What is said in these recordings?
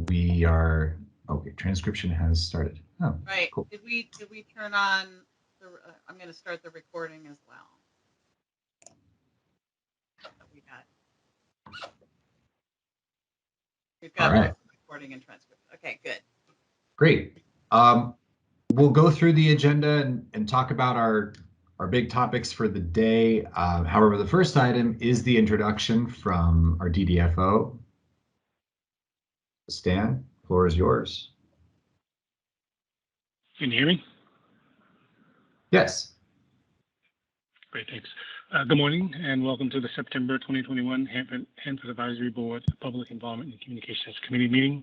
We are, okay, transcription has started. Oh, Right. cool. Did we turn on the, I'm going to start the recording as well. We've got All right. recording and transcript. Okay, good. Great. We'll go through the agenda and talk about our big topics for the day. However, the first item is the introduction from our DDFO. Stan, the floor is yours. Can you hear me? Yes. Great, thanks. Good morning and welcome to the September 2021 Hanford Advisory Board Public Involvement and Communications Committee meeting.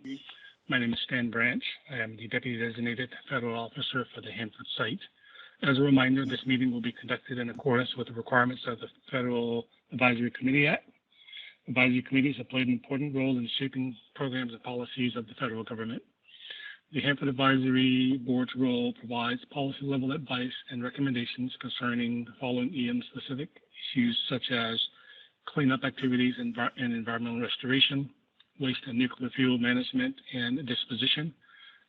My name is Stan Branch. I am the Deputy Designated Federal Officer for the Hanford site. As a reminder, this meeting will be conducted in accordance with the requirements of the Federal Advisory Committee Act. Advisory committees have played an important role in shaping programs and policies of the federal government. The Hanford Advisory Board's role provides policy-level advice and recommendations concerning the following EM-specific issues such as cleanup activities and environmental restoration, waste and nuclear fuel management and disposition,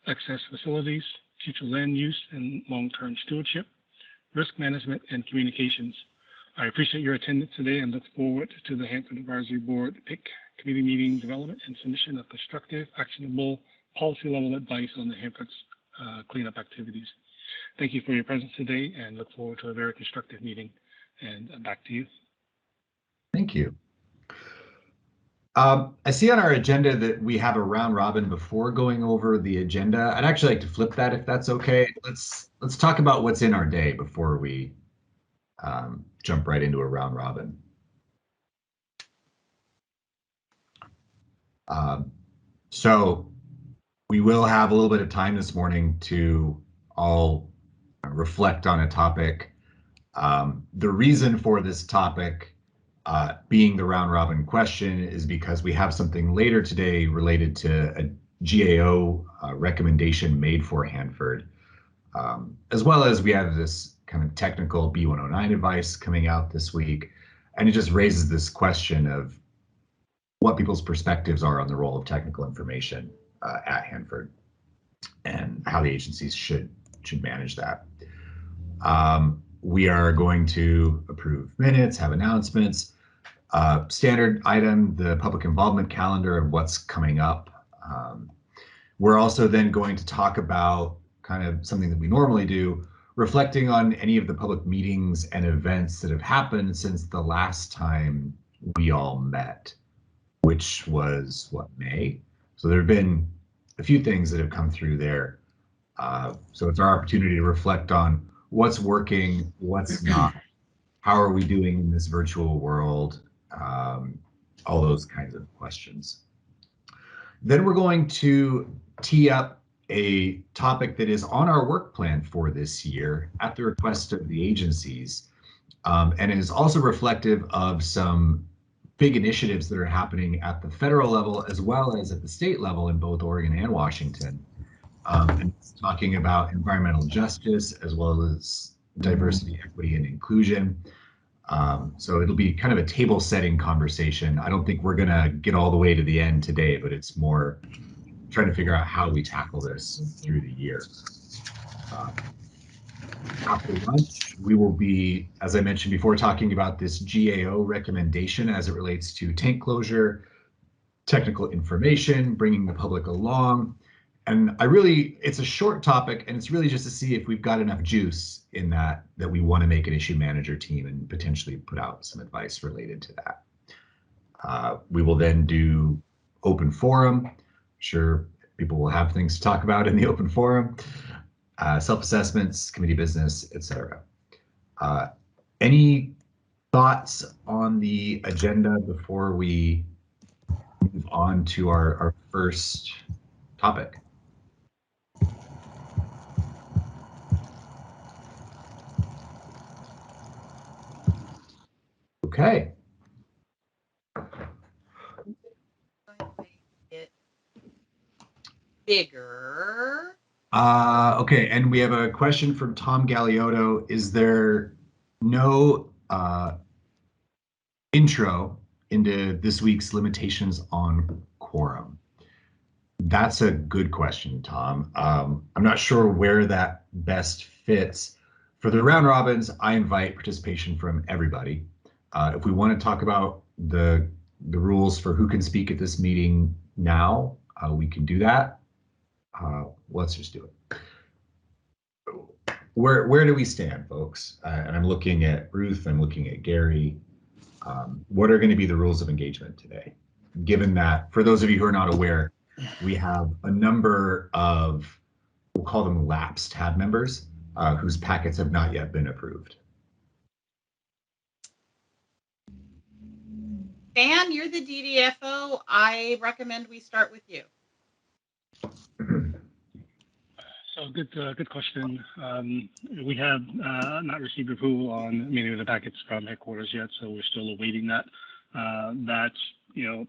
excess facilities, future land use and long-term stewardship, risk management, and communications. I appreciate your attendance today and look forward to the Hanford Advisory Board PIC committee meeting development and submission of constructive, actionable, policy-level advice on the Hanford's cleanup activities. Thank you for your presence today and look forward to a very constructive meeting. And back to you. Thank you. I see on our agenda that we have a round robin before going over the agenda. I'd actually like to flip that if that's okay. Let's talk about what's in our day before we jump right into a round robin. So we will have a little bit of time this morning to all reflect on a topic. The reason for this topic being the round robin question is because we have something later today related to a GAO recommendation made for Hanford, as well as we have this kind of technical B109 advice coming out this week. And it just raises this question of what people's perspectives are on the role of technical information at Hanford and how the agencies should manage that. We are going to approve minutes, have announcements, standard item, the public involvement calendar of what's coming up. We're also then going to talk about kind of something that we normally do, reflecting on any of the public meetings and events that have happened since the last time we all met, which was what, May? So there have been a few things that have come through there. So it's our opportunity to reflect on what's working, what's not, how are we doing in this virtual world, all those kinds of questions. Then we're going to tee up a topic that is on our work plan for this year at the request of the agencies, and is also reflective of some big initiatives that are happening at the federal level as well as at the state level in both Oregon and Washington. And it's talking about environmental justice as well as diversity, equity, and inclusion. So it'll be kind of a table setting conversation. I don't think we're gonna get all the way to the end today, but it's more trying to figure out how we tackle this through the year. After lunch, we will be, as I mentioned before, talking about this GAO recommendation as it relates to tank closure, technical information, bringing the public along. And it's a short topic, and it's really just to see if we've got enough juice in that we want to make an issue manager team and potentially put out some advice related to that. We will then do open forum. I'm sure people will have things to talk about in the open forum, self-assessments, committee business, etc. Any thoughts on the agenda before we move on to our first topic? Okay. It bigger. Okay, and we have a question from Tom Galiotto. Is there no intro into this week's limitations on quorum? That's a good question, Tom. I'm not sure where that best fits. For the round robins, I invite participation from everybody. If we want to talk about the rules for who can speak at this meeting now, we can do that. Let's just do it. Where do we stand, folks? And I'm looking at Ruth, I'm looking at Gary. What are going to be the rules of engagement today? Given that, for those of you who are not aware, we have a number of, we'll call them lapsed HAB members, whose packets have not yet been approved. Dan, you're the DDFO. I recommend we start with you. So good question. We have not received approval on many of the packets from headquarters yet, so we're still awaiting that. That's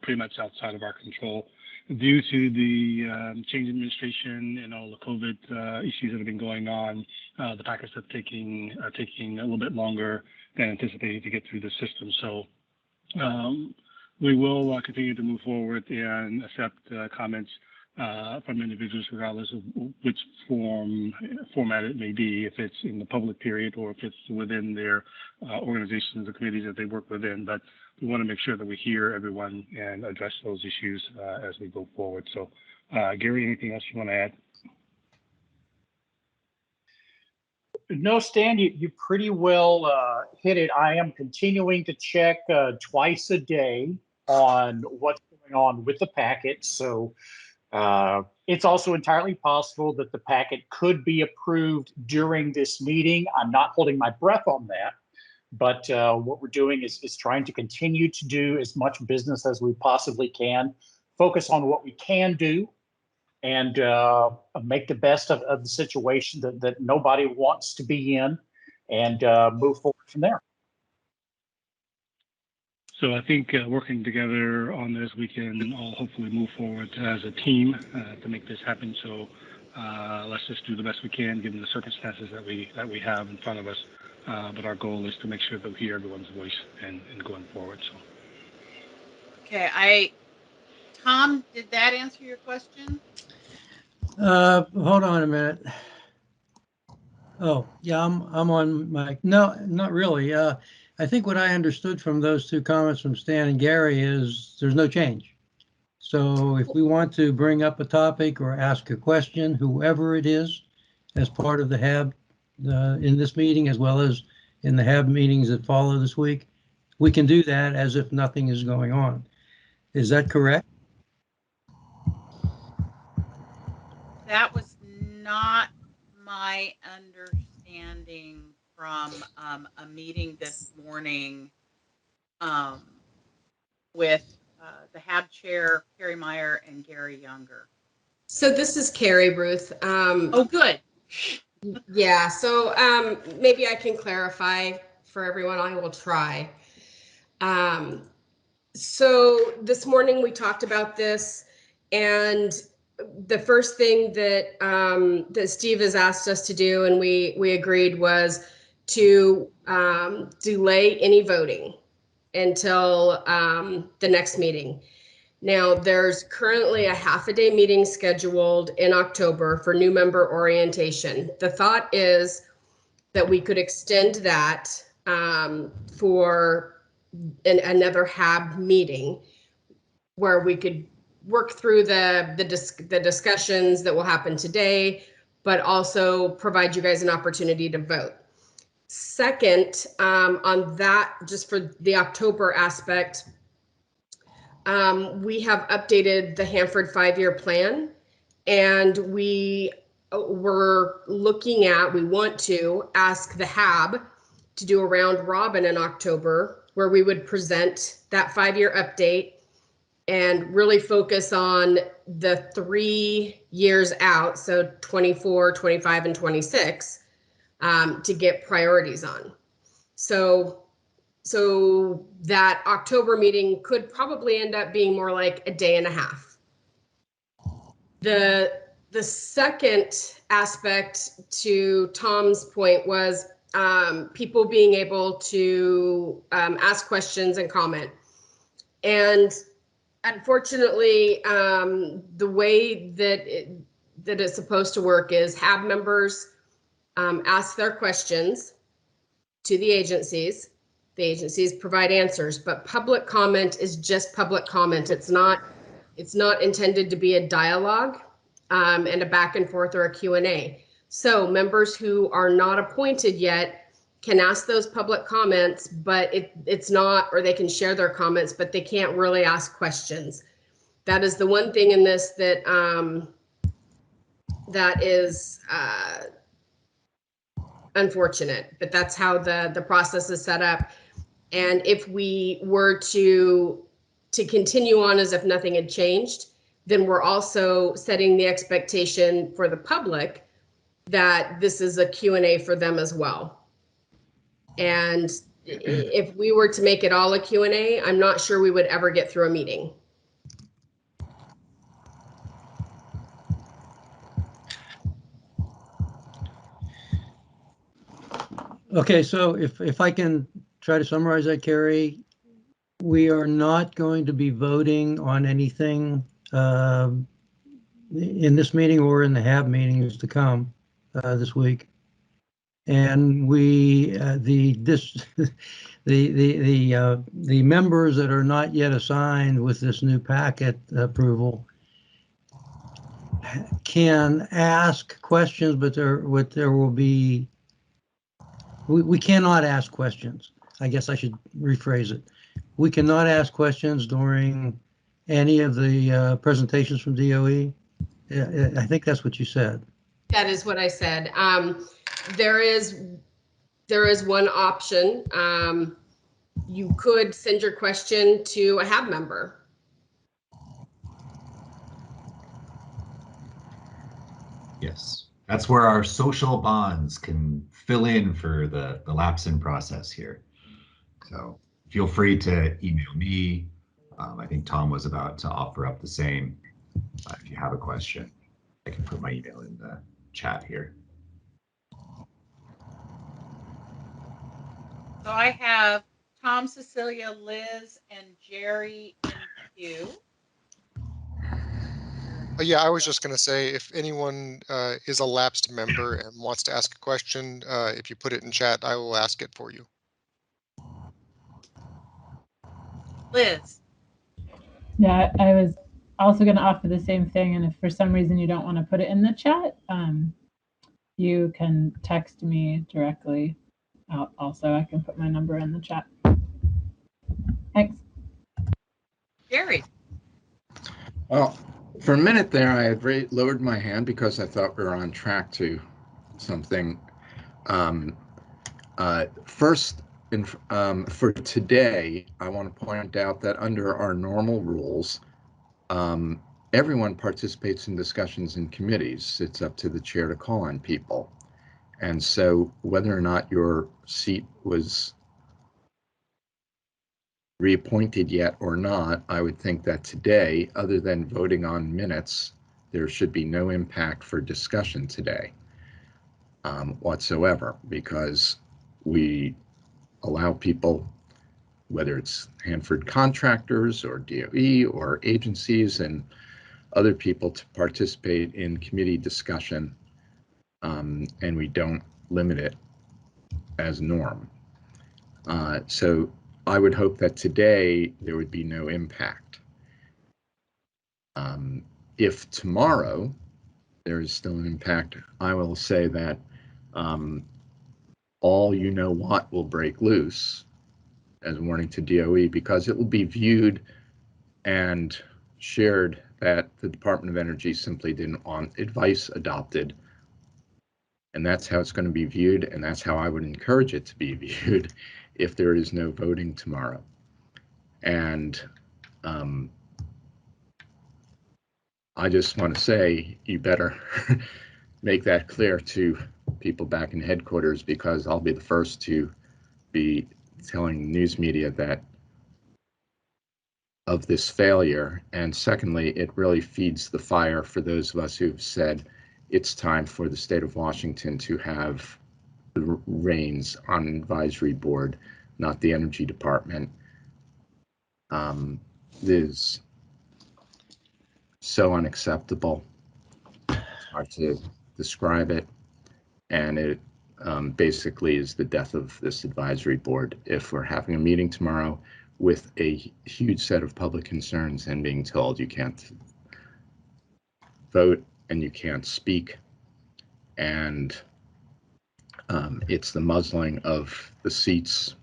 pretty much outside of our control due to the change in administration and all the COVID issues that have been going on. The packets are taking a little bit longer than anticipated to get through the system. So we will continue to move forward and accept comments from individuals, regardless of which format it may be, if it's in the public period or if it's within their organizations or committees that they work within. But we want to make sure that we hear everyone and address those issues as we go forward. So, Gary, anything else you want to add? No, Stan, you pretty well hit it. I am continuing to check twice a day on what's going on with the packet. So it's also entirely possible that the packet could be approved during this meeting. I'm not holding my breath on that, but what we're doing is trying to continue to do as much business as we possibly can, focus on what we can do, and make the best of the situation that nobody wants to be in, and move forward from there. So I think working together on this, we can all hopefully move forward as a team to make this happen. So let's just do the best we can given the circumstances that we have in front of us. But our goal is to make sure that we hear everyone's voice and going forward. So. Okay, Tom, did that answer your question? Hold on a minute. Oh, yeah, I'm on my, no, not really. I think what I understood from those two comments from Stan and Gary is there's no change. So if we want to bring up a topic or ask a question, whoever it is, as part of the HAB in this meeting, as well as in the HAB meetings that follow this week, we can do that as if nothing is going on. Is that correct? That was not my understanding from a meeting this morning with the HAB chair, Carrie Meyer, and Gary Younger. So this is Carrie, Ruth. Oh, good. Yeah, so maybe I can clarify for everyone. I will try. So this morning we talked about this, and the first thing that that Steve has asked us to do, and we agreed, was to delay any voting until the next meeting. Now, there's currently a half-a-day meeting scheduled in October for new member orientation. The thought is that we could extend that for another HAB meeting where we could work through the discussions that will happen today, but also provide you guys an opportunity to vote. Second, on that, just for the October aspect, we have updated the Hanford 5-year plan, and we want to ask the HAB to do a round robin in October where we would present that 5-year update and really focus on the 3 years out, so 24, 25, and 26, to get priorities on. So that October meeting could probably end up being more like a day and a half. The second aspect, to Tom's point, was people being able to ask questions and comment. And Unfortunately, the way that that it's supposed to work is HAB members ask their questions to the agencies. The agencies provide answers, but public comment is just public comment. It's not intended to be a dialogue and a back and forth or a Q&A. So members who are not appointed yet can ask those public comments, but it's not, or they can share their comments, but they can't really ask questions. That is the one thing in this that that is unfortunate, but that's how the process is set up. And if we were to continue on as if nothing had changed, then we're also setting the expectation for the public that this is a Q&A for them as well. And if we were to make it all a Q&A, I'm not sure we would ever get through a meeting. Okay, so if I can try to summarize that, Carrie, we are not going to be voting on anything in this meeting or in the HAB meetings to come this week. And we the members that are not yet assigned with this new packet approval can ask questions, but there will be, we cannot ask questions. I guess I should rephrase it. We cannot ask questions during any of the presentations from DOE. I think that's what you said. That is what I said. There is one option. You could send your question to a HAB member. Yes, that's where our social bonds can fill in for the lapse in process here. So feel free to email me. I think Tom was about to offer up the same. If you have a question, I can put my email in the chat here. So I have Tom, Cecilia, Liz, and Jerry in queue. Yeah, I was just going to say, if anyone is a lapsed member and wants to ask a question, if you put it in chat, I will ask it for you. Liz. Yeah, I was also going to offer the same thing. And if for some reason you don't want to put it in the chat, you can text me directly. Also, I can put my number in the chat. Thanks. Jerry. Well, for a minute there, I had lowered my hand because I thought we were on track to something. First, for today, I want to point out that under our normal rules, everyone participates in discussions in committees. It's up to the chair to call on people. And so whether or not your seat was reappointed yet or not, I would think that today, other than voting on minutes, there should be no impact for discussion today whatsoever, because we allow people, whether it's Hanford contractors or DOE or agencies and other people, to participate in committee discussion, and we don't limit it as norm. So I would hope that today there would be no impact. If tomorrow there is still an impact, I will say that all you know what will break loose as a warning to DOE, because it will be viewed and shared that the Department of Energy simply didn't want advice adopted. And that's how it's going to be viewed, and that's how I would encourage it to be viewed if there is no voting tomorrow. And I just want to say, you better make that clear to people back in headquarters, because I'll be the first to be telling news media that of this failure. And secondly, it really feeds the fire for those of us who've said it's time for the state of Washington to have the reins on an advisory board, not the Energy Department. Liz so unacceptable. It's hard to describe it. And it basically is the death of this advisory board. If we're having a meeting tomorrow with a huge set of public concerns and being told you can't vote and you can't speak, and it's the muzzling of the seats,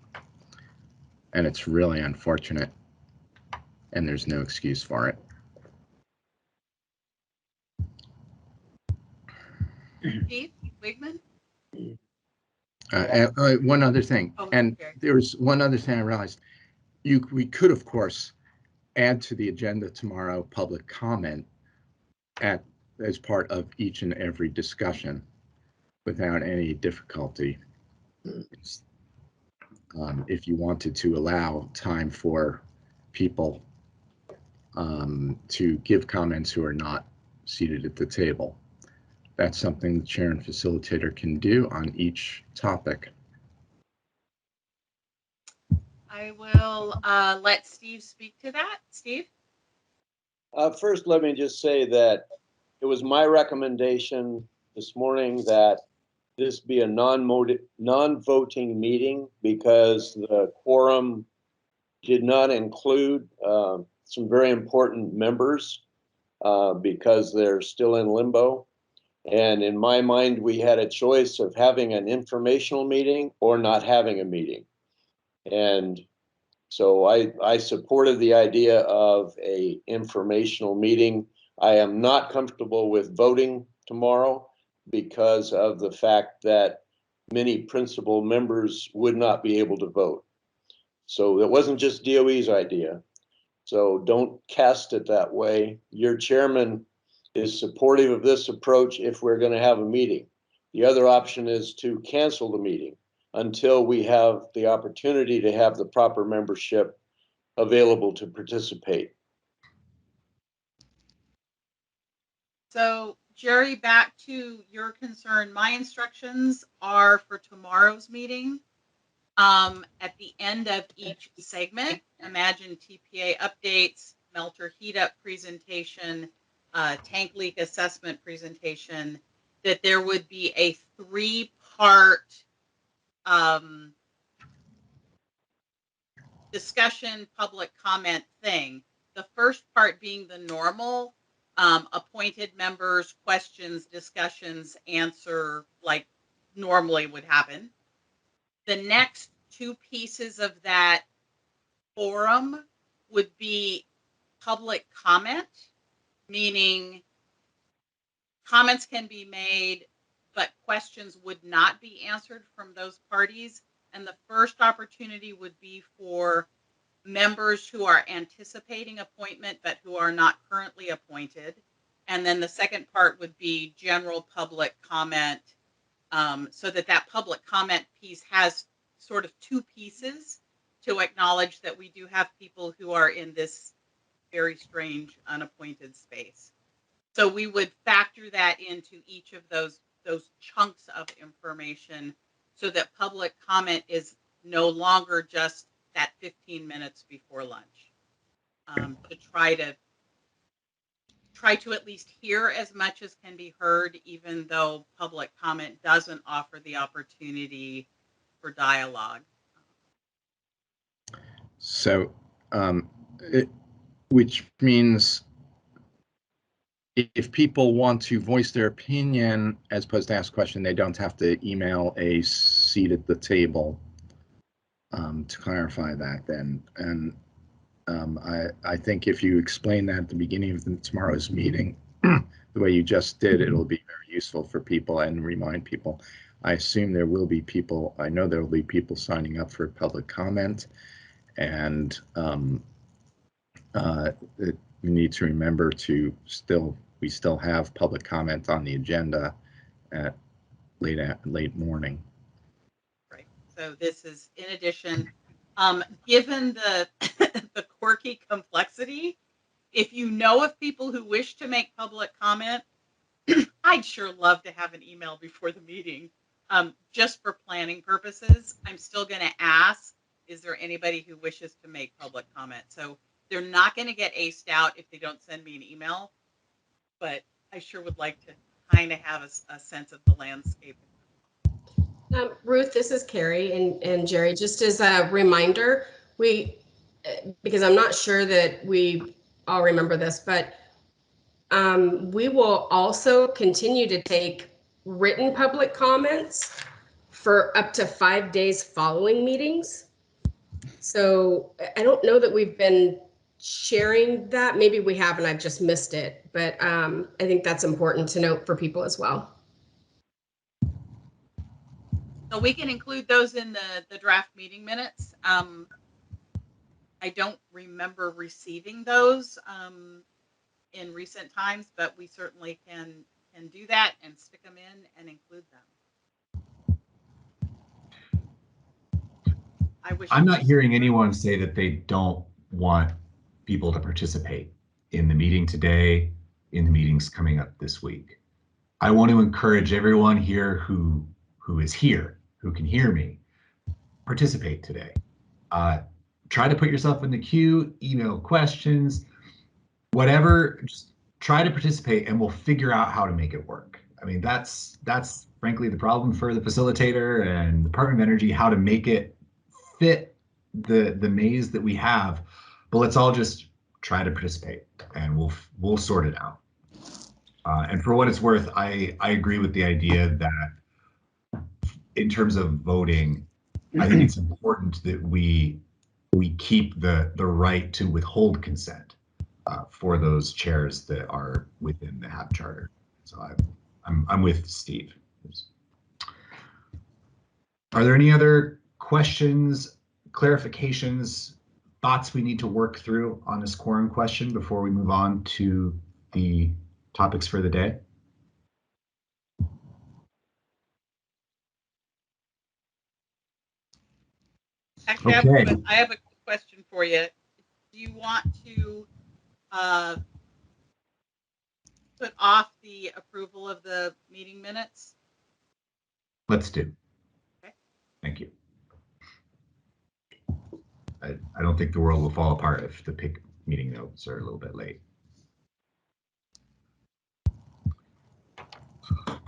and it's really unfortunate, and there's no excuse for it. Steve Wigman? One other thing, Oh, and okay. there's one other thing I realized. We could, of course, add to the agenda tomorrow public comment as part of each and every discussion without any difficulty. If you wanted to allow time for people to give comments who are not seated at the table. That's something the chair and facilitator can do on each topic. I will let Steve speak to that. Steve? First, let me just say that it was my recommendation this morning that this be a non-voting meeting because the quorum did not include some very important members because they're still in limbo. And in my mind, we had a choice of having an informational meeting or not having a meeting. And so I supported the idea of a informational meeting. I am not comfortable with voting tomorrow because of the fact that many principal members would not be able to vote. So it wasn't just DOE's idea. So don't cast it that way. Your chairman is supportive of this approach if we're going to have a meeting. The other option is to cancel the meeting until we have the opportunity to have the proper membership available to participate. So, Jerry, back to your concern. My instructions are for tomorrow's meeting. At the end of each segment, imagine TPA updates, melter heat up presentation, tank leak assessment presentation, that there would be a 3-part discussion, public comment thing. The first part being the normal appointed members, questions, discussions, answer like normally would happen. The next 2 pieces of that forum would be public comment, meaning comments can be made, but questions would not be answered from those parties. And the first opportunity would be for members who are anticipating appointment but who are not currently appointed. And then the second part would be general public comment, so that public comment piece has sort of 2 pieces to acknowledge that we do have people who are in this very strange unappointed space. So we would factor that into each of those chunks of information so that public comment is no longer just that 15 minutes before lunch, to try to at least hear as much as can be heard, even though public comment doesn't offer the opportunity for dialogue. So, which means if people want to voice their opinion as opposed to ask a question, they don't have to email a seat at the table to clarify that then. And I think if you explain that at the beginning of tomorrow's meeting, the way you just did, it'll be very useful for people and remind people. I assume there will be people, I know there will be people signing up for public comment, and we need to remember to we still have public comment on the agenda at late morning. Right. So this is in addition. Given the the quirky complexity, if you know of people who wish to make public comment, I'd sure love to have an email before the meeting, just for planning purposes. I'm still going to ask, is there anybody who wishes to make public comment? So they're not going to get aced out if they don't send me an email. but I sure would like to kind of have a sense of the landscape. Ruth, this is Carrie and Jerry. Just as a reminder, because I'm not sure that we all remember this, but we will also continue to take written public comments for up to 5 days following meetings. So I don't know that we've been sharing that. Maybe we have and I've just missed it, but I think that's important to note for people as well. So we can include those in the draft meeting minutes. I don't remember receiving those in recent times, but we certainly can do that and stick them in and include them. I'm not hearing anyone say that they don't want people to participate in the meeting today, in the meetings coming up this week. I want to encourage everyone here who is here, who can hear me, participate today. Try to put yourself in the queue, email questions, whatever, just try to participate and we'll figure out how to make it work. I mean, that's frankly the problem for the facilitator and the Department of Energy, how to make it fit the maze that we have. But let's all just try to participate and we'll sort it out. And for what it's worth, I agree with the idea that in terms of voting, I think it's important that we keep the right to withhold consent for those chairs that are within the HAB charter. So I'm with Steve. Are there any other questions, clarifications, thoughts we need to work through on this quorum question before we move on to the topics for the day? Actually, okay. I have a question for you. Do you want to put off the approval of the meeting minutes? Let's do. Okay. Thank you. I don't think the world will fall apart if the PIC meeting notes are a little bit late.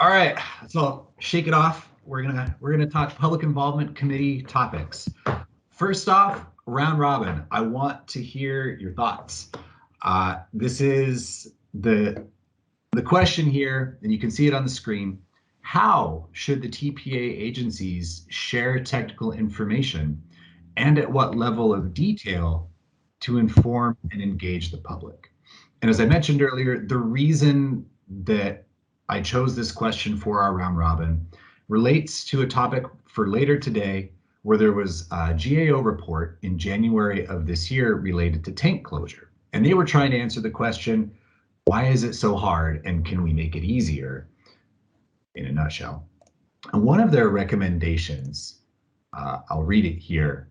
All right, so shake it off. We're gonna talk public involvement committee topics. First off, round robin. I want to hear your thoughts. This is the question here, and you can see it on the screen. How should the TPA agencies share technical information, and at what level of detail to inform and engage the public? And as I mentioned earlier, the reason that I chose this question for our round robin relates to a topic for later today, where there was a GAO report in January of this year related to tank closure. And they were trying to answer the question, why is it so hard and can we make it easier, in a nutshell? And one of their recommendations, I'll read it here.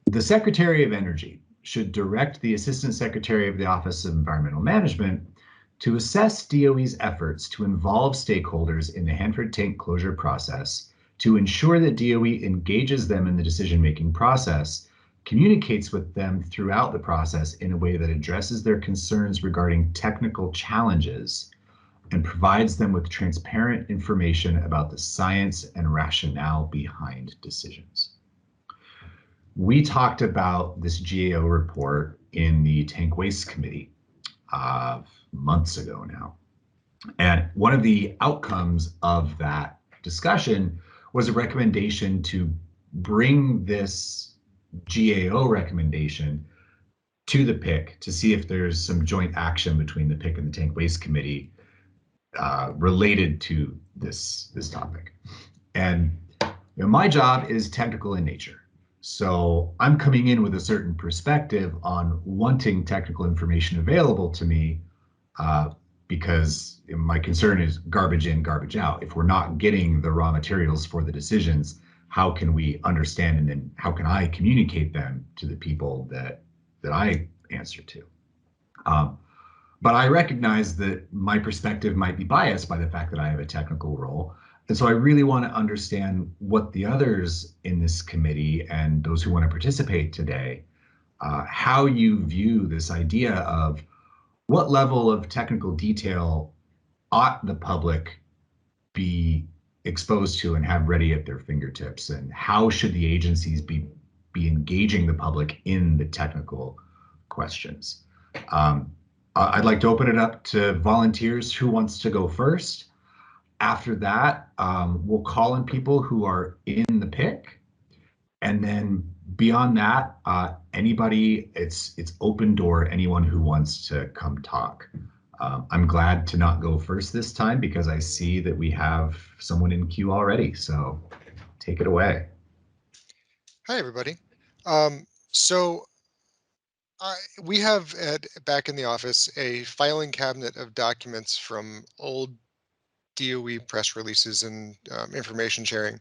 The Secretary of Energy should direct the Assistant Secretary of the Office of Environmental Management to assess DOE's efforts to involve stakeholders in the Hanford tank closure process, to ensure that DOE engages them in the decision-making process, communicates with them throughout the process in a way that addresses their concerns regarding technical challenges, and provides them with transparent information about the science and rationale behind decisions. We talked about this GAO report in the Tank Waste Committee months ago now. And one of the outcomes of that discussion was a recommendation to bring this GAO recommendation to the PIC to see if there's some joint action between the PIC and the Tank Waste Committee related to this topic. And my job is technical in nature. So I'm coming in with a certain perspective on wanting technical information available to me because my concern is garbage in, garbage out. If we're not getting the raw materials for the decisions, how can we understand and then how can I communicate them to the people that I answer to? But I recognize that my perspective might be biased by the fact that I have a technical role. And so I really want to understand what the others in this committee and those who want to participate today, how you view this idea of what level of technical detail ought the public be exposed to and have ready at their fingertips, and how should the agencies be engaging the public in the technical questions? I'd like to open it up to volunteers. Who wants to go first? After that, we'll call in people who are in the PIC, and then beyond that, anybody, it's open door, anyone who wants to come talk. I'm glad to not go first this time because I see that we have someone in queue already, so take it away. Hi, everybody. So we have back in the office a filing cabinet of documents from old DOE press releases and information sharing.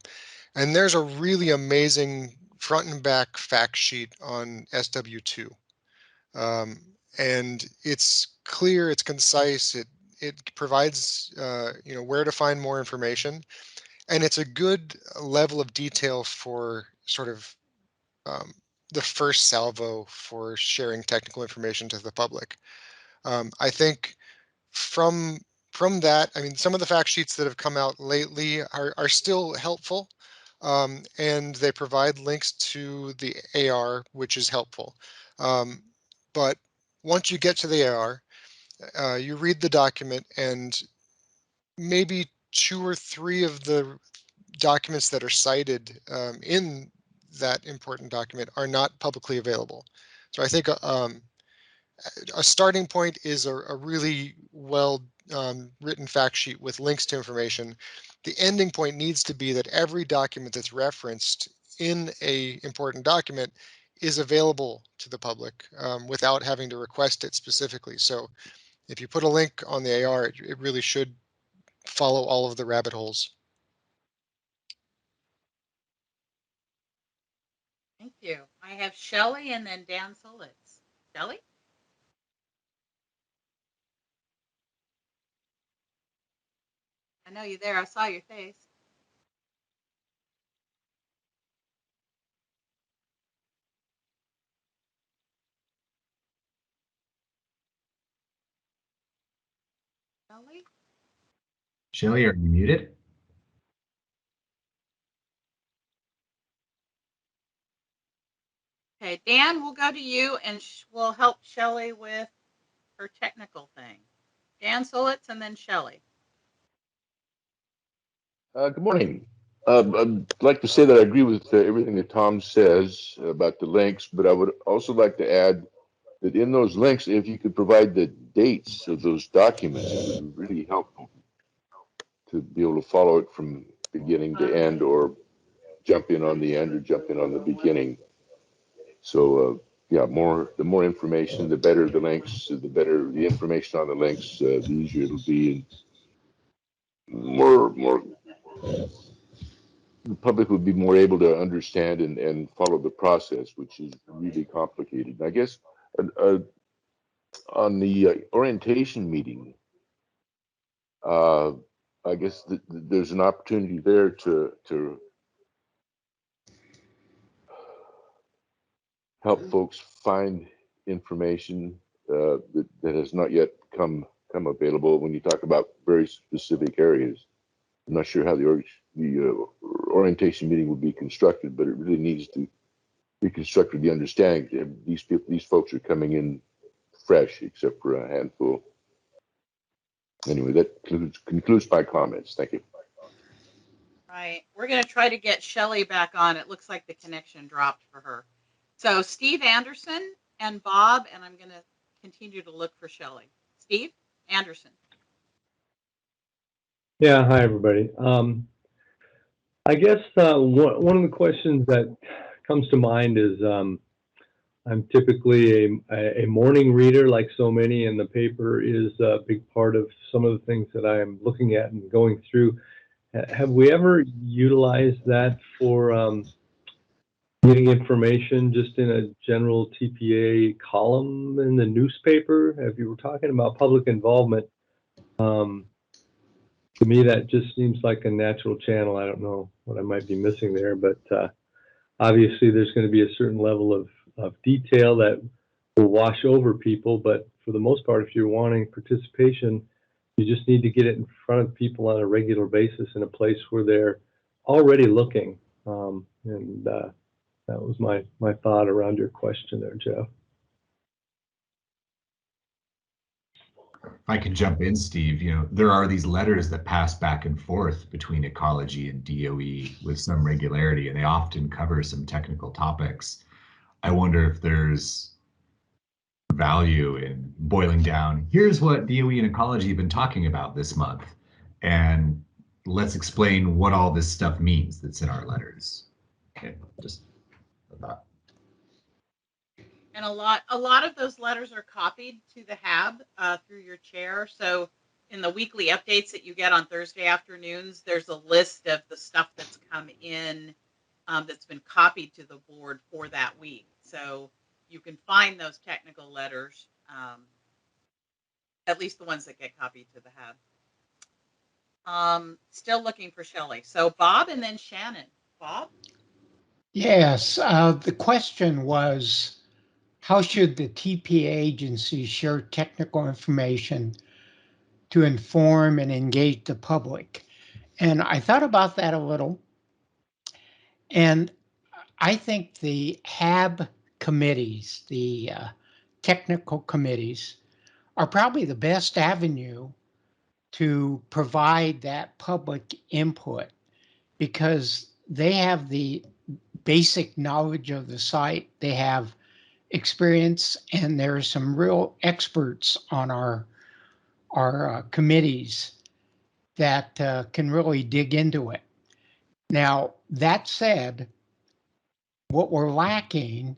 And there's a really amazing front and back fact sheet on SW2. And it's clear, it's concise, it provides where to find more information, and it's a good level of detail for sort of the first salvo for sharing technical information to the public. I think from that, I mean, some of the fact sheets that have come out lately are still helpful, and they provide links to the AR, which is helpful. But once you get to the AR, you read the document, and maybe 2 or 3 of the documents that are cited in that important document are not publicly available. So I think a starting point is a really well written fact sheet with links to information. The ending point needs to be that every document that's referenced in a important document is available to the public without having to request it specifically. So if you put a link on the AR, it really should follow all of the rabbit holes. Thank you. I have Shelley and then Dan Solitz. Shelley? I know you there. I saw your face. Shelley? Shelley, are you muted? Okay, Dan, we'll go to you and we'll help Shelley with her technical thing. Dan Solitz and then Shelley. Good morning. I'd like to say that I agree with everything that Tom says about the links, but I would also like to add that in those links, if you could provide the dates of those documents, it would really help to be able to follow it from beginning to end, or jump in on the end or jump in on the beginning. So yeah, the more information, the better the links, the better the information on the links, the easier it'll be, and more the public would be more able to understand and follow the process, which is really complicated. I guess on the orientation meeting, I guess there's an opportunity there to help folks find information that has not yet come available when you talk about very specific areas. I'm not sure how the orientation meeting will be constructed, but it really needs to be constructed. The understanding these folks are coming in fresh, except for a handful. Anyway, that concludes my comments. Thank you. Right. We're going to try to get Shelley back on. It looks like the connection dropped for her. So Steve Anderson and Bob, and I'm going to continue to look for Shelley. Steve Anderson. Yeah, hi everybody. I guess one of the questions that comes to mind is I'm typically a morning reader, like so many, and the paper is a big part of some of the things that I am looking at and going through. Have we ever utilized that for getting information just in a general TPA column in the newspaper? If you were talking about public involvement, to me, that just seems like a natural channel. I don't know what I might be missing there, but obviously there's going to be a certain level of detail that will wash over people. But for the most part, if you're wanting participation, you just need to get it in front of people on a regular basis in a place where they're already looking. That was my thought around your question there, Jeff. If I can jump in, Steve, there are these letters that pass back and forth between Ecology and DOE with some regularity, and they often cover some technical topics. I wonder if there's value in boiling down, here's what DOE and Ecology have been talking about this month, and let's explain what all this stuff means that's in our letters. Okay, just a thought. And a lot of those letters are copied to the HAB through your chair. So in the weekly updates that you get on Thursday afternoons, there's a list of the stuff that's come in that's been copied to the board for that week. So you can find those technical letters, at least the ones that get copied to the HAB. Still looking for Shelley. So Bob and then Shannon. Bob? Yes, the question was, how should the TPA agency share technical information to inform and engage the public? And I thought about that a little. And I think the HAB committees, the technical committees, are probably the best avenue to provide that public input because they have the basic knowledge of the site. They have experience, and there are some real experts on our committees that can really dig into it. Now, that said, what we're lacking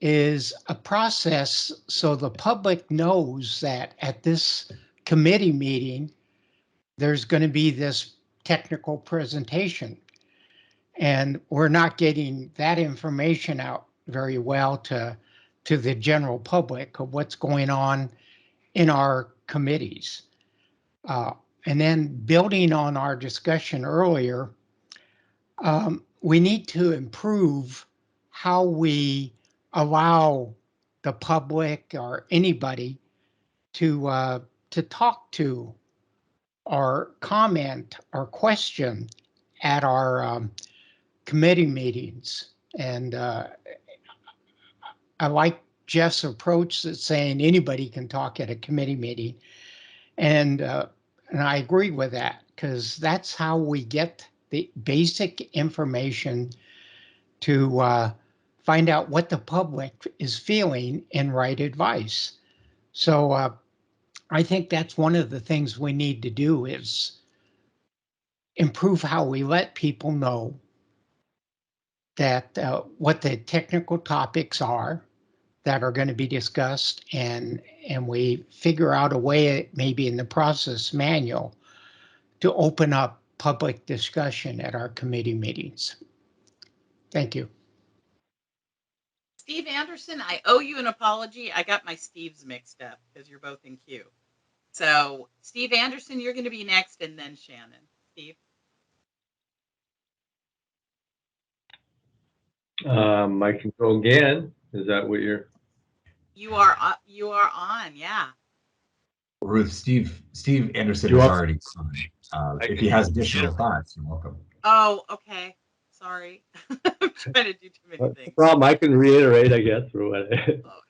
is a process so the public knows that at this committee meeting, there's going to be this technical presentation. And we're not getting that information out very well to the general public of what's going on in our committees. And then building on our discussion earlier, we need to improve how we allow the public or anybody to talk to or comment or question at our committee meetings. And I like Jeff's approach that's saying anybody can talk at a committee meeting. And I agree with that because that's how we get the basic information to find out what the public is feeling and write advice. So I think that's one of the things we need to do is improve how we let people know that what the technical topics are that are going to be discussed, and we figure out a way, maybe in the process manual, to open up public discussion at our committee meetings. Thank you. Steve Anderson, I owe you an apology. I got my Steves mixed up because you're both in queue. So Steve Anderson, you're going to be next, and then Shannon. Steve? I can go again. Is that what you're? You are on, yeah. Ruth, Steve Anderson is already on. If he has additional thoughts, you're welcome. Oh, okay. Sorry. I'm trying to do too many things. Problem, I can reiterate, I guess, or what.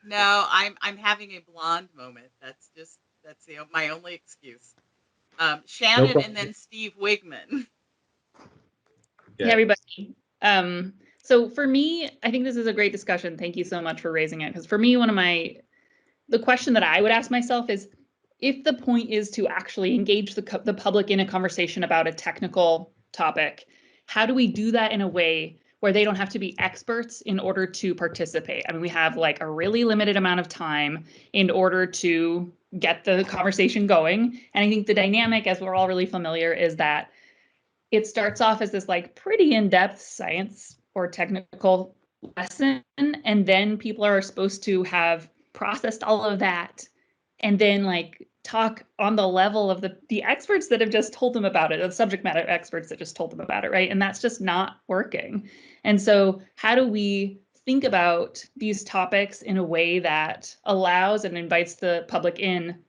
No, I'm having a blonde moment. That's my only excuse. Shannon No, and then Steve Wigman. Hey, everybody. So for me, I think this is a great discussion. Thank you so much for raising it. Because for me, the question that I would ask myself is, if the point is to actually engage the public in a conversation about a technical topic, how do we do that in a way where they don't have to be experts in order to participate? I mean, we have like a really limited amount of time in order to get the conversation going. And I think the dynamic, as we're all really familiar, is that it starts off as this like pretty in-depth science or technical lesson, and then people are supposed to have processed all of that and then like talk on the level of the experts that have just told them about it, the subject matter experts that just told them about it, right? And that's just not working. And so how do we think about these topics in a way that allows and invites the public in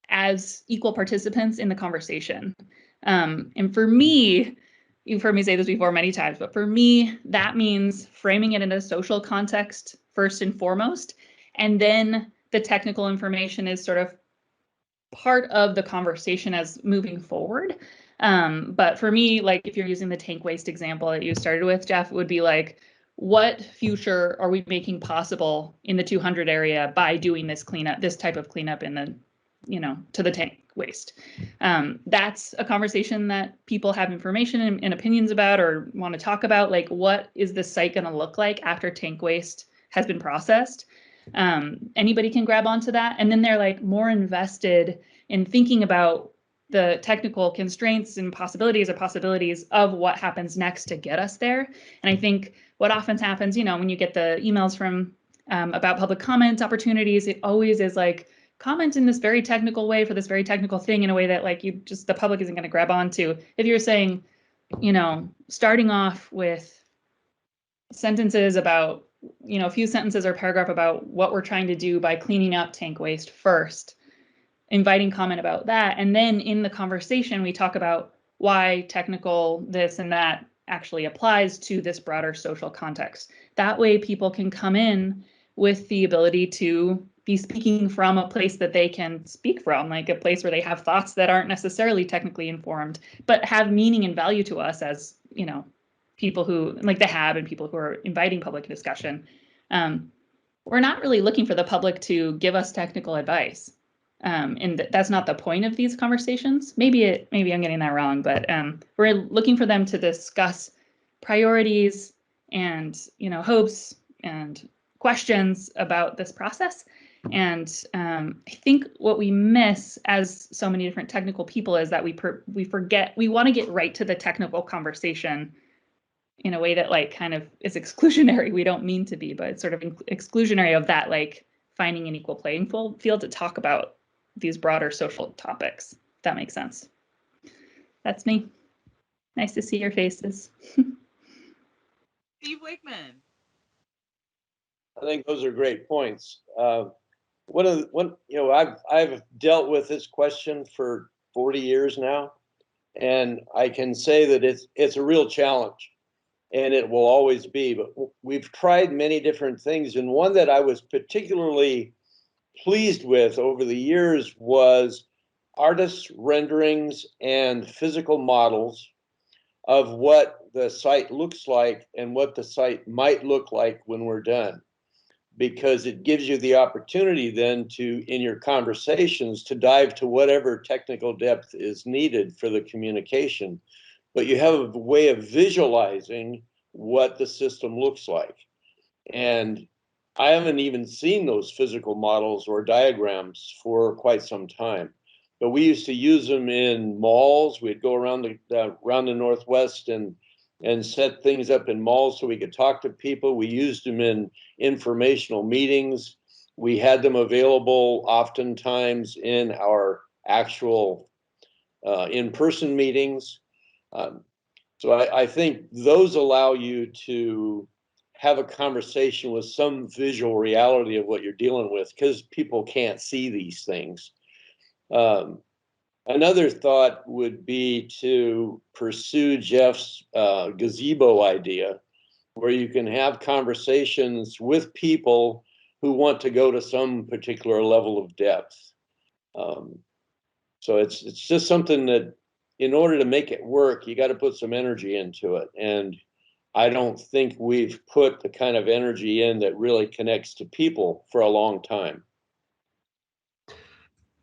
as equal participants in the conversation. And for me, you've heard me say this before many times, but for me, that means framing it in a social context first and foremost, and then the technical information is sort of part of the conversation as moving forward. But for me, like if you're using the tank waste example that you started with, Jeff, it would be like, what future are we making possible in the 200 area by doing this cleanup, this type of cleanup in the, to the tank waste? That's a conversation that people have information and opinions about or want to talk about. Like, what is the site going to look like after tank waste has been processed? Anybody can grab onto that. And then they're like more invested in thinking about the technical constraints and possibilities of what happens next to get us there. And I think what often happens, when you get the emails from about public comment opportunities, it always is like, comment in this very technical way for this very technical thing in a way that like the public isn't going to grab onto. If you're saying, starting off with sentences about, a few sentences or paragraph about what we're trying to do by cleaning up tank waste first, inviting comment about that. And then in the conversation, we talk about why technical this and that actually applies to this broader social context. That way people can come in with the ability to be speaking from a place that they can speak from, like a place where they have thoughts that aren't necessarily technically informed, but have meaning and value to us as, people who like the HAB and people who are inviting public discussion. We're not really looking for the public to give us technical advice. And that's not the point of these conversations. Maybe I'm getting that wrong, but we're looking for them to discuss priorities and, hopes and questions about this process. And I think what we miss as so many different technical people is that we forget, we want to get right to the technical conversation in a way that like kind of is exclusionary. We don't mean to be, but it's sort of exclusionary of that, like finding an equal playing field to talk about these broader social topics. If that makes sense. That's me. Nice to see your faces. Steve Wigman. I think those are great points. I've dealt with this question for 40 years now, and I can say that it's a real challenge, and it will always be. But we've tried many different things, and one that I was particularly pleased with over the years was artists' renderings and physical models of what the site looks like and what the site might look like when we're done, because it gives you the opportunity then to, in your conversations, to dive to whatever technical depth is needed for the communication. But you have a way of visualizing what the system looks like. And I haven't even seen those physical models or diagrams for quite some time. But we used to use them in malls. We'd go around the Northwest and set things up in malls so we could talk to people. We used them in informational meetings. We had them available oftentimes in our actual in-person meetings. So I think those allow you to have a conversation with some visual reality of what you're dealing with, because people can't see these things. Another thought would be to pursue Jeff's gazebo idea, where you can have conversations with people who want to go to some particular level of depth. So it's just something that, in order to make it work, you got to put some energy into it. And I don't think we've put the kind of energy in that really connects to people for a long time.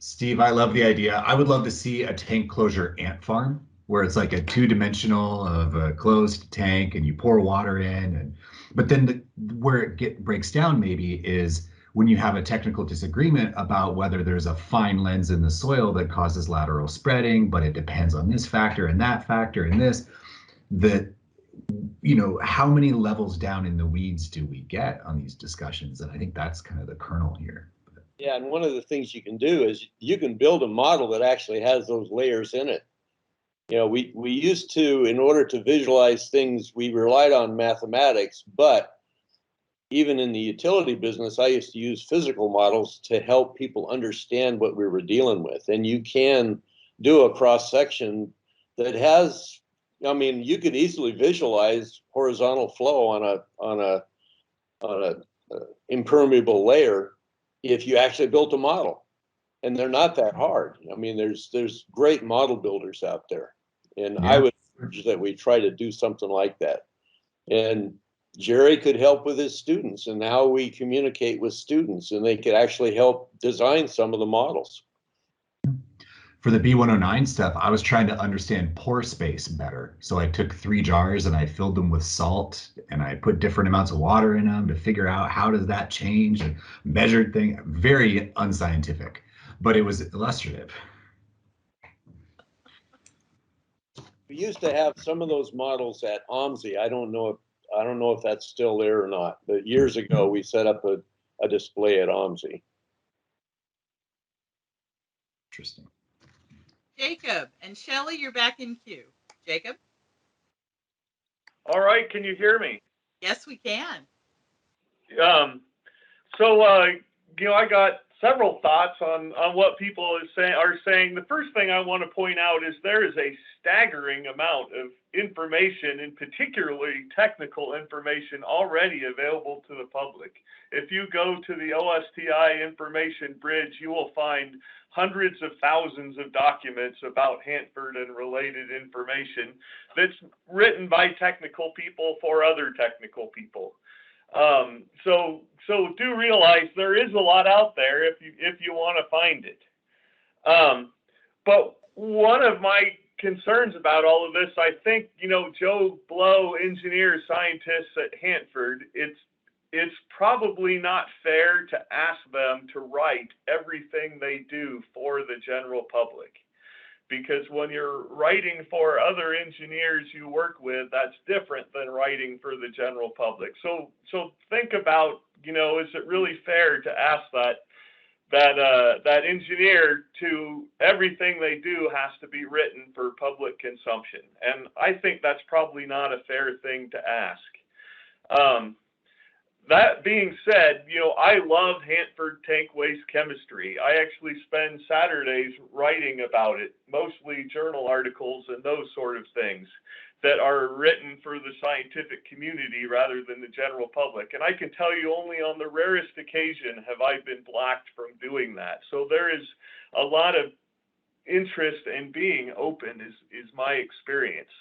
Steve, I love the idea. I would love to see a tank closure ant farm where it's like a two-dimensional of a closed tank and you pour water in. But then where it breaks down maybe is when you have a technical disagreement about whether there's a fine lens in the soil that causes lateral spreading, but it depends on this factor and that factor and this, that, how many levels down in the weeds do we get on these discussions? And I think that's kind of the kernel here. Yeah, and one of the things you can do is you can build a model that actually has those layers in it. We used to, in order to visualize things, we relied on mathematics, but even in the utility business, I used to use physical models to help people understand what we were dealing with. And you can do a cross section that has, I mean, you could easily visualize horizontal flow on a impermeable layer if you actually built a model. And they're not that hard. I mean, there's great model builders out there. And I would urge that we try to do something like that. And Jerry could help with his students and how we communicate with students, and they could actually help design some of the models. For the B109 stuff, I was trying to understand pore space better. So I took 3 jars and I filled them with salt and I put different amounts of water in them to figure out how does that change and measured thing. Very unscientific, but it was illustrative. We used to have some of those models at OMSI. I don't know if that's still there or not, but years ago we set up a display at OMSI. Interesting. Jacob and Shelley, you're back in queue. Jacob? All right, can you hear me? Yes, we can. I got several thoughts on what people are saying. The first thing I want to point out is there is a staggering amount of information, and particularly technical information, already available to the public. If you go to the OSTI information bridge, you will find hundreds of thousands of documents about Hanford and related information that's written by technical people for other technical people. So do realize there is a lot out there if you want to find it. But one of my concerns about all of this, I think, Joe Blow, engineers, scientists at Hanford, it's probably not fair to ask them to write everything they do for the general public. Because when you're writing for other engineers you work with, that's different than writing for the general public. So think about, is it really fair to ask that engineer to everything they do has to be written for public consumption? And I think that's probably not a fair thing to ask. That being said, I love Hanford tank waste chemistry. I actually spend Saturdays writing about it, mostly journal articles and those sort of things that are written for the scientific community rather than the general public. And I can tell you only on the rarest occasion have I been blocked from doing that. So there is a lot of interest in being open is my experience.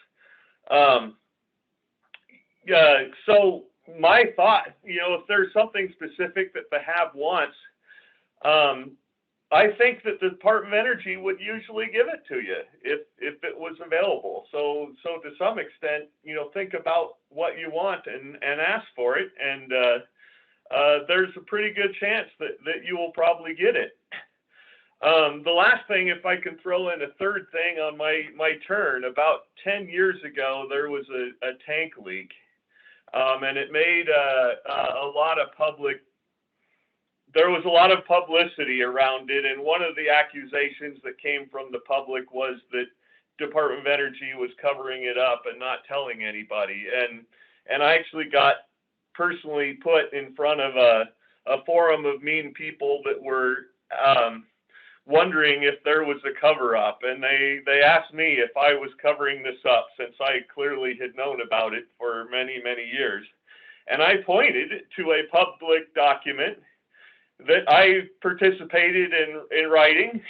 So my thought, if there's something specific that the HAB wants, I think that the Department of Energy would usually give it to you if it was available. So to some extent, think about what you want and ask for it. And there's a pretty good chance that you will probably get it. The last thing, if I can throw in a third thing on my turn, about 10 years ago, there was a tank leak. And it made a lot of there was a lot of publicity around it. And one of the accusations that came from the public was that Department of Energy was covering it up and not telling anybody. And I actually got personally put in front of a forum of mean people that were wondering if there was a cover-up, and they asked me if I was covering this up, since I clearly had known about it for many, many years. And I pointed to a public document that I participated in writing,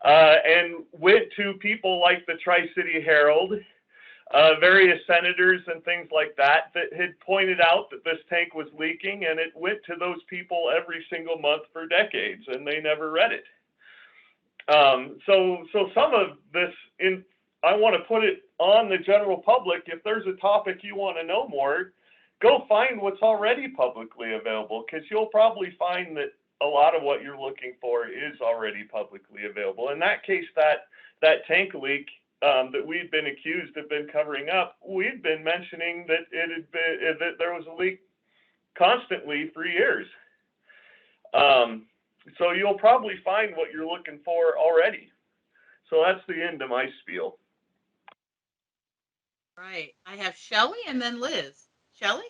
and went to people like the Tri-City Herald, various senators and things like that had pointed out that this tank was leaking, and it went to those people every single month for decades, and they never read it. So some of this, I want to put it on the general public. If there's a topic you want to know more, go find what's already publicly available, because you'll probably find that a lot of what you're looking for is already publicly available. In that case, that tank leak that we've been accused of been covering up, we've been mentioning that that there was a leak constantly for years. So you'll probably find what you're looking for already. So that's the end of my spiel. Right. I have Shelley and then Liz. Shelley?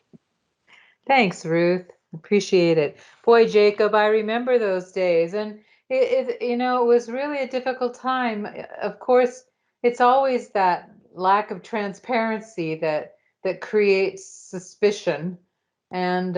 Thanks, Ruth. Appreciate it. Boy, Jacob, I remember those days, and it was really a difficult time. Of course, it's always that lack of transparency that creates suspicion, and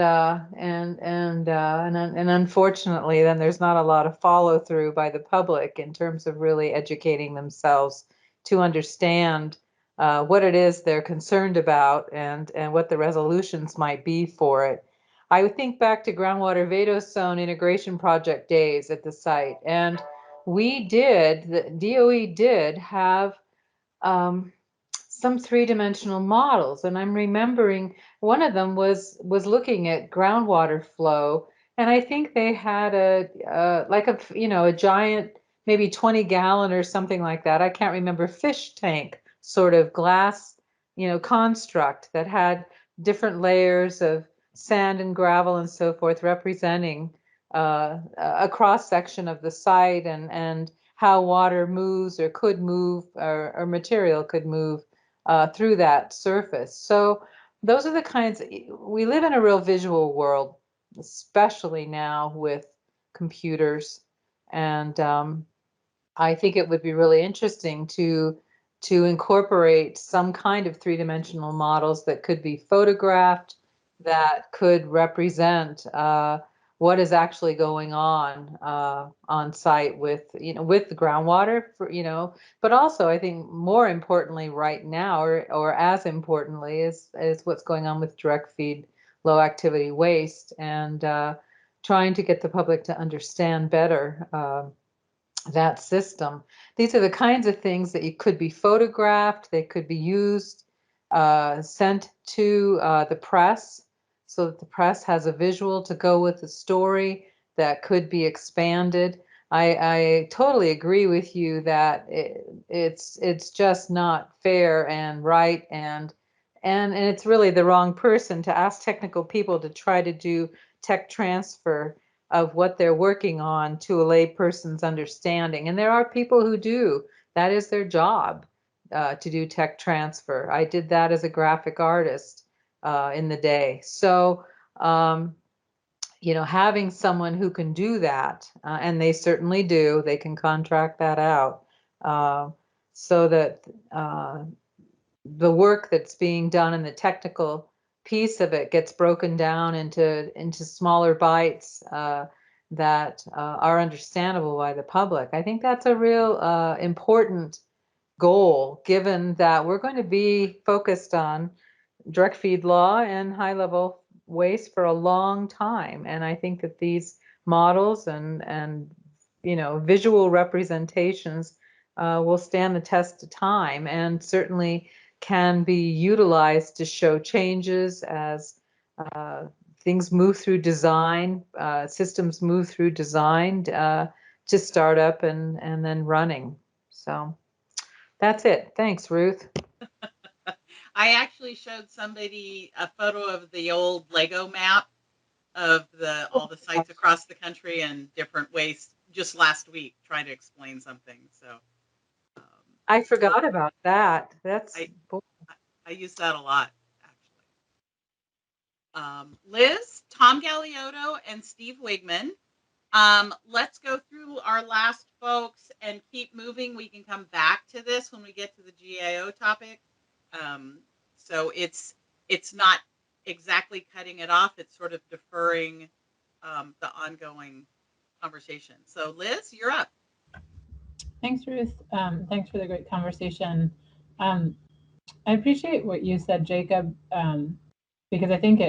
unfortunately, then there's not a lot of follow through by the public in terms of really educating themselves to understand what it is they're concerned about and what the resolutions might be for it. I would think back to groundwater vadose integration project days at the site, and the DOE did have some three-dimensional models, and I'm remembering one of them was looking at groundwater flow, and I think they had a giant, maybe 20-gallon or something like that. I can't remember, fish tank sort of glass, construct that had different layers of sand and gravel and so forth, representing a cross section of the site and how water moves or could move or material could move through that surface. So those are the kinds, we live in a real visual world, especially now with computers. And I think it would be really interesting to incorporate some kind of three-dimensional models that could be photographed, that could represent what is actually going on site with the groundwater, but also I think more importantly right now, or as importantly, is what's going on with direct feed low activity waste, and trying to get the public to understand better that system. These are the kinds of things that you could be photographed, they could be used, sent to the press, so that the press has a visual to go with the story that could be expanded. I totally agree with you that it's just not fair and right, and it's really the wrong person to ask technical people to try to do tech transfer of what they're working on to a lay person's understanding. And there are people who do. That is their job, to do tech transfer. I did that as a graphic artist in the day. So, having someone who can do that, and they certainly do, they can contract that out, so that the work that's being done and the technical piece of it gets broken down into smaller bites that are understandable by the public. I think that's a real important goal, given that we're going to be focused on direct feed law and high level waste for a long time. And I think that these models and visual representations will stand the test of time, and certainly can be utilized to show changes as things move through design, systems move through design to start up and then running. So that's it. Thanks, Ruth. I actually showed somebody a photo of the old Lego map of all the sites across the country and different waste just last week, trying to explain something. So I forgot about that. I use that a lot, actually. Liz, Tom Galeotto, and Steve Wigman. Let's go through our last folks and keep moving. We can come back to this when we get to the GAO topic. So it's not exactly cutting it off. It's sort of deferring the ongoing conversation. So Liz, you're up. Thanks, Ruth. Thanks for the great conversation. I appreciate what you said, Jacob, because I think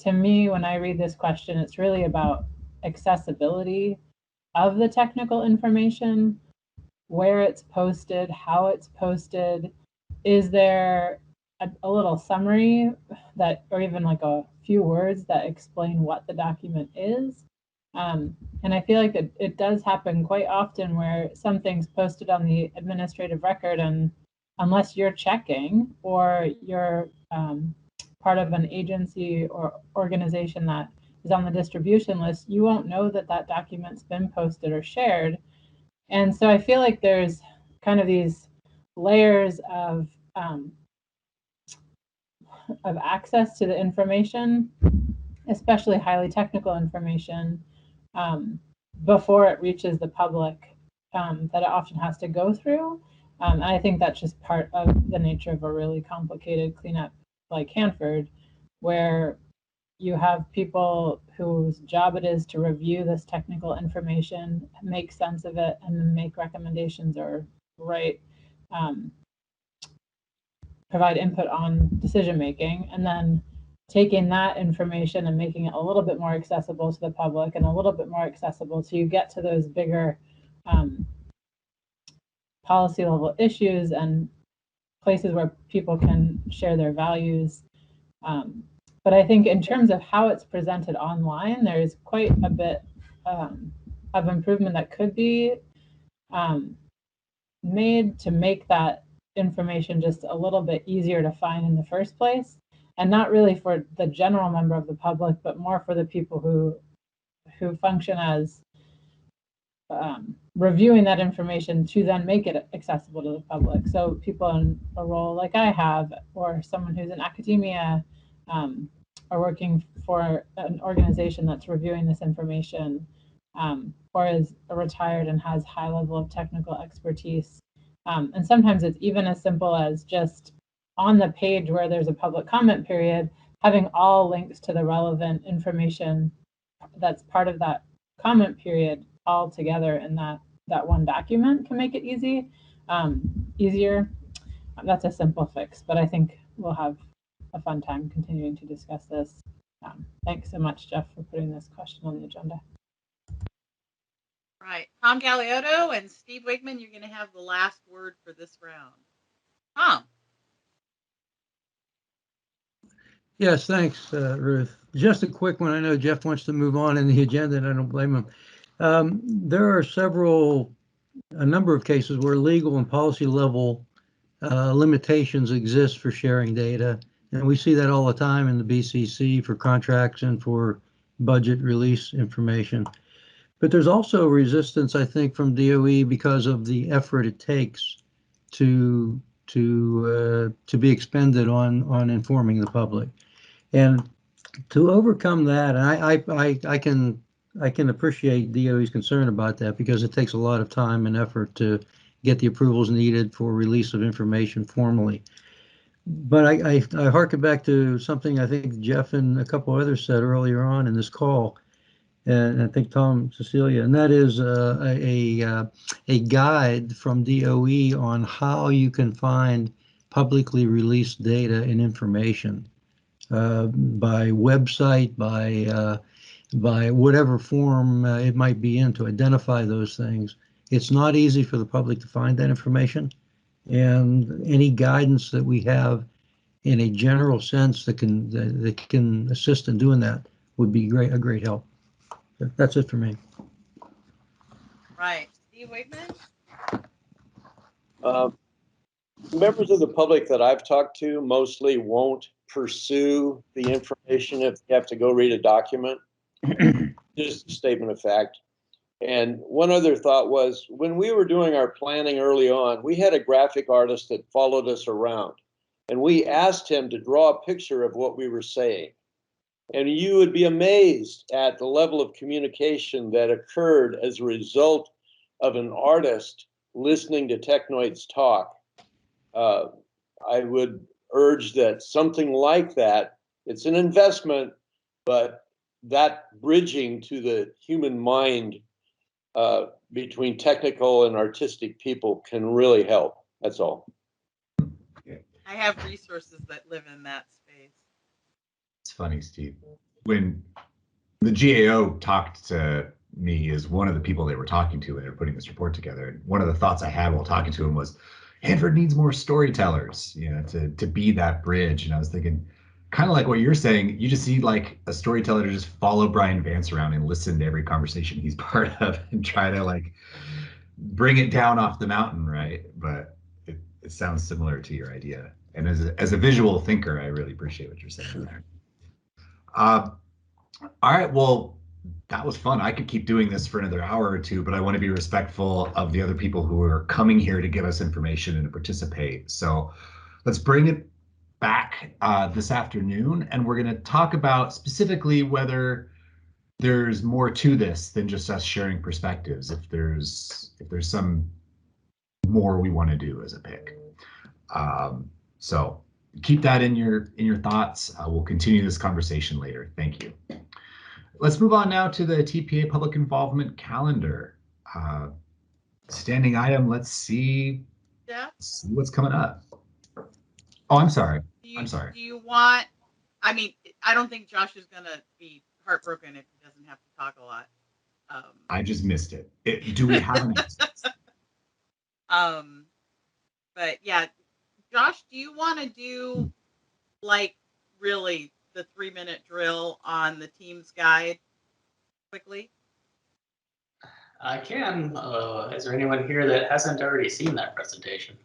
to me, when I read this question, it's really about accessibility of the technical information, where it's posted, how it's posted. Is there a little summary or even like a few words that explain what the document is? And I feel like it does happen quite often where something's posted on the administrative record, and unless you're checking or you're part of an agency or organization that is on the distribution list, you won't know that that document's been posted or shared. And so I feel like there's kind of these layers of access to the information. especially highly technical information, before it reaches the public, that it often has to go through. And I think that's just part of the nature of a really complicated cleanup like Hanford, where you have people whose job it is to review this technical information, make sense of it, and then make recommendations or write, provide input on decision making, and then taking that information and making it a little bit more accessible to the public and a little bit more accessible so you get to those bigger policy level issues and places where people can share their values. But I think in terms of how it's presented online, there's quite a bit of improvement that could be made to make that information just a little bit easier to find in the first place. And not really for the general member of the public, but more for the people who function as reviewing that information to then make it accessible to the public. So people in a role like I have, or someone who's in academia, or working for an organization that's reviewing this information, or is retired and has high level of technical expertise. And sometimes it's even as simple as just on the page where there's a public comment period, having all links to the relevant information that's part of that comment period all together in that one document can make it easier. That's a simple fix, but I think we'll have a fun time continuing to discuss this. Thanks so much, Jeff, for putting this question on the agenda. Right. Tom Galeotto and Steve Wigman, you're going to have the last word for this round. Tom. Yes, thanks, Ruth. Just a quick one. I know Jeff wants to move on in the agenda, and I don't blame him. There are a number of cases where legal and policy level limitations exist for sharing data. And we see that all the time in the BCC for contracts and for budget release information. But there's also resistance, I think, from DOE because of the effort it takes to be expended on informing the public. And to overcome that, and I can appreciate DOE's concern about that because it takes a lot of time and effort to get the approvals needed for release of information formally. But I harken back to something I think Jeff and a couple others said earlier on in this call, and I think Tom, Cecilia, and that is a guide from DOE on how you can find publicly released data and information by website, by whatever form it might be in, to identify those things. It's not easy for the public to find that information, and any guidance that we have in a general sense that can assist in doing that would be a great help. That's it for me. Right. Steve Wigman? Members of the public that I've talked to mostly won't pursue the information if they have to go read a document. Just a statement of fact. And one other thought was, when we were doing our planning early on, we had a graphic artist that followed us around. And we asked him to draw a picture of what we were saying. And you would be amazed at the level of communication that occurred as a result of an artist listening to technoids talk. I would urge that something like that, it's an investment, but that bridging to the human mind between technical and artistic people can really help. That's all. I have resources that live in that space. It's funny, Steve. When the GAO talked to me as one of the people they were talking to when they were putting this report together, and one of the thoughts I had while talking to him was, Hanford needs more storytellers, to be that bridge. And I was thinking, kind of like what you're saying, you just need like a storyteller to just follow Brian Vance around and listen to every conversation he's part of and try to like bring it down off the mountain, right? But it sounds similar to your idea. And as a visual thinker, I really appreciate what you're saying there. All right, well, that was fun. I could keep doing this for another hour or two, but I want to be respectful of the other people who are coming here to give us information and to participate. So let's bring it back this afternoon, and we're going to talk about specifically whether there's more to this than just us sharing perspectives. If there's some more we want to do as a PIC. So keep that in your thoughts. We'll continue this conversation later. Thank you. Let's move on now to the TPA public involvement calendar. Standing item. Let's see what's coming up. Oh, I'm sorry. I'm sorry. Do you want? I mean, I don't think Josh is going to be heartbroken if he doesn't have to talk a lot. I just missed it. Do we have an But yeah, Josh, do you want to do like really the 3-minute drill on the team's guide quickly? I can. Is there anyone here that hasn't already seen that presentation?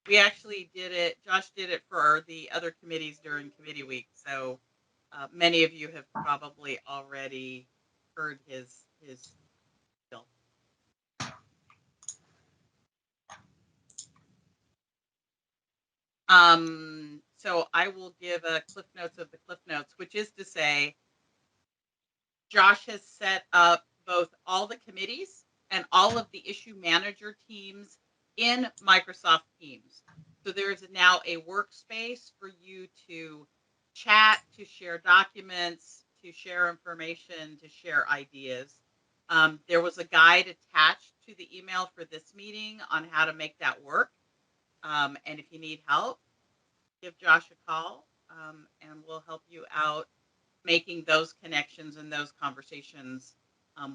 We actually did it. Josh did it for the other committees during committee week. So many of you have probably already heard his bill. So I will give a cliff notes of the cliff notes, which is to say, Josh has set up both all the committees and all of the issue manager teams in Microsoft Teams. So there is now a workspace for you to chat, to share documents, to share information, to share ideas. There was a guide attached to the email for this meeting on how to make that work. And if you need help, give Josh a call and we'll help you out making those connections and those conversations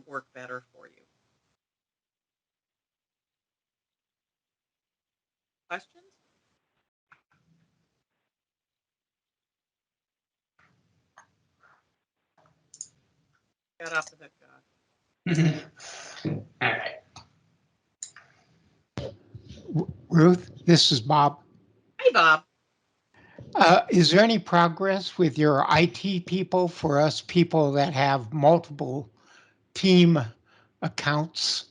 work better for you. Questions? Got off the hook, Josh. All right. Ruth, this is Bob. Hey, Bob. Is there any progress with your IT people for us people that have multiple team accounts,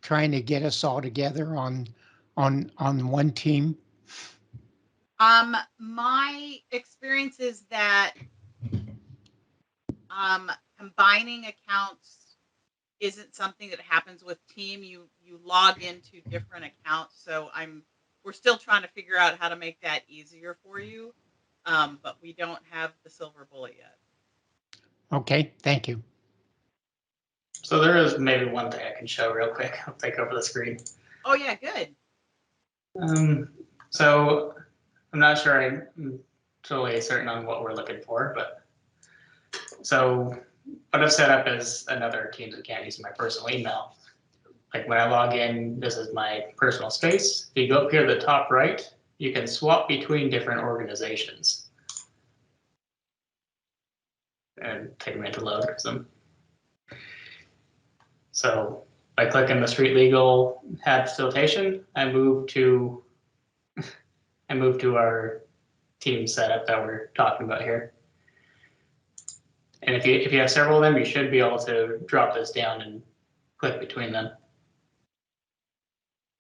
trying to get us all together on one team? My experience is that combining accounts isn't something that happens with team. You log into different accounts, so we're still trying to figure out how to make that easier for you. But we don't have the silver bullet yet. Okay, thank you. So there is maybe one thing I can show real quick. I'll take over the screen. Oh yeah, good. So I'm not sure I'm totally certain on what we're looking for, but so what I've set up is another Teams account using my personal email. Like when I log in, this is my personal space. If you go up here to the top right, you can swap between different organizations. And take a minute to load some. So by clicking the street legal HAB facilitation, I move to our team setup that we're talking about here. And if you have several of them, you should be able to drop this down and click between them.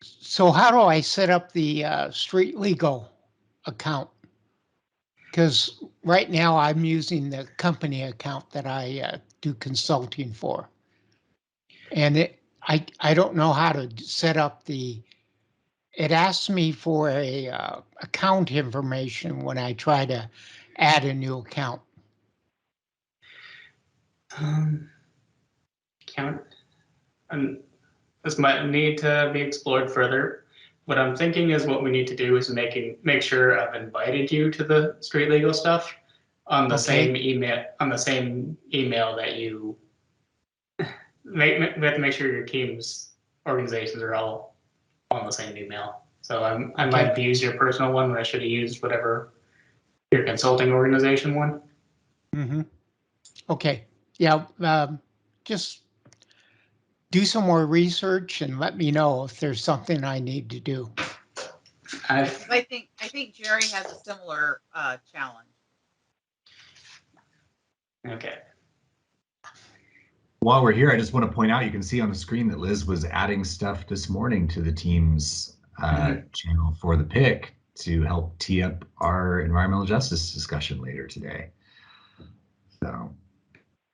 So how do I set up the street legal account? Because right now I'm using the company account that I do consulting for. And I don't know how to set up it asks me for a account information when I try to add a new account. Account. And this might need to be explored further. What I'm thinking is what we need to do is make sure I've invited you to the street legal stuff on the same email that you we have to make sure your team's organizations are all on the same email. So I might have used your personal one when I should have used whatever your consulting organization one. Mm-hmm. Okay. Yeah. Just do some more research and let me know if there's something I need to do. I think Jerry has a similar challenge. Okay. While we're here, I just want to point out, you can see on the screen that Liz was adding stuff this morning to the team's channel for the PIC to help tee up our environmental justice discussion later today. So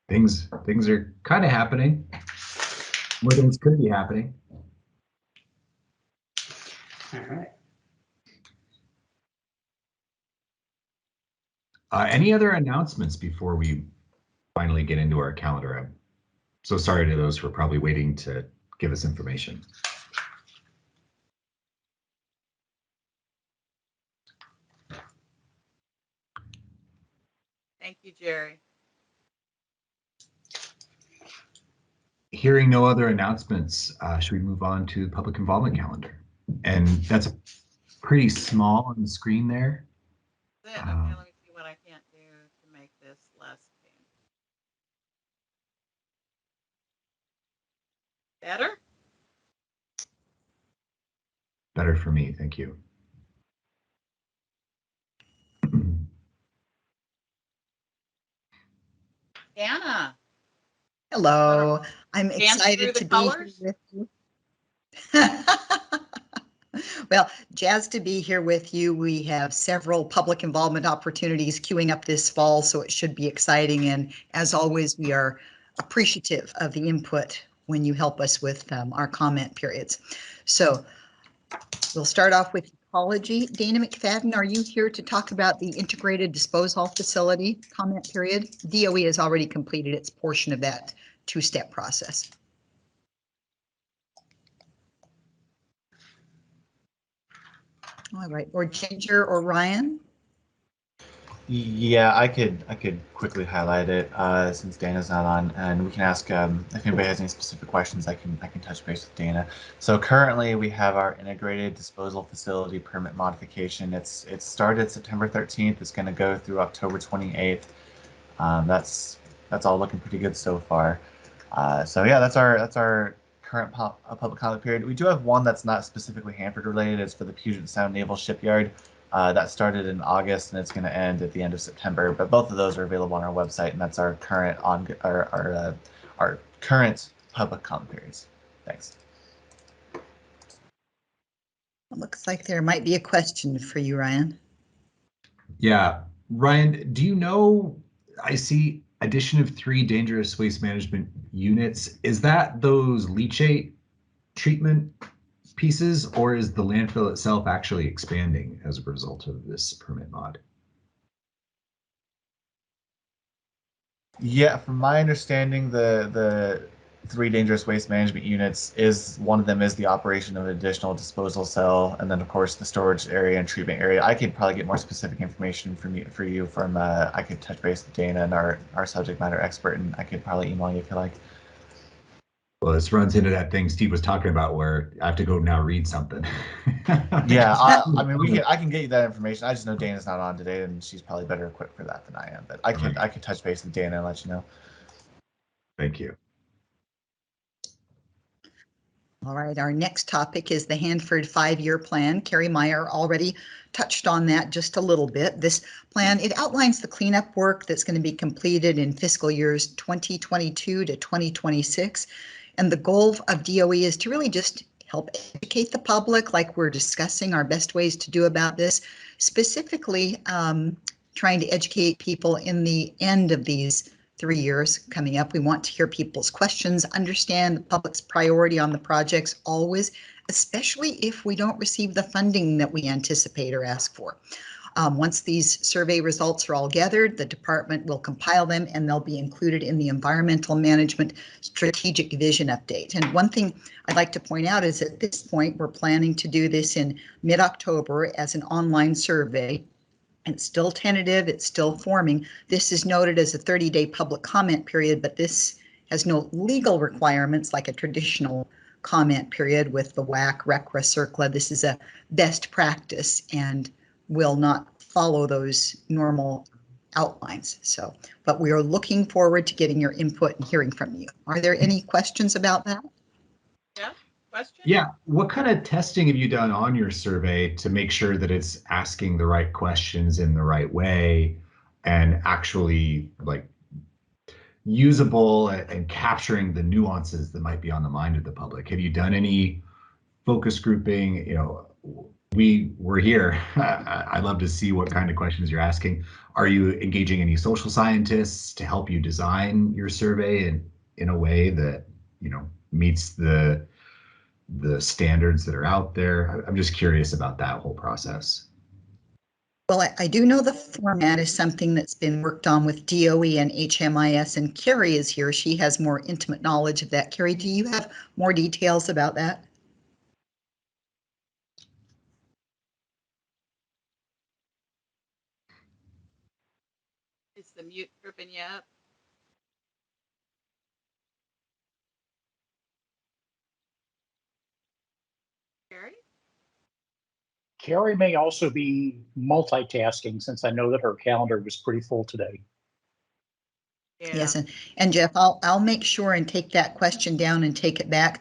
things are kind of happening. More things could be happening. All right. Any other announcements before we finally get into our calendar? I'm so sorry to those who are probably waiting to give us information. Thank you, Jerry. Hearing no other announcements, should we move on to the public involvement calendar? And that's pretty small on the screen there. Okay, let me see what I can't do to make this less painful. Better? Better for me, thank you. Anna. Hello, I'm Dance through excited the to be colors? here with you. Well, jazzed to be here with you. We have several public involvement opportunities queuing up this fall, so it should be exciting. And as always, we are appreciative of the input when you help us with our comment periods. So we'll start off with ecology. Dana McFadden, are you here to talk about the integrated disposal facility comment period? DOE has already completed its portion of that two-step process. All right, or Ginger or Ryan? Yeah, I could quickly highlight it since Dana's not on, and we can ask if anybody has any specific questions. I can touch base with Dana. So currently we have our integrated disposal facility permit modification. It started September 13th. It's going to go through October 28th. That's all looking pretty good so far. So yeah, that's our current public comment period. We do have one that's not specifically Hanford related. It's for the Puget Sound Naval Shipyard. That started in August and it's going to end at the end of September. But both of those are available on our website, and that's our current our current public comment periods. Thanks. Looks like there might be a question for you, Ryan. Yeah, Ryan, do you know, I see addition of 3 dangerous waste management units. Is that those leachate treatment pieces, or is the landfill itself actually expanding as a result of this permit mod? Yeah, from my understanding, the 3 dangerous waste management units is one of them is the operation of an additional disposal cell, and then of course the storage area and treatment area. I could probably get more specific information from you from I could touch base with Dana and our subject matter expert, and I could probably email you if you like. Well, this runs into that thing Steve was talking about where I have to go now read something. Yeah, I mean I can get you that information. I just know Dana's not on today, and she's probably better equipped for that than I am. But I could touch base with Dana and let you know. Thank you. All right, our next topic is the Hanford 5-year plan. Carrie Meyer already touched on that just a little bit. This plan, it outlines the cleanup work that's going to be completed in fiscal years 2022 to 2026. And the goal of DOE is to really just help educate the public, like we're discussing our best ways to do about this, specifically trying to educate people in the end of these 3 years coming up. We want to hear people's questions, understand the public's priority on the projects always, especially if we don't receive the funding that we anticipate or ask for. Once these survey results are all gathered, the department will compile them and they'll be included in the Environmental Management Strategic Vision Update. And one thing I'd like to point out is at this point, we're planning to do this in mid-October as an online survey. It's still tentative, it's still forming. This is noted as a 30-day public comment period, but this has no legal requirements like a traditional comment period with the WAC, RECRA, CERCLA. This is a best practice and will not follow those normal outlines. So, but we are looking forward to getting your input and hearing from you. Are there any questions about that? Yeah, question? Yeah, what kind of testing have you done on your survey to make sure that it's asking the right questions in the right way and actually like usable and capturing the nuances that might be on the mind of the public? Have you done any focus grouping, we're here. I'd love to see what kind of questions you're asking. Are you engaging any social scientists to help you design your survey in a way that, you know, meets the standards that are out there? I'm just curious about that whole process. Well, I do know the format is something that's been worked on with DOE and HMIS, and Carrie is here. She has more intimate knowledge of that. Carrie, do you have more details about that? Is the mute tripping you up? Carrie? Carrie may also be multitasking, since I know that her calendar was pretty full today. Yeah. Yes, and Jeff, I'll make sure and take that question down and take it back.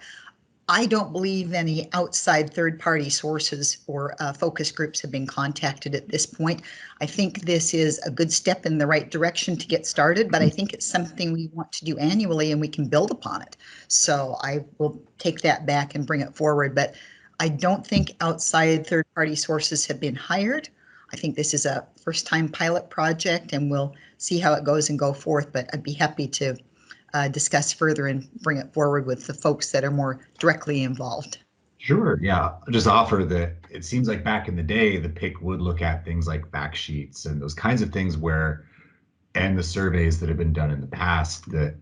I don't believe any outside third-party sources or focus groups have been contacted at this point. I think this is a good step in the right direction to get started, but I think it's something we want to do annually and we can build upon it. So I will take that back and bring it forward, but I don't think outside third-party sources have been hired. I think this is a first-time pilot project and we'll see how it goes and go forth, but I'd be happy to discuss further and bring it forward with the folks that are more directly involved. Sure, yeah. I'll just offer that it seems like back in the day, the PIC would look at things like fact sheets and those kinds of things where, and the surveys that have been done in the past, that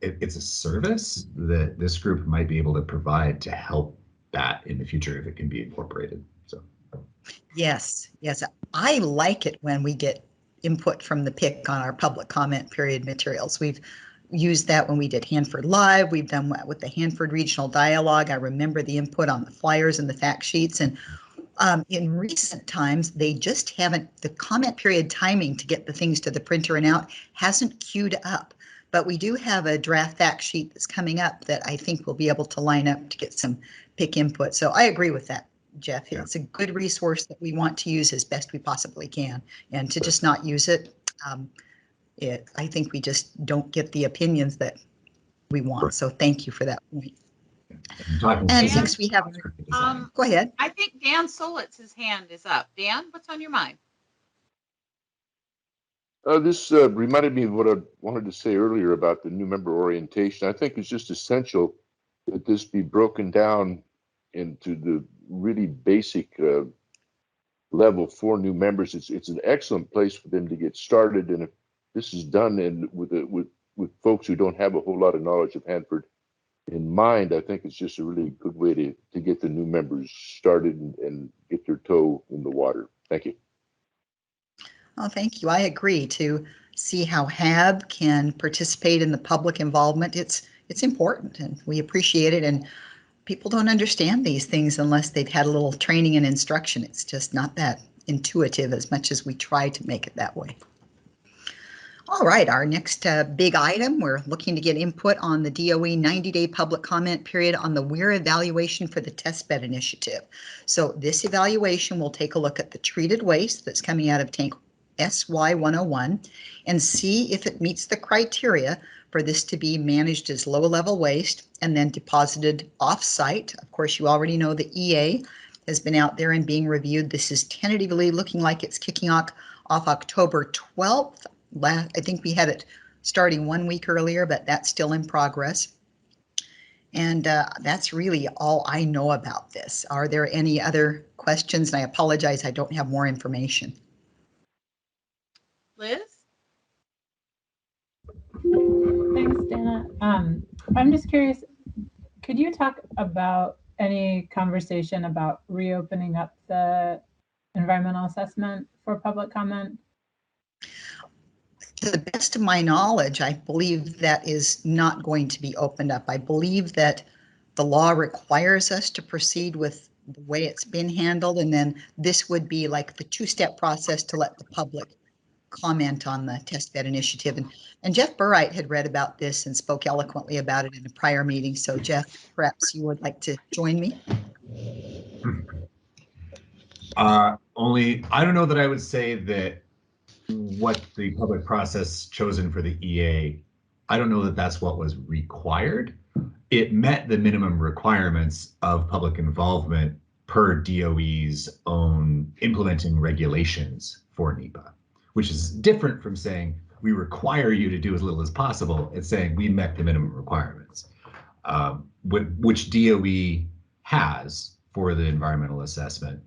it's a service that this group might be able to provide to help that in the future if it can be incorporated. So. Yes, yes. I like it when we get input from the PIC on our public comment period materials. We've used that when we did Hanford Live. We've done that with the Hanford Regional Dialogue. I remember the input on the flyers and the fact sheets. And in recent times, they just haven't, the comment period timing to get the things to the printer and out hasn't queued up. But we do have a draft fact sheet that's coming up that I think we'll be able to line up to get some PIC input. So I agree with that, Jeff. Yeah. It's a good resource that we want to use as best we possibly can, and to just not use it, I think we just don't get the opinions that we want. Right. So thank you for that point. And next we have, go ahead. I think Dan Solitz's hand is up. Dan, what's on your mind? This reminded me of what I wanted to say earlier about the new member orientation. I think it's just essential that this be broken down into the really basic level for new members. It's an excellent place for them to get started, and if this is done and with folks who don't have a whole lot of knowledge of Hanford in mind, I think it's just a really good way to get the new members started and get their toe in the water. Thank you. Oh, thank you. I agree. To see how HAB can participate in the public involvement, it's important, and we appreciate it. And people don't understand these things unless they've had a little training and instruction. It's just not that intuitive as much as we try to make it that way. All right, our next big item, we're looking to get input on the DOE 90-day public comment period on the WEIR evaluation for the testbed initiative. So this evaluation will take a look at the treated waste that's coming out of tank SY101 and see if it meets the criteria for this to be managed as low-level waste and then deposited off-site. Of course, you already know the EA has been out there and being reviewed. This is tentatively looking like it's kicking off October 12th. I think we had it starting 1 week earlier, but that's still in progress. And that's really all I know about this. Are there any other questions? And I apologize, I don't have more information. Liz? Thanks, Dana. I'm just curious, could you talk about any conversation about reopening up the environmental assessment for public comment? To the best of my knowledge, I believe that is not going to be opened up. I believe that the law requires us to proceed with the way it's been handled, and then this would be like the two-step process to let the public comment on the testbed initiative. And Jeff Burright had read about this and spoke eloquently about it in a prior meeting. So Jeff, perhaps you would like to join me? I don't know that I would say that what the public process chosen for the EA, I don't know that that's what was required. It met the minimum requirements of public involvement per DOE's own implementing regulations for NEPA, which is different from saying we require you to do as little as possible. It's saying we met the minimum requirements, which DOE has for the environmental assessment.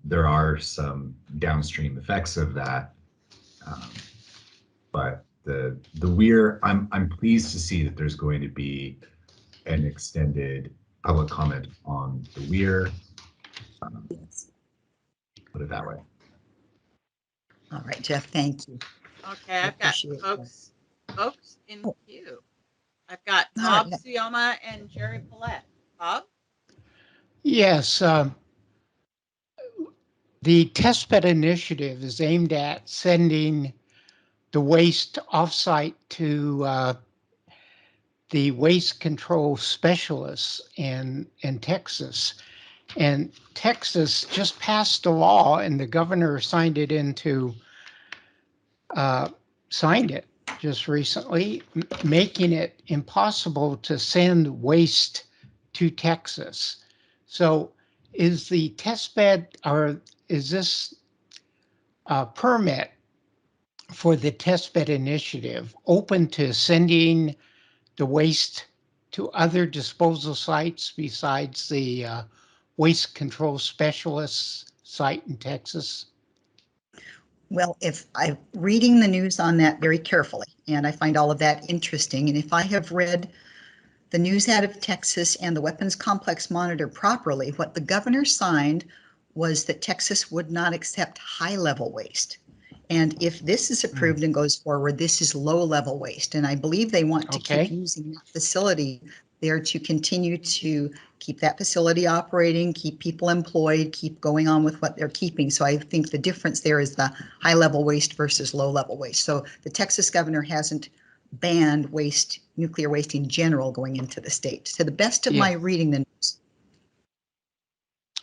There are some downstream effects of that, but the WEIR, I'm pleased to see that there's going to be an extended public comment on the WEIR. Put it that way. All right, Jeff, thank you. Okay, I've got folks in queue. I've got Bob Sioma and Jerry Paulette. Bob? Yes, the testbed initiative is aimed at sending the waste offsite to the waste control specialists in Texas. And Texas just passed a law, and the governor signed it just recently, making it impossible to send waste to Texas. So is the testbed, or is this permit for the testbed initiative open to sending the waste to other disposal sites besides the waste control specialists site in Texas? Well, if I'm reading the news on that very carefully, and I find all of that interesting, and if I have read the news out of Texas and the weapons complex monitor properly, what the governor signed was that Texas would not accept high-level waste. And if this is approved and goes forward, this is low-level waste. And I believe they want to keep using that facility there to continue to keep that facility operating, keep people employed, keep going on with what they're keeping. So I think the difference there is the high-level waste versus low-level waste. So the Texas governor hasn't banned waste, nuclear waste in general, going into the state, to the best of my reading the news.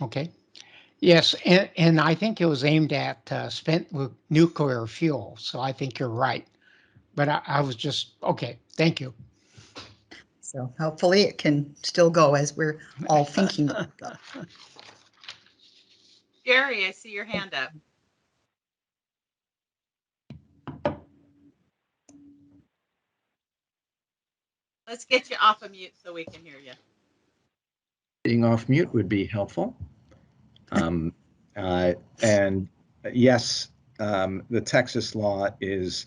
Okay. Yes, and I think it was aimed at spent with nuclear fuel. So I think you're right. But I was just, okay, thank you. So hopefully it can still go as we're all thinking. Jerry, I see your hand up. Let's get you off of mute so we can hear you. Being off mute would be helpful. And yes, the Texas law is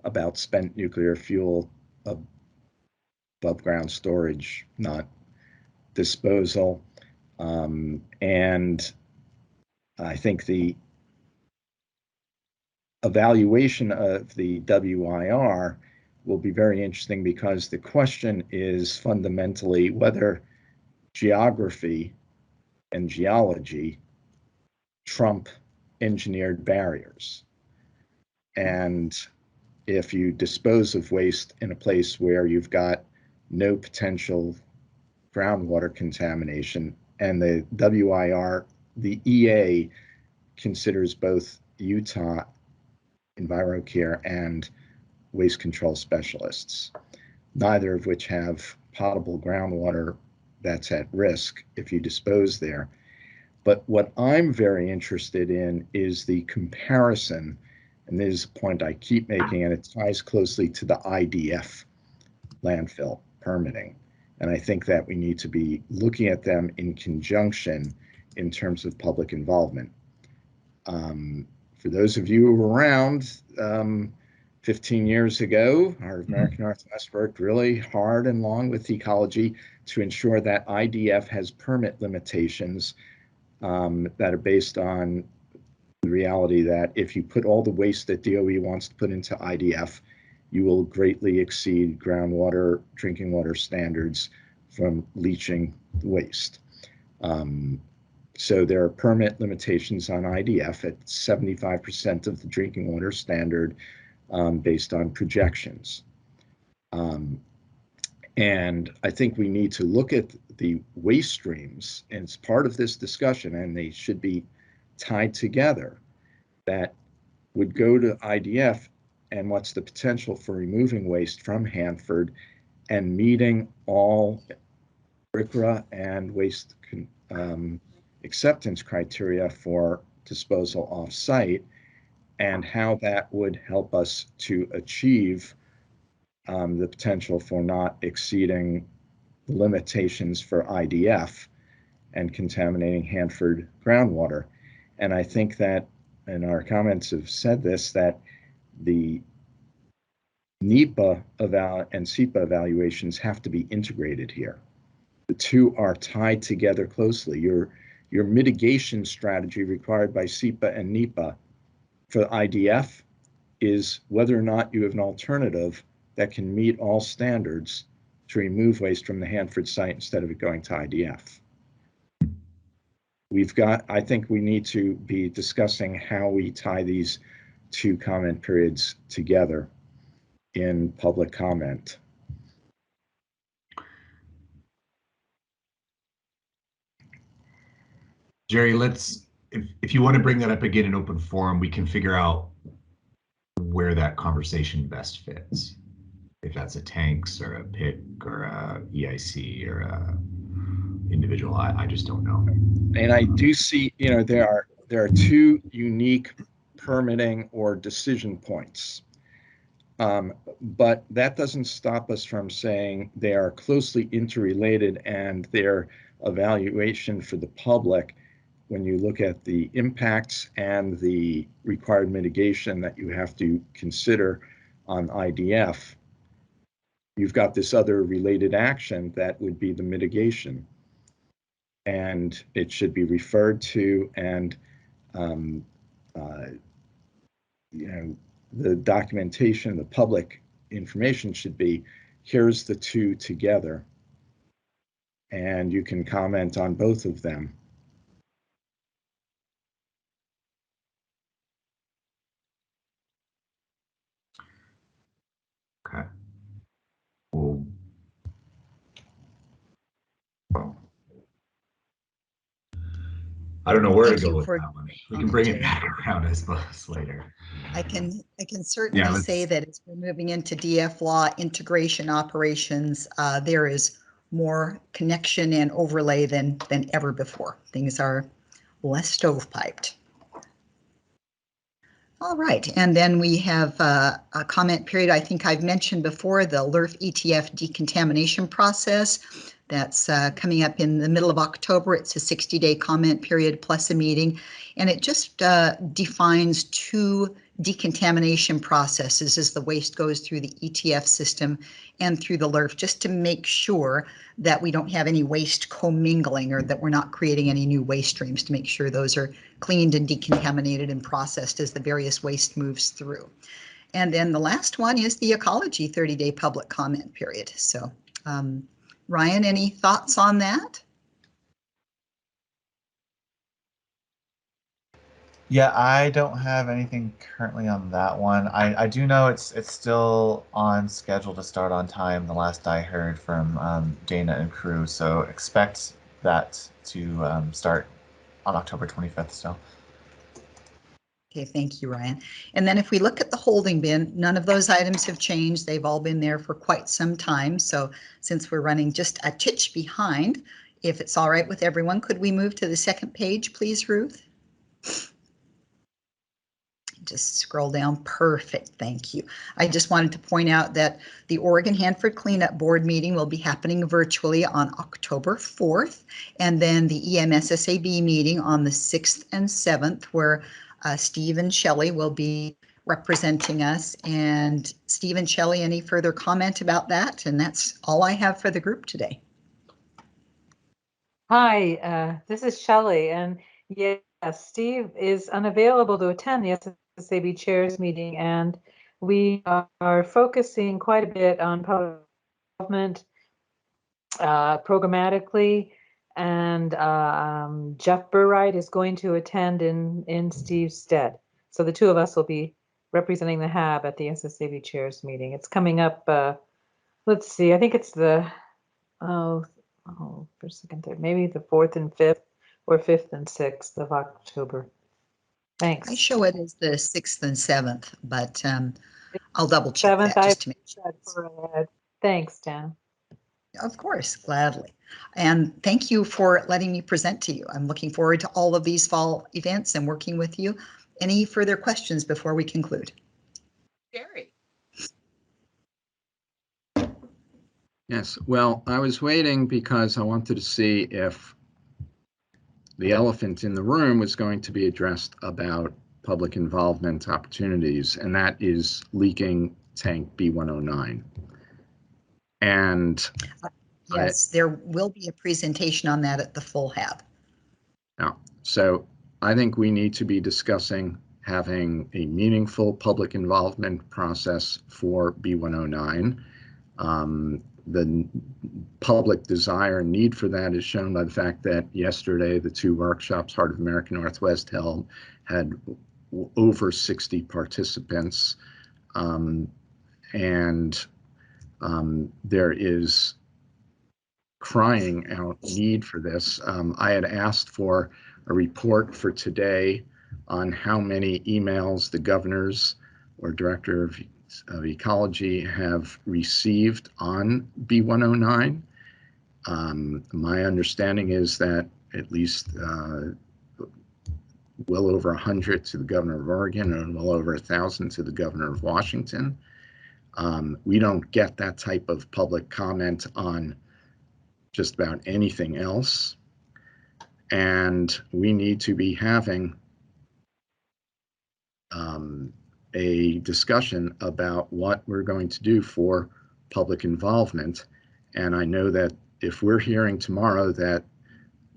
about spent nuclear fuel above ground storage, not disposal. And I think the evaluation of the WIR will be very interesting, because the question is fundamentally whether geography and geology trump engineered barriers. And if you dispose of waste in a place where you've got no potential groundwater contamination, and the WIR, the EA considers both Utah EnviroCare and waste control specialists, neither of which have potable groundwater that's at risk if you dispose there. But what I'm very interested in is the comparison, and this is a point I keep making, and it ties closely to the IDF landfill permitting. And I think that we need to be looking at them in conjunction in terms of public involvement. For those of you who were around 15 years ago, our American Northwest worked really hard and long with Ecology to ensure that IDF has permit limitations that are based on the reality that if you put all the waste that DOE wants to put into IDF, you will greatly exceed groundwater, drinking water standards from leaching waste. So there are permit limitations on IDF at 75% of the drinking water standard based on projections. And I think we need to look at the waste streams, and it's part of this discussion, and they should be tied together, that would go to IDF, and what's the potential for removing waste from Hanford and meeting all RCRA and waste acceptance criteria for disposal off-site, and how that would help us to achieve the potential for not exceeding limitations for IDF and contaminating Hanford groundwater. And I think that, and our comments have said this, that the NEPA and SEPA evaluations have to be integrated here. The two are tied together closely. Your mitigation strategy required by SEPA and NEPA for IDF is whether or not you have an alternative that can meet all standards to remove waste from the Hanford site instead of it going to IDF. I think we need to be discussing how we tie these two comment periods together in public comment. Jerry, if you want to bring that up again in open forum, we can figure out where that conversation best fits. If that's a tanks or a PIC or a EIC or a individual, I just don't know. And I do see, there are two unique permitting or decision points. But that doesn't stop us from saying they are closely interrelated, and their evaluation for the public, when you look at the impacts and the required mitigation that you have to consider on IDF, you've got this other related action that would be the mitigation. And it should be referred to, and the documentation, the public information should be, here's the two together, and you can comment on both of them. Okay. Well, I don't know where to go with that one. We can bring it back around, I suppose, later. I can certainly say that as we're moving into DF law integration operations, there is more connection and overlay than ever before. Things are less stovepiped. All right, and then we have a comment period. I think I've mentioned before the LRF ETF decontamination process. That's coming up in the middle of October. It's a 60-day comment period plus a meeting, and it just defines two decontamination processes as the waste goes through the ETF system and through the LRF, just to make sure that we don't have any waste commingling or that we're not creating any new waste streams, to make sure those are cleaned and decontaminated and processed as the various waste moves through. And then the last one is the Ecology 30-day public comment period. So Ryan, any thoughts on that? Yeah, I don't have anything currently on that one. I do know it's still on schedule to start on time, the last I heard from Dana and crew, so expect that to start on October 25th still. Okay, thank you, Ryan. And then if we look at the holding bin, none of those items have changed. They've all been there for quite some time. So since we're running just a titch behind, if it's all right with everyone, could we move to the second page, please, Ruth? Just scroll down. Perfect. Thank you. I just wanted to point out that the Oregon Hanford Cleanup Board meeting will be happening virtually on October 4th, and then the EMSSAB meeting on the 6th and 7th, where Steve and Shelley will be representing us. And Steve and Shelley, any further comment about that? And that's all I have for the group today. Hi, this is Shelley, and yes, Steve is unavailable to attend the SSAB chairs meeting, and we are focusing quite a bit on public involvement programmatically, and Jeff Burright is going to attend in Steve's stead. So the two of us will be representing the HAB at the SSAB chairs meeting. It's coming up, let's see, I think it's the, first, second, third, maybe the 4th and 5th, or 5th and 6th of October. Thanks. I show it as the 6th and 7th, but I'll double check that just to make sure. Thanks, Dan. Of course, gladly. And thank you for letting me present to you. I'm looking forward to all of these fall events and working with you. Any further questions before we conclude? Jerry. Yes, well, I was waiting because I wanted to see if the elephant in the room was going to be addressed about public involvement opportunities, and that is leaking tank B109. And yes, there will be a presentation on that at the full HAB. Yeah, so I think we need to be discussing having a meaningful public involvement process for B109. The public desire and need for that is shown by the fact that yesterday the two workshops Heart of America Northwest held had over 60 participants, and there is crying out need for this. I had asked for a report for today on how many emails the governors or director of Ecology have received on B109. My understanding is that at least well over 100 to the governor of Oregon and well over 1,000 to the governor of Washington. We don't get that type of public comment on just about anything else. And we need to be having a discussion about what we're going to do for public involvement. And I know that if we're hearing tomorrow that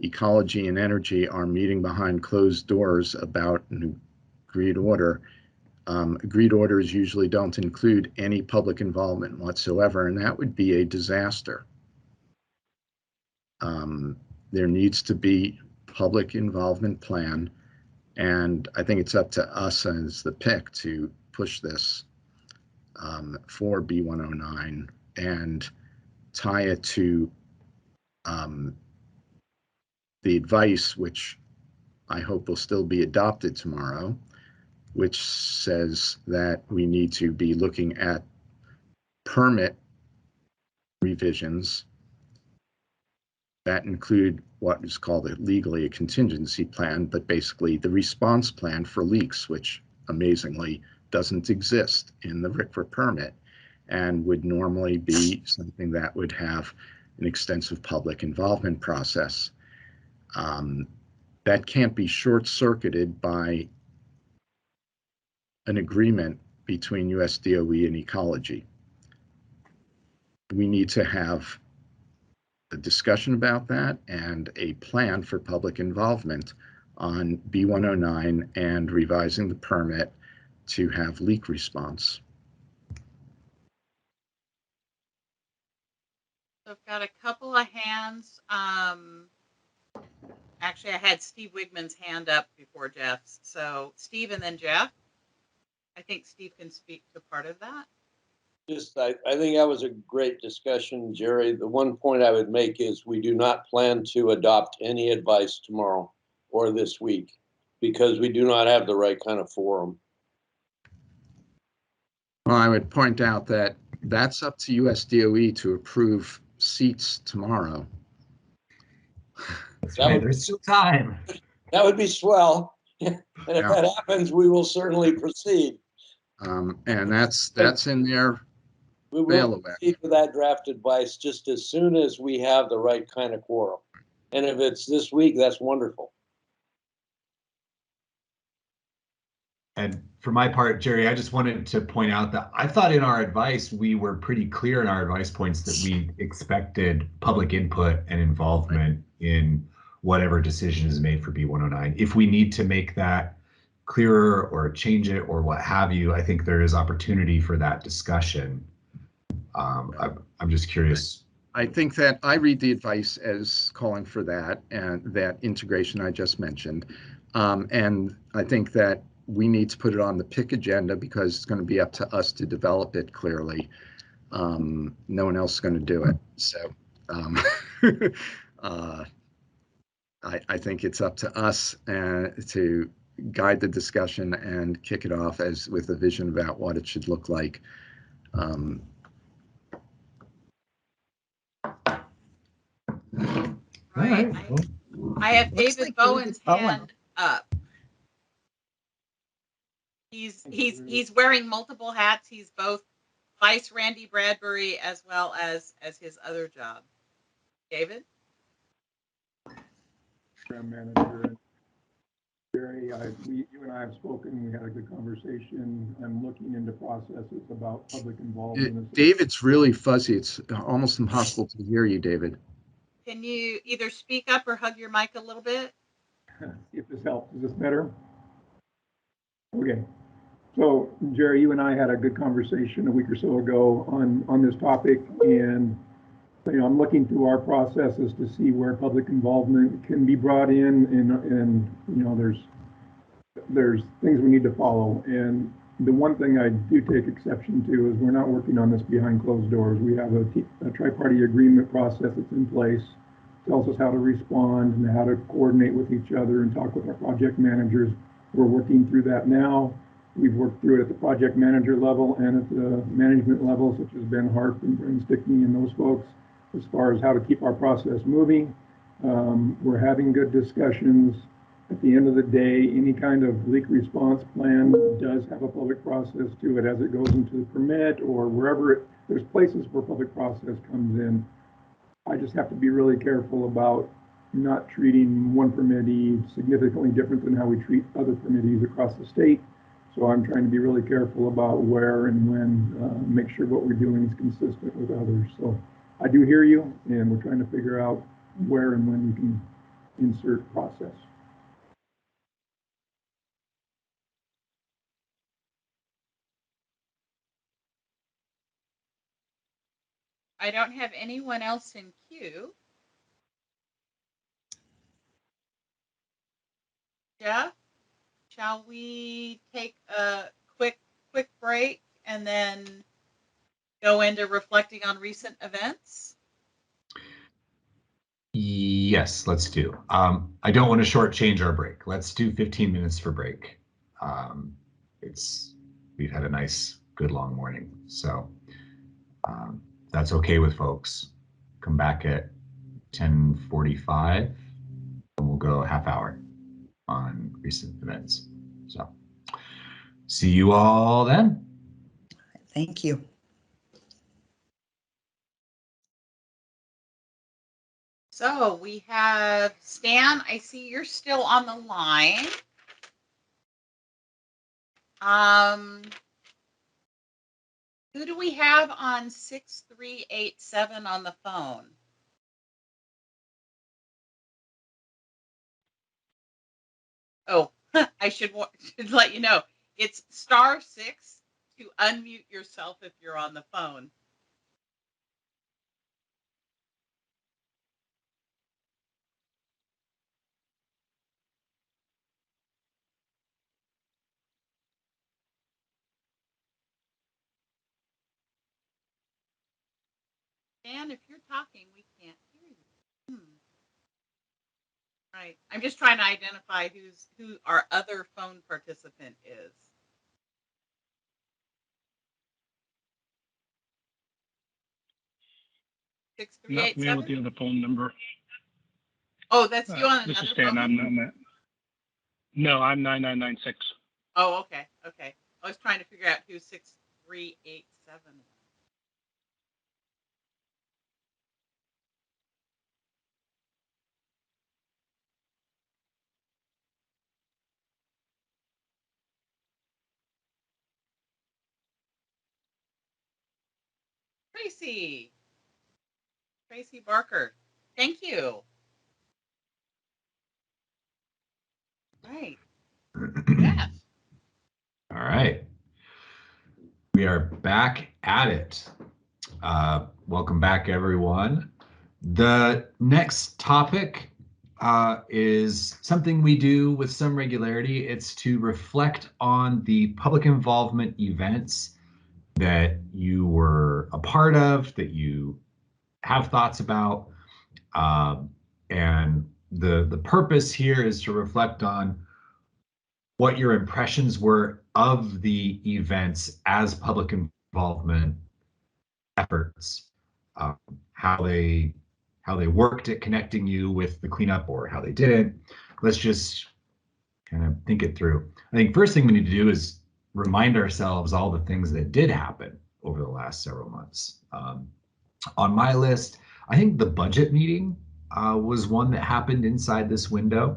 Ecology and Energy are meeting behind closed doors about an agreed order, agreed orders usually don't include any public involvement whatsoever, and that would be a disaster. There needs to be public involvement plan, and I think it's up to us as the PIC to push this for B109 and tie it to the advice, which I hope will still be adopted tomorrow, which says that we need to be looking at permit revisions that include what is called legally a contingency plan, but basically the response plan for leaks, which amazingly doesn't exist in the RCRA permit and would normally be something that would have an extensive public involvement process. That can't be short-circuited by an agreement between US DOE and Ecology. We need to have a discussion about that and a plan for public involvement on B109 and revising the permit to have leak response. So I've got a couple of hands. Actually, I had Steve Wigman's hand up before Jeff's. So Steve and then Jeff. I think Steve can speak to part of that. I think that was a great discussion, Jerry. The one point I would make is we do not plan to adopt any advice tomorrow or this week because we do not have the right kind of forum. Well, I would point out that that's up to US DOE to approve seats tomorrow. That's right. There's still time. That would be swell. And if that happens, we will certainly proceed. And that's in their we will proceed with that draft advice just as soon as we have the right kind of quorum. And if it's this week, that's wonderful. And for my part, Jerry, I just wanted to point out that I thought in our advice, we were pretty clear in our advice points that we expected public input and involvement in whatever decision is made for B109. If we need to make that clearer or change it or what have you, I think there is opportunity for that discussion. I'm just curious. I think that I read the advice as calling for that and that integration I just mentioned. And I think that we need to put it on the PIC agenda because it's going to be up to us to develop it clearly. No one else is going to do it. So I think it's up to us to guide the discussion and kick it off with a vision about what it should look like. Right. I have Looks David like David Bowen's Bowen. hand up. He's wearing multiple hats. He's both Vice Randy Bradbury as well as his other job. David? Manager. Barry, you and I have spoken. We had a good conversation. I'm looking into processes about public involvement. David's really fuzzy. It's almost impossible to hear you, David. Can you either speak up or hug your mic a little bit? See if this helps. Is this better? Okay. So, Jerry, you and I had a good conversation a week or so ago on this topic, and I'm looking through our processes to see where public involvement can be brought in, and there's things we need to follow. And the one thing I do take exception to is we're not working on this behind closed doors. We have a tri-party agreement process that's in place, tells us how to respond and how to coordinate with each other and talk with our project managers. We're working through that now. We've worked through it at the project manager level and at the management level, such as Ben Harp and Brent Stickney and those folks, as far as how to keep our process moving. We're having good discussions. At the end of the day, any kind of leak response plan does have a public process to it as it goes into the permit or wherever there's places where public process comes in. I just have to be really careful about not treating one permittee significantly different than how we treat other permittees across the state. So I'm trying to be really careful about where and when, make sure what we're doing is consistent with others. So I do hear you, and we're trying to figure out where and when we can insert process. I don't have anyone else in queue. Jeff, shall we take a quick break and then go into reflecting on recent events? Yes, let's do. I don't want to shortchange our break. Let's do 15 minutes for break. We've had a nice, good long morning, so that's okay with folks. Come back at 10:45, and we'll go a half hour on recent events. So, see you all then. Thank you. So we have Stan. I see you're still on the line. Who do we have on 6387 on the phone? Oh, I should let you know. It's *6 to unmute yourself if you're on the phone. Dan, if you're talking, we can't hear you. Right. I'm just trying to identify who our other phone participant is. Not familiar with the other phone number. Oh, that's you on another This is Stan. phone? I'm that. No, I'm 9996. Oh, okay. Okay. I was trying to figure out who 6387 was. Tracy Barker. Thank you. Right. Yeah. All right. We are back at it. Welcome back, everyone. The next topic is something we do with some regularity. It's to reflect on the public involvement events that you were a part of, that you have thoughts about. And the purpose here is to reflect on what your impressions were of the events as public involvement efforts, how they how they worked at connecting you with the cleanup or how they didn't. Let's just kind of think it through. I think first thing we need to do is remind ourselves all the things that did happen over the last several months. On my list, I think the budget meeting was one that happened inside this window.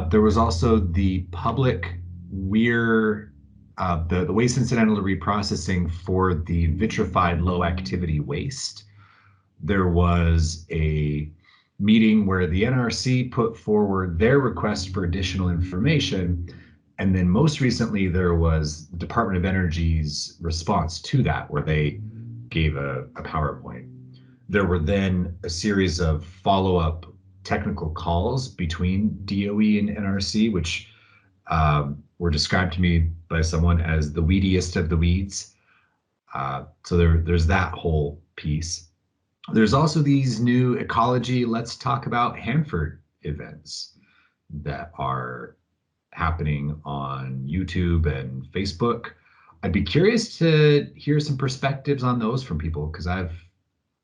There was also the public the waste incidental to reprocessing for the vitrified low activity waste. There was a meeting where the NRC put forward their request for additional information. And then most recently, there was the Department of Energy's response to that, where they gave a PowerPoint. There were then a series of follow-up technical calls between DOE and NRC, which were described to me by someone as the weediest of the weeds. So there's that whole piece. There's also these new Ecology Let's Talk About Hanford events that are happening on YouTube and Facebook. I'd be curious to hear some perspectives on those from people, because I've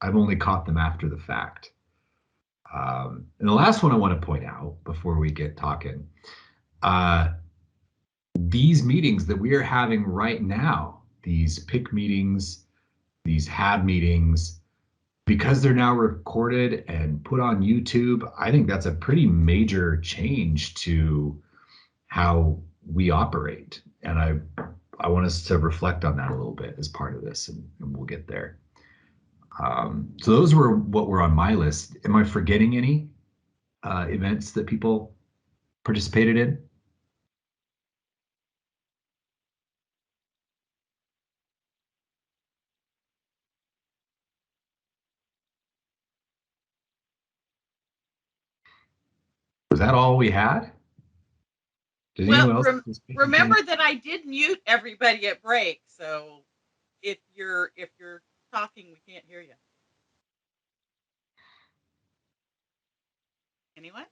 only caught them after the fact. And the last one I want to point out before we get talking, these meetings that we are having right now, these PIC meetings, these HAB meetings, because they're now recorded and put on YouTube, I think that's a pretty major change to how we operate. And I want us to reflect on that a little bit as part of this, and we'll get there. So those were what were on my list. Am I forgetting any events that people participated in? Was that all we had? Does anyone else remember that I did mute everybody at break, so if you're talking, we can't hear you. Anyone?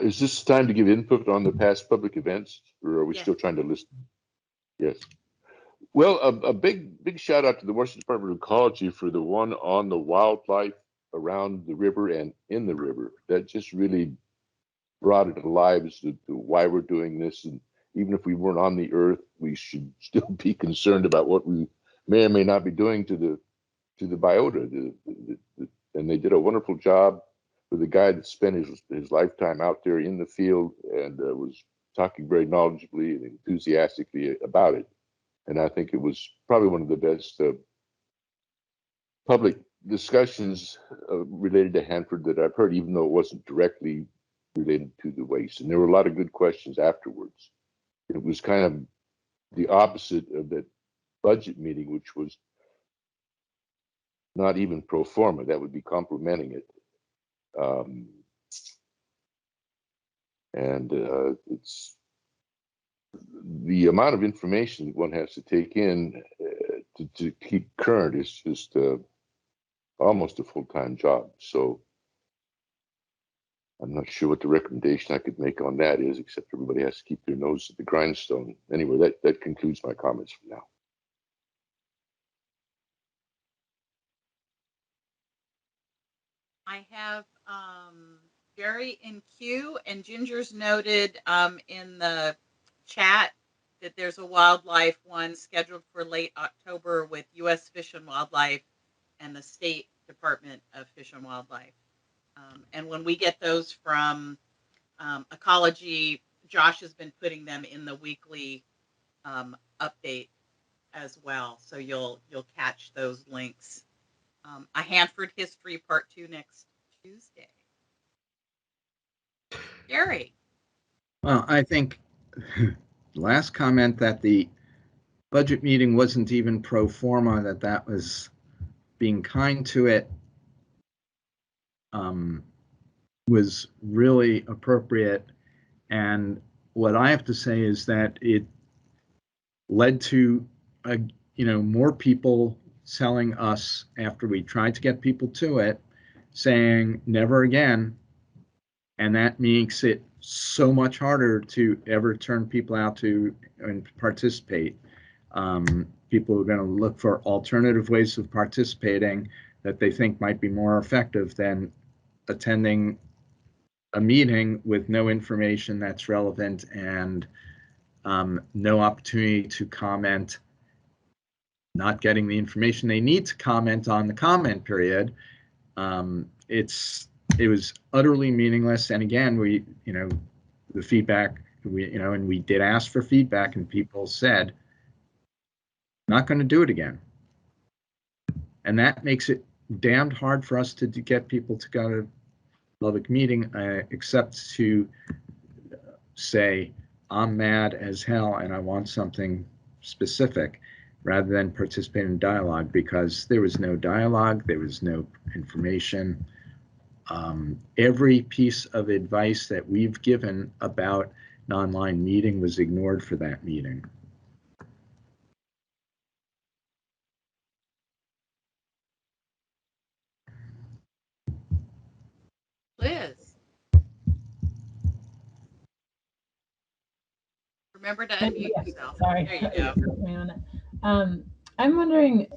Is this time to give input on the past public events, or are we still trying to listen? Yes. Well, a big shout out to the Washington Department of Ecology for the one on the wildlife around the river and in the river. That just really brought it alive as to why we're doing this. And even if we weren't on the earth, we should still be concerned about what we may or may not be doing to the biota. And they did a wonderful job with a guy that spent his lifetime out there in the field and was talking very knowledgeably and enthusiastically about it. And I think it was probably one of the best public discussions related to Hanford that I've heard, even though it wasn't directly related to the waste. And there were a lot of good questions afterwards. It was kind of the opposite of that budget meeting, which was not even pro forma. That would be complimenting it. It's the amount of information that one has to take in to keep current is just almost a full-time job. So I'm not sure what the recommendation I could make on that is, except everybody has to keep their nose at the grindstone. Anyway, that concludes my comments for now. I have Jerry in queue, and Ginger's noted in the chat that there's a wildlife one scheduled for late October with U.S. Fish and Wildlife and the State Department of Fish and Wildlife. And when we get those from Ecology, Josh has been putting them in the weekly update as well. So you'll catch those links. A Hanford History Part 2 next Tuesday. Gary. Well, I think last comment that the budget meeting wasn't even pro forma, that was being kind to it, was really appropriate. And what I have to say is that it led to more people telling us, after we tried to get people to it, saying never again. And that makes it so much harder to ever turn people out to and participate. people who are going to look for alternative ways of participating that they think might be more effective than attending a meeting with no information that's relevant and no opportunity to comment, not getting the information they need to comment on the comment period. It was utterly meaningless. And again, the feedback, and we did ask for feedback, and people said, not going to do it again. And that makes it damned hard for us to get people to go to public meeting, except to say, I'm mad as hell and I want something specific, rather than participate in dialogue, because there was no dialogue, there was no information. Every piece of advice that we've given about an online meeting was ignored for that meeting. Liz. Remember to unmute yourself. Sorry. There you go. I'm wondering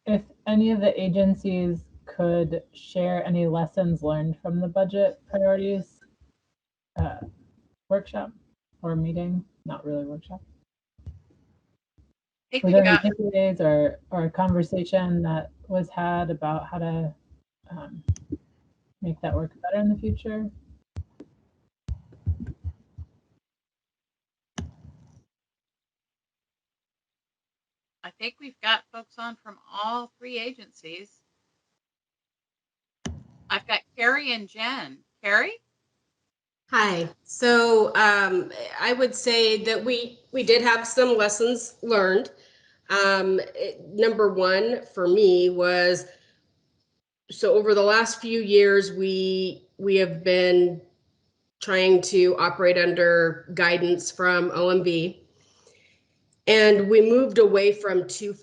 if any of the agencies could share any lessons learned from the budget priorities workshop or meeting, not really workshop. Were there any takeaways or a conversation that was had about how to make that work better in the future? I think we've got folks on from all three agencies. I've got Carrie and Jen. Carrie? Hi. So I would say that we did have some lessons learned. Number one for me was, so over the last few years, we have been trying to operate under guidance from OMB. And we moved too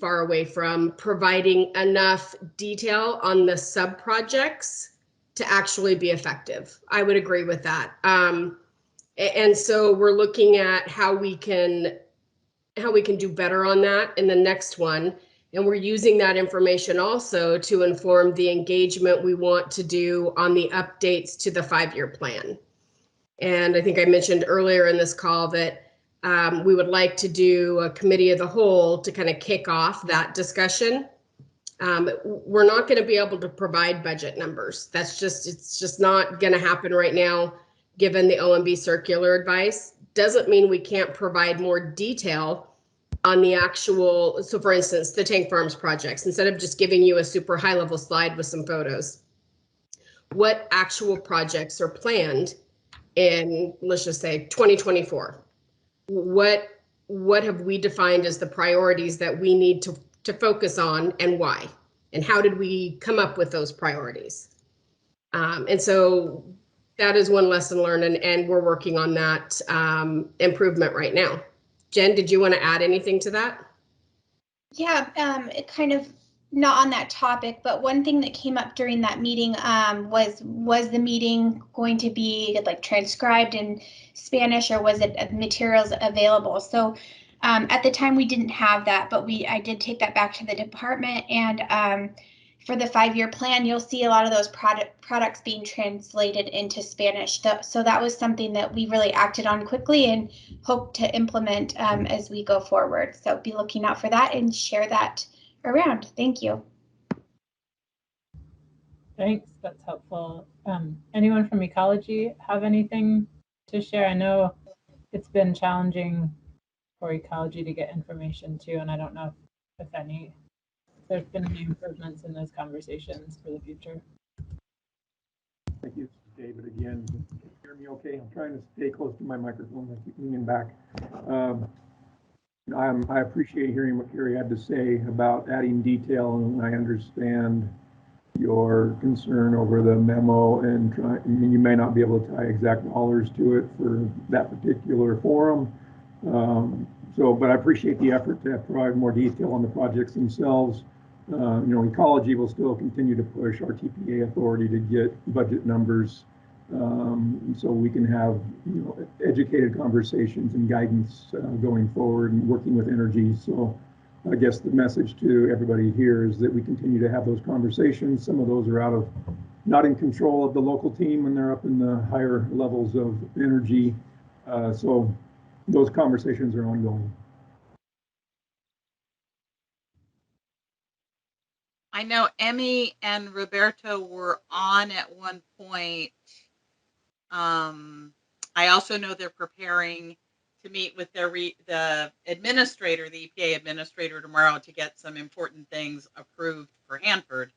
far away from providing enough detail on the sub projects to actually be effective. I would agree with that. And so we're looking at how we can do better on that in the next one. And we're using that information also to inform the engagement we want to do on the updates to the 5-year plan. And I think I mentioned earlier in this call that we would like to do a committee of the whole to kind of kick off that discussion. We're not going to be able to provide budget numbers. It's just not going to happen right now, given the OMB circular advice. Doesn't mean we can't provide more detail on the actual, so for instance, the tank farms projects, instead of just giving you a super high level slide with some photos, what actual projects are planned in, let's just say 2024? What have we defined as the priorities that we need to focus on, and why? And how did we come up with those priorities? And so that is one lesson learned, and we're working on that improvement right now. Jen, did you want to add anything to that? Yeah, it kind of not on that topic, but one thing that came up during that meeting was the meeting going to be like transcribed in Spanish, or was it materials available? So at the time we didn't have that, but I did take that back to the department, and for the 5-year plan, you'll see a lot of those products being translated into Spanish. So that was something that we really acted on quickly and hope to implement as we go forward. So be looking out for that and share that around. Thank you. Thanks, that's helpful. Anyone from Ecology have anything to share? I know it's been challenging for Ecology to get information too, and I don't know if there's been any improvements in those conversations for the future. Thank you, David, again. Can you hear me okay? I'm trying to stay close to my microphone. I keep leaning back. I appreciate hearing what Carrie had to say about adding detail, and I understand your concern over the memo, and you may not be able to tie exact dollars to it for that particular forum. But I appreciate the effort to provide more detail on the projects themselves. Ecology will still continue to push our TPA authority to get budget numbers so we can have educated conversations and guidance going forward and working with energy. So I guess the message to everybody here is that we continue to have those conversations. Some of those are not in control of the local team when they're up in the higher levels of energy. So those conversations are ongoing. I know Emmy and Roberto were on at one point. I also know they're preparing to meet with the administrator, the EPA administrator tomorrow to get some important things approved for Hanford.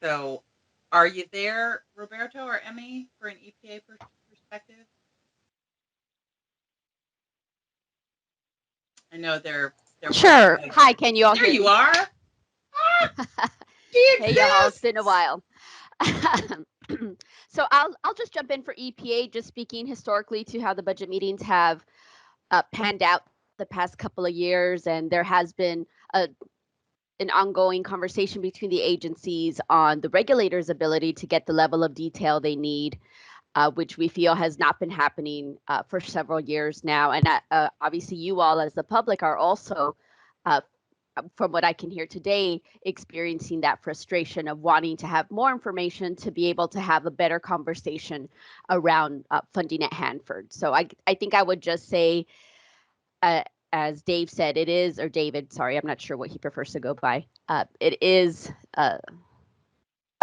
So are you there, Roberto or Emmy, for an EPA perspective? I know they're sure. Hi, can you all there hear you me? are. Hey y'all, it's been a while. So I'll just jump in for EPA, just speaking historically to how the budget meetings have panned out the past couple of years, and there has been an ongoing conversation between the agencies on the regulators' ability to get the level of detail they need, which we feel has not been happening for several years now. And obviously you all as the public are also, from what I can hear today, experiencing that frustration of wanting to have more information to be able to have a better conversation around funding at Hanford. So I think I would just say, as Dave said, it is, or David, sorry, I'm not sure what he prefers to go by. It is a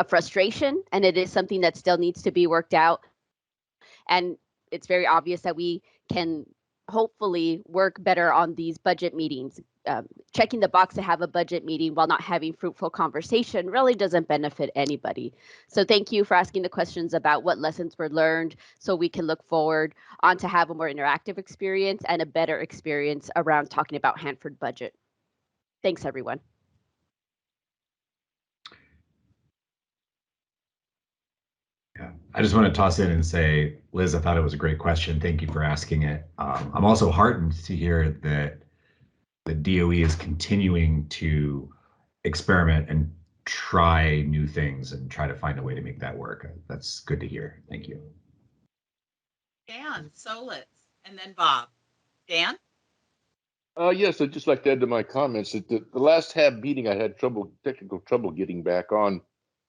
frustration, and it is something that still needs to be worked out. And it's very obvious that we can hopefully work better on these budget meetings. Checking the box to have a budget meeting while not having fruitful conversation really doesn't benefit anybody. So thank you for asking the questions about what lessons were learned so we can look forward on to have a more interactive experience and a better experience around talking about Hanford budget. Thanks, everyone. Yeah, I just want to toss in and say, Liz, I thought it was a great question. Thank you for asking it. I'm also heartened to hear that the DOE is continuing to experiment and try new things and try to find a way to make that work. That's good to hear. Thank you. Dan Solitz, and then Bob. Dan? Yes, I'd just like to add to my comments that the last HAB meeting, I had technical trouble getting back on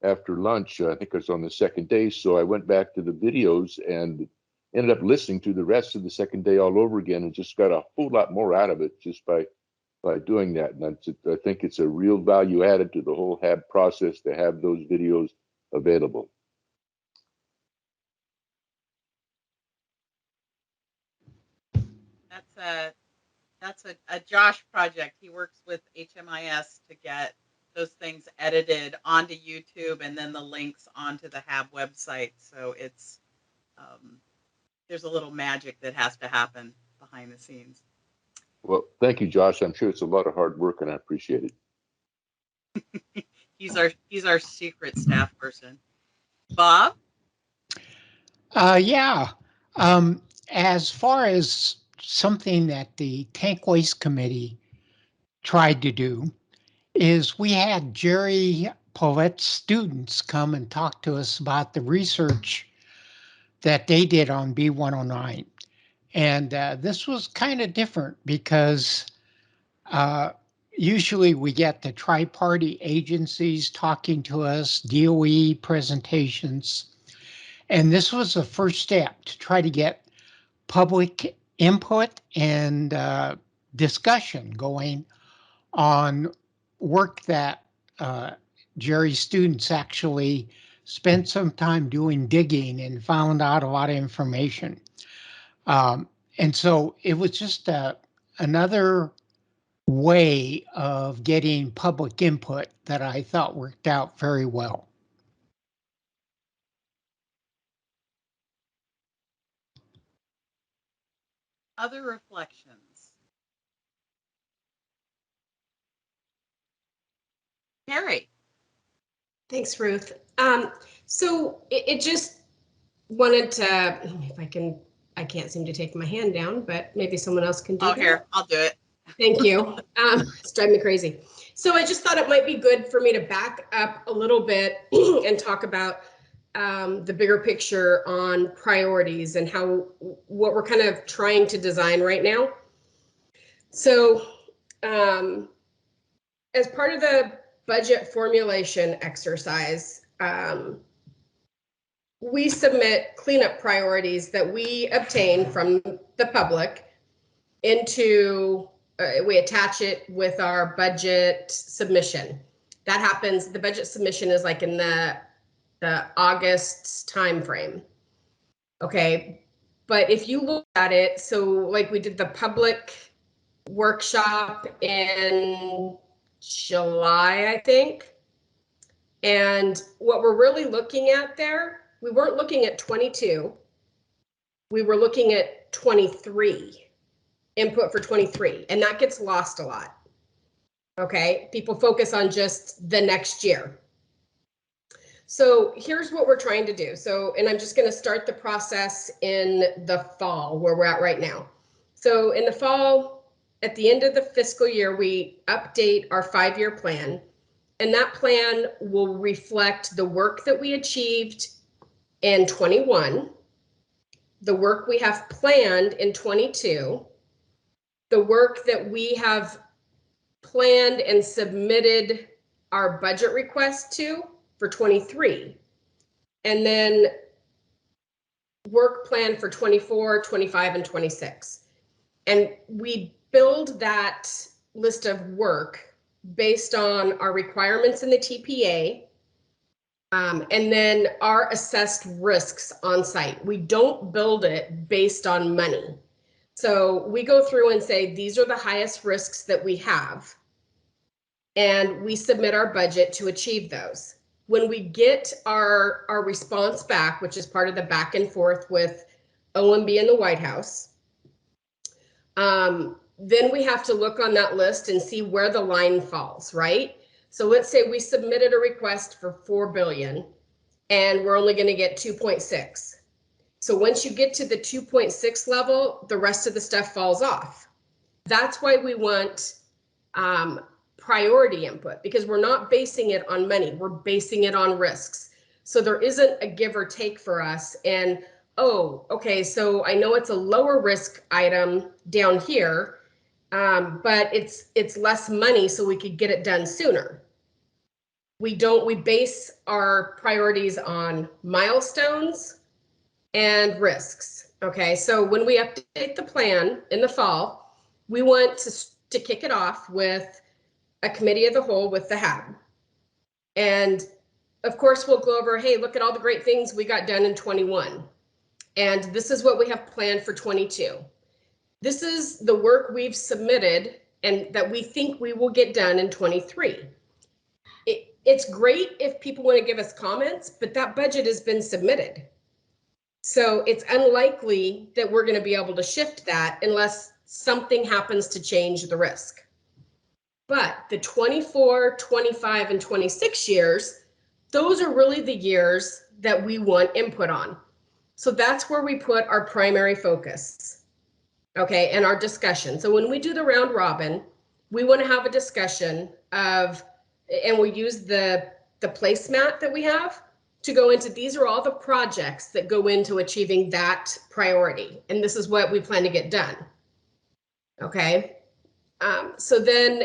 after lunch. I think it was on the second day. So I went back to the videos and ended up listening to the rest of the second day all over again and just got a whole lot more out of it just by doing that. And I think it's a real value added to the whole HAB process to have those videos available. That's a Josh project. He works with HMIS to get those things edited onto YouTube and then the links onto the HAB website. So it's there's a little magic that has to happen behind the scenes. Well, thank you, Josh. I'm sure it's a lot of hard work and I appreciate it. He's our secret staff person. Bob? Yeah. As far as something that the Tank Waste Committee tried to do is we had Jerry Paulette's students come and talk to us about the research that they did on B109. And this was kind of different because usually we get the tri-party agencies talking to us, DOE presentations. And this was the first step to try to get public input and discussion going on work that Jerry's students actually spent some time doing digging and found out a lot of information. And so it was just another way of getting public input that I thought worked out very well. Other reflections? Carrie. Thanks, Ruth. So it just wanted to, if I can't seem to take my hand down, but maybe someone else can do that. Here, I'll do it. Thank you. It's driving me crazy. So I just thought it might be good for me to back up a little bit and talk about the bigger picture on priorities and what we're kind of trying to design right now. So as part of the budget formulation exercise, we submit cleanup priorities that we obtain from the public into, we attach it with our budget submission. That happens, the budget submission is like in the August timeframe. Okay, but if you look at it, so like we did the public workshop in July, I think. And what we're really looking at there, we weren't looking at 22. We were looking at 23, input for 23, and that gets lost a lot. Okay, people focus on just the next year. So here's what we're trying to do. So, and I'm just going to start the process in the fall where we're at right now. So in the fall, at the end of the fiscal year, we update our 5-year plan, and that plan will reflect the work that we achieved in 21, the work we have planned in 22, the work that we have planned and submitted our budget request to for 23, and then work plan for 24, 25, and 26. And we build that list of work based on our requirements in the TPA, and then our assessed risks on site. We don't build it based on money. So we go through and say, these are the highest risks that we have, and we submit our budget to achieve those. When we get our response back, which is part of the back and forth with OMB and the White House, then we have to look on that list and see where the line falls, right? So let's say we submitted a request for 4 billion and we're only going to get 2.6. So once you get to the 2.6 level, the rest of the stuff falls off. That's why we want priority input, because we're not basing it on money, we're basing it on risks. So there isn't a give or take for us. And oh, okay, so I know it's a lower risk item down here, but it's less money, so we could get it done sooner. We base our priorities on milestones and risks. Okay, so when we update the plan in the fall, we want to kick it off with a committee of the whole with the HAB. And of course, we'll go over, hey, look at all the great things we got done in 21. And this is what we have planned for 22. This is the work we've submitted and that we think we will get done in 23. It's great if people want to give us comments, but that budget has been submitted. So it's unlikely that we're going to be able to shift that unless something happens to change the risk. But the 24, 25, and 26 years, those are really the years that we want input on. So that's where we put our primary focus, okay, and our discussion. So when we do the round robin, we want to have a discussion of, and we use the placemat that we have to go into, these are all the projects that go into achieving that priority. And this is what we plan to get done. Okay. So then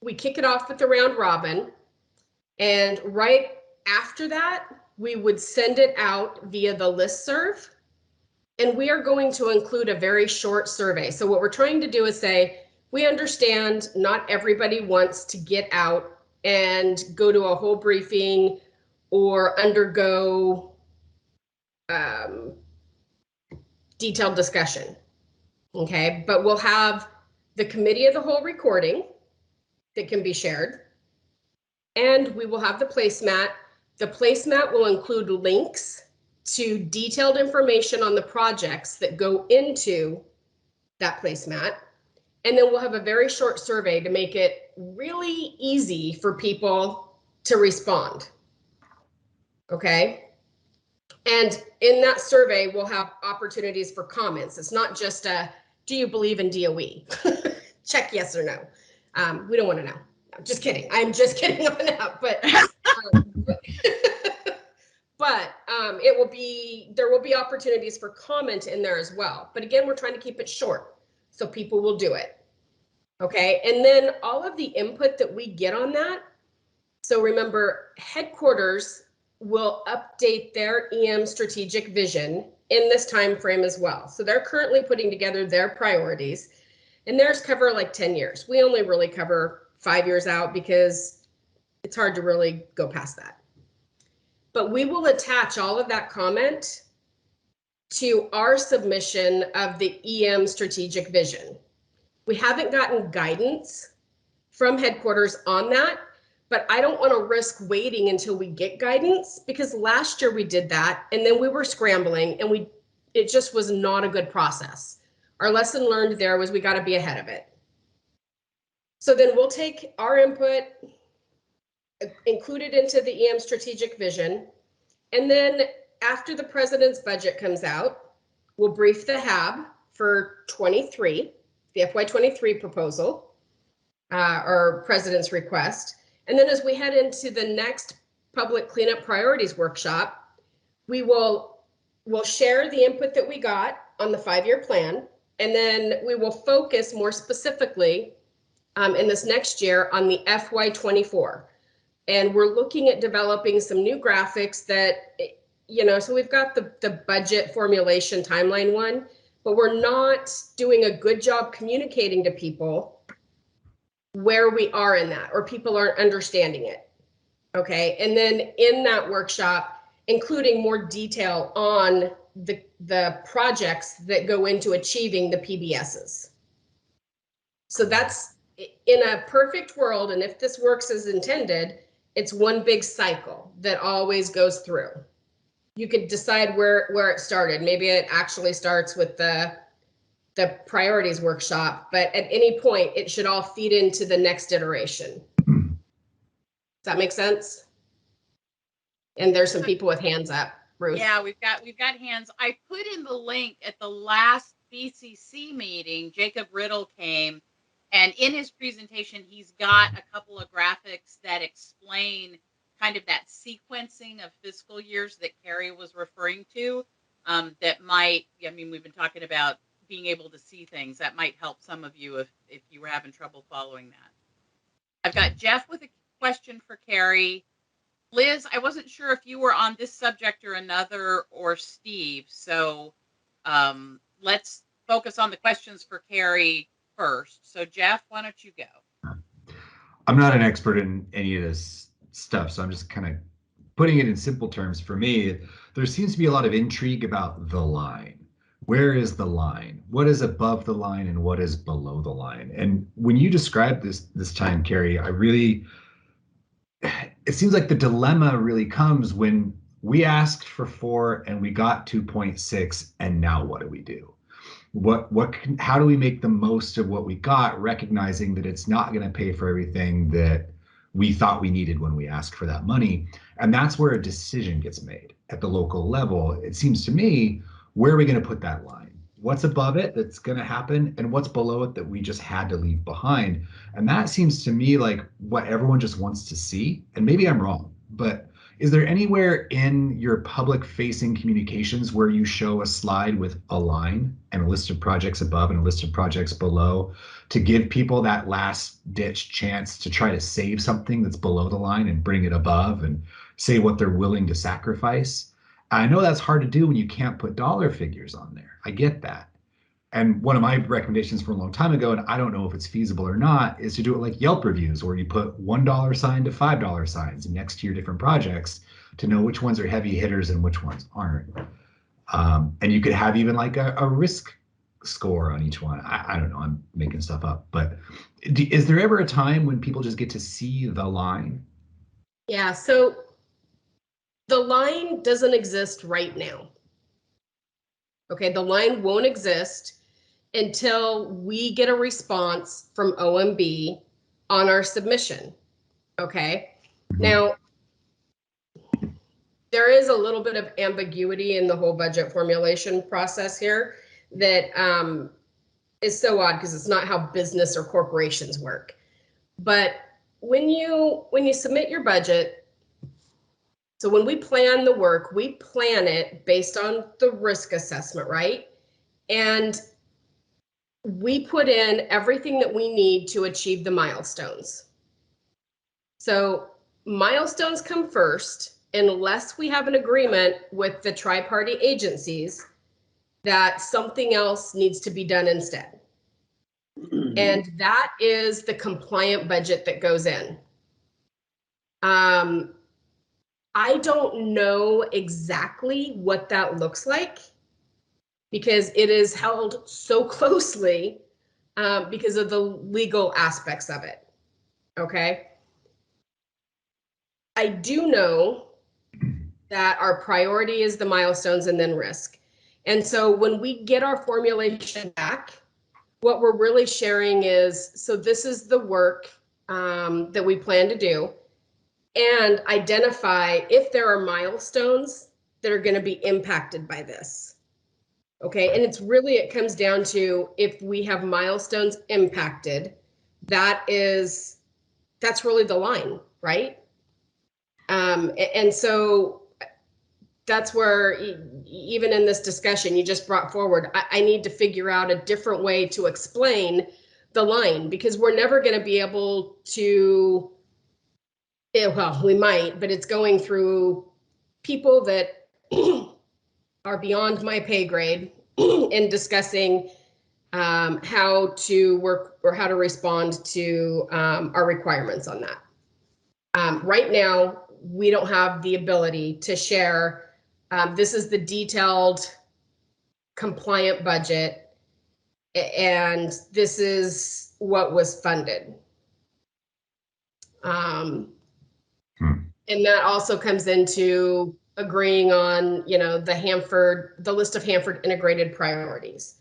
we kick it off with the round robin. And right after that, we would send it out via the listserv. And we are going to include a very short survey. So what we're trying to do is say, we understand not everybody wants to get out and go to a whole briefing or undergo detailed discussion. Okay, but we'll have the committee of the whole recording that can be shared. And we will have the placemat. The placemat will include links to detailed information on the projects that go into that placemat. And then we'll have a very short survey to make it really easy for people to respond. Okay. And in that survey, we'll have opportunities for comments. It's not just a, do you believe in DOE? Check yes or no. We don't want to know. I'm just kidding. I'm just kidding on that. But there will be opportunities for comment in there as well. But again, we're trying to keep it short so people will do it. Okay, and then all of the input that we get on that. So remember, headquarters will update their EM strategic vision in this time frame as well. So they're currently putting together their priorities, and theirs cover like 10 years. We only really cover 5 years out because it's hard to really go past that. But we will attach all of that comment to our submission of the EM strategic vision. We haven't gotten guidance from headquarters on that, but I don't want to risk waiting until we get guidance, because last year we did that and then we were scrambling and it just was not a good process. Our lesson learned there was we got to be ahead of it. So then we'll take our input, include it into the EM strategic vision, and then after the president's budget comes out, we'll brief the HAB for 23, the FY23 proposal, or president's request. And then as we head into the next public cleanup priorities workshop, we'll share the input that we got on the 5-year plan, and then we will focus more specifically in this next year on the FY24. And we're looking at developing some new graphics that, so we've got the budget formulation timeline one, but we're not doing a good job communicating to people where we are in that, or people aren't understanding it. Okay, and then in that workshop, including more detail on the projects that go into achieving the PBSs. So that's in a perfect world, and if this works as intended, it's one big cycle that always goes through. You could decide where it started. Maybe it actually starts with the priorities workshop, but at any point it should all feed into the next iteration. Does that make sense? And there's some people with hands up. Ruth. Yeah, we've got hands. I put in the link at the last BCC meeting. Jacob Riddle came, and in his presentation, he's got a couple of graphics that explain kind of that sequencing of fiscal years that Carrie was referring to. That might, we've been talking about being able to see things. That might help some of you if you were having trouble following that. I've got Jeff with a question for Carrie. Liz, I wasn't sure if you were on this subject or another, or Steve. So let's focus on the questions for Carrie first. So Jeff, why don't you go? I'm not an expert in any of this stuff, so I'm just kind of putting it in simple terms. For me, there seems to be a lot of intrigue about the line. Where is the line? What is above the line and what is below the line? And when you describe this time, Carrie, it seems like the dilemma really comes when we asked for 4 and we got 2.6, and now what do we do? How do we make the most of what we got, recognizing that it's not going to pay for everything that we thought we needed when we asked for that money? And that's where a decision gets made at the local level. It seems to me, where are we going to put that line? What's above it that's going to happen, and what's below it that we just had to leave behind? And that seems to me like what everyone just wants to see. And maybe I'm wrong, but is there anywhere in your public facing communications where you show a slide with a line and a list of projects above and a list of projects below to give people that last ditch chance to try to save something that's below the line and bring it above and say what they're willing to sacrifice? I know that's hard to do when you can't put dollar figures on there. I get that. And one of my recommendations from a long time ago, and I don't know if it's feasible or not, is to do it like Yelp reviews, where you put $1 sign to $5 signs next to your different projects to know which ones are heavy hitters and which ones aren't. And you could have even like a risk score on each one. I don't know, I'm making stuff up. But is there ever a time when people just get to see the line? Yeah, so the line doesn't exist right now. Okay, the line won't exist until we get a response from OMB on our submission. Okay, now there is a little bit of ambiguity in the whole budget formulation process here that is so odd, because it's not how business or corporations work. But when you submit your budget, So when we plan the work, we plan it based on the risk assessment, right? And we put in everything that we need to achieve the milestones. So milestones come first, unless we have an agreement with the tri-party agencies that something else needs to be done instead. And that is the compliant budget that goes in. I don't know exactly what that looks like because it is held so closely because of the legal aspects of it. Okay. I do know that our priority is the milestones and then risk. And so when we get our formulation back, what we're really sharing is, so this is the work that we plan to do, and identify if there are milestones that are going to be impacted by this. Okay, and it's really, it comes down to if we have milestones impacted, that's really the line, right? And so that's where, even in this discussion you just brought forward, I need to figure out a different way to explain the line, because we're never going to be able to, well, we might, but it's going through people that are beyond my pay grade in discussing how to work or how to respond to our requirements on that. Right now, we don't have the ability to share. This is the detailed compliant budget, and this is what was funded. And that also comes into agreeing on, the list of Hanford integrated priorities,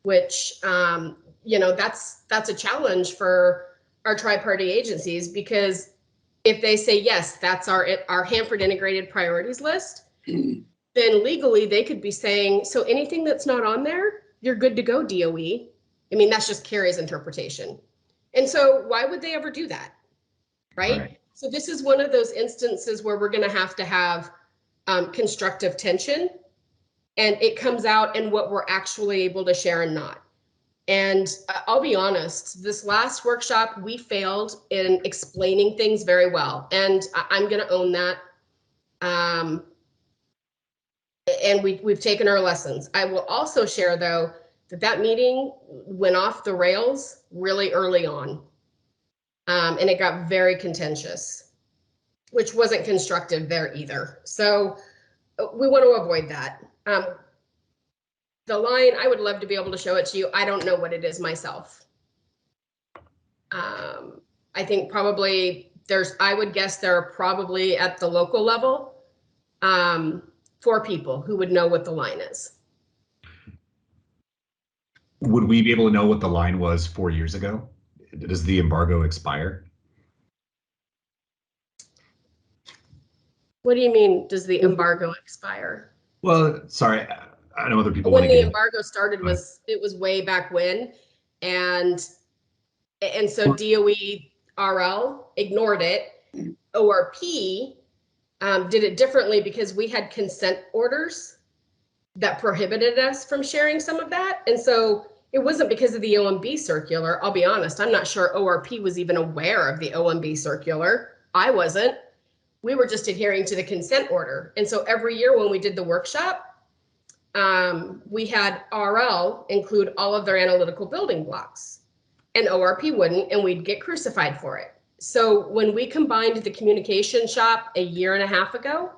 which, that's a challenge for our tri-party agencies, because if they say, yes, that's our Hanford integrated priorities list, then legally they could be saying, so anything that's not on there, you're good to go, DOE. I mean, that's just Carrie's interpretation. And so why would they ever do that? Right? So this is one of those instances where we're going to have constructive tension, and it comes out in what we're actually able to share and not. And I'll be honest, this last workshop, we failed in explaining things very well. And I'm going to own that. And we've taken our lessons. I will also share, though, that meeting went off the rails really early on. And it got very contentious, which wasn't constructive there either. So we want to avoid that. The line, I would love to be able to show it to you. I don't know what it is myself. I think probably I would guess there are probably at the local level, 4 people who would know what the line is. Would we be able to know what the line was 4 years ago? Does the embargo expire? What do you mean, does the embargo expire? Well, sorry, I know other people When want to the get embargo started it was way back when, and so DOE RL ignored it. ORP did it differently because we had consent orders that prohibited us from sharing some of that. And so it wasn't because of the OMB circular. I'll be honest, I'm not sure ORP was even aware of the OMB circular. I wasn't. We were just adhering to the consent order. And so every year when we did the workshop, we had RL include all of their analytical building blocks, and ORP wouldn't, and we'd get crucified for it. So when we combined the communication shop a year and a half ago,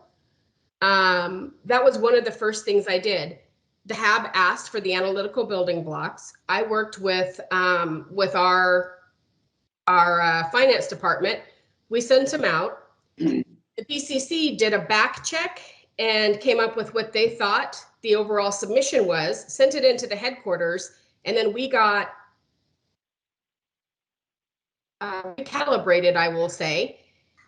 that was one of the first things I did. The HAB asked for the analytical building blocks. I worked with our finance department. We sent them out. The BCC did a back check and came up with what they thought the overall submission was, sent it into the headquarters, and then we got recalibrated, I will say,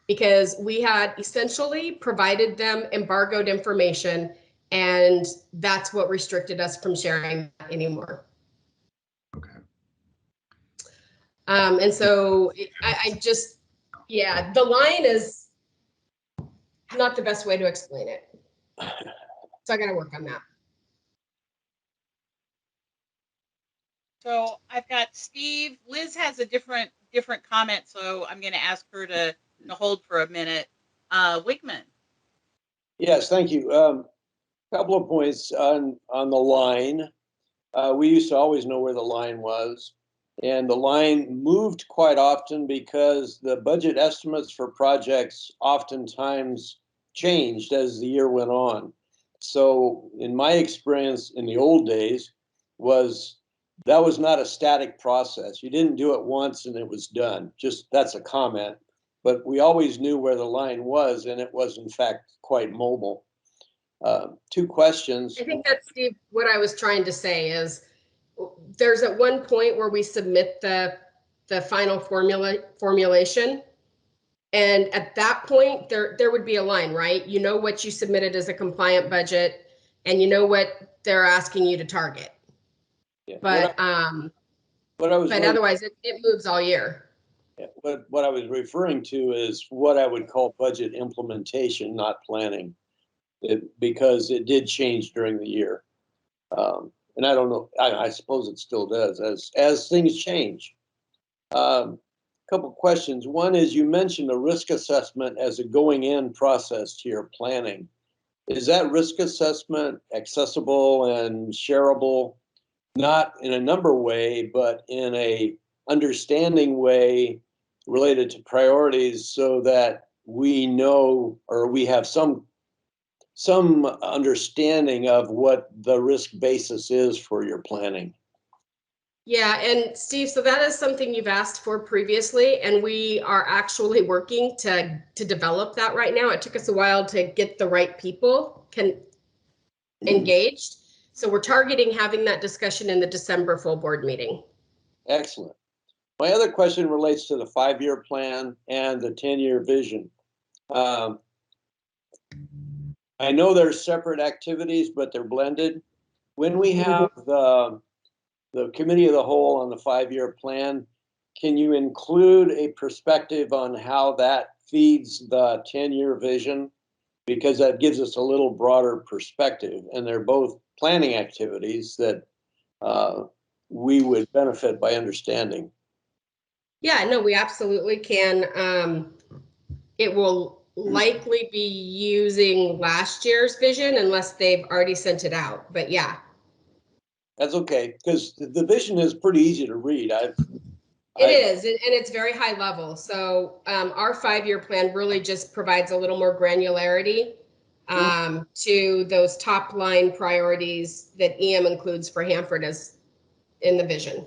because we had essentially provided them embargoed information, and that's what restricted us from sharing anymore. Okay. And so I just, yeah, the line is, not the best way to explain it. So I got to work on that. So I've got Steve. Liz has a different comment, so I'm going to ask her to hold for a minute. Wigman. Yes, thank you. Couple of points on the line. We used to always know where the line was, and the line moved quite often because the budget estimates for projects oftentimes changed as the year went on. So in my experience in the old days that was not a static process. You didn't do it once and it was done. Just that's a comment. But we always knew where the line was, and it was in fact quite mobile. Two questions. I think that's, Steve, what I was trying to say is there's at one point where we submit the final formulation. And at that point, there would be a line, right? You know what you submitted as a compliant budget, and you know what they're asking you to target. Yeah. But otherwise, it moves all year. Yeah, what I was referring to is what I would call budget implementation, not planning, because it did change during the year. And I don't know, I suppose it still does as things change. Couple questions. One is, you mentioned a risk assessment as a going in process to your planning. Is that risk assessment accessible and shareable, not in a number way, but in a understanding way related to priorities, so that we know, or we have some understanding of what the risk basis is for your planning? Yeah, and Steve, so that is something you've asked for previously, and we are actually working to develop that right now. It took us a while to get the right people engaged. So we're targeting having that discussion in the December full board meeting. Excellent. My other question relates to the 5-year plan and the 10-year vision. I know they're separate activities, but they're blended. When we have the committee of the whole on the 5-year plan, can you include a perspective on how that feeds the 10-year vision? Because that gives us a little broader perspective, and they're both planning activities that we would benefit by understanding. Yeah, no, we absolutely can. It will likely be using last year's vision unless they've already sent it out, but yeah. That's okay, because the vision is pretty easy to read. It is, and it's very high level. So our 5-year plan really just provides a little more granularity to those top line priorities that EM includes for Hanford as in the vision.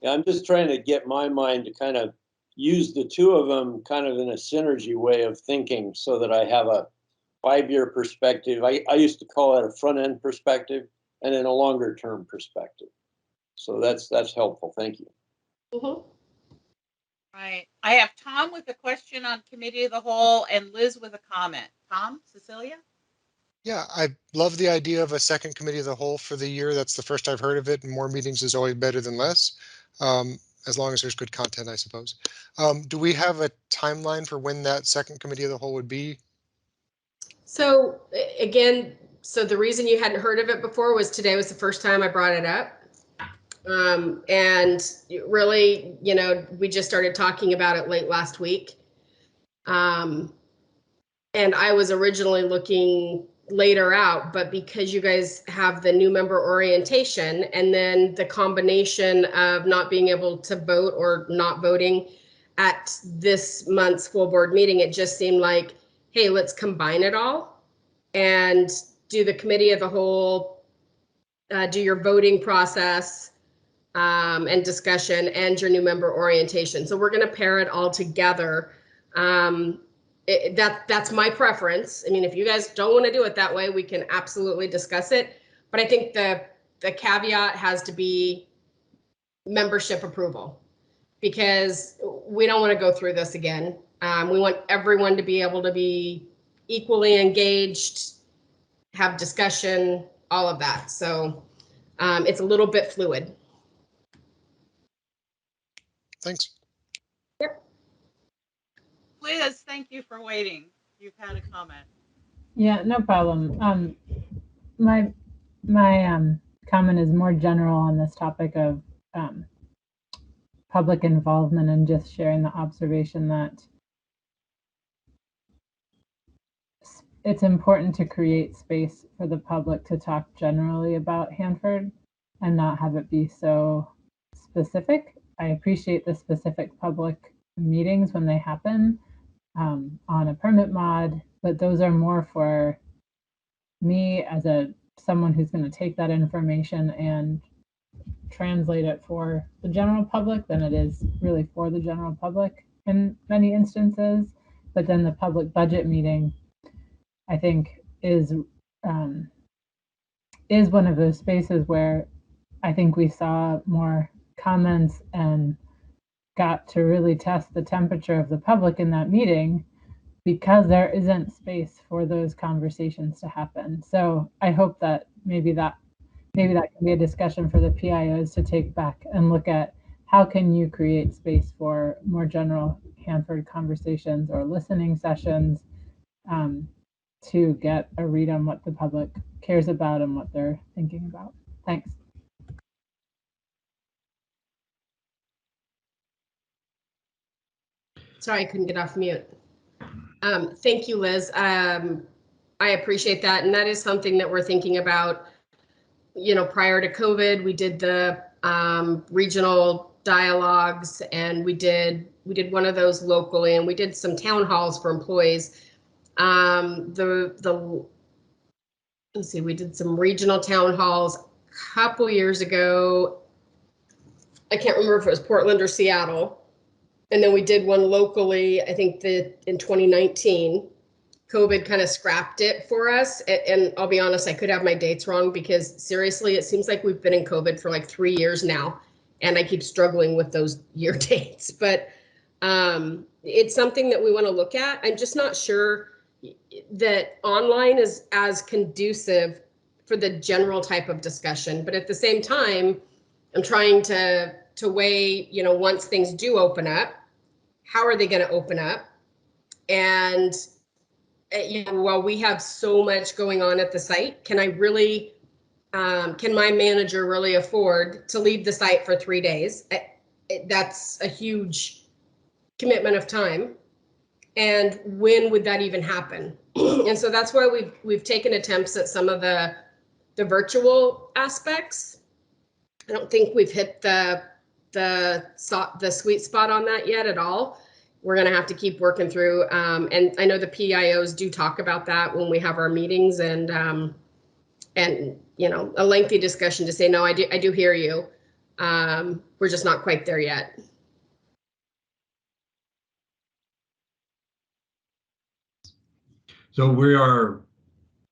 Yeah, I'm just trying to get my mind to kind of use the two of them kind of in a synergy way of thinking, so that I have a 5-year perspective. I used to call it a front end perspective, and then a longer term perspective. So that's helpful. Thank you. Mm-hmm. Right. I have Tom with a question on committee of the whole and Liz with a comment. Tom, Cecilia? Yeah, I love the idea of a second committee of the whole for the year. That's the first I've heard of it, and more meetings is always better than less, as long as there's good content, I suppose. Do we have a timeline for when that second committee of the whole would be? So again, so the reason you hadn't heard of it before was today was the first time I brought it up. And really, we just started talking about it late last week. And I was originally looking later out, but because you guys have the new member orientation and then the combination of not being able to vote or not voting at this month's full board meeting, it just seemed like, hey, let's combine it all and do the committee of the whole, do your voting process and discussion and your new member orientation. So we're going to pair it all together. That's my preference. I mean, if you guys don't want to do it that way, we can absolutely discuss it. But I think the caveat has to be membership approval, because we don't want to go through this again. We want everyone to be able to be equally engaged, have discussion, all of that. So it's a little bit fluid. Thanks. Yep. Liz, thank you for waiting. You've had a comment. Yeah, no problem. My comment is more general on this topic of public involvement, and just sharing the observation that it's important to create space for the public to talk generally about Hanford and not have it be so specific. I appreciate the specific public meetings when they happen on a permit mod, but those are more for me as someone who's going to take that information and translate it for the general public than it is really for the general public in many instances. But then the public budget meeting, I think, is one of those spaces where I think we saw more comments and got to really test the temperature of the public in that meeting, because there isn't space for those conversations to happen. So I hope that maybe that can be a discussion for the PIOs to take back and look at how can you create space for more general Hanford conversations or listening sessions to get a read on what the public cares about and what they're thinking about. Thanks. Sorry, I couldn't get off mute. Thank you, Liz. I appreciate that. And that is something that we're thinking about. You know, prior to COVID, we did the regional dialogues, and we did one of those locally, and we did some town halls for employees. Let's see, we did some regional town halls a couple years ago. I can't remember if it was Portland or Seattle. And then we did one locally, I think that in 2019. COVID kind of scrapped it for us. And I'll be honest, I could have my dates wrong, because seriously, it seems like we've been in COVID for like 3 years now, and I keep struggling with those year dates. But it's something that we want to look at. I'm just not sure that online is as conducive for the general type of discussion. But at the same time, I'm trying to weigh, you know, once things do open up, how are they going to open up? And you know, while we have so much going on at the site, can I really, can my manager really afford to leave the site for 3 days? That's a huge commitment of time. And when would that even happen? And so that's why we've taken attempts at some of the virtual aspects. I don't think we've hit the sweet spot on that yet at all. We're going to have to keep working through. And I know the PIOs do talk about that when we have our meetings, and you know, a lengthy discussion to say, no, I do hear you. We're just not quite there yet. So we are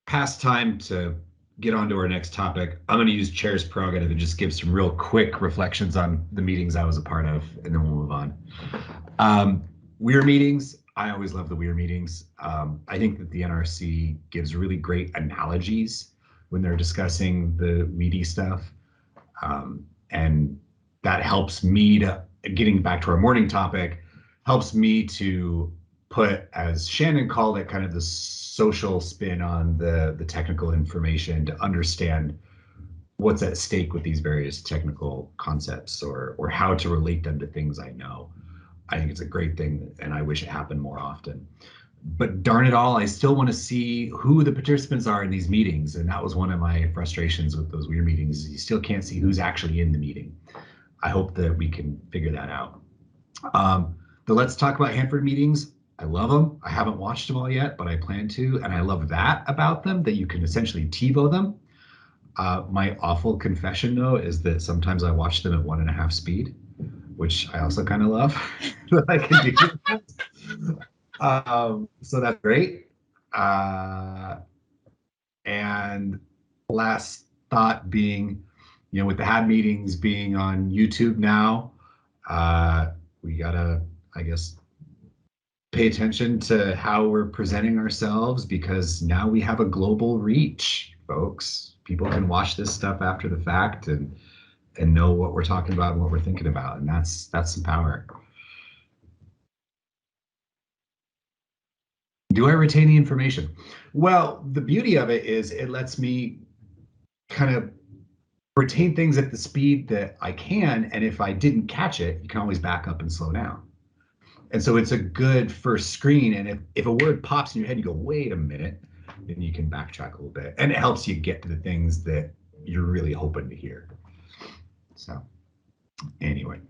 past time to get on to our next topic. I'm going to use chair's prerogative and just give some real quick reflections on the meetings I was a part of, and then we'll move on. WEIR meetings, I always love the WEIR meetings. I think that the NRC gives really great analogies when they're discussing the weedy stuff. And that helps me to, getting back to our morning topic, helps me to put, as Shannon called it, kind of the social spin on the technical information, to understand what's at stake with these various technical concepts, or how to relate them to things I know. I think it's a great thing, and I wish it happened more often. But darn it all, I still want to see who the participants are in these meetings. And that was one of my frustrations with those WEIR meetings. You still can't see who's actually in the meeting. I hope that we can figure that out. The Let's Talk About Hanford meetings, I love them. I haven't watched them all yet, but I plan to. And I love that about them, that you can essentially TiVo them. My awful confession, though, is that sometimes I watch them at 1.5 speed, which I also kind of love that I can do that. So that's great. And last thought being, you know, with the HAB meetings being on YouTube now, we gotta, I guess, pay attention to how we're presenting ourselves, because now we have a global reach, folks. People can watch this stuff after the fact and know what we're talking about and what we're thinking about, and that's some power. Do I retain the information? Well, the beauty of it is it lets me kind of retain things at the speed that I can. And if I didn't catch it, you can always back up and slow down. And so it's a good first screen. And if a word pops in your head, you go, wait a minute, then you can backtrack a little bit. And it helps you get to the things that you're really hoping to hear. So anyway.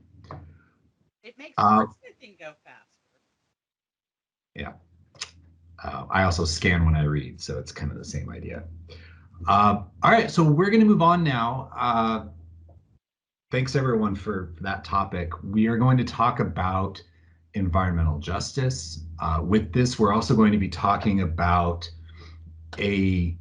It makes wordsmithing go faster. Yeah. I also scan when I read, so it's kind of the same idea. All right, so we're going to move on now. Thanks everyone for that topic. We are going to talk about environmental justice. With this, we're also going to be talking about a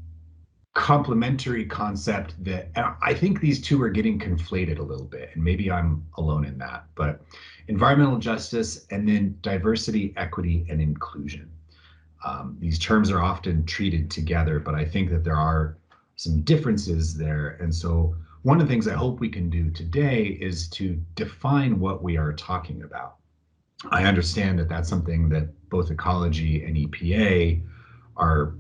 complementary concept that I think these two are getting conflated a little bit, and maybe I'm alone in that, but environmental justice and then diversity, equity, and inclusion. These terms are often treated together, but I think that there are some differences there. And so one of the things I hope we can do today is to define what we are talking about. I understand that that's something that both Ecology and EPA are,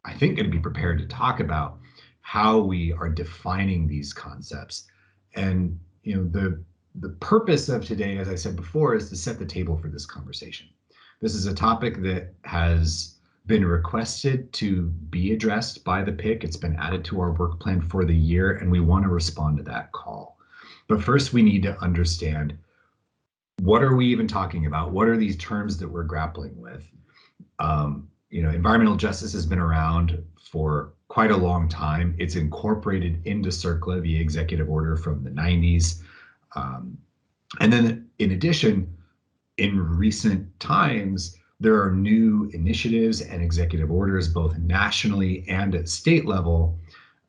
I think, going to be prepared to talk about, how we are defining these concepts. And the purpose of today, as I said before, is to set the table for this conversation. This is a topic that has been requested to be addressed by the PIC. It's been added to our work plan for the year, and we want to respond to that call. But first, we need to understand, what are we even talking about? What are these terms that we're grappling with? Environmental justice has been around for quite a long time. It's incorporated into CERCLA via executive order from the 90s. And then in addition, in recent times, there are new initiatives and executive orders, both nationally and at state level,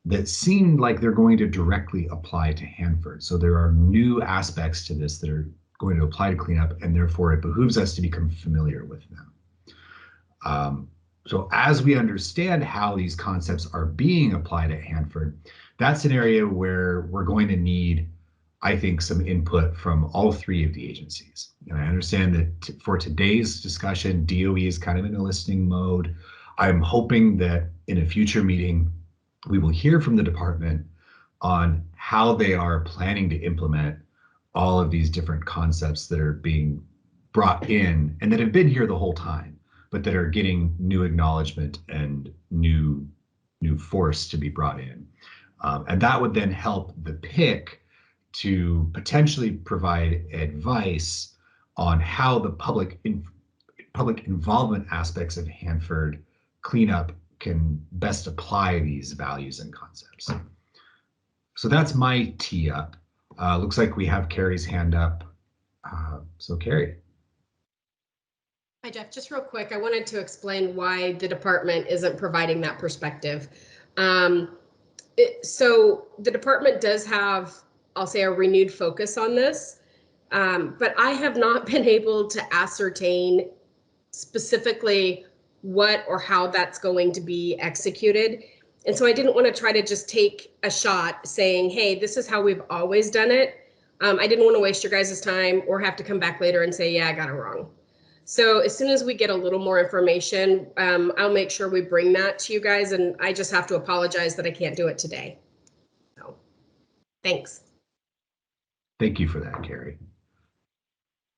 that seem like they're going to directly apply to Hanford. So there are new aspects to this that are going to apply to cleanup, and therefore it behooves us to become familiar with them. So as we understand how these concepts are being applied at Hanford, that's an area where we're going to need, I think, some input from all three of the agencies. And I understand that for today's discussion, DOE is kind of in a listening mode. I'm hoping that in a future meeting, we will hear from the department on how they are planning to implement all of these different concepts that are being brought in and that have been here the whole time, but that are getting new acknowledgement and new force to be brought in. And that would then help the PIC to potentially provide advice on how the public involvement aspects of Hanford cleanup can best apply these values and concepts. So that's my tee up. Looks like we have Carrie's hand up. So Carrie. Hi, Jeff. Just real quick, I wanted to explain why the department isn't providing that perspective. So the department does have, I'll say, a renewed focus on this, but I have not been able to ascertain specifically what or how that's going to be executed. And so I didn't want to try to just take a shot saying, hey, this is how we've always done it. I didn't want to waste your guys' time or have to come back later and say, yeah, I got it wrong. So as soon as we get a little more information, I'll make sure we bring that to you guys. And I just have to apologize that I can't do it today. So thanks. Thank you for that, Carrie.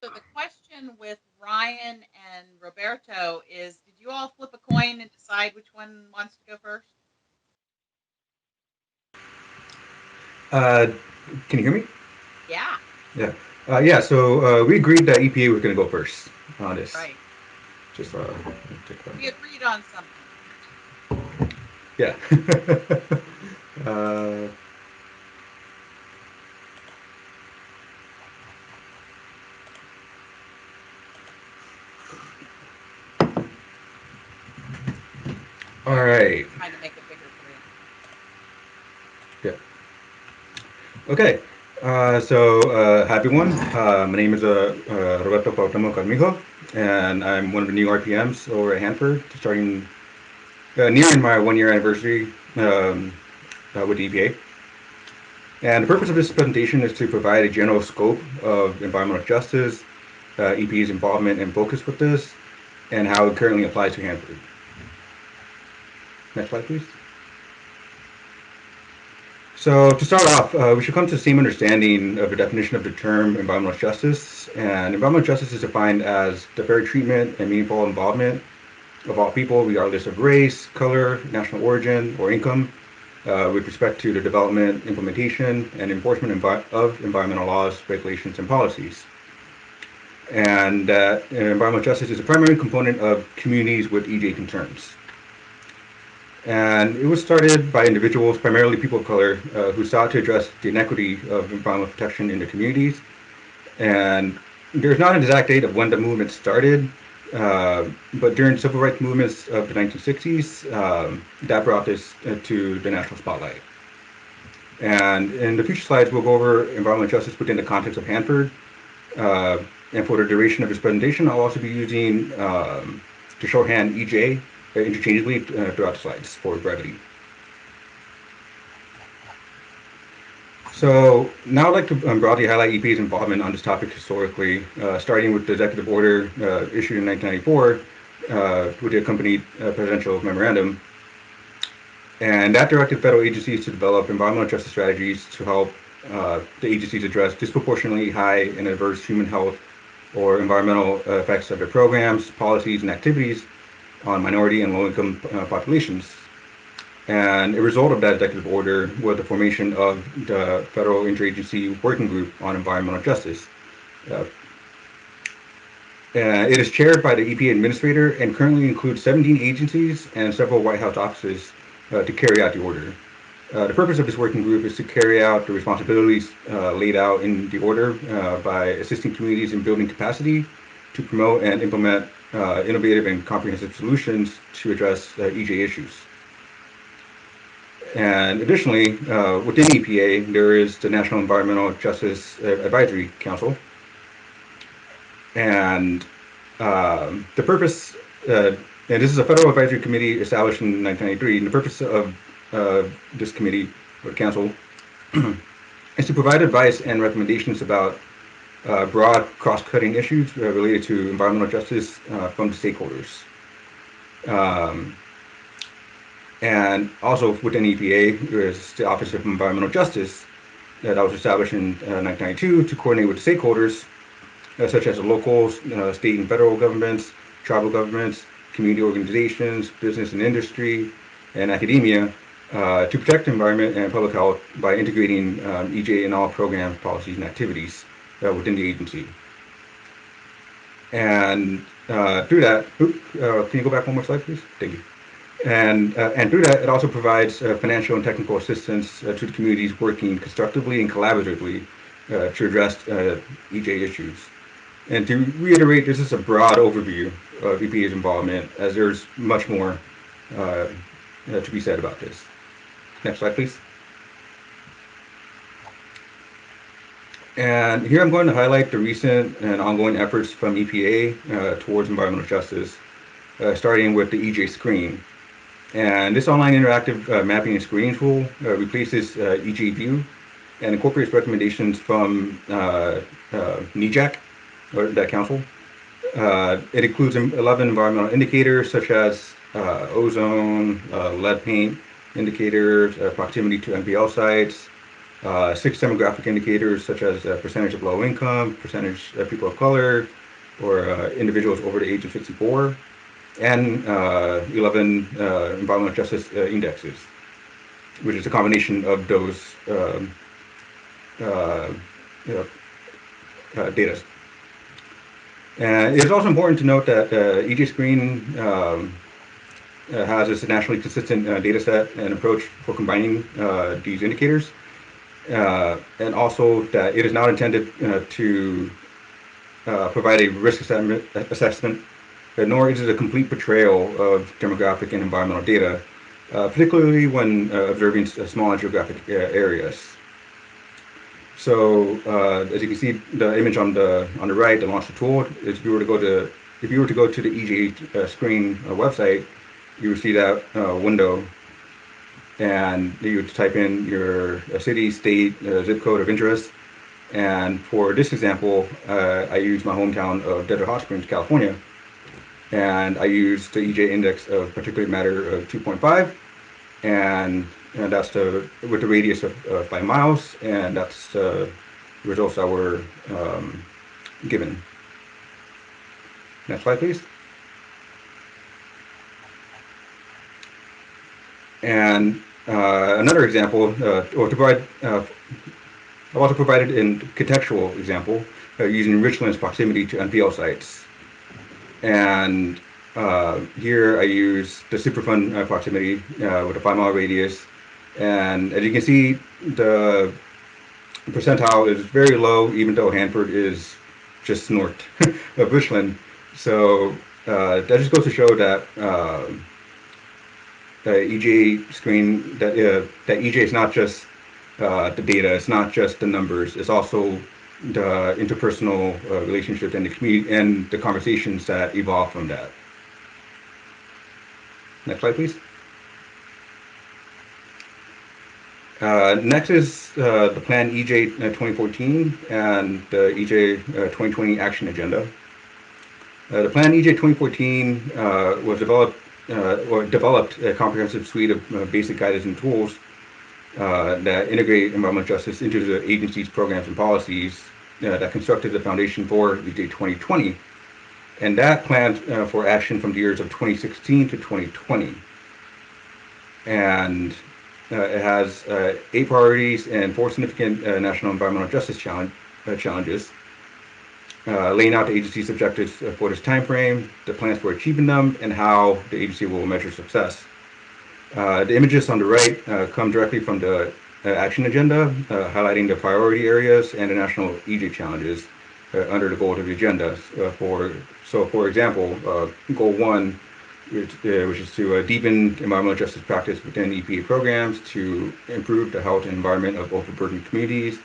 So the question with Ryan and Roberto is, did you all flip a coin and decide which one wants to go first? Can you hear me? Yeah. Yeah. Yeah, so we agreed that EPA was going to go first on this. Right. Just we agreed on something. Yeah. All right. Trying to make it bigger for you. Yeah. Okay. Hi everyone. My name is Roberto Cuauhtemoc Carmijo, and I'm one of the new RPMs over at Hanford, starting nearing my 1-year anniversary with the EPA. And the purpose of this presentation is to provide a general scope of environmental justice, EPA's involvement and focus with this, and how it currently applies to Hanford. Next slide, please. So to start off, we should come to the same understanding of the definition of the term environmental justice. And environmental justice is defined as the fair treatment and meaningful involvement of all people, regardless of race, color, national origin, or income, with respect to the development, implementation, and enforcement of environmental laws, regulations, and policies. And environmental justice is a primary component of communities with EJ concerns. And it was started by individuals, primarily people of color, who sought to address the inequity of environmental protection in their communities. And there's not an exact date of when the movement started, but during civil rights movements of the 1960s, that brought this to the national spotlight. And in the future slides, we'll go over environmental justice within the context of Hanford. And for the duration of this presentation, I'll also be using the shorthand EJ interchangeably throughout the slides for brevity. So now I'd like to broadly highlight EPA's involvement on this topic historically, starting with the executive order issued in 1994 with the accompanied presidential memorandum. And that directed federal agencies to develop environmental justice strategies to help the agencies address disproportionately high and adverse human health or environmental effects of their programs, policies, and activities on minority and low-income populations. And a result of that executive order was the formation of the Federal Interagency Working Group on Environmental Justice. It is chaired by the EPA administrator and currently includes 17 agencies and several White House offices to carry out the order. The purpose of this working group is to carry out the responsibilities laid out in the order by assisting communities in building capacity to promote and implement innovative and comprehensive solutions to address EJ issues. And additionally, within EPA, there is the National Environmental Justice Advisory Council. And the purpose, and this is a federal advisory committee established in 1993, and the purpose of this committee or council is to provide advice and recommendations about broad cross-cutting issues related to environmental justice from the stakeholders. And also within EPA, there is the Office of Environmental Justice that was established in 1992 to coordinate with stakeholders such as local, state and federal governments, tribal governments, community organizations, business and industry, and academia to protect the environment and public health by integrating EJ in all programs, policies, and activities within the agency. And through that, can you go back one more slide, please? Thank you. And through that, it also provides financial and technical assistance to the communities working constructively and collaboratively to address EJ issues. And to reiterate, this is a broad overview of EPA's involvement, as there's much more to be said about this. Next slide, please. And here I'm going to highlight the recent and ongoing efforts from EPA towards environmental justice, starting with the EJ screen. And this online interactive mapping and screening tool replaces EJ View and incorporates recommendations from NEJAC, or that council. It includes 11 environmental indicators such as ozone, lead paint indicators, proximity to MPL sites, 6 demographic indicators such as percentage of low income, percentage of people of color, or individuals over the age of 64, and 11 environmental justice indexes, which is a combination of those data. And it is also important to note that EJ Screen has this nationally consistent data set and approach for combining these indicators, and also that it is not intended to provide a risk assessment, nor is it a complete portrayal of demographic and environmental data, particularly when observing smaller geographic areas. So as you can see, the image on the right, the launcher tool, if you were to go to the EJ Screen website, you would see that window, and you would type in your city, state, zip code of interest. And for this example, I use my hometown of Desert Hot Springs, California. and I used the EJ index of particulate matter of 2.5, and that's with the radius of 5 miles, and that's the results that were given. Next slide, please. And another example, or to provide, I've also provided a contextual example using Richland's proximity to NPL sites. And here I use the Superfund proximity with a 5 mile radius. And as you can see, the percentile is very low, even though Hanford is just north of Richland. So that just goes to show that the EJ screen, that EJ is not just the data, it's not just the numbers, it's also the interpersonal relationships and the community and the conversations that evolve from that. Next slide, please. Next is the Plan EJ 2014 and the EJ 2020 Action Agenda. The Plan EJ 2014 was developed a comprehensive suite of basic guidance and tools that integrate environmental justice into the agency's programs and policies that constructed the foundation for EJ 2020. And that planned for action from the years of 2016 to 2020. And it has 8 priorities and 4 significant national environmental justice challenges, laying out the agency's objectives for this time frame, the plans for achieving them, and how the agency will measure success. The images on the right come directly from the action agenda, highlighting the priority areas and the national EJ challenges under the goals of the agenda. For example, goal 1, which is to deepen environmental justice practice within EPA programs to improve the health and environment of overburdened communities.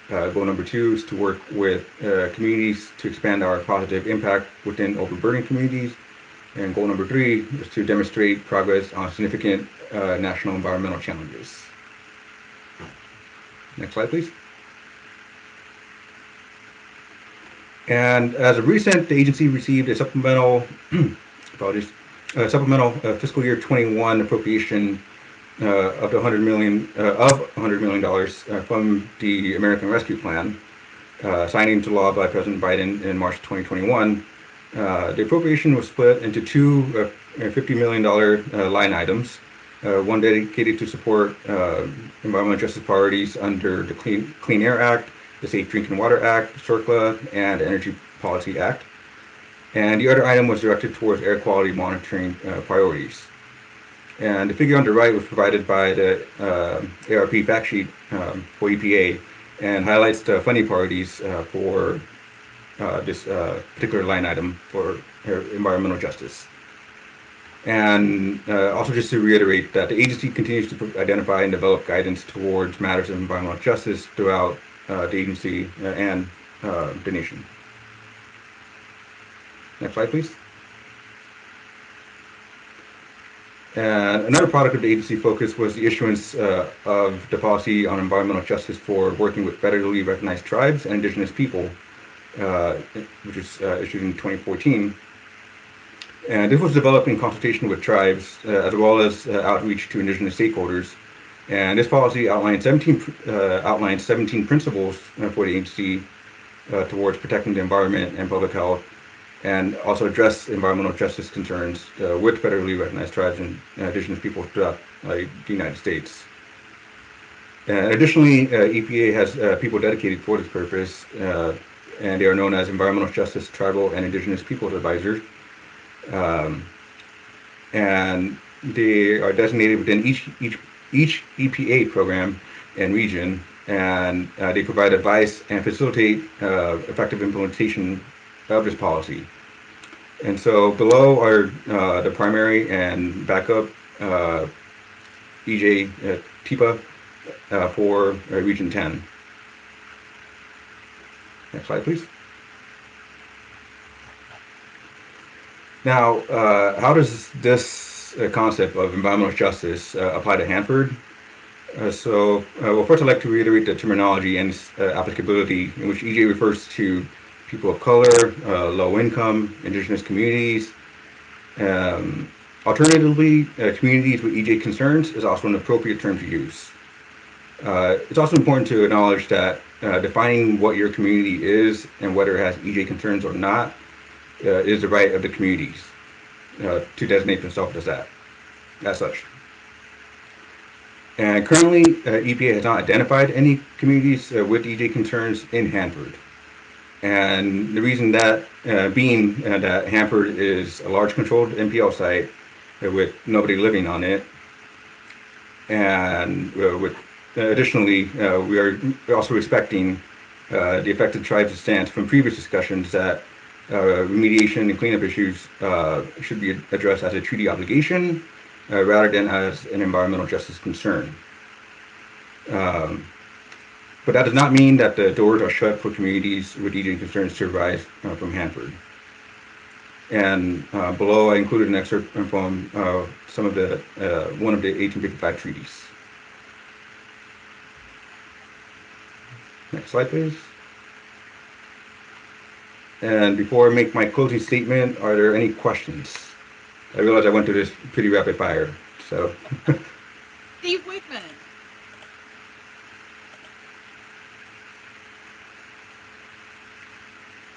Goal number 2 is to work with communities to expand our positive impact within overburdened communities. And goal number 3 is to demonstrate progress on significant national environmental challenges. Next slide, please. And as of recent, the agency received a supplemental, fiscal year 21 appropriation of $100 million from the American Rescue Plan, signed into law by President Biden in March 2021. The appropriation was split into 2 $50 million line items, one dedicated to support environmental justice priorities under the Clean Air Act, the Safe Drinking Water Act, CERCLA, and the Energy Policy Act. And the other item was directed towards air quality monitoring priorities. And the figure on the right was provided by the ARP fact sheet for EPA and highlights the funding priorities for this particular line item for environmental justice. And also just to reiterate that the agency continues to identify and develop guidance towards matters of environmental justice throughout the agency and the nation. Next slide, please. And another product of the agency focus was the issuance of the policy on environmental justice for working with federally recognized tribes and indigenous people, which was issued in 2014. And this was developed in consultation with tribes as well as outreach to indigenous stakeholders. And this policy outlines 17 principles for the agency towards protecting the environment and public health, and also address environmental justice concerns with federally recognized tribes and indigenous people throughout the United States. And additionally, EPA has people dedicated for this purpose, and they are known as Environmental Justice Tribal and Indigenous Peoples Advisors. And they are designated within each EPA program and region, and they provide advice and facilitate effective implementation of this policy. And so below are the primary and backup EJ TIPA for Region 10. Next slide, please. Now, how does this concept of environmental justice apply to Hanford? Well, first I'd like to reiterate the terminology and applicability, in which EJ refers to people of color, low income, indigenous communities, Alternatively, communities with EJ concerns is also an appropriate term to use. It's also important to acknowledge that defining what your community is and whether it has EJ concerns or not is the right of the communities to designate themselves as such. And currently, EPA has not identified any communities with EJ concerns in Hanford. And the reason that being that Hanford is a large controlled NPL site with nobody living on it, and with additionally, we are also respecting the affected tribes' stance from previous discussions that remediation and cleanup issues should be addressed as a treaty obligation rather than as an environmental justice concern. But that does not mean that the doors are shut for communities with EJ concerns to arise from Hanford. And below, I included an excerpt from some of the one of the 1855 treaties. Next slide, please. And before I make my closing statement, are there any questions? I realize I went through this pretty rapid fire, so. Steve Wigman.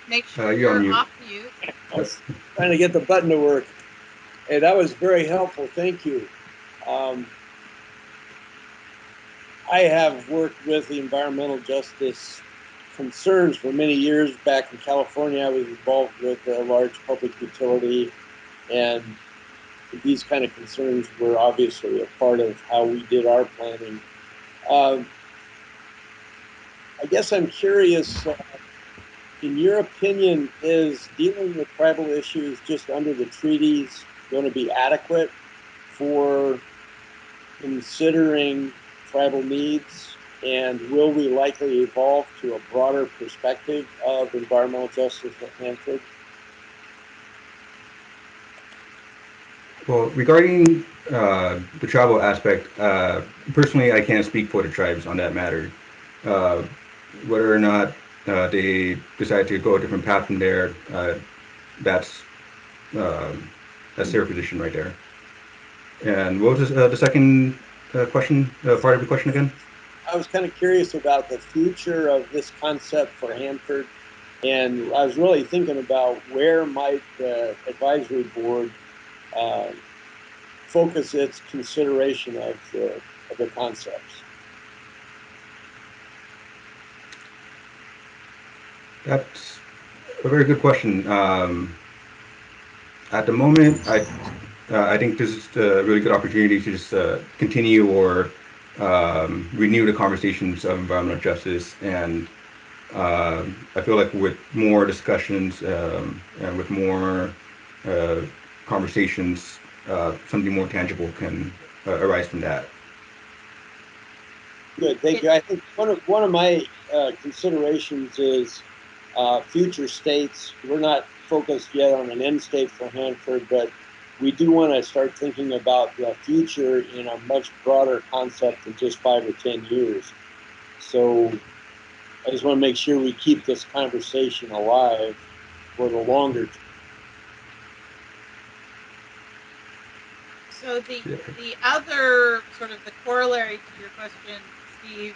Make sure you're off mute. I was trying to get the button to work. Hey, that was very helpful. Thank you. I have worked with the environmental justice concerns for many years. Back in California, I was involved with a large public utility, and these kind of concerns were obviously a part of how we did our planning. I guess I'm curious, in your opinion, is dealing with tribal issues just under the treaties going to be adequate for considering tribal needs? And will we likely evolve to a broader perspective of environmental justice at Hanford? Well, regarding the tribal aspect, personally, I can't speak for the tribes on that matter. Whether or not they decide to go a different path from there, that's their position right there. And what was the second question, part of the question again? I was kind of curious about the future of this concept for Hanford, and I was really thinking about where might the advisory board focus its consideration of the concepts. That's a very good question. At the moment, I think this is a really good opportunity to just continue or renew the conversations of environmental justice, and I feel like with more discussions and with more conversations, something more tangible can arise from that. Good, thank you. I think one of my considerations is future states. We're not focused yet on an end state for Hanford, but we do want to start thinking about the future in a much broader concept than just 5 or 10 years. So I just want to make sure we keep this conversation alive for the longer term. So the other sort of the corollary to your question, Steve,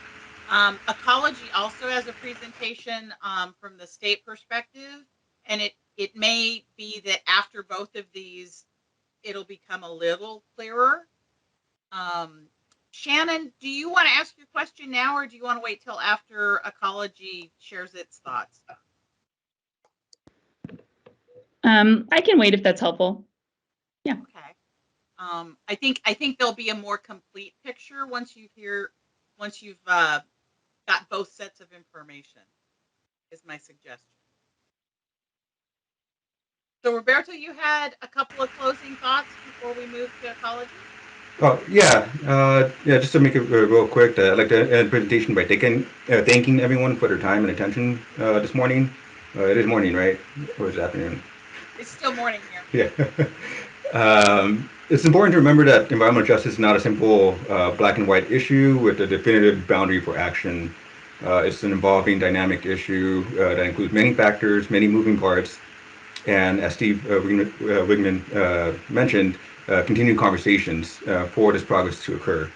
Ecology also has a presentation from the state perspective, and it may be that after both of these, it'll become a little clearer. Shannon, do you want to ask your question now, or do you want to wait till after Ecology shares its thoughts? I can wait if that's helpful. Yeah. Okay. I think there'll be a more complete picture once you've got both sets of information, is my suggestion. So Roberto, you had a couple of closing thoughts before we move to Ecology? Oh, yeah. Just to make it real quick, I'd like to end the presentation by thanking everyone for their time and attention this morning. It is morning, right? Or is it afternoon? It's still morning here. Yeah. It's important to remember that environmental justice is not a simple black and white issue with a definitive boundary for action. It's an evolving dynamic issue that includes many factors, many moving parts, and as Steve Wigman mentioned, continued conversations for this progress to occur.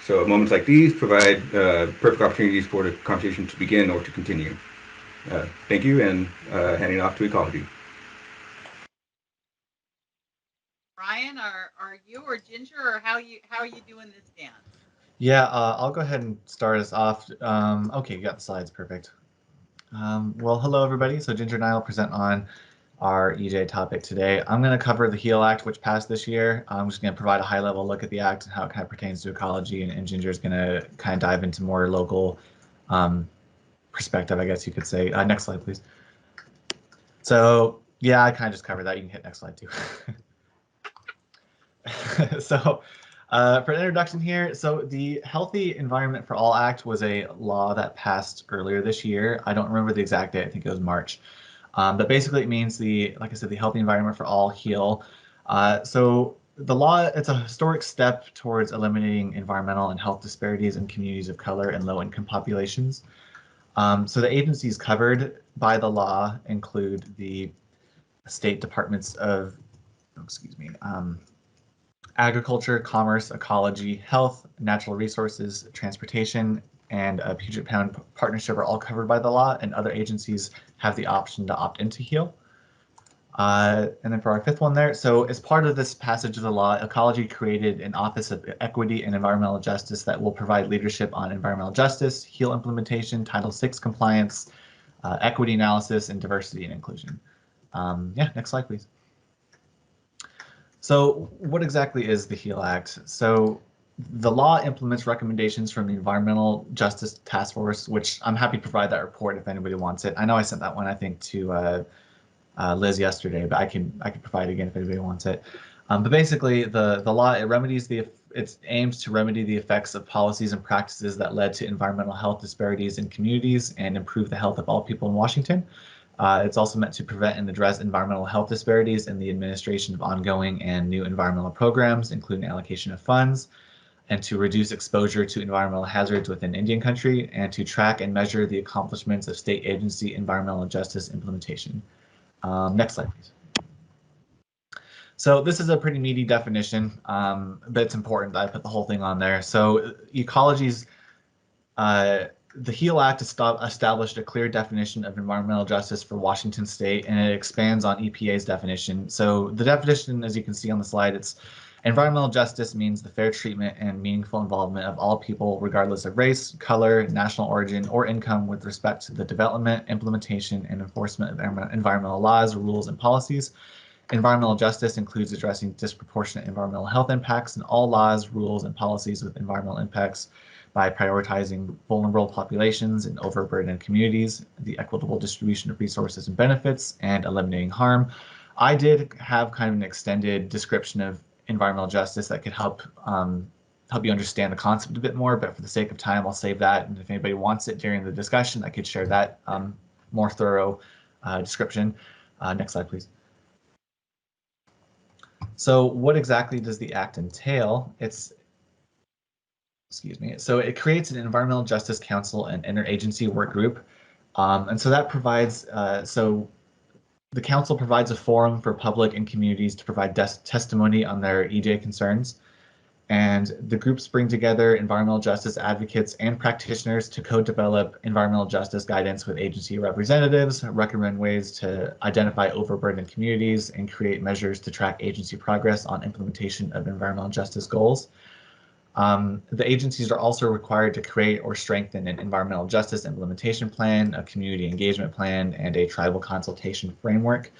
So moments like these provide perfect opportunities for the conversation to begin or to continue. Thank you, and handing off to Ecology. Ryan, are you or Ginger, or how are you doing this dance? Yeah, I'll go ahead and start us off. Okay, you got the slides, perfect. Well, hello everybody. So Ginger and I will present on our EJ topic today. I'm going to cover the HEAL Act, which passed this year. I'm just going to provide a high-level look at the act and how it kind of pertains to ecology, and Ginger is going to kind of dive into more local perspective, I guess you could say. Next slide, please. So yeah, I kind of just covered that. You can hit next slide too. So for an introduction here, so the Healthy Environment for All Act was a law that passed earlier this year. I don't remember the exact date. I think it was March. But basically it means like I said, the Healthy Environment for All, HEAL. So the law, it's a historic step towards eliminating environmental and health disparities in communities of color and low-income populations. So the agencies covered by the law include the state departments of, agriculture, commerce, ecology, health, natural resources, transportation, and Puget Sound Partnership are all covered by the law, and other agencies have the option to opt into HEAL. And then for our fifth one there, so as part of this passage of the law, Ecology created an Office of Equity and Environmental Justice that will provide leadership on environmental justice, HEAL implementation, Title VI compliance, equity analysis, and diversity and inclusion. Yeah, next slide, please. So what exactly is the HEAL Act? So the law implements recommendations from the Environmental Justice Task Force, which I'm happy to provide that report if anybody wants it. I know I sent that one, I think, to Liz yesterday, but I can provide it again if anybody wants it. But basically, the law, it aims to remedy the effects of policies and practices that led to environmental health disparities in communities and improve the health of all people in Washington. It's also meant to prevent and address environmental health disparities in the administration of ongoing and new environmental programs, including allocation of funds, and to reduce exposure to environmental hazards within Indian country, and to track and measure the accomplishments of state agency environmental justice implementation. Next slide, please. So this is a pretty meaty definition, but it's important that I put the whole thing on there. So Ecology's the HEAL Act established a clear definition of environmental justice for Washington State, and it expands on EPA's definition. So the definition, as you can see on the slide, it's environmental justice means the fair treatment and meaningful involvement of all people, regardless of race, color, national origin, or income, with respect to the development, implementation, and enforcement of environmental laws, rules, and policies. Environmental justice includes addressing disproportionate environmental health impacts in all laws, rules, and policies with environmental impacts by prioritizing vulnerable populations and overburdened communities, the equitable distribution of resources and benefits, and eliminating harm. I did have kind of an extended description of environmental justice that could help you understand the concept a bit more, but for the sake of time, I'll save that. And if anybody wants it during the discussion, I could share that more thorough description. Next slide, please. So what exactly does the act entail? So it creates an Environmental Justice Council and interagency work group. And so that provides, so the council provides a forum for public and communities to provide testimony on their EJ concerns. And the groups bring together environmental justice advocates and practitioners to co-develop environmental justice guidance with agency representatives, recommend ways to identify overburdened communities, and create measures to track agency progress on implementation of environmental justice goals. The agencies are also required to create or strengthen an environmental justice implementation plan, a community engagement plan, and a tribal consultation framework.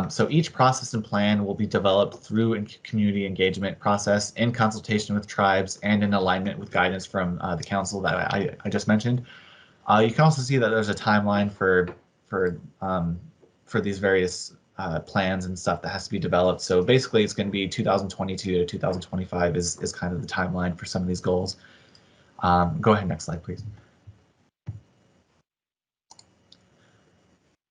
So each process and plan will be developed through a community engagement process in consultation with tribes and in alignment with guidance from the council that I just mentioned. You can also see that there's a timeline for these various plans and stuff that has to be developed. So basically it's going to be 2022 to 2025 is kind of the timeline for some of these goals. Go ahead, next slide, please.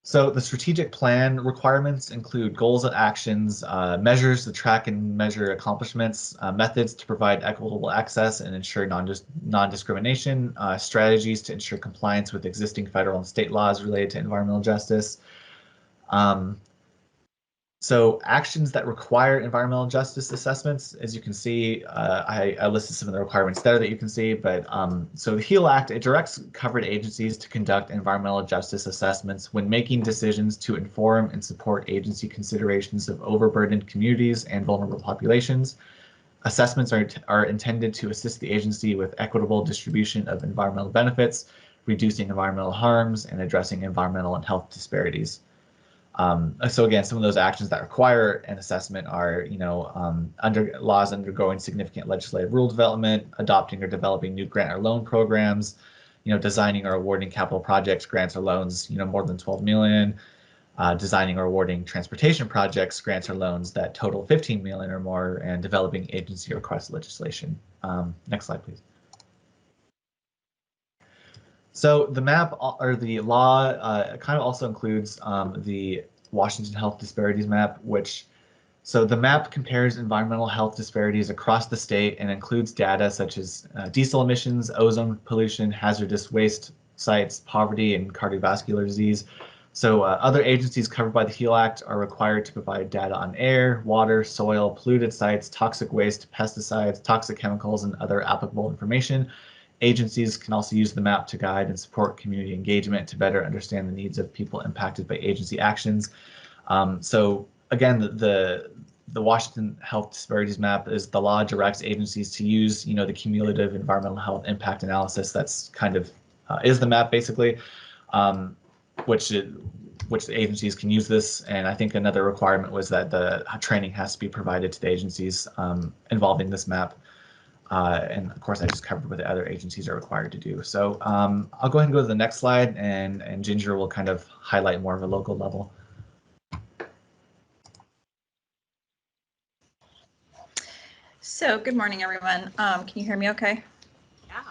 So the strategic plan requirements include goals and actions, measures to track and measure accomplishments, methods to provide equitable access and ensure non-discrimination, strategies to ensure compliance with existing federal and state laws related to environmental justice, So actions that require environmental justice assessments, as you can see, I listed some of the requirements there that you can see, but so the HEAL Act, it directs covered agencies to conduct environmental justice assessments when making decisions to inform and support agency considerations of overburdened communities and vulnerable populations. Assessments are intended to assist the agency with equitable distribution of environmental benefits, reducing environmental harms, and addressing environmental and health disparities. So again, some of those actions that require an assessment are, under laws undergoing significant legislative rule development, adopting or developing new grant or loan programs, designing or awarding capital projects, grants or loans, more than 12 million, designing or awarding transportation projects, grants or loans that total 15 million or more, and developing agency request legislation. Next slide, please. So the map or the law kind of also includes the Washington Health Disparities Map, so the map compares environmental health disparities across the state and includes data such as diesel emissions, ozone pollution, hazardous waste sites, poverty, and cardiovascular disease. So other agencies covered by the HEAL Act are required to provide data on air, water, soil, polluted sites, toxic waste, pesticides, toxic chemicals, and other applicable information. Agencies can also use the map to guide and support community engagement to better understand the needs of people impacted by agency actions. So again, the Washington Health Disparities Map is the law directs agencies to use, the cumulative environmental health impact analysis. That's kind of is the map basically, which the agencies can use this. And I think another requirement was that the training has to be provided to the agencies involving this map. And of course, I just covered what the other agencies are required to do. So I'll go ahead and go to the next slide, and Ginger will kind of highlight more of a local level. So good morning, everyone. Can you hear me okay? Yeah.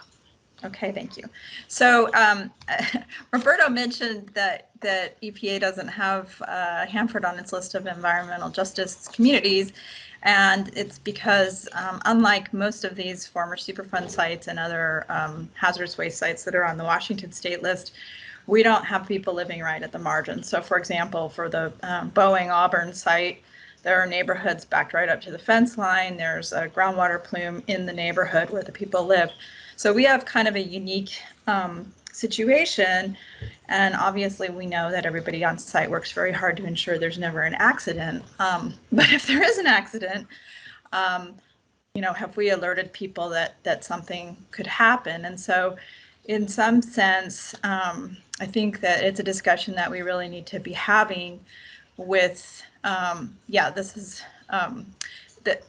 Okay, thank you. So Roberto mentioned that EPA doesn't have Hanford on its list of environmental justice communities. And it's because unlike most of these former Superfund sites and other hazardous waste sites that are on the Washington state list, we don't have people living right at the margin. So for example, for the Boeing Auburn site, there are neighborhoods backed right up to the fence line. There's a groundwater plume in the neighborhood where the people live. So we have kind of a unique situation. And obviously we know that everybody on site works very hard to ensure there's never an accident. But if there is an accident, have we alerted people that something could happen? And so in some sense, I think that it's a discussion that we really need to be having with,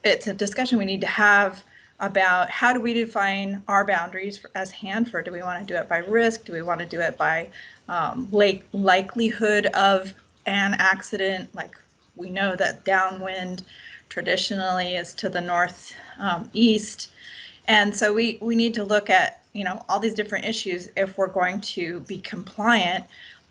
it's a discussion we need to have about how do we define our boundaries as Hanford? Do we want to do it by risk? Do we want to do it by likelihood of an accident? Like we know that downwind traditionally is to the north east. And so we need to look at, all these different issues if we're going to be compliant.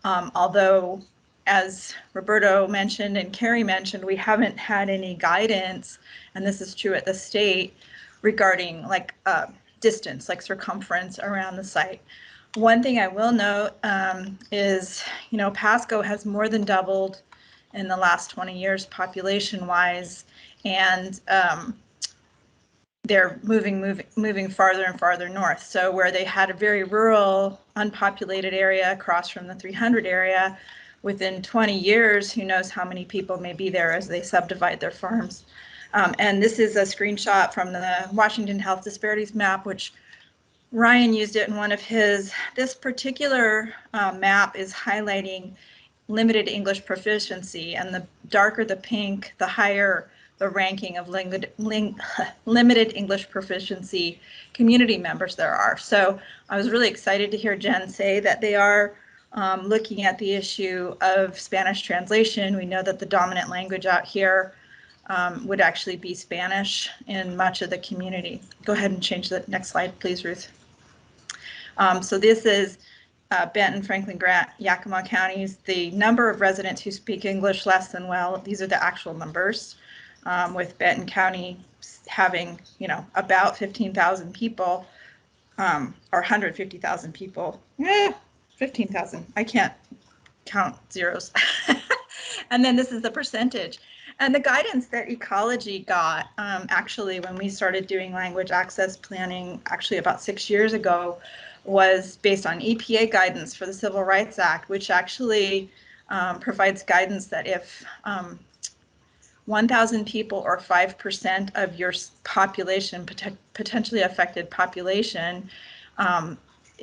Although, as Roberto mentioned and Carrie mentioned, we haven't had any guidance, and this is true at the state, regarding like distance, like circumference around the site. One thing I will note is, Pasco has more than doubled in the last 20 years population-wise, and they're moving farther and farther north. So where they had a very rural, unpopulated area across from the 300 area, within 20 years, who knows how many people may be there as they subdivide their farms. And this is a screenshot from the Washington Health Disparities Map, which Ryan used it in one of his. This particular map is highlighting limited English proficiency, and the darker the pink, the higher the ranking of limited English proficiency community members there are. So I was really excited to hear Jen say that they are looking at the issue of Spanish translation. We know that the dominant language out here would actually be Spanish in much of the community. Go ahead and change the next slide, please, Ruth. So this is Benton, Franklin, Grant, Yakima counties. The number of residents who speak English less than well, these are the actual numbers, with Benton County having, about 15,000 people, or 150,000 people. 15,000, I can't count zeros. And then this is the percentage. And the guidance that Ecology got, actually, when we started doing language access planning, actually about 6 years ago, was based on EPA guidance for the Civil Rights Act, which actually provides guidance that if 1,000 people or 5% of your population, potentially affected population,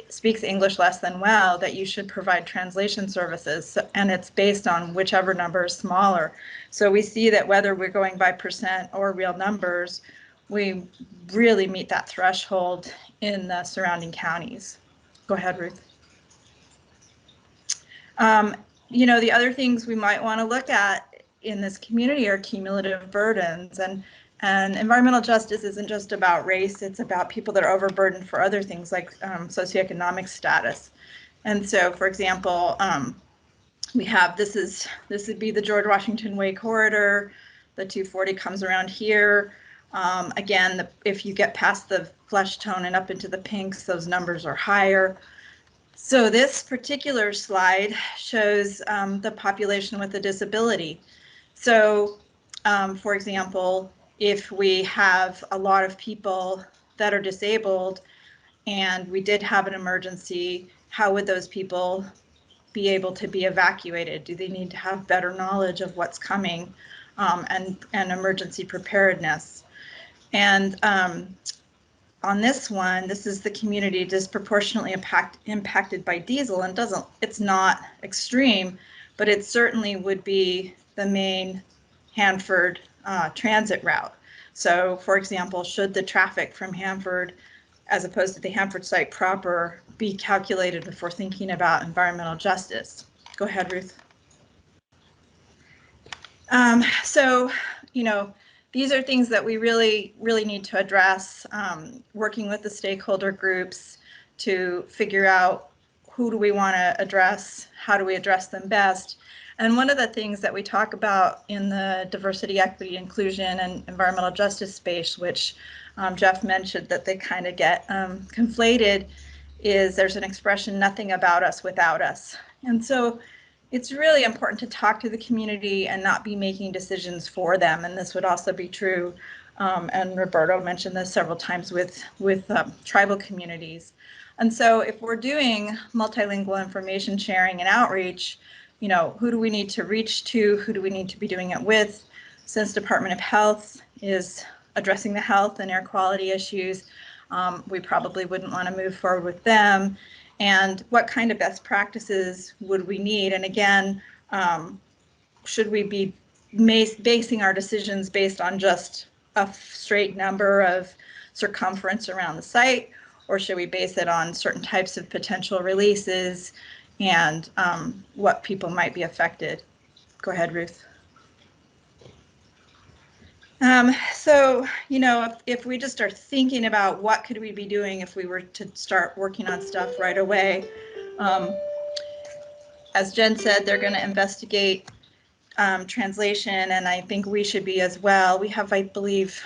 speaks English less than well, that you should provide translation services. So, and it's based on whichever number is smaller. So we see that whether we're going by percent or real numbers, we really meet that threshold in the surrounding counties. Go ahead, Ruth. You know, the other things we might want to look at in this community are cumulative burdens, and environmental justice isn't just about race, it's about people that are overburdened for other things like socioeconomic status. And so, for example, we have, this would be the George Washington Way corridor, the 240 comes around here. Again, if you get past the flesh tone and up into the pinks, those numbers are higher. So this particular slide shows the population with a disability. So, for example, if we have a lot of people that are disabled and we did have an emergency, how would those people be able to be evacuated? Do they need to have better knowledge of what's coming, and emergency preparedness? And on this one, this is the community disproportionately impacted by diesel, and it's not extreme, but it certainly would be the main Hanford transit route. So, for example, should the traffic from Hanford, as opposed to the Hanford site proper, be calculated before thinking about environmental justice? Go ahead, Ruth. So, you know, these are things that we really need to address, working with the stakeholder groups to figure out who do we want to address, how do we address them best. And one of the things that we talk about in the diversity, equity, inclusion, and environmental justice space, which Jeff mentioned that they kind of get conflated, is there's an expression, nothing about us without us. And so it's really important to talk to the community and not be making decisions for them. And this would also be true, and Roberto mentioned this several times with tribal communities. And so if we're doing multilingual information sharing and outreach, you know, who do we need to reach to? Who do we need to be doing it with? Since Department of Health is addressing the health and air quality issues, we probably wouldn't want to move forward with them. And what kind of best practices would we need? And again, should we be basing our decisions based on just a straight number of circumference around the site, or should we base it on certain types of potential releases and what people might be affected? Go ahead, Ruth. So, you know, if we just are thinking about what could we be doing if we were to start working on stuff right away, as Jen said, they're going to investigate translation, and I think we should be as well. We have, I believe,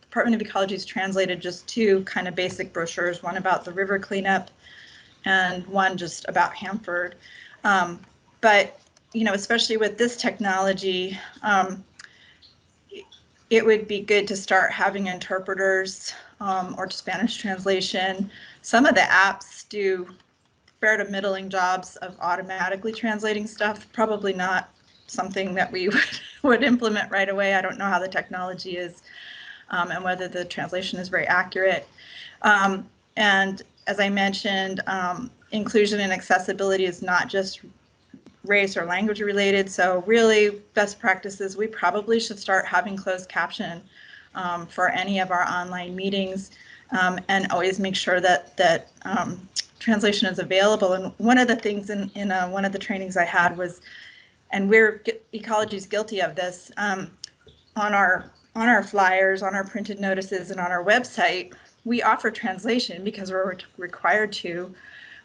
Department of Ecology has translated just 2 kind of basic brochures, one about the river cleanup and one just about Hanford. But, you know, especially with this technology, it would be good to start having interpreters or Spanish translation. Some of the apps do fair to middling jobs of automatically translating stuff. Probably not something that we would implement right away. I don't know how the technology is and whether the translation is very accurate. And as I mentioned, inclusion and accessibility is not just race or language related. So really best practices, we probably should start having closed caption for any of our online meetings, and always make sure that translation is available. And one of the things in one of the trainings I had was, and Ecology is guilty of this, on our flyers, on our printed notices, and on our website, we offer translation because we're required to,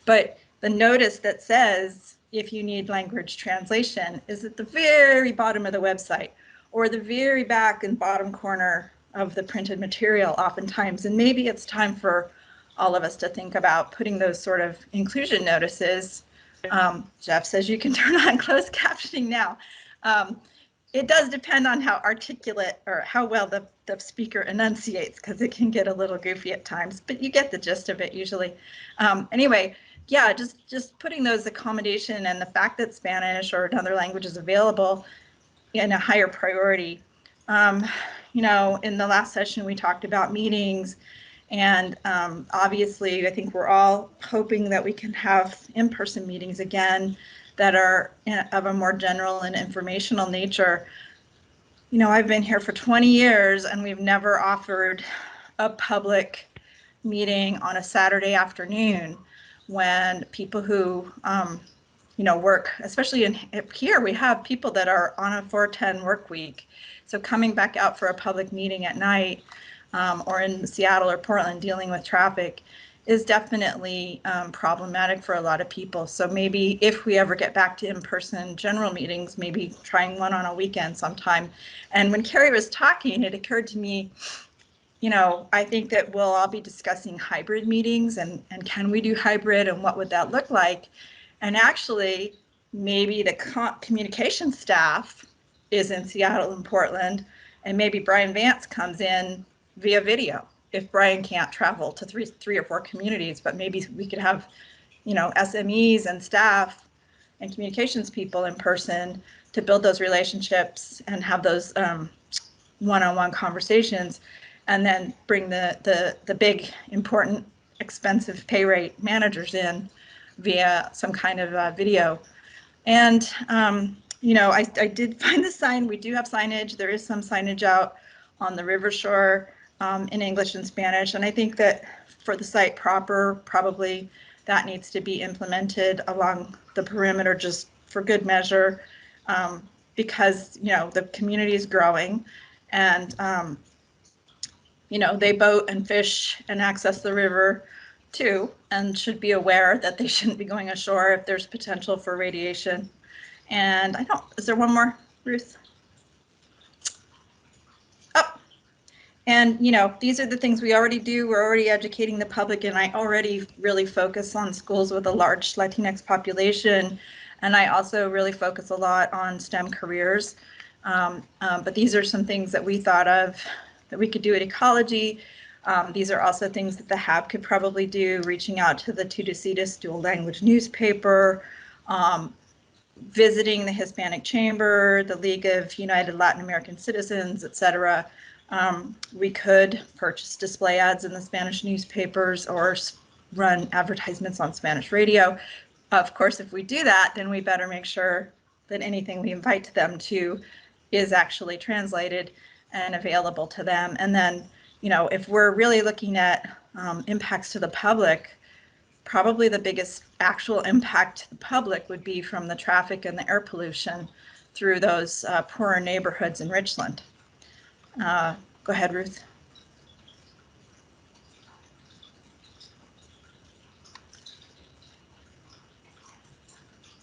but the notice that says if you need language translation is at the very bottom of the website or the very back and bottom corner of the printed material oftentimes. And maybe it's time for all of us to think about putting those sort of inclusion notices. Jeff says you can turn on closed captioning now. it does depend on how articulate or how well the speaker enunciates, because it can get a little goofy at times, but you get the gist of it usually. Anyway, yeah, just putting those accommodation and the fact that Spanish or another language is available in a higher priority. You know, in the last session, we talked about meetings, and obviously, I think we're all hoping that we can have in-person meetings again that are of a more general and informational nature. You know, I've been here for 20 years and we've never offered a public meeting on a Saturday afternoon when people who, you know, work, especially in here, we have people that are on a 410 work week. So coming back out for a public meeting at night, or in Seattle or Portland dealing with traffic is definitely problematic for a lot of people. So maybe if we ever get back to in-person general meetings, maybe trying one on a weekend sometime. And when Carrie was talking, it occurred to me, you know, I think that we'll all be discussing hybrid meetings and can we do hybrid and what would that look like? And actually, maybe the communication staff is in Seattle and Portland, and maybe Brian Vance comes in via video if Brian can't travel to three or four communities, but maybe we could have, you know, SMEs and staff and communications people in person to build those relationships and have those one-on-one conversations, and then bring the big, important, expensive pay rate managers in via some kind of video. And you know, I did find the sign. We do have signage. There is some signage out on the river shore in English and Spanish. And I think that for the site proper, probably that needs to be implemented along the perimeter just for good measure, because, you know, the community is growing and, you know, they boat and fish and access the river too, and should be aware that they shouldn't be going ashore if there's potential for radiation. And I don't, is there one more, Ruth? Oh, and you know, these are the things we already do. We're already educating the public, and I already really focus on schools with a large Latinx population. And I also really focus a lot on STEM careers. But these are some things that we thought of that we could do at Ecology. These are also things that the HAB could probably do, reaching out to the Tudositas dual language newspaper, visiting the Hispanic Chamber, the League of United Latin American Citizens, etc. We could purchase display ads in the Spanish newspapers or run advertisements on Spanish radio. Of course, if we do that, then we better make sure that anything we invite them to is actually translated and available to them. And then, you know, if we're really looking at impacts to the public, probably the biggest actual impact to the public would be from the traffic and the air pollution through those poorer neighborhoods in Richland. Go ahead, Ruth.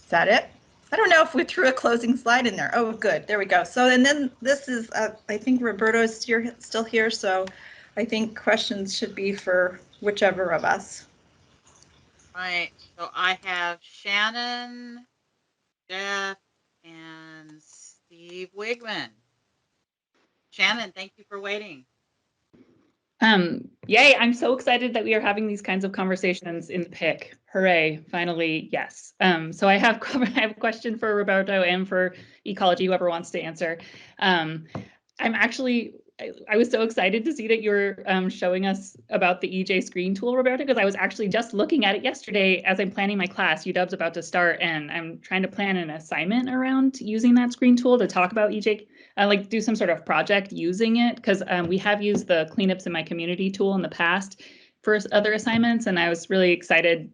Is that it? I don't know if we threw a closing slide in there. Oh, good. There we go. So, and then this is, I think Roberto is still here. So I think questions should be for whichever of us. Right. So I have Shannon, Jeff, and Steve Wigman. Shannon, thank you for waiting. Yay, I'm so excited that we are having these kinds of conversations in the PIC. Hooray, finally, yes. So I have a question for Roberto and for Ecology, whoever wants to answer. I was so excited to see that you're showing us about the EJ screen tool, Roberto, because I was actually just looking at it yesterday as I'm planning my class. UW's about to start, and I'm trying to plan an assignment around using that screen tool to talk about EJ, like do some sort of project using it, because we have used the cleanups in my community tool in the past for other assignments, and I was really excited.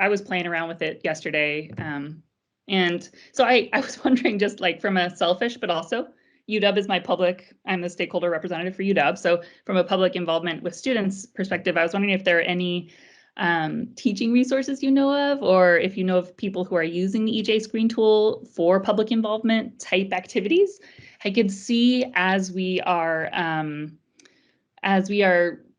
I was playing around with it yesterday. And so I was wondering, just like from a selfish, but also UW is my public, I'm the stakeholder representative for UW. So from a public involvement with students perspective, I was wondering if there are any teaching resources you know of, or if you know of people who are using the EJ screen tool for public involvement type activities. I could see as we are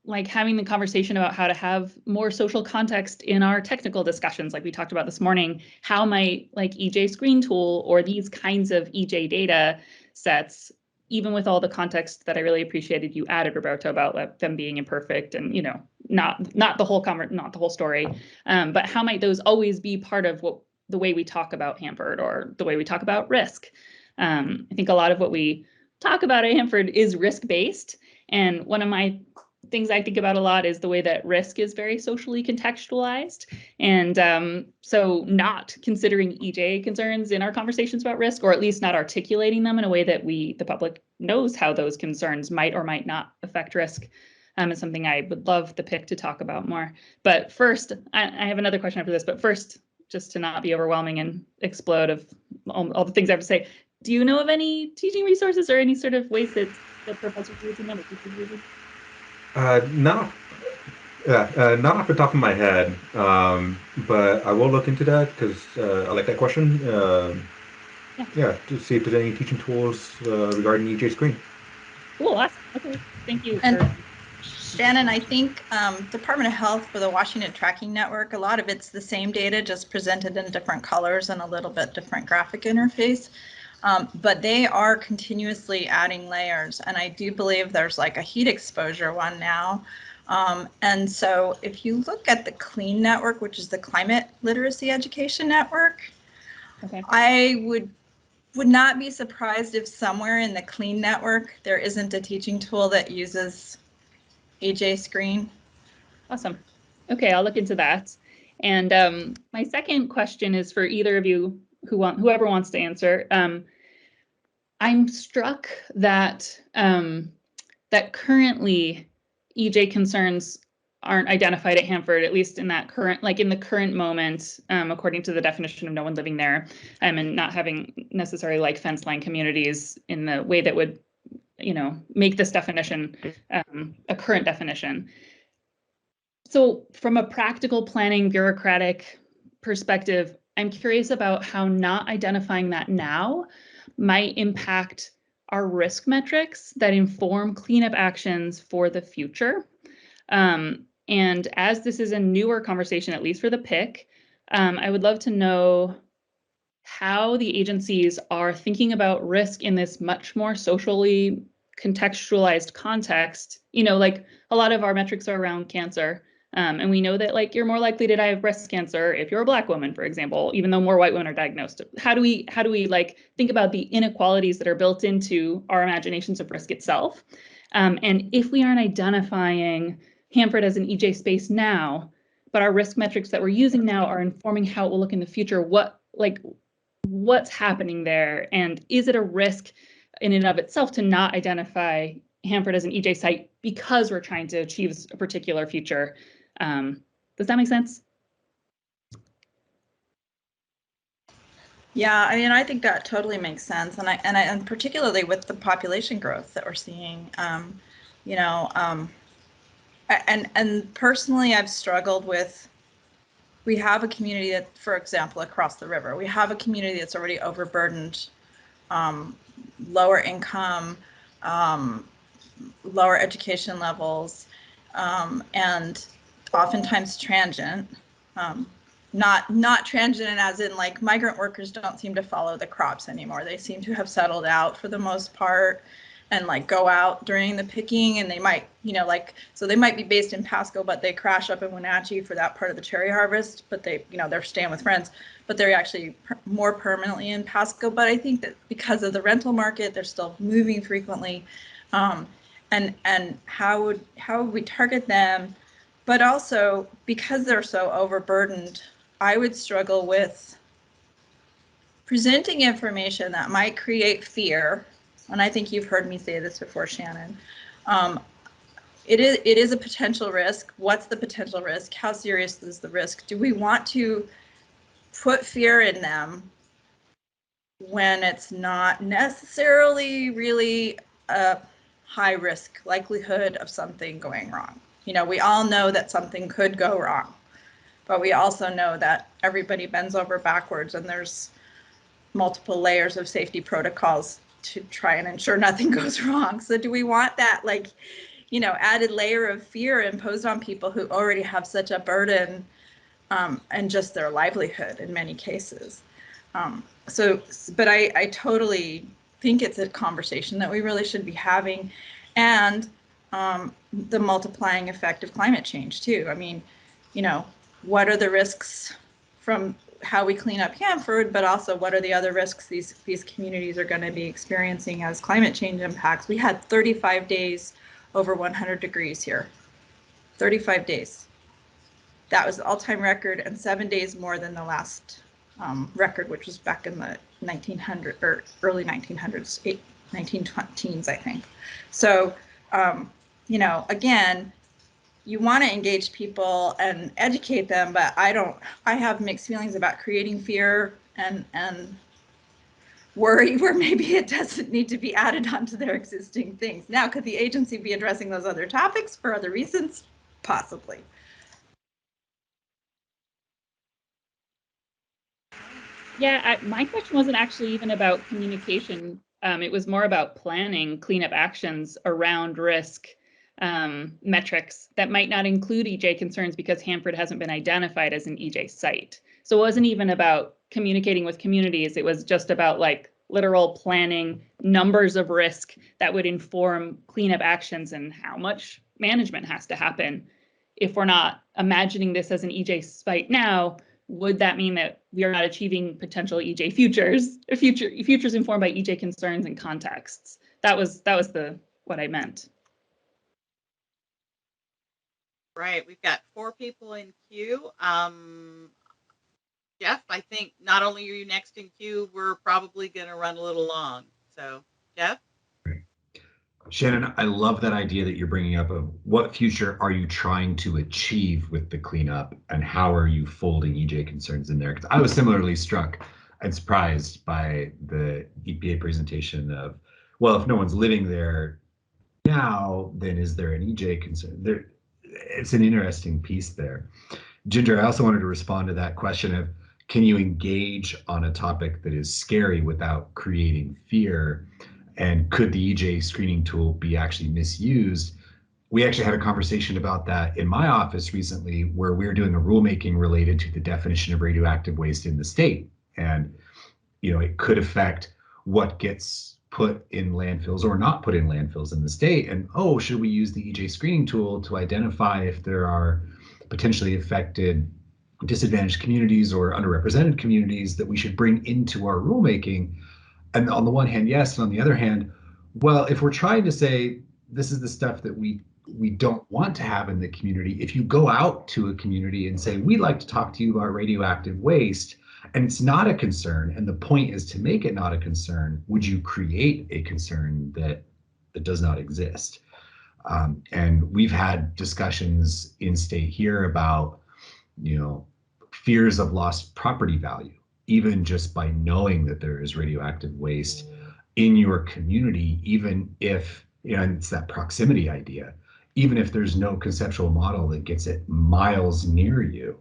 like having the conversation about how to have more social context in our technical discussions, like we talked about this morning, how might like EJ screen tool or these kinds of EJ data sets, even with all the context that I really appreciated you added, Roberto, about them being imperfect and, you know, not the whole story, but how might those always be part of the way we talk about Hanford or the way we talk about risk? I think a lot of what we talk about at Hanford is risk-based, and one of my things I think about a lot is the way that risk is very socially contextualized. And so not considering EJ concerns in our conversations about risk, or at least not articulating them in a way that the public knows how those concerns might or might not affect risk, is something I would love the PIC to talk about more. But first, I have another question after this, but first, just to not be overwhelming and explode of all the things I have to say, do you know of any teaching resources or any sort of ways that professors are using them or teachers are using? Not off the top of my head, but I will look into that because I like that question. Yeah, to see if there's any teaching tools regarding EJ Screen. Cool, awesome. Okay, thank you. And Shannon, I think Department of Health for the Washington Tracking Network, a lot of it's the same data, just presented in different colors and a little bit different graphic interface. But they are continuously adding layers, and I do believe there's like a heat exposure one now. And so if you look at the CLEAN network, which is the Climate Literacy Education Network, okay, I would not be surprised if somewhere in the CLEAN network there isn't a teaching tool that uses EJ Screen. Awesome. Okay, I'll look into that. And my second question is for either of you whoever wants to answer. I'm struck that that currently EJ concerns aren't identified at Hanford, at least in that in the current moment, according to the definition of no one living there, and not having necessarily like fence line communities in the way that would, you know, make this definition a current definition. So from a practical planning bureaucratic perspective, I'm curious about how not identifying that now might impact our risk metrics that inform cleanup actions for the future. And as this is a newer conversation, at least for the PIC, I would love to know how the agencies are thinking about risk in this much more socially contextualized context. You know, like a lot of our metrics are around cancer. And we know that like you're more likely to die of breast cancer if you're a Black woman, for example, even though more white women are diagnosed. How do we like think about the inequalities that are built into our imaginations of risk itself? And if we aren't identifying Hanford as an EJ space now, but our risk metrics that we're using now are informing how it will look in the future, what's happening there? And is it a risk in and of itself to not identify Hanford as an EJ site because we're trying to achieve a particular future? Does that make sense? Yeah, I mean, I think that totally makes sense, and particularly with the population growth that we're seeing, you know, and personally, I've struggled with. We have a community that, for example, across the river, we have a community that's already overburdened, lower income, lower education levels, and oftentimes transient. Not transient as in like migrant workers don't seem to follow the crops anymore. They seem to have settled out for the most part and like go out during the picking, and they might, you know, like, so they might be based in Pasco, but they crash up in Wenatchee for that part of the cherry harvest, but they, you know, they're staying with friends, but they're actually more permanently in Pasco. But I think that because of the rental market, they're still moving frequently. And how would we target them? But also because they're so overburdened, I would struggle with presenting information that might create fear. And I think you've heard me say this before, Shannon. It is a potential risk. What's the potential risk? How serious is the risk? Do we want to put fear in them when it's not necessarily really a high risk likelihood of something going wrong? You know, we all know that something could go wrong, but we also know that everybody bends over backwards and there's multiple layers of safety protocols to try and ensure nothing goes wrong. So do we want that, like, you know, added layer of fear imposed on people who already have such a burden and just their livelihood in many cases? But I totally think it's a conversation that we really should be having, and the multiplying effect of climate change too. I mean, you know, what are the risks from how we clean up Hanford, but also what are the other risks these communities are going to be experiencing as climate change impacts? We had 35 days over 100 degrees here. 35 days. That was the all-time record, and 7 days more than the last record, which was back in the 1900s or early 1900s, 1920s, I think. So, you know, again, you want to engage people and educate them, but I have mixed feelings about creating fear and worry where maybe it doesn't need to be added onto their existing things. Now, could the agency be addressing those other topics for other reasons? Possibly. Yeah, my question wasn't actually even about communication. It was more about planning cleanup actions around risk metrics that might not include EJ concerns because Hanford hasn't been identified as an EJ site. So it wasn't even about communicating with communities. It was just about like literal planning numbers of risk that would inform cleanup actions and how much management has to happen. If we're not imagining this as an EJ site now, would that mean that we are not achieving potential EJ futures informed by EJ concerns and contexts? That was what I meant. Right, we've got 4 people in queue. Jeff, I think not only are you next in queue, we're probably going to run a little long. So, Jeff? Shannon, I love that idea that you're bringing up of what future are you trying to achieve with the cleanup and how are you folding EJ concerns in there? Because I was similarly struck and surprised by the EPA presentation of, well, if no one's living there now, then is there an EJ concern? It's an interesting piece there. Ginger, I also wanted to respond to that question of, can you engage on a topic that is scary without creating fear? And could the EJ screening tool be actually misused? We actually had a conversation about that in my office recently, where we're doing a rulemaking related to the definition of radioactive waste in the state. And, you know, it could affect what gets put in landfills or not put in landfills in the state. And, oh, should we use the EJ screening tool to identify if there are potentially affected disadvantaged communities or underrepresented communities that we should bring into our rulemaking? And on the one hand, yes, and on the other hand, well, if we're trying to say this is the stuff that we don't want to have in the community, if you go out to a community and say, we'd like to talk to you about radioactive waste, and it's not a concern, and the point is to make it not a concern, would you create a concern that does not exist? And we've had discussions in state here about, you know, fears of lost property value, even just by knowing that there is radioactive waste in your community, even if, you know, and it's that proximity idea, even if there's no conceptual model that gets it miles near you.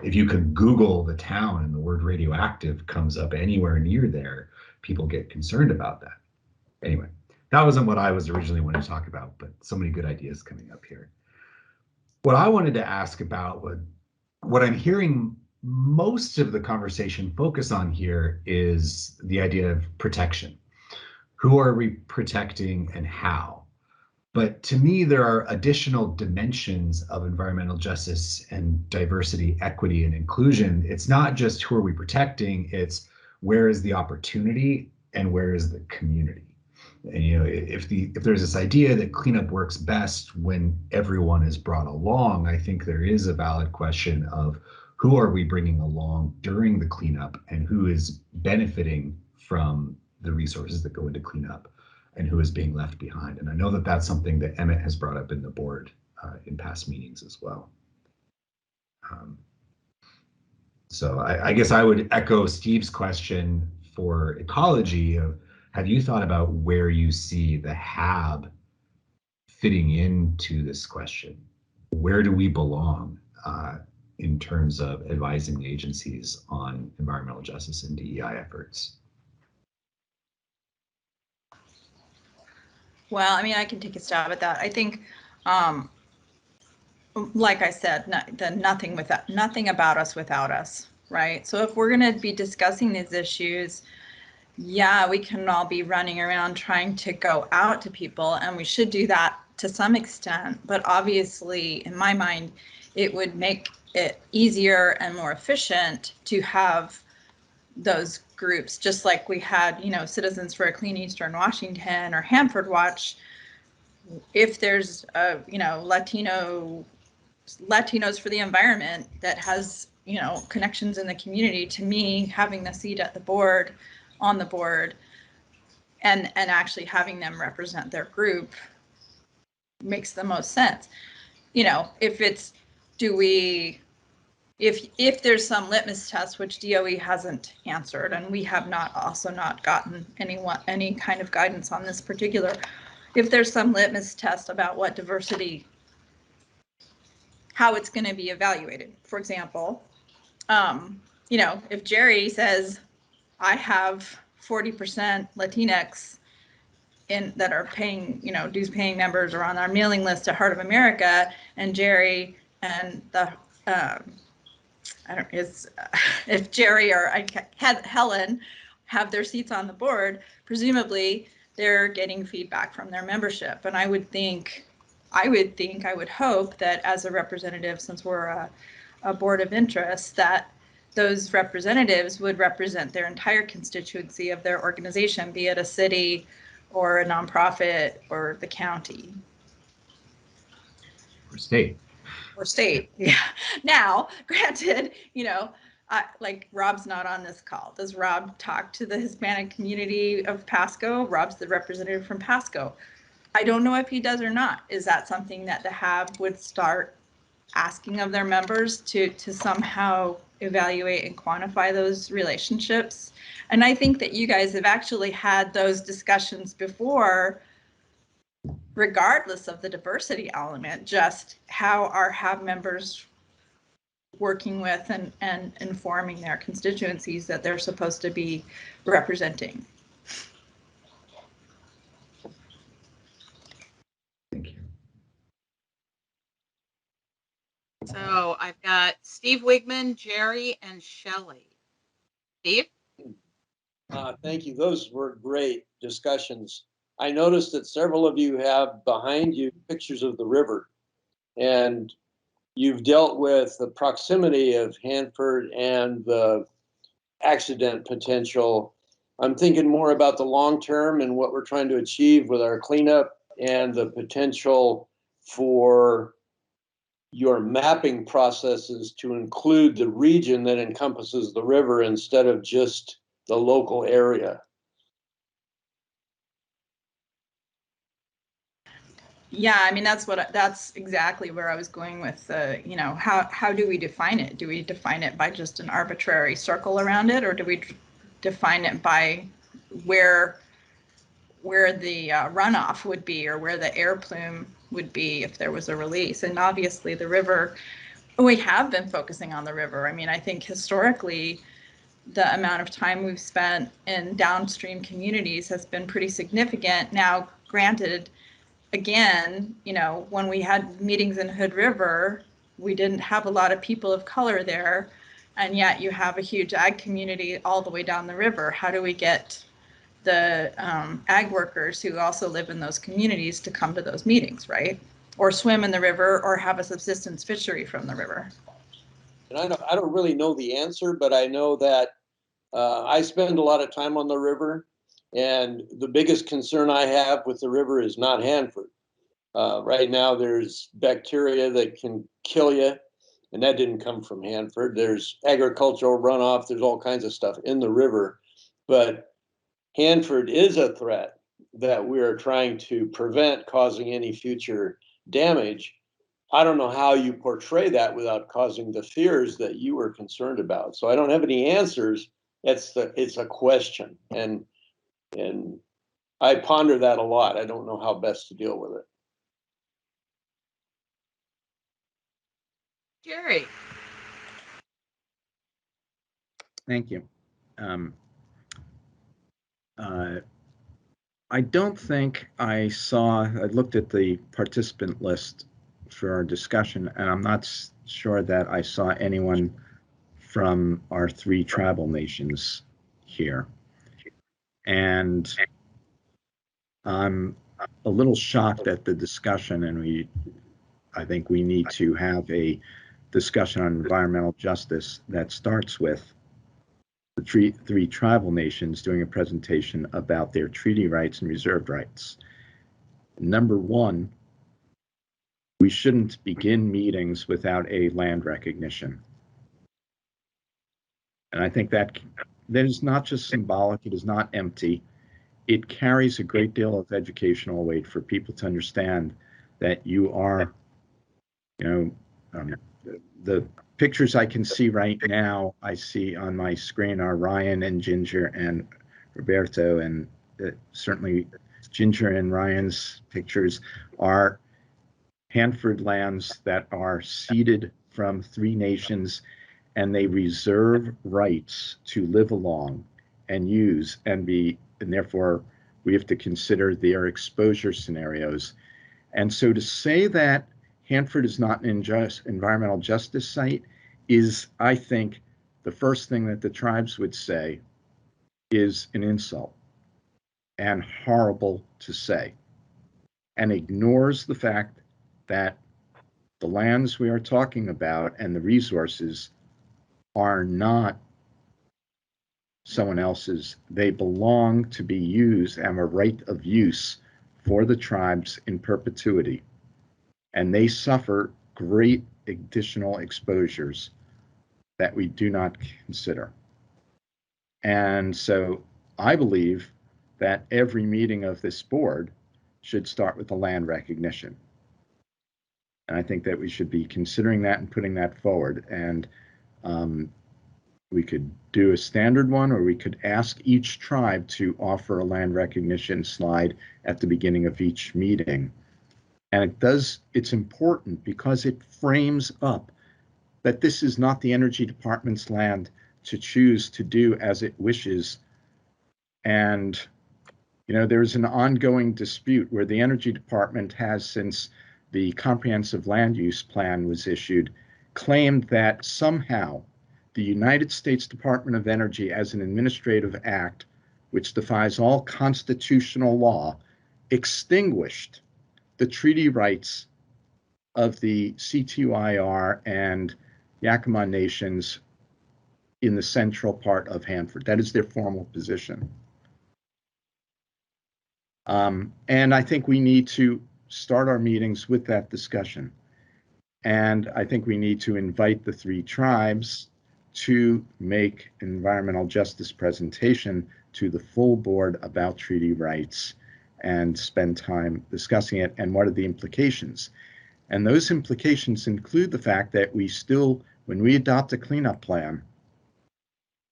If you can Google the town and the word radioactive comes up anywhere near there, people get concerned about that. Anyway, that wasn't what I was originally wanting to talk about, but so many good ideas coming up here. What I wanted to ask about, what I'm hearing most of the conversation focus on here is the idea of protection. Who are we protecting and how? But to me, there are additional dimensions of environmental justice and diversity, equity, and inclusion. It's not just who are we protecting, it's where is the opportunity and where is the community. And, you know, if there's this idea that cleanup works best when everyone is brought along, I think there is a valid question of who are we bringing along during the cleanup and who is benefiting from the resources that go into cleanup and who is being left behind. And I know that that's something that Emmett has brought up in the board in past meetings as well. So I guess I would echo Steve's question for ecology of, have you thought about where you see the HAB fitting into this question? Where do we belong in terms of advising the agencies on environmental justice and DEI efforts? Well, I mean, I can take a stab at that. I think, like I said, nothing about us without us, right? So if we're going to be discussing these issues, yeah, we can all be running around trying to go out to people, and we should do that to some extent. But obviously, in my mind, it would make it easier and more efficient to have those groups, just like we had, Citizens for a Clean Eastern Washington or Hanford Watch. If there's a, Latinos for the Environment that has, connections in the community, to me, having the seat at the board, on the board, and actually having them represent their group makes the most sense. If it's, if there's some litmus test, which DOE hasn't answered, and we have not gotten any kind of guidance on this particular, if there's some litmus test about what diversity, how it's going to be evaluated. For example, if Jerry says, I have 40% Latinx that are paying, dues paying members or on our mailing list at Heart of America, and Jerry and if Jerry or Helen have their seats on the board, presumably they're getting feedback from their membership. And I would hope that as a representative, since we're a board of interest, that those representatives would represent their entire constituency of their organization, be it a city or a nonprofit or the county. Or state. Or state, yeah. Now, granted, like Rob's not on this call. Does Rob talk to the Hispanic community of Pasco? Rob's the representative from Pasco. I don't know if he does or not. Is that something that the HAB would start asking of their members to somehow evaluate and quantify those relationships? And I think that you guys have actually had those discussions before, regardless of the diversity element, just how are HAB members working with and informing their constituencies that they're supposed to be representing. Thank you. So I've got Steve Wigman, Jerry, and Shelley. Steve? Thank you. Those were great discussions. I noticed that several of you have behind you pictures of the river, and you've dealt with the proximity of Hanford and the accident potential. I'm thinking more about the long term and what we're trying to achieve with our cleanup and the potential for your mapping processes to include the region that encompasses the river instead of just the local area. Yeah, I mean, that's exactly where I was going with how do we define it? Do we define it by just an arbitrary circle around it, or do we define it by where the runoff would be, or where the air plume would be if there was a release? And obviously the river, we have been focusing on the river. I mean, I think historically the amount of time we've spent in downstream communities has been pretty significant. Now, granted, again, when we had meetings in Hood River, we didn't have a lot of people of color there, and yet you have a huge ag community all the way down the river. How do we get the ag workers who also live in those communities to come to those meetings, right? Or swim in the river, or have a subsistence fishery from the river? And I don't really know the answer, but I know that I spend a lot of time on the river. And the biggest concern I have with the river is not Hanford. Right now, there's bacteria that can kill you, and that didn't come from Hanford. There's agricultural runoff. There's all kinds of stuff in the river. But Hanford is a threat that we are trying to prevent causing any future damage. I don't know how you portray that without causing the fears that you were concerned about. So I don't have any answers. It's a question. And I ponder that a lot. I don't know how best to deal with it. Jerry. Thank you. I don't think I looked at the participant list for our discussion, and I'm not sure that I saw anyone from our three tribal nations here. And I'm a little shocked at the discussion, and I think we need to have a discussion on environmental justice that starts with the three tribal nations doing a presentation about their treaty rights and reserved rights. Number one, we shouldn't begin meetings without a land recognition. And I think that is not just symbolic, it is not empty. It carries a great deal of educational weight for people to understand that you are, the pictures I can see right now, I see on my screen are Ryan and Ginger and Roberto, and certainly Ginger and Ryan's pictures are Hanford lands that are ceded from 3 nations, and they reserve rights to live along and use and therefore we have to consider their exposure scenarios. And so to say that Hanford is not an environmental justice site is, I think, the first thing that the tribes would say is an insult and horrible to say, and ignores the fact that the lands we are talking about and the resources are not someone else's. They belong to be used and have a right of use for the tribes in perpetuity. And they suffer great additional exposures that we do not consider. And so I believe that every meeting of this board should start with the land recognition. And I think that we should be considering that and putting that forward. And we could do a standard one, or we could ask each tribe to offer a land recognition slide at the beginning of each meeting. And it's important because it frames up that this is not the Energy Department's land to choose to do as it wishes. And, there's an ongoing dispute where the Energy Department has, since the Comprehensive Land Use Plan was issued, claimed that somehow the United States Department of Energy, as an administrative act, which defies all constitutional law, extinguished the treaty rights of the CTUIR and Yakama nations in the central part of Hanford. That is their formal position. And I think we need to start our meetings with that discussion. And I think we need to invite the 3 tribes to make an environmental justice presentation to the full board about treaty rights and spend time discussing it and what are the implications. And those implications include the fact that we still, when we adopt a cleanup plan,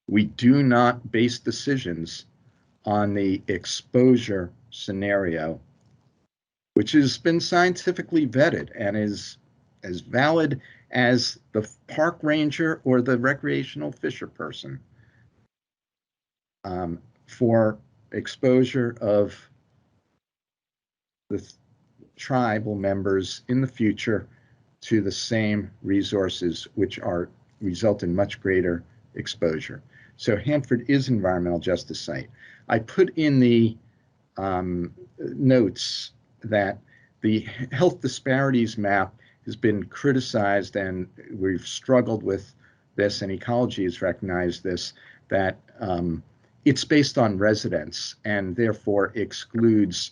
we do not base decisions on the exposure scenario, which has been scientifically vetted and is as valid as the park ranger or the recreational fisher person for exposure of the tribal members in the future to the same resources, which result in much greater exposure. So Hanford is an environmental justice site. I put in the notes that the health disparities map has been criticized, and we've struggled with this, and Ecology has recognized this, that it's based on residents and therefore excludes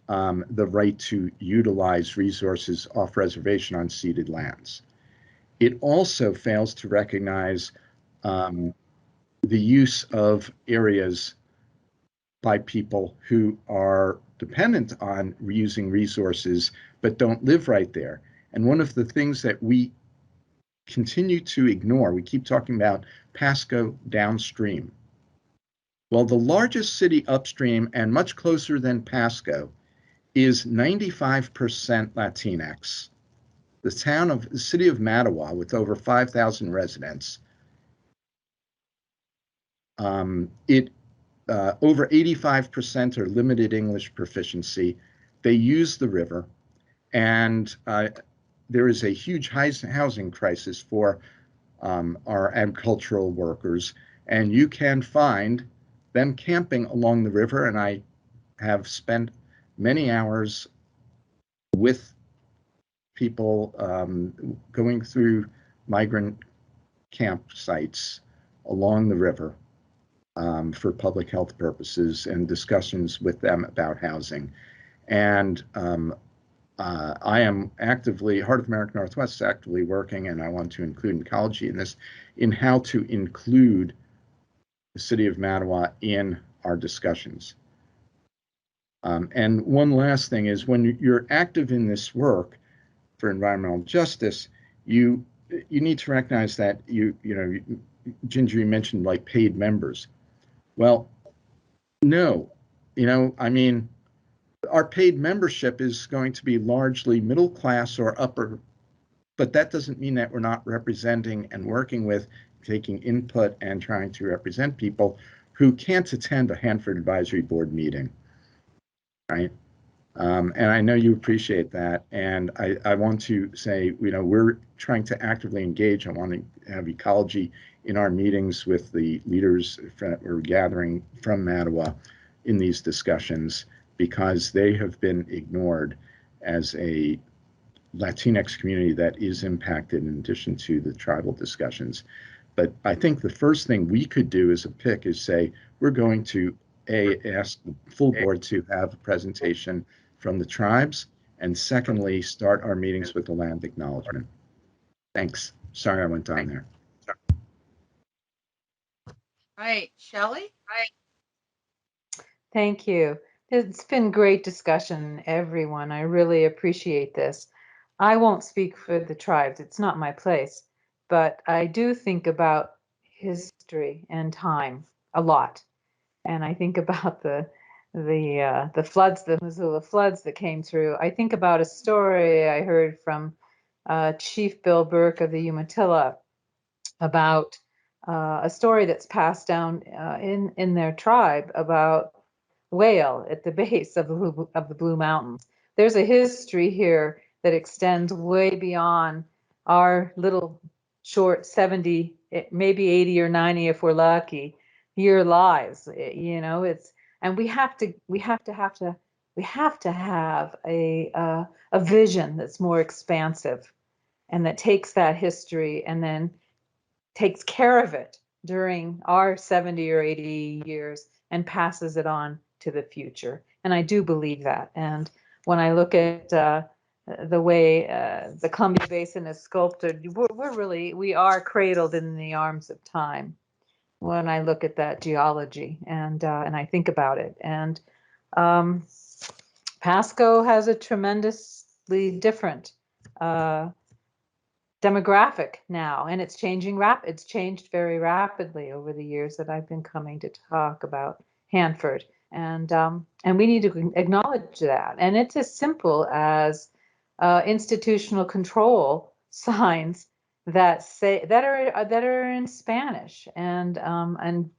the right to utilize resources off reservation on ceded lands. It also fails to recognize the use of areas by people who are dependent on reusing resources but don't live right there. And one of the things that we continue to ignore, we keep talking about Pasco downstream. Well, the largest city upstream and much closer than Pasco is 95% Latinx. The city of Mattawa, with over 5,000 residents, over 85% are limited English proficiency. They use the river, and there is a huge housing crisis for our agricultural workers. And you can find been camping along the river, and I have spent many hours with people going through migrant campsites along the river for public health purposes and discussions with them about housing. And I am actively, Heart of America Northwest is actively working, and I want to include Ecology in this, in how to include the city of Mattawa in our discussions. And one last thing is, when you're active in this work for environmental justice, you need to recognize that you know, Ginger, you mentioned like paid members. Well, no, you know, I mean, our paid membership is going to be largely middle class or upper, but that doesn't mean that we're not representing and working with, taking input and trying to represent people who can't attend a Hanford Advisory Board meeting, right? And I know you appreciate that. And I want to say, you know, we're trying to actively engage. I want to have Ecology in our meetings with the leaders that we're gathering from Mattawa in these discussions, because they have been ignored as a Latinx community that is impacted in addition to the tribal discussions. But I think the first thing we could do as a PIC is say, we're going to ask the full board to have a presentation from the tribes, and secondly, start our meetings with the land acknowledgement. Thanks. Sorry I went on there. Right, Shelley? Thank you. It's been great discussion, everyone. I really appreciate this. I won't speak for the tribes. It's not my place, but I do think about history and time a lot. And I think about the floods, the Missoula floods that came through. I think about a story I heard from Chief Bill Burke of the Umatilla about a story that's passed down in their tribe about whale at the base of the Blue Mountains. There's a history here that extends way beyond our little short 70, maybe 80 or 90 if we're lucky, year lives. You know, it's, and we have to have a vision that's more expansive and that takes that history and then takes care of it during our 70 or 80 years and passes it on to the future. And I do believe that. And when I look at the way the Columbia Basin is sculpted, we are cradled in the arms of time when I look at that geology and I think about it. And Pasco has a tremendously different demographic now, and it's changing it's changed very rapidly over the years that I've been coming to talk about Hanford, and we need to acknowledge that. And it's as simple as institutional control signs that say that are in Spanish. And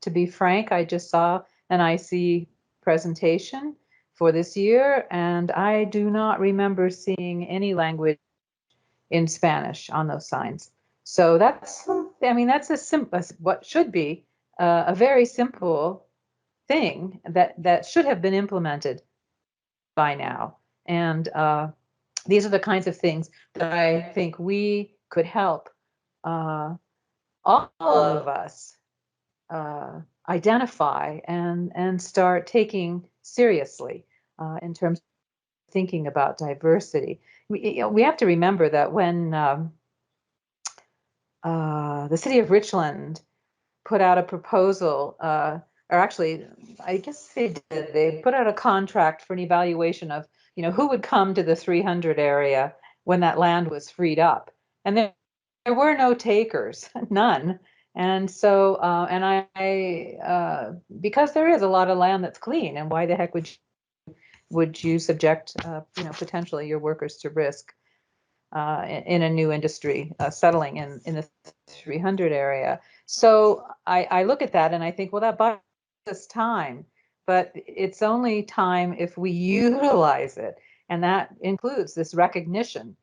to be frank, I just saw an IC presentation for this year, and I do not remember seeing any language in Spanish on those signs. So that's, I mean, that's what should be a very simple thing that should have been implemented by now. And these are the kinds of things that I think we could help all of us identify and start taking seriously in terms of thinking about diversity. We have to remember that when the city of Richland put out a proposal, or actually, I guess they did, they put out a contract for an evaluation of, you know, who would come to the 300 area when that land was freed up. And there were no takers, none. And so, and I because there is a lot of land that's clean, and why the heck would you subject, you know, potentially your workers to risk in a new industry settling in the 300 area? So I look at that and I think, well, that buys us time, but it's only time if we utilize it. And that includes this recognition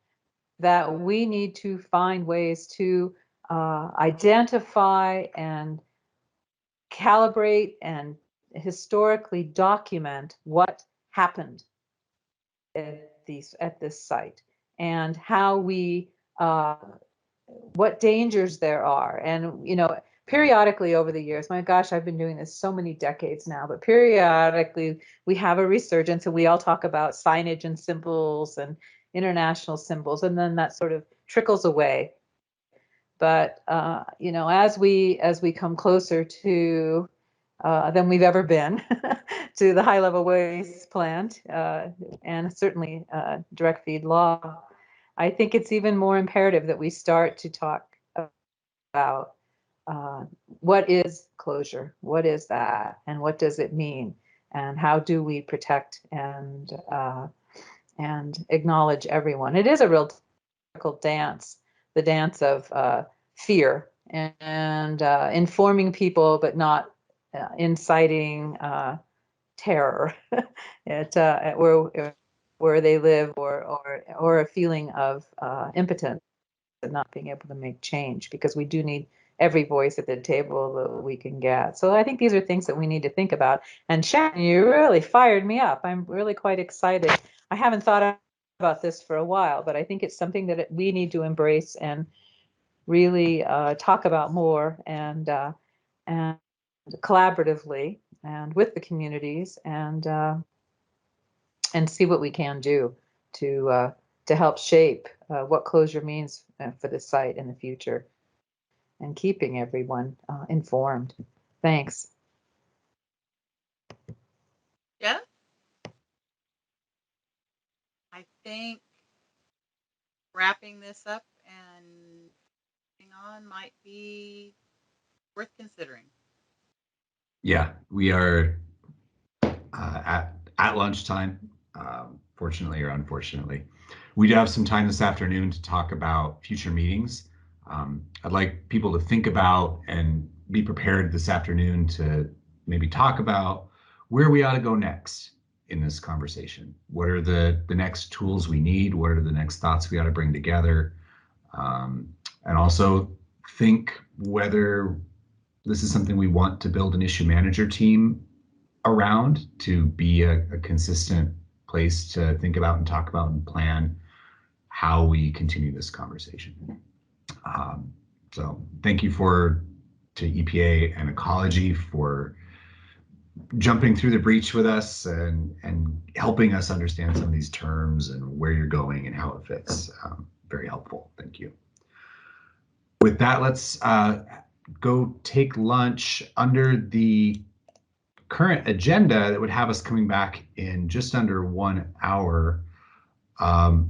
that we need to find ways to identify and calibrate and historically document what happened at this site and how we what dangers there are. And periodically over the years, my gosh, I've been doing this so many decades now, but periodically we have a resurgence and we all talk about signage and symbols and international symbols, and then that sort of trickles away. But as we come closer to than we've ever been to the high level waste plant and certainly direct feed law, I think it's even more imperative that we start to talk about what is closure, what is that, and what does it mean, and how do we protect and acknowledge everyone. It is a real difficult dance, the dance of fear and informing people, but not inciting terror at where they live, or a feeling of impotence and not being able to make change, because we do need every voice at the table that we can get. So I think these are things that we need to think about. And Shannon, you really fired me up. I'm really quite excited. I haven't thought about this for a while, but I think it's something that we need to embrace and really talk about more and collaboratively and with the communities and see what we can do to help shape what closure means for the site in the future, and keeping everyone informed. Thanks. Jeff? I think wrapping this up and moving on might be worth considering. Yeah, we are at lunchtime, fortunately or unfortunately. We do have some time this afternoon to talk about future meetings. I'd like people to think about and be prepared this afternoon to maybe talk about where we ought to go next in this conversation. What are the next tools we need? What are the next thoughts we ought to bring together? And also think whether this is something we want to build an issue manager team around to be a consistent place to think about and talk about and plan how we continue this conversation. So thank you to EPA and Ecology for jumping through the breach with us and helping us understand some of these terms and where you're going and how it fits. Very helpful. Thank you. With that, let's go take lunch. Under the current agenda that would have us coming back in just under 1 hour,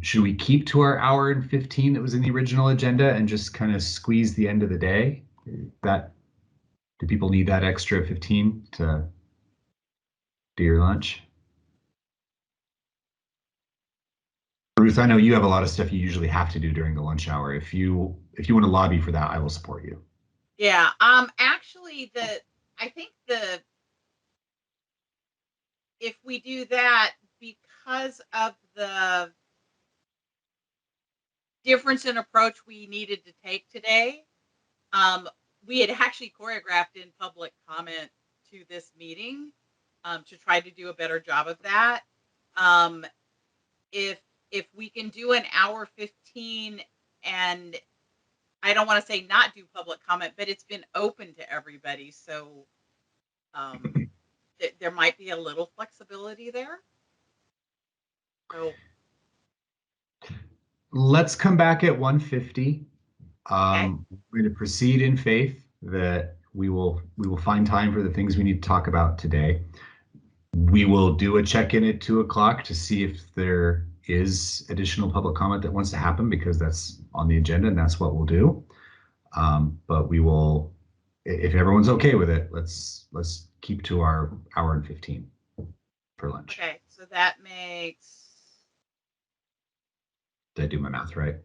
should we keep to our hour and 15 that was in the original agenda and just kind of squeeze the end of the day? Do people need that extra 15 to do your lunch? Ruth, I know you have a lot of stuff you usually have to do during the lunch hour. If you want to lobby for that, I will support you. Yeah, actually I think if we do that, because of the difference in approach we needed to take today, we had actually choreographed in public comment to this meeting to try to do a better job of that. If we can do an hour 15, and I don't want to say not do public comment, but it's been open to everybody, so there might be a little flexibility there. So let's come back at 1:50. Okay. We're going to proceed in faith that we will find time for the things we need to talk about today. We will do a check-in at 2 o'clock to see if there is additional public comment that wants to happen, because that's on the agenda and that's what we'll do. But we will, if everyone's okay with it, let's keep to our hour and 15 for lunch. Okay, so that makes. Did I do my math right?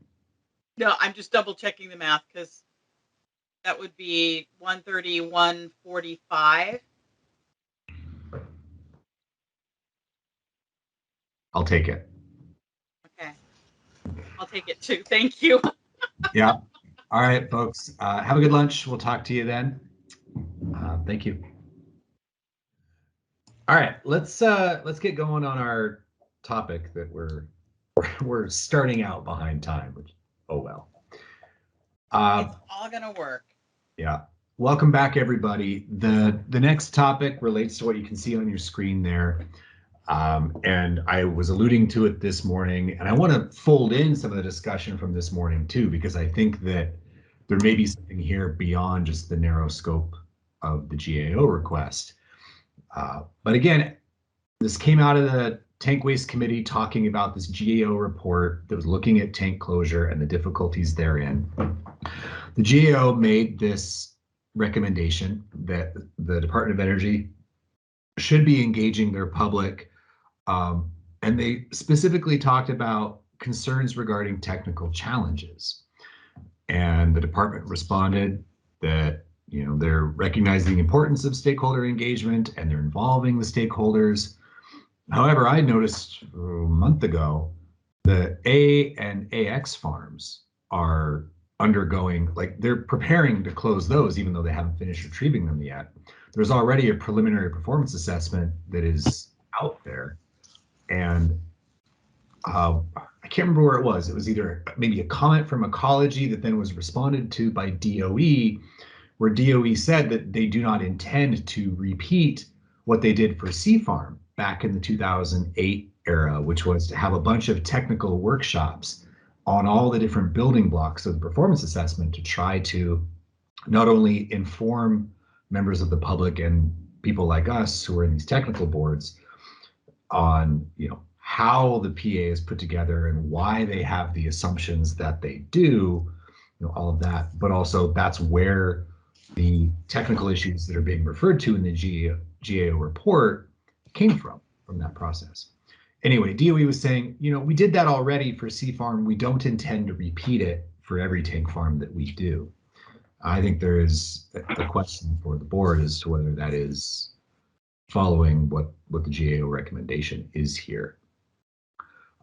No, I'm just double checking the math, because that would be 1:30, 1:45. I'll take it. Okay, I'll take it too. Thank you. Yeah. All right, folks. Have a good lunch. We'll talk to you then. Thank you. All right, let's get going on our topic that we're starting out behind time, which, oh well. It's all gonna work. Yeah. Welcome back, everybody. The next topic relates to what you can see on your screen there. And I was alluding to it this morning, and I want to fold in some of the discussion from this morning too, because I think that there may be something here beyond just the narrow scope of the GAO request. But again, this came out of the Tank Waste Committee talking about this GAO report that was looking at tank closure and the difficulties therein. The GAO made this recommendation that the Department of Energy should be engaging their public, and they specifically talked about concerns regarding technical challenges. And the department responded that, you know, they're recognizing the importance of stakeholder engagement and they're involving the stakeholders. However, I noticed a month ago the A and AX farms are undergoing, like they're preparing to close those even though they haven't finished retrieving them yet. There's already a preliminary performance assessment that is out there. And I can't remember where it was. It was either maybe a comment from Ecology that then was responded to by DOE, where DOE said that they do not intend to repeat what they did for Sea Farm back in the 2008 era, which was to have a bunch of technical workshops on all the different building blocks of the performance assessment to try to not only inform members of the public and people like us who are in these technical boards on, you know, how the PA is put together and why they have the assumptions that they do, you know, all of that, but also that's where the technical issues that are being referred to in the GAO report came from that process. Anyway, DOE was saying, you know, we did that already for Sea Farm. We don't intend to repeat it for every tank farm that we do. I think there is a question for the board as to whether that is following what the GAO recommendation is here.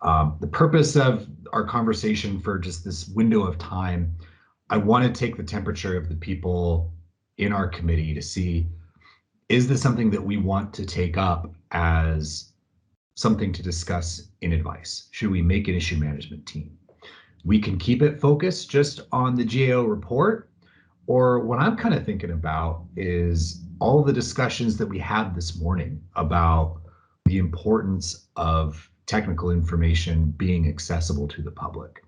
The purpose of our conversation for just this window of time, I want to take the temperature of the people in our committee to see, is this something that we want to take up as something to discuss in advice? Should we make an issue management team? We can keep it focused just on the GAO report, or what I'm kind of thinking about is all the discussions that we had this morning about the importance of technical information being accessible to the public.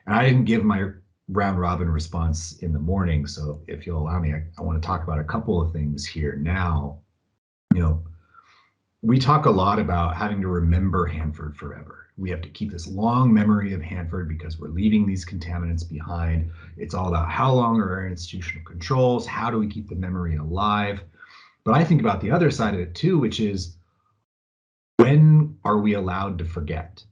And I didn't give my round robin response in the morning, so if you'll allow me, I want to talk about a couple of things here now. You know, we talk a lot about having to remember Hanford forever. We have to keep this long memory of Hanford because we're leaving these contaminants behind. It's all about how long are our institutional controls? How do we keep the memory alive? But I think about the other side of it too, which is, when are we allowed to forget?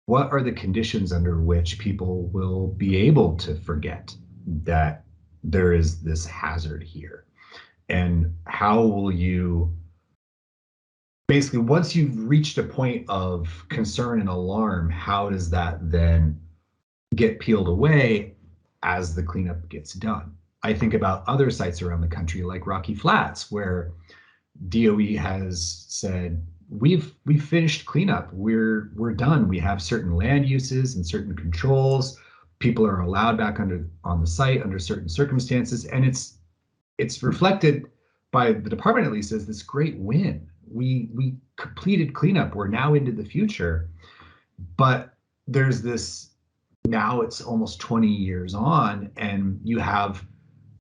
What are the conditions under which people will be able to forget that there is this hazard here? And how will you, basically, once you've reached a point of concern and alarm, how does that then get peeled away as the cleanup gets done? I think about other sites around the country like Rocky Flats, where DOE has said, we've finished cleanup. We're done. We have certain land uses and certain controls. People are allowed back on the site under certain circumstances, and it's reflected by the department at least as this great win. We completed cleanup. We're now into the future, but there's this, now it's almost 20 years on, and you have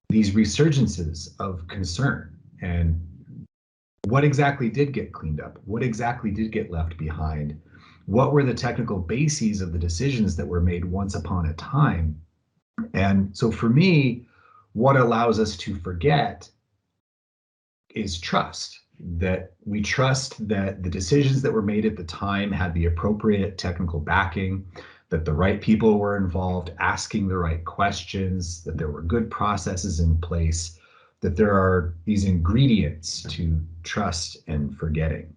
these resurgences of concern. And what exactly did get cleaned up? What exactly did get left behind? What were the technical bases of the decisions that were made once upon a time? And so for me, what allows us to forget is trust. That we trust that the decisions that were made at the time had the appropriate technical backing, that the right people were involved asking the right questions, that there were good processes in place, that there are these ingredients to trust and forgetting.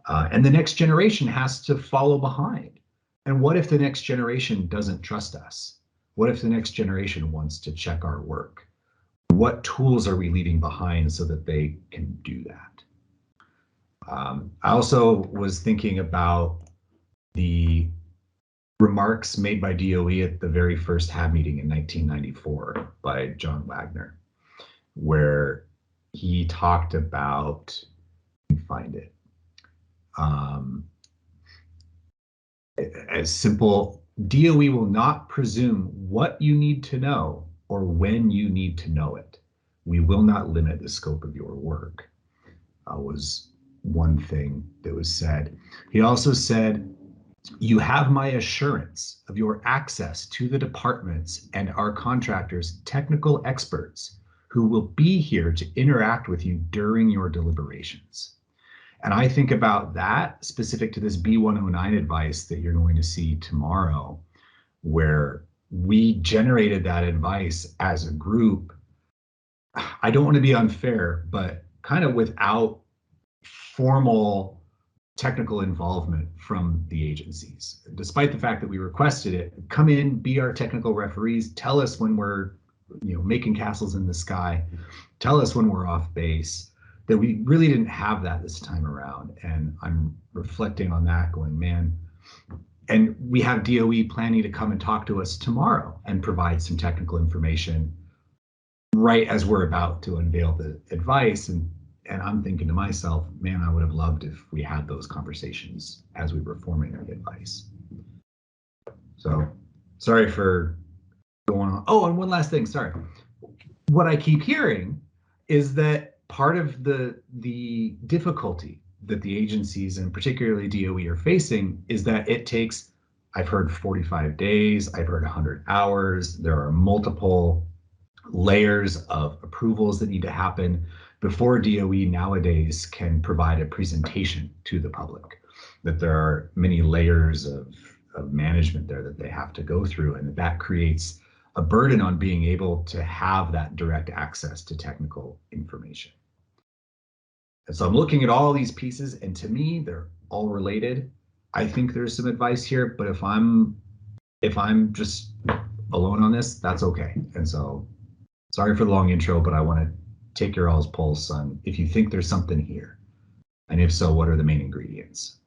And the next generation has to follow behind. And what if the next generation doesn't trust us? What if the next generation wants to check our work? What tools are we leaving behind so that they can do that? I also was thinking about the remarks made by DOE at the very first HAB meeting in 1994 by John Wagner, where he talked about, let me find it, as simple, DOE will not presume what you need to know or when you need to know it. We will not limit the scope of your work, was one thing that was said. He also said, you have my assurance of your access to the departments and our contractors' technical experts who will be here to interact with you during your deliberations. And I think about that specific to this B109 advice that you're going to see tomorrow, where we generated that advice as a group. I don't want to be unfair, but kind of without formal technical involvement from the agencies. Despite the fact that we requested it, come in, be our technical referees, tell us when we're making castles in the sky, tell us when we're off base, that we really didn't have that this time around. And I'm reflecting on that going, man, and we have DOE planning to come and talk to us tomorrow and provide some technical information right as we're about to unveil the advice. And I'm thinking to myself, man, I would have loved if we had those conversations as we were forming the advice. So sorry for going on. Oh, and one last thing, sorry. What I keep hearing is that part of the difficulty that the agencies and particularly DOE are facing is that it takes, I've heard 45 days, I've heard 100 hours. There are multiple layers of approvals that need to happen before DOE nowadays can provide a presentation to the public, that there are many layers of management there that they have to go through, and that creates a burden on being able to have that direct access to technical information. And so I'm looking at all these pieces, and to me, they're all related. I think there's some advice here, but if I'm just alone on this, that's okay. And so sorry for the long intro, but I want to take your all's pulse on if you think there's something here, and if so, what are the main ingredients?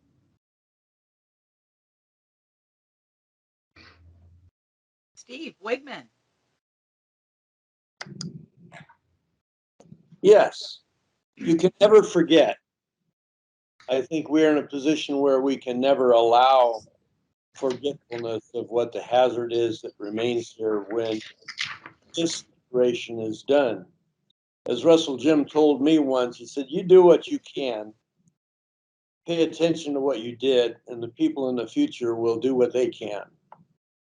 Steve Wigman. Yes, you can never forget. I think we're in a position where we can never allow forgetfulness of what the hazard is that remains here when this operation is done. As Russell Jim told me once, he said, you do what you can, pay attention to what you did, and the people in the future will do what they can.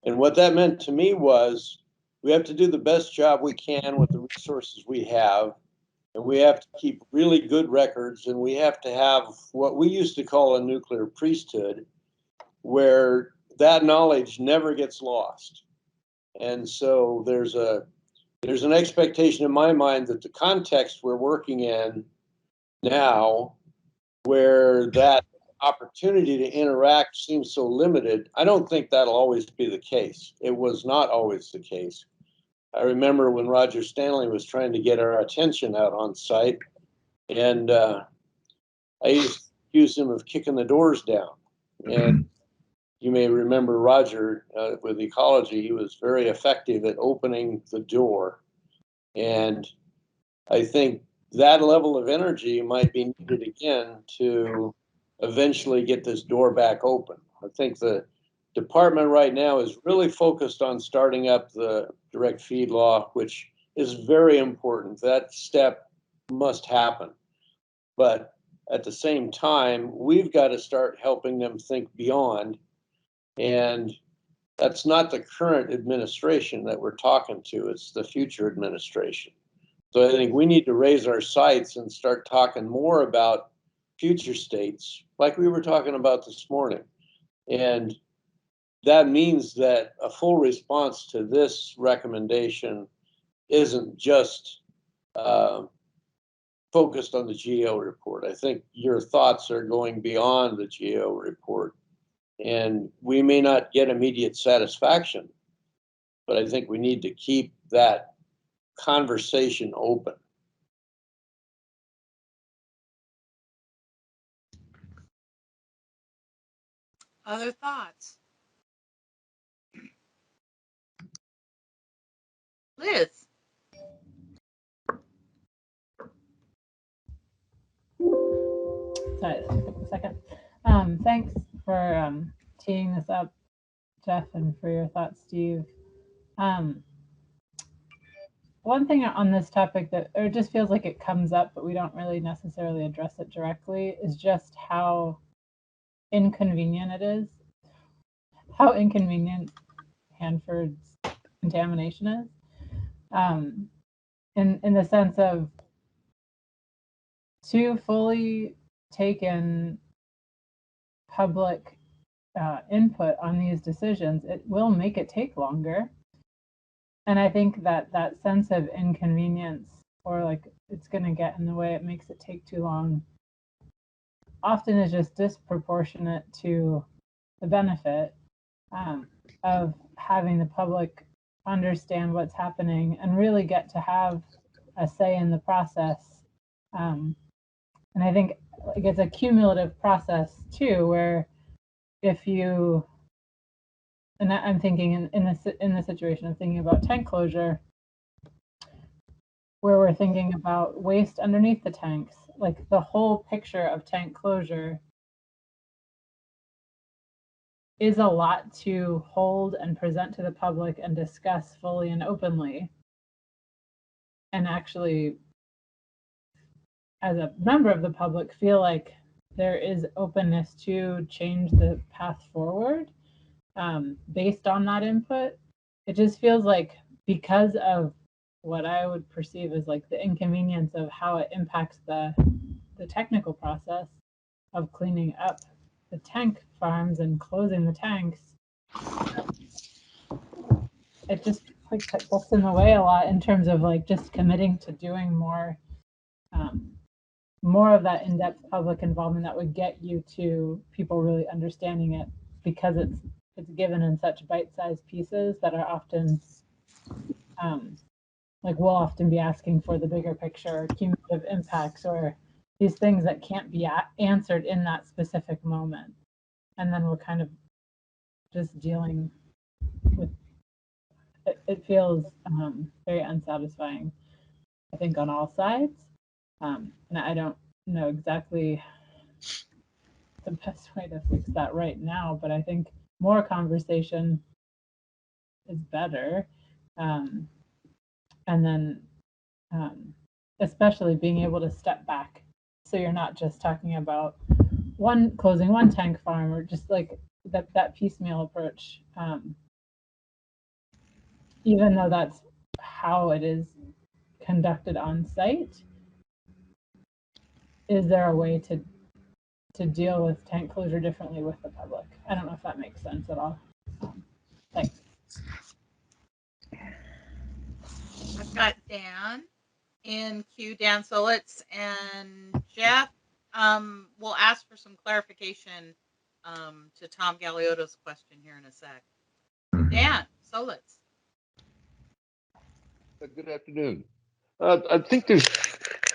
And what that meant to me was we have to do the best job we can with the resources we have, and we have to keep really good records, and we have to have what we used to call a nuclear priesthood, where that knowledge never gets lost. And so there's an expectation in my mind that the context we're working in now, where that opportunity to interact seems so limited, I don't think that'll always be the case. It was not always the case. I remember when Roger Stanley was trying to get our attention out on site, and I used to accuse him of kicking the doors down. And you may remember Roger with Ecology, he was very effective at opening the door. And I think that level of energy might be needed again to eventually get this door back open. I think the department right now is really focused on starting up the direct feed law, which is very important. That step must happen. But at the same time, we've got to start helping them think beyond. And that's not the current administration that we're talking to, it's the future administration. So I think we need to raise our sights and start talking more about future states, like we were talking about this morning. And that means that a full response to this recommendation isn't just focused on the GAO report. I think your thoughts are going beyond the GAO report. And we may not get immediate satisfaction, but I think we need to keep that conversation open. Other thoughts? Liz? Sorry, a second. Thanks for teeing this up, Jeff, and for your thoughts, Steve. One thing on this topic that or it just feels like it comes up, but we don't really necessarily address it directly, is just how inconvenient it is, how inconvenient Hanford's contamination is, in the sense of to fully take in public input on these decisions, it will make it take longer. And I think that that sense of inconvenience, or like it's going to get in the way, it makes it take too long, often is just disproportionate to the benefit of having the public understand what's happening and really get to have a say in the process. And I think like it's a cumulative process too, where if you, and I'm thinking in the situation of thinking about tank closure, where we're thinking about waste underneath the tanks, like the whole picture of tank closure is a lot to hold and present to the public and discuss fully and openly. And actually, as a member of the public, feel like there is openness to change the path forward based on that input. It just feels like because of what I would perceive as like the inconvenience of how it impacts the technical process of cleaning up the tank farms and closing the tanks, it just like gets in the way a lot in terms of like just committing to doing more of that in-depth public involvement that would get you to people really understanding it, because it's given in such bite-sized pieces that are often like we'll often be asking for the bigger picture, cumulative impacts, or these things that can't be answered in that specific moment. And then we're kind of just dealing with it. It feels very unsatisfying, I think, on all sides. And I don't know exactly the best way to fix that right now, but I think more conversation is better. And then especially being able to step back, so you're not just talking about closing one tank farm, or just like that piecemeal approach, even though that's how it is conducted on site. Is there a way to deal with tank closure differently with the public? I don't know if that makes sense at all. Thanks. I've got Dan in queue, Dan Solitz, and Jeff. We'll ask for some clarification to Tom Galiotto's question here in a sec. Dan Solitz. Good afternoon. I think there's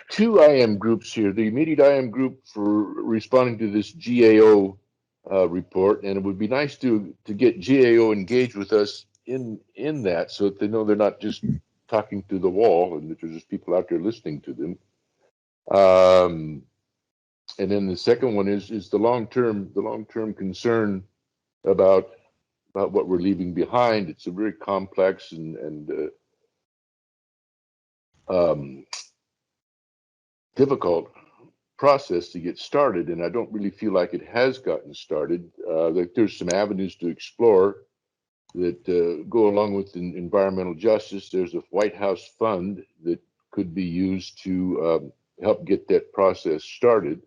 two IM groups here. The immediate IM group for responding to this GAO report, and it would be nice to get GAO engaged with us in that, so that they know they're not just talking to the wall and that there's just people out there listening to them. And then the second one is the long-term concern about what we're leaving behind. It's a very complex and difficult process to get started, and I don't really feel like it has gotten started. Like there's some avenues to explore that go along with environmental justice. There's a White House fund that could be used to help get that process started,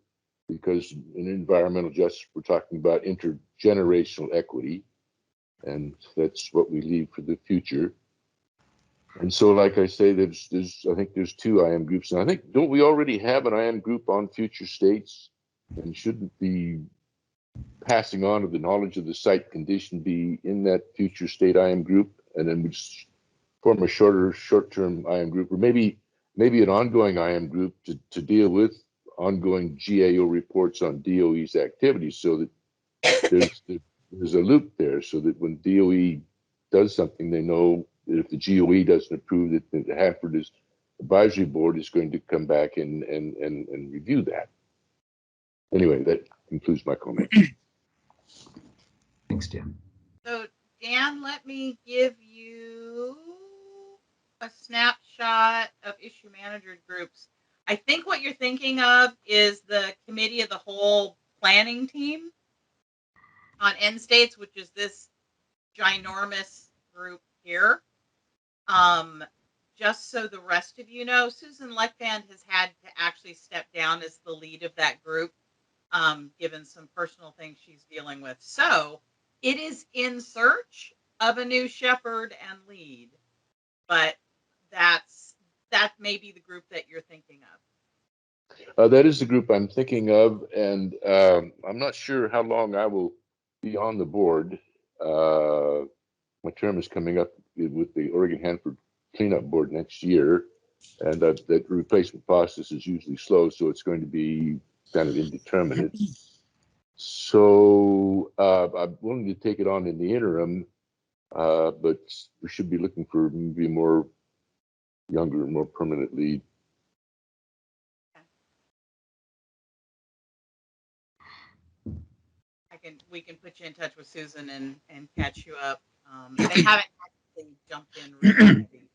because in environmental justice, we're talking about intergenerational equity, and that's what we leave for the future. And so, like I say, I think there's two IM groups, and I think, don't we already have an IM group on future states, and shouldn't the passing on of the knowledge of the site condition be in that future state IM group, and then we just form a short-term IM group, or maybe an ongoing IM group to deal with ongoing GAO reports on DOE's activities, so that there's a loop there so that when DOE does something, they know that if the GOE doesn't approve it, then the Hanford Advisory Board is going to come back and review that. Anyway, that concludes my comment. Thanks, Dan. So Dan, let me give you a snapshot of issue manager groups. I think what you're thinking of is the committee of the whole planning team on end states, which is this ginormous group here. Just so the rest of you know, Susan Leckband has had to actually step down as the lead of that group, given some personal things she's dealing with. So it is in search of a new shepherd and lead, but that may be the group that you're thinking of. That is the group I'm thinking of, and I'm not sure how long I will be on the board. My term is coming up with the Oregon Hanford Cleanup Board next year, and that replacement process is usually slow, so it's going to be kind of indeterminate. So I'm willing to take it on in the interim, but we should be looking for maybe more younger, more permanent lead. We can put you in touch with Susan and catch you up. They haven't actually jumped in recently.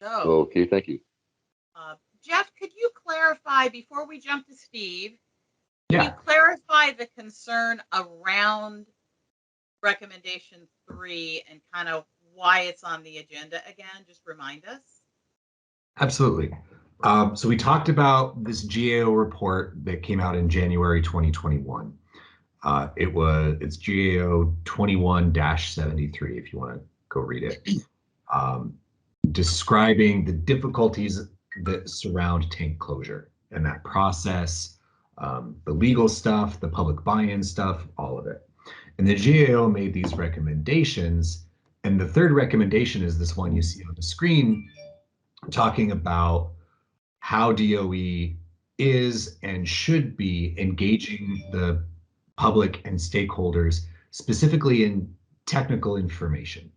So, okay, thank you. Jeff, could you clarify before we jump to Steve? Yeah. Can you clarify the concern around recommendation 3 and kind of why it's on the agenda again? Just remind us. Absolutely. So we talked about this GAO report that came out in January 2021. It's GAO 21-73 if you want to go read it. Describing the difficulties that surround tank closure and that process, the legal stuff, the public buy-in stuff, all of it. And the GAO made these recommendations. And the third recommendation is this one you see on the screen, talking about how DOE is and should be engaging the public and stakeholders, specifically in technical information.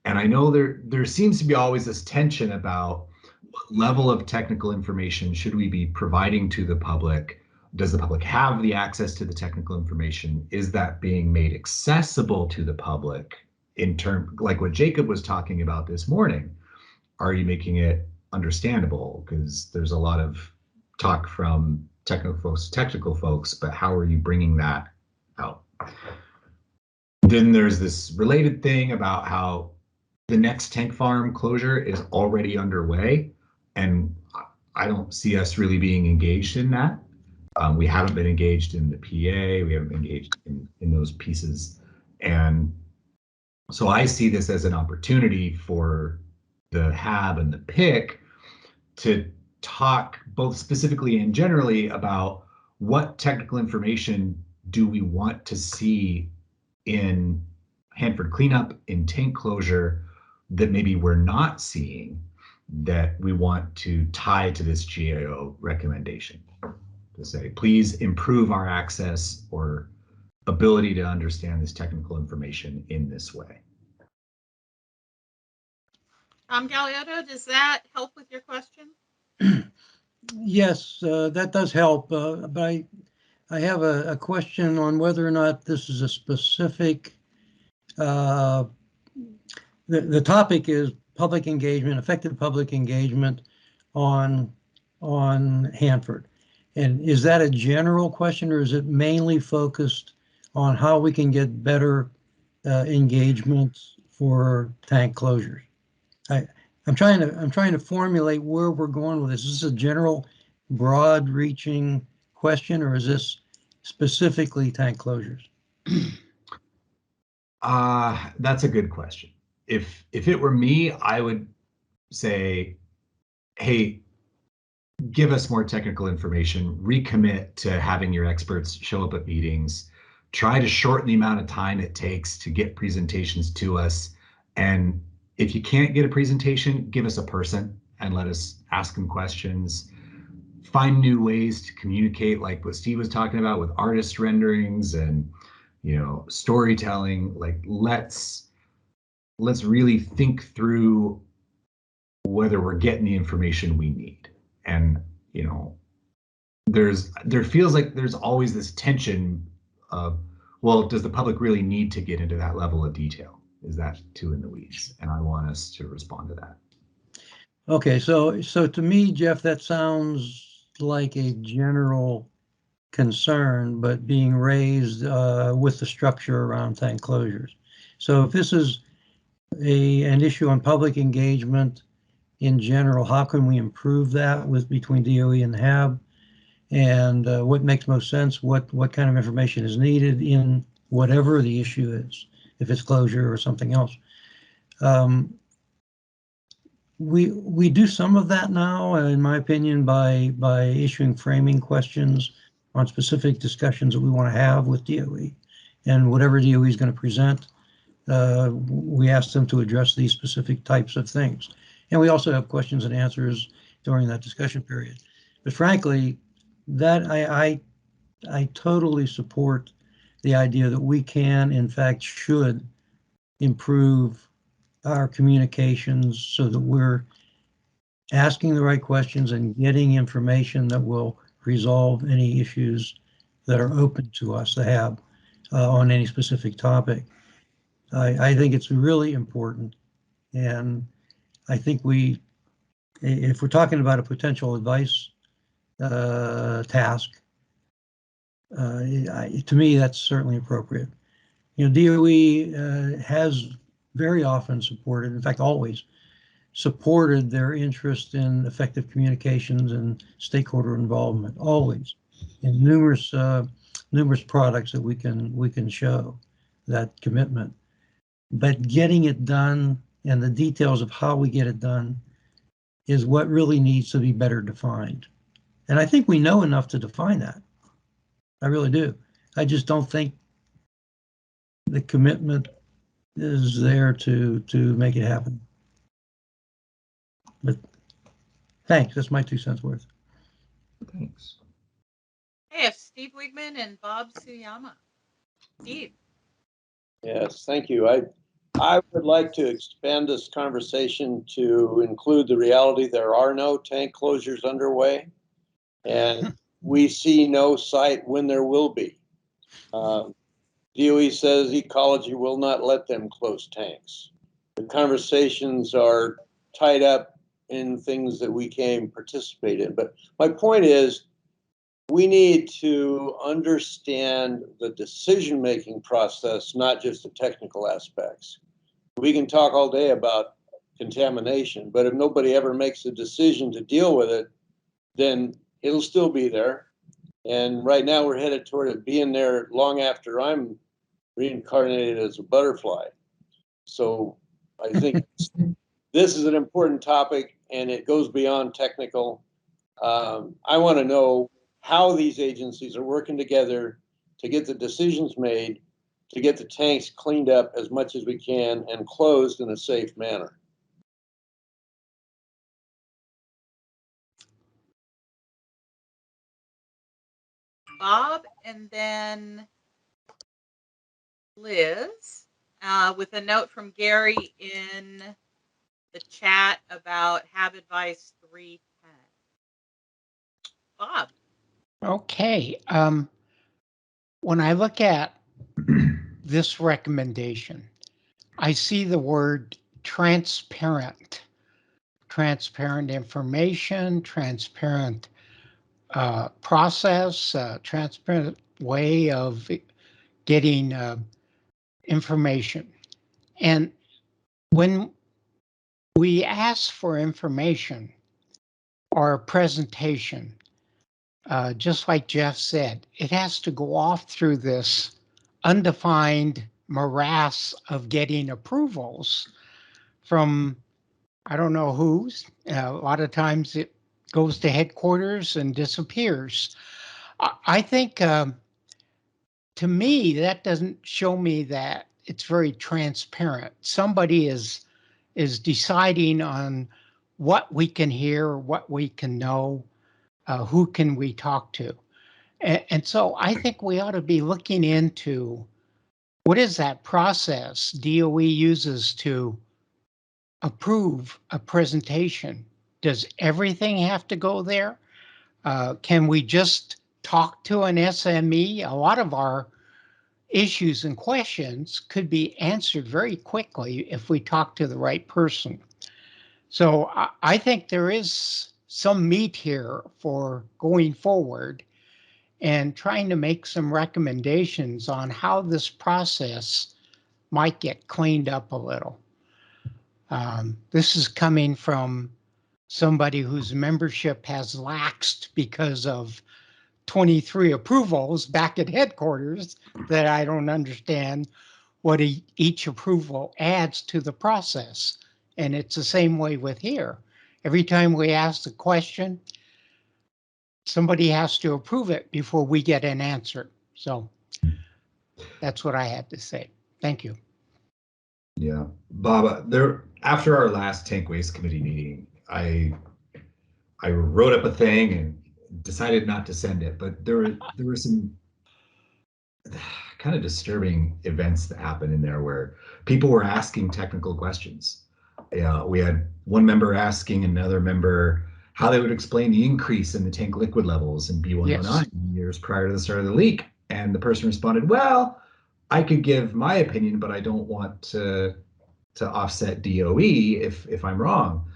And I know there seems to be always this tension about what level of technical information should we be providing to the public? Does the public have the access to the technical information? Is that being made accessible to the public in terms, like what Jacob was talking about this morning? Are you making it understandable? Because there's a lot of talk from technical folks, but how are you bringing that out? Then there's this related thing about how the next tank farm closure is already underway, and I don't see us really being engaged in that. We haven't been engaged in the PA, we haven't been engaged in those pieces. And so I see this as an opportunity for the HAB and the PIC to talk both specifically and generally about what technical information do we want to see in Hanford cleanup, in tank closure, that maybe we're not seeing, that we want to tie to this GAO recommendation. To say, please improve our access or ability to understand this technical information in this way. Tom Galeotto, does that help with your question? Yes, that does help, but I have a question on whether or not this is a specific, the topic is public engagement, effective public engagement on Hanford. And is that a general question, or is it mainly focused on how we can get better engagement for tank closures? I'm trying to formulate where we're going with this. Is this a general, broad-reaching question, or is this specifically tank closures? That's a good question. If it were me, I would say, hey, give us more technical information, recommit to having your experts show up at meetings, try to shorten the amount of time it takes to get presentations to us. And if you can't get a presentation, give us a person and let us ask them questions. Find new ways to communicate, like what Steve was talking about with artist renderings and storytelling. Like let's really think through whether we're getting the information we need. And there feels like there's always this tension of, well, does the public really need to get into that level of detail? Is that too in the weeds? And I want us to respond to that. Okay, so to me, Jeff, that sounds like a general concern, but being raised with the structure around tank closures. So if this is an issue on public engagement in general, how can we improve that between DOE and HAB? And what makes most sense? What kind of information is needed in whatever the issue is, if it's closure or something else? We do some of that now, in my opinion, by issuing framing questions on specific discussions that we want to have with DOE, and whatever DOE is going to present, we ask them to address these specific types of things. And we also have questions and answers during that discussion period. But frankly, that I totally support the idea that we can, in fact, should improve our communications so that we're asking the right questions and getting information that will resolve any issues that are open to us to have on any specific topic. I think it's really important. And I think if we're talking about a potential advice task, to me, that's certainly appropriate. DOE has very often supported, in fact, always supported their interest in effective communications and stakeholder involvement, always, in numerous products that we can show that commitment. But getting it done and the details of how we get it done is what really needs to be better defined. And I think we know enough to define that. I really do. I just don't think the commitment is there to make it happen. But thanks, that's my 2 cents worth. Thanks. Hey, it's Steve Wigman and Bob Suyama. Steve. Yes, thank you. I would like to expand this conversation to include the reality there are no tank closures underway, and we see no site when there will be. DOE says Ecology will not let them close tanks. The conversations are tied up in things that we can't participate in. But my point is, we need to understand the decision-making process, not just the technical aspects. We can talk all day about contamination, but if nobody ever makes a decision to deal with it, then it'll still be there. And right now we're headed toward it being there long after I'm reincarnated as a butterfly. So I think this is an important topic and it goes beyond technical. I want to know how these agencies are working together to get the decisions made, to get the tanks cleaned up as much as we can and closed in a safe manner. Bob, and then Liz, with a note from Gary in the chat about HAB Advice 310. Bob. Okay. When I look at this recommendation, I see the word transparent. Transparent information, transparent process, transparent way of getting information. And when we ask for information or a presentation, just like Jeff said, it has to go off through this undefined morass of getting approvals from I don't know whose. A lot of times it goes to headquarters and disappears. I think to me, that doesn't show me that it's very transparent. Somebody is deciding on what we can hear, what we can know, who can we talk to. And so I think we ought to be looking into what is that process DOE uses to approve a presentation? Does everything have to go there? Can we just talk to an SME? A lot of our issues and questions could be answered very quickly if we talk to the right person. So I think there is some meat here for going forward and trying to make some recommendations on how this process might get cleaned up a little. This is coming from somebody whose membership has laxed because of 23 approvals back at headquarters that I don't understand what each approval adds to the process. And it's the same way with here. Every time we ask a question, somebody has to approve it before we get an answer. So that's what I had to say. Thank you. Yeah, Bob, after our last tank waste committee meeting, I wrote up a thing and decided not to send it, but there were some kind of disturbing events that happened in there where people were asking technical questions. We had one member asking another member how they would explain the increase in the tank liquid levels in B109 years prior to the start of the leak. And the person responded, well, I could give my opinion, but I don't want to offset DOE if I'm wrong.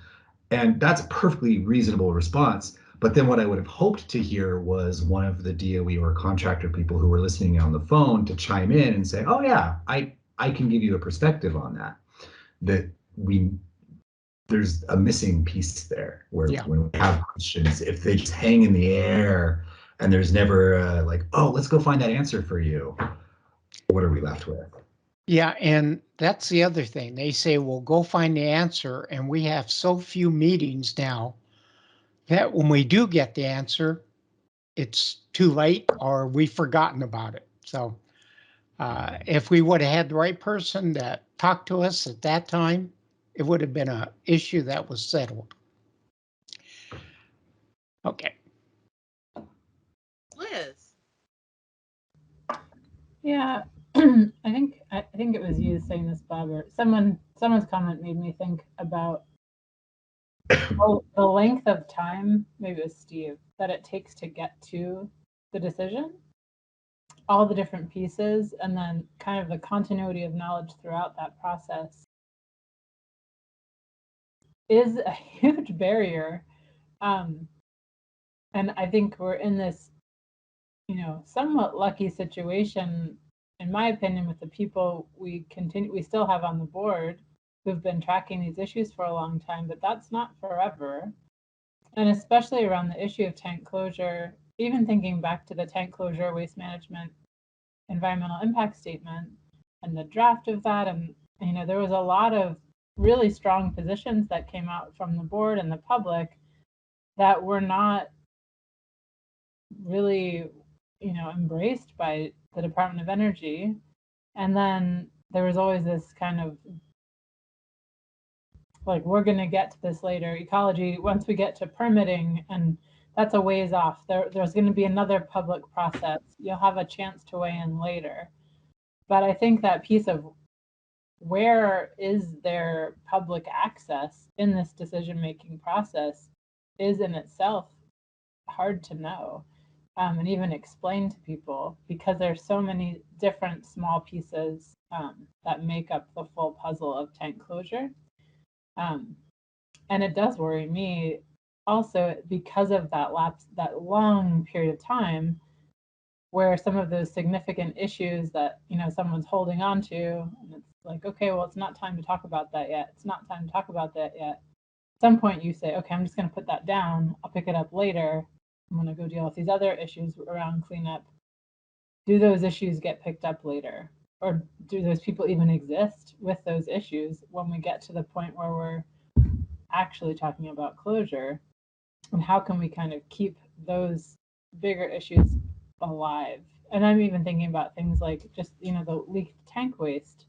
And that's a perfectly reasonable response. But then what I would have hoped to hear was one of the DOE or contractor people who were listening on the phone to chime in and say, oh yeah, I can give you a perspective on that. There's a missing piece there where when we have questions, if they just hang in the air and there's never like, oh, let's go find that answer for you, what are we left with? Yeah, and that's the other thing. They say, well, go find the answer. And we have so few meetings now that when we do get the answer, it's too late or we've forgotten about it. So if we would have had the right person that talked to us at that time, it would have been an issue that was settled. Okay. Liz. Yeah, I think it was you saying this, Bob, or someone's comment made me think about the length of time, maybe it was Steve, that it takes to get to the decision, all the different pieces, and then kind of the continuity of knowledge throughout that process is a huge barrier. And I think we're in this, somewhat lucky situation, in my opinion, with the people we still have on the board who've been tracking these issues for a long time, but that's not forever. And especially around the issue of tank closure, even thinking back to the tank closure waste management environmental impact statement and the draft of that, and there was a lot of really strong positions that came out from the board and the public that were not really embraced by the Department of Energy. And then there was always this kind of like, we're going to get to this later. Ecology, once we get to permitting, and that's a ways off. There's going to be another public process. You'll have a chance to weigh in later. But I think that piece of where is there public access in this decision-making process is in itself hard to know and even explain to people, because there's so many different small pieces that make up the full puzzle of tank closure. And it does worry me also because of that that long period of time where some of those significant issues that someone's holding on to, and it's like, okay, well, it's not time to talk about that yet. It's not time to talk about that yet. At some point you say, okay, I'm just going to put that down. I'll pick it up later. I'm going to go deal with these other issues around cleanup. Do those issues get picked up later? Or do those people even exist with those issues when we get to the point where we're actually talking about closure? And how can we kind of keep those bigger issues alive? And I'm even thinking about things like just, the leaked tank waste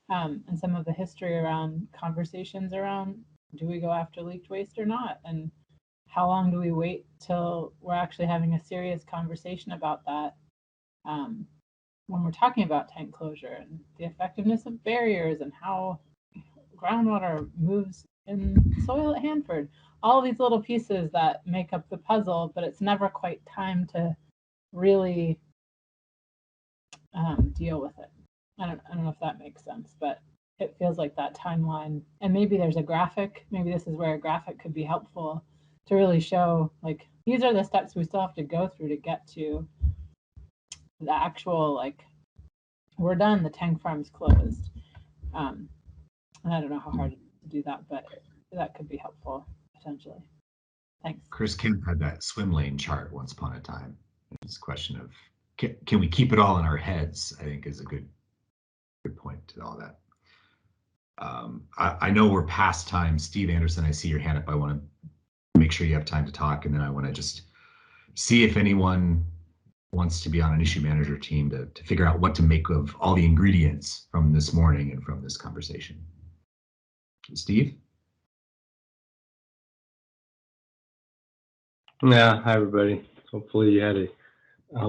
and some of the history around conversations around, do we go after leaked waste or not? And how long do we wait till we're actually having a serious conversation about that? when we're talking about tank closure and the effectiveness of barriers and how groundwater moves in soil at Hanford, all these little pieces that make up the puzzle, but it's never quite time to really deal with it. I don't know if that makes sense, but it feels like that timeline. And maybe there's a graphic. Maybe this is where a graphic could be helpful to really show, like, these are the steps we still have to go through to get to the actual, like, we're done, the tank farm's closed. And I don't know how hard to do that, but that could be helpful potentially. Thanks. Chris Kemp had that swim lane chart once upon a time. It's a question of, can we keep it all in our heads, I think is a good point to all that. I know we're past time. Steve Anderson, I see your hand up. I want to make sure you have time to talk, and then I want to just see if anyone wants to be on an issue manager team to figure out what to make of all the ingredients from this morning and from this conversation. Steve? Yeah, hi everybody. Hopefully you had a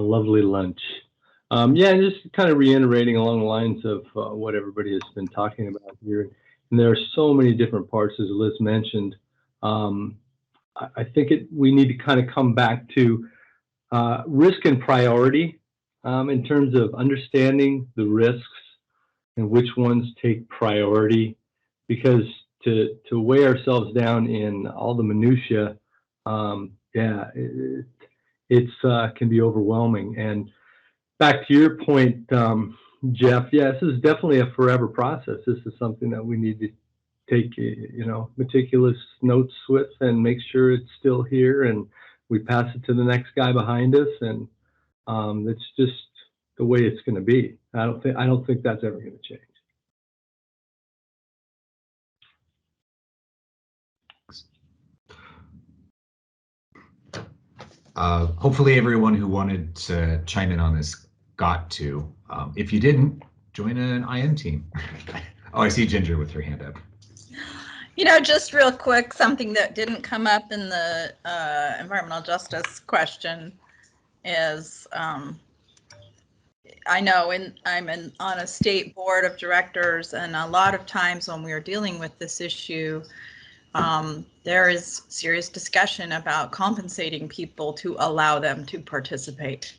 lovely lunch. Yeah, just kind of reiterating along the lines of what everybody has been talking about here. And there are so many different parts, as Liz mentioned. I think we need to kind of come back to risk and priority in terms of understanding the risks and which ones take priority, because to weigh ourselves down in all the minutia, yeah, it can be overwhelming. And back to your point, Jeff, yeah, this is definitely a forever process. This is something that we need to take, meticulous notes with and make sure it's still here, and we pass it to the next guy behind us, and it's just the way it's going to be. I don't think that's ever going to change. Hopefully everyone who wanted to chime in on this got to. If you didn't, join an IM team. Oh, I see Ginger with her hand up. Just real quick, something that didn't come up in the environmental justice question is, I know I'm on a state board of directors, and a lot of times when we are dealing with this issue, there is serious discussion about compensating people to allow them to participate.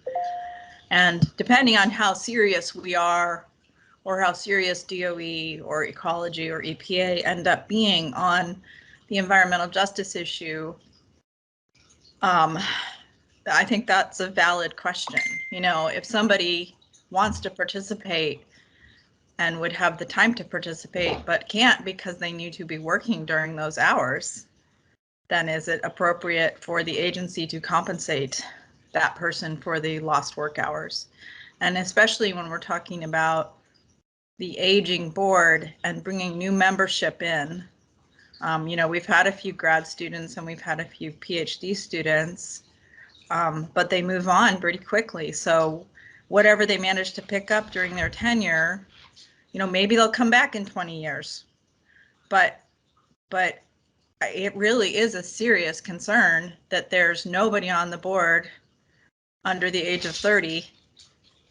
And depending on how serious we are, or how serious DOE or Ecology or EPA end up being on the environmental justice issue, I think that's a valid question. If somebody wants to participate and would have the time to participate but can't because they need to be working during those hours, then is it appropriate for the agency to compensate that person for the lost work hours? And especially when we're talking about the aging board and bringing new membership in. We've had a few grad students and we've had a few PhD students, but they move on pretty quickly. So whatever they manage to pick up during their tenure, maybe they'll come back in 20 years. But it really is a serious concern that there's nobody on the board under the age of 30.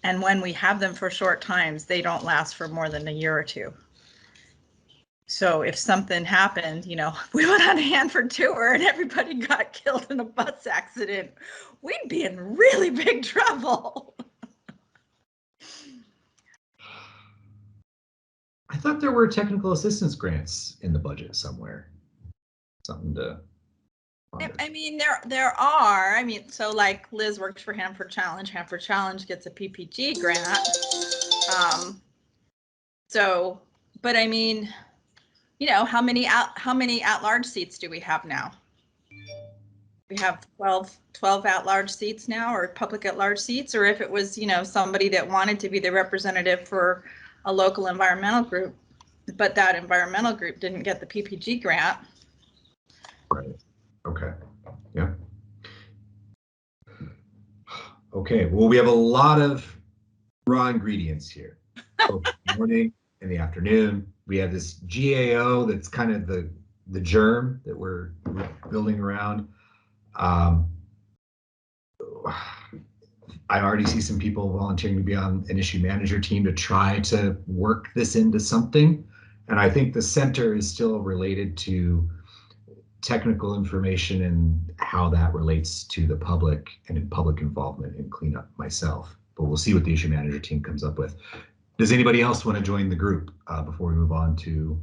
And when we have them for short times, they don't last for more than a year or two. So if something happened, we went on a Hanford tour and everybody got killed in a bus accident, we'd be in really big trouble. I thought there were technical assistance grants in the budget somewhere. Something to ponder. I mean, there are. So like Liz works for Hanford Challenge. Hanford Challenge gets a PPG grant. But I mean, how many at-large seats do we have now? We have 12 at-large seats now, or public at-large seats, or if it was, somebody that wanted to be the representative for a local environmental group, but that environmental group didn't get the PPG grant. Right. Okay. Yeah. Okay. Well, we have a lot of raw ingredients here. Both in the morning and the afternoon. We have this GAO that's kind of the germ that we're I already see some people volunteering to be on an issue manager team to try to work this into something. And I think the center is still related to technical information and how that relates to the public and in public involvement in cleanup myself. But we'll see what the issue manager team comes up with. Does anybody else want to join the group before we move on to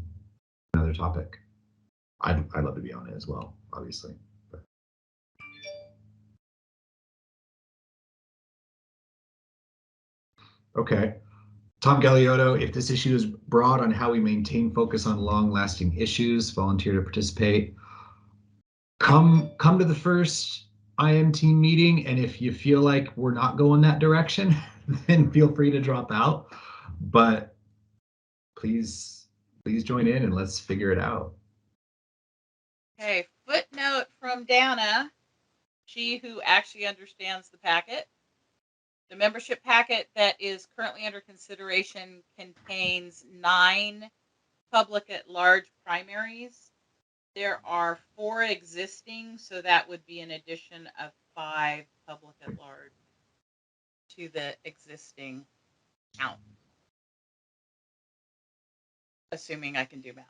another topic? I'd love to be on it as well, obviously. But. Okay. Tom Galeotto, if this issue is broad on how we maintain focus on long-lasting issues, volunteer to participate. Come to the first IM team meeting, and if you feel like we're not going that direction, then feel free to drop out. But please join in and let's figure it out. Okay, footnote from Dana, she who actually understands the packet. The membership packet that is currently under consideration contains 9 public at large primaries. There are 4 existing, so that would be an addition of 5 public at large to the existing count. Assuming I can do math.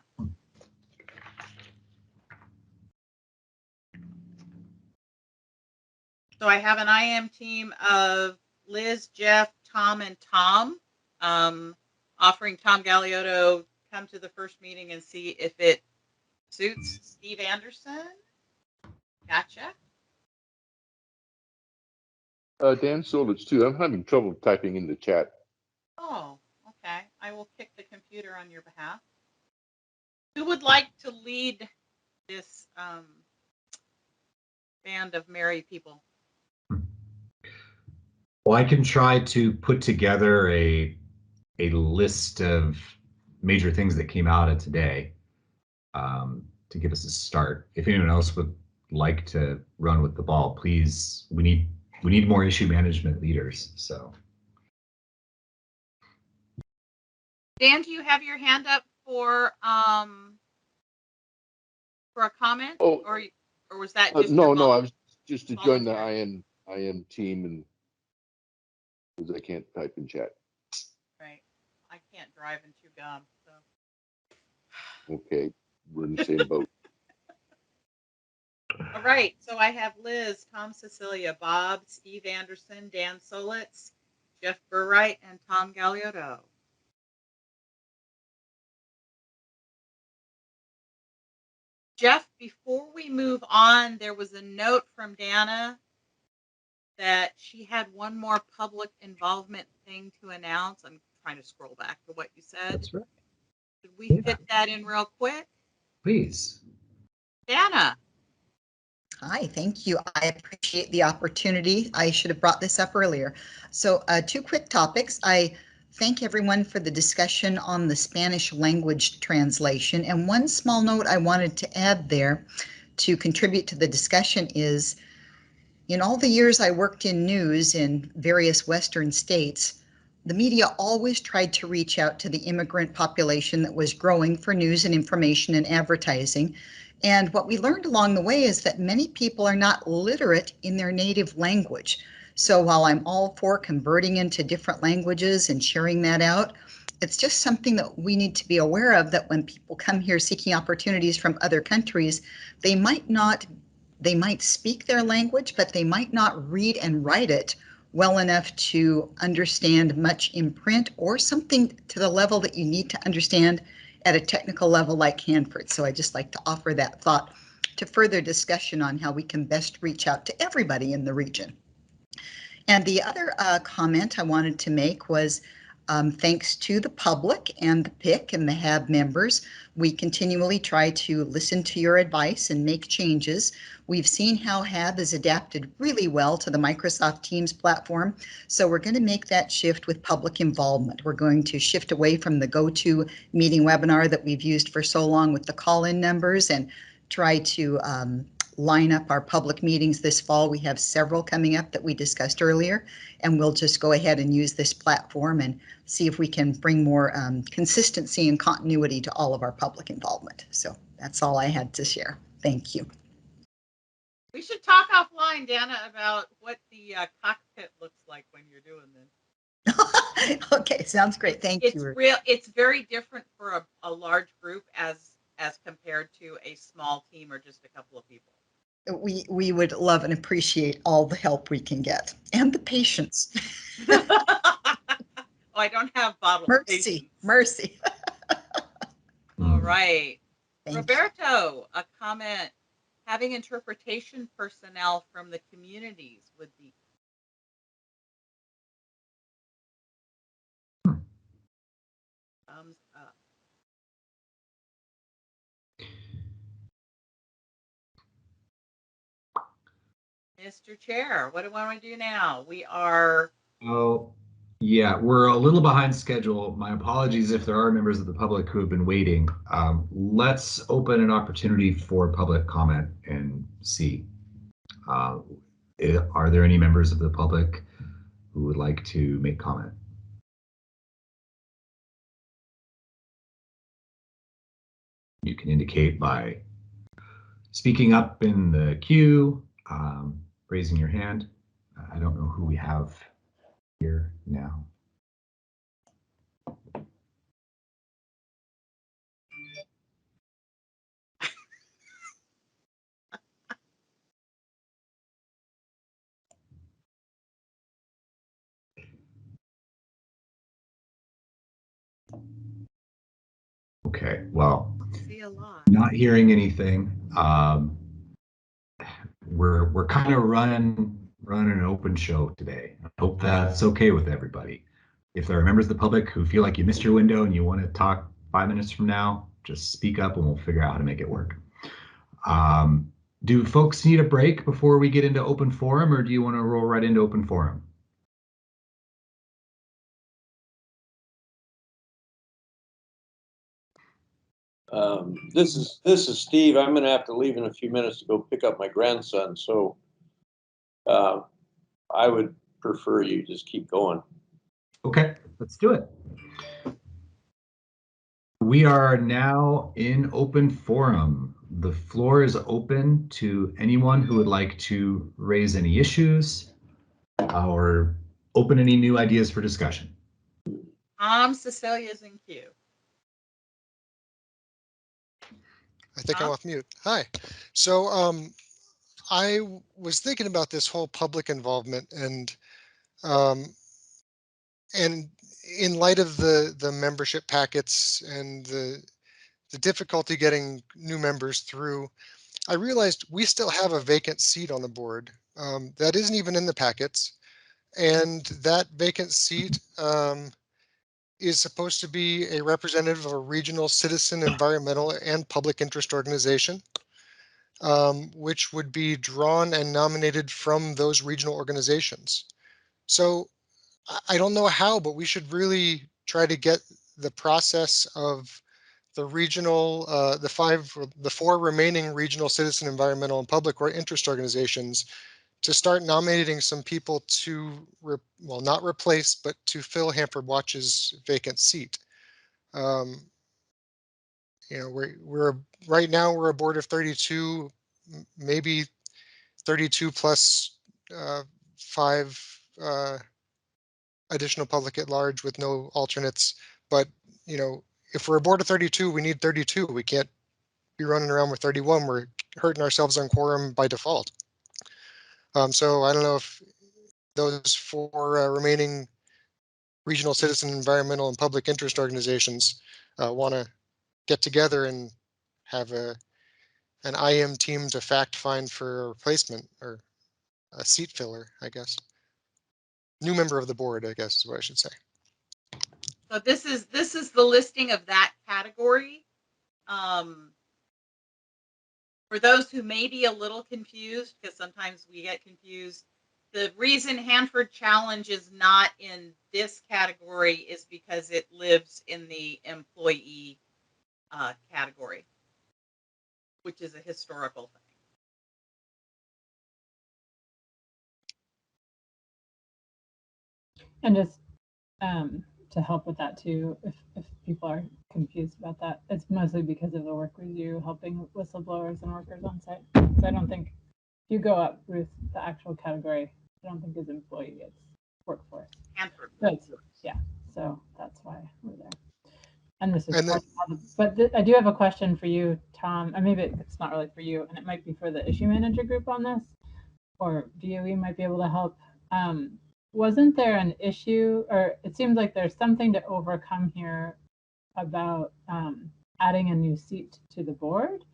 So I have an IM team of Liz, Jeff, Tom, and Tom, offering Tom Galeotto come to the first meeting and see if it suits Steve Anderson. Gotcha. Dan Solich too. I'm having trouble typing in the chat. Oh, okay. I will kick the computer on your behalf. Who would like to lead this band of merry people? Well, I can try to put together a list of major things that came out of today to give us a start. If anyone else would like to run with the ball, please. We need more issue management leaders. So, Dan, do you have your hand up for a comment? Oh, or was that just no? I was just to join the IM team, and because I can't type in chat. Right. I can't drive and chew gum. So. Okay, we're in the same boat. All right. So I have Liz, Tom Cecilia, Bob, Steve Anderson, Dan Solitz, Jeff Burright, and Tom Galeotto. Jeff, before we move on, there was a note from Dana that she had one more public involvement thing to announce. I'm trying to scroll back to what you said. That's right. Could we fit that in real quick? Please. Dana. Hi, thank you. I appreciate the opportunity. I should have brought this up earlier. So 2 quick topics. I thank everyone for the discussion on the Spanish language translation. And one small note I wanted to add there to contribute to the discussion is, in all the years I worked in news in various Western states, the media always tried to reach out to the immigrant population that was growing for news and information and advertising. And what we learned along the way is that many people are not literate in their native language. So while I'm all for converting into different languages and sharing that out, it's just something that we need to be aware of, that when people come here seeking opportunities from other countries, they might speak their language, but they might not read and write it well enough to understand much in print, or something to the level that you need to understand at a technical level like Hanford. So I just like to offer that thought to further discussion on how we can best reach out to everybody in the region. And the other comment I wanted to make was thanks to the public and the PIC and the HAB members, we continually try to listen to your advice and make changes. We've seen how HAB has adapted really well to the Microsoft Teams platform, so we're going to make that shift with public involvement. We're going to shift away from the go-to meeting webinar that we've used for so long with the call-in numbers, and try to line up our public meetings this fall. We have several coming up that we discussed earlier, and we'll just go ahead and use this platform and see if we can bring more consistency and continuity to all of our public involvement. So that's all I had to share. Thank you. We should talk offline, Dana, about what the cockpit looks like when you're doing this. Okay, sounds great. Thank It's you. real. It's very different for a large group as compared to a small team or just a couple of people. We would love and appreciate all the help we can get and the patience. Oh, I don't have bottled Mercy, mercy. All right. Thank Roberto, a comment. Having interpretation personnel from the communities would be. Thumbs up. Mr. Chair, what do we want to do now? We are. Oh, yeah, we're a little behind schedule. My apologies if there are members of the public who have been waiting. Let's open an opportunity for public comment and see. Are there any members of the public who would like to make comment? You can indicate by speaking up in the queue, raising your hand. I don't know who we have here now. Okay, well, not hearing anything. We're kind of running an open show today. I hope that's okay with everybody. If there are members of the public who feel like you missed your window and you want to talk 5 minutes from now, just speak up and we'll figure out how to make it work. Do folks need a break before we get into open forum, or do you want to roll right into open forum? This is Steve. I'm going to have to leave in a few minutes to go pick up my grandson. So I would prefer you just keep going. Okay, let's do it. We are now in open forum. The floor is open to anyone who would like to raise any issues or open any new ideas for discussion. Cecilia's in queue. I think I'm off mute. Hi. So I was thinking about this whole public involvement and in light of the membership packets and the difficulty getting new members through, I realized we still have a vacant seat on the board that isn't even in the packets, and that vacant seat is supposed to be a representative of a regional citizen, environmental, and public interest organization, which would be drawn and nominated from those regional organizations. So I don't know how, but we should really try to get the process of the regional, the four remaining regional citizen, environmental, and public interest organizations to start nominating some people to, well, not replace, but to fill Hanford Watch's vacant seat. You know, we're right now we're a board of 32, maybe 32 plus 5 additional public at large with no alternates. But, you know, if we're a board of 32, we need 32. We can't be running around with 31. We're hurting ourselves on quorum by default. So I don't know if those 4 remaining regional citizen, environmental, and public interest organizations want to get together and have an IM team to fact find for a replacement or a seat filler, I guess. New member of the board, I guess is what I should say. So this is the listing of that category. For those who may be a little confused, because sometimes we get confused, the reason Hanford Challenge is not in this category is because it lives in the employee category, which is a historical thing. And just to help with that too, if people are confused about that, it's mostly because of the work we do helping whistleblowers and workers on site. So I don't think you go up, Ruth, the actual category, I don't think is employee, it's workforce. Hanford. Yeah, so that's why we're there. And this is And part of but I do have a question for you, Tom, and maybe it's not really for you, and it might be for the issue manager group on this, or DOE might be able to help. Wasn't there an issue, or it seems like there's something to overcome here about adding a new seat to the board,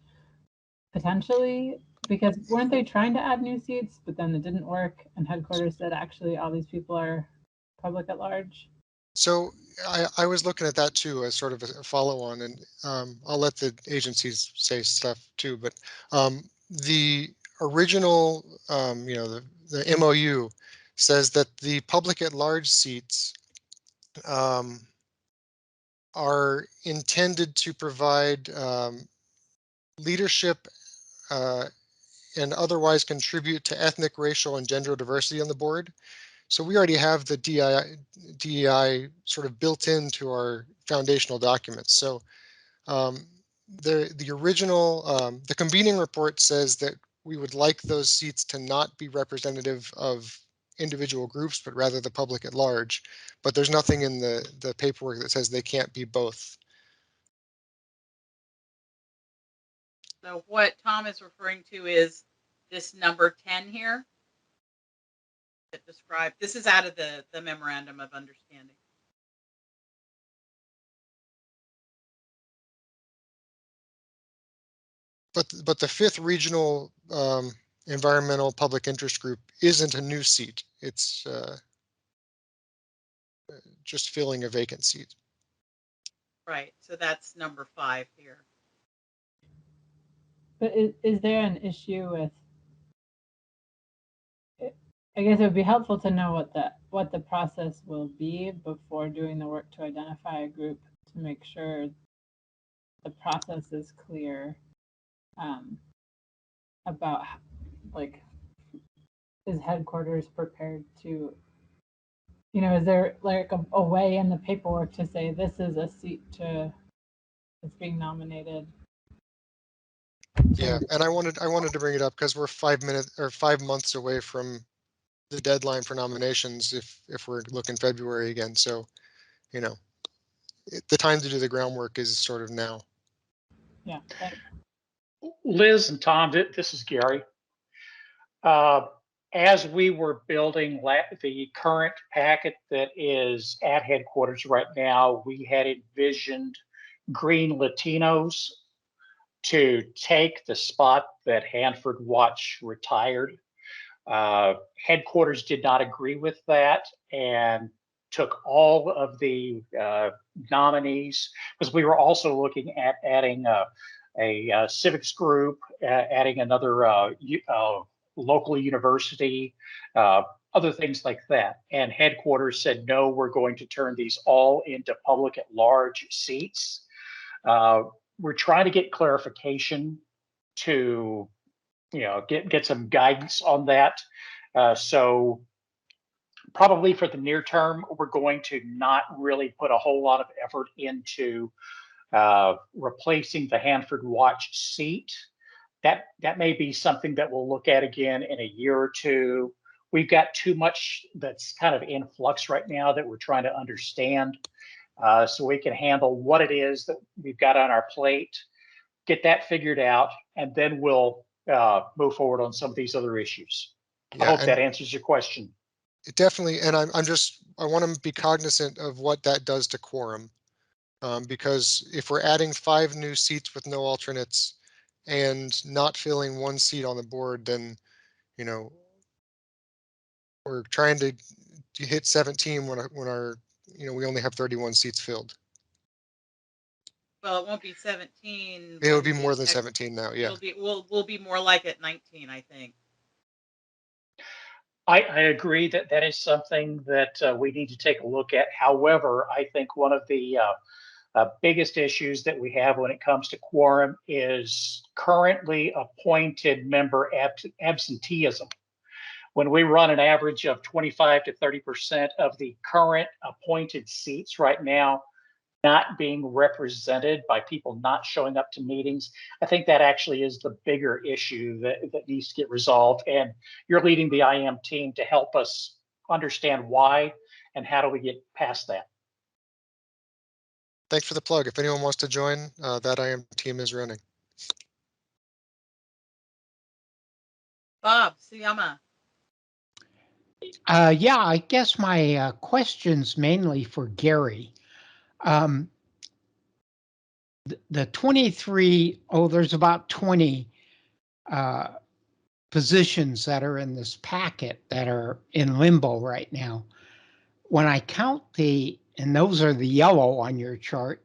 potentially? Because weren't they trying to add new seats, but then it didn't work, and headquarters said actually all these people are public at large? So I was looking at that too as sort of a follow on, and I'll let the agencies say stuff too, but the original, the MOU says that the public at large seats are intended to provide leadership and otherwise contribute to ethnic, racial, and gender diversity on the board. So we already have the DEI sort of built into our foundational documents. So the original, the convening report says that we would like those seats to not be representative of individual groups, but rather the public at large. But there's nothing in the paperwork that says they can't be both. So what Tom is referring to is this number 10 here that described, this is out of the memorandum of understanding. But the fifth regional environmental public interest group isn't a new seat. It's just filling a vacant seat. Right, so that's number 5 here. But is there an issue with, I guess it would be helpful to know what the process will be before doing the work to identify a group, to make sure the process is clear about, like, is headquarters prepared to, is there like a way in the paperwork to say this is a seat that's being nominated? Yeah, and I wanted to bring it up because we're 5 months away from the deadline for nominations if we're looking February again. So, the time to do the groundwork is sort of now. Yeah. Thanks. Liz and Tom, this is Gary. As we were building the current packet that is at headquarters right now, we had envisioned Green Latinos to take the spot that Hanford Watch retired. Headquarters did not agree with that and took all of the nominees, because we were also looking at adding a civics group, adding another local university, other things like that. And headquarters said, no, we're going to turn these all into public at large seats. We're trying to get clarification to, get some guidance on that. So probably for the near term, we're going to not really put a whole lot of effort into replacing the Hanford Watch seat. That may be something that we'll look at again in a year or two. We've got too much that's kind of in flux right now that we're trying to understand, so we can handle what it is that we've got on our plate, get that figured out, and then we'll move forward on some of these other issues. Yeah, I hope that answers your question. It definitely, and I want to be cognizant of what that does to quorum, because if we're adding 5 new seats with no alternates and not filling 1 seat on the board, then we're trying to hit 17 when our we only have 31 seats filled. Well, it won't be 17. It would be more than 17 now. Yeah. We'll be more like at 19, I think. I agree that is something that we need to take a look at. However, I think one of the biggest issues that we have when it comes to quorum is currently appointed member absenteeism. When we run an average of 25 to 30% of the current appointed seats right now, not being represented by people not showing up to meetings. I think that actually is the bigger issue that needs to get resolved. And you're leading the IM team to help us understand why and how do we get past that. Thanks for the plug. If anyone wants to join, that IM team is running. Bob Suyama. Yeah, I guess my question's mainly for Gary. The 23, there's about 20 positions that are in this packet that are in limbo right now. When I count and those are the yellow on your chart,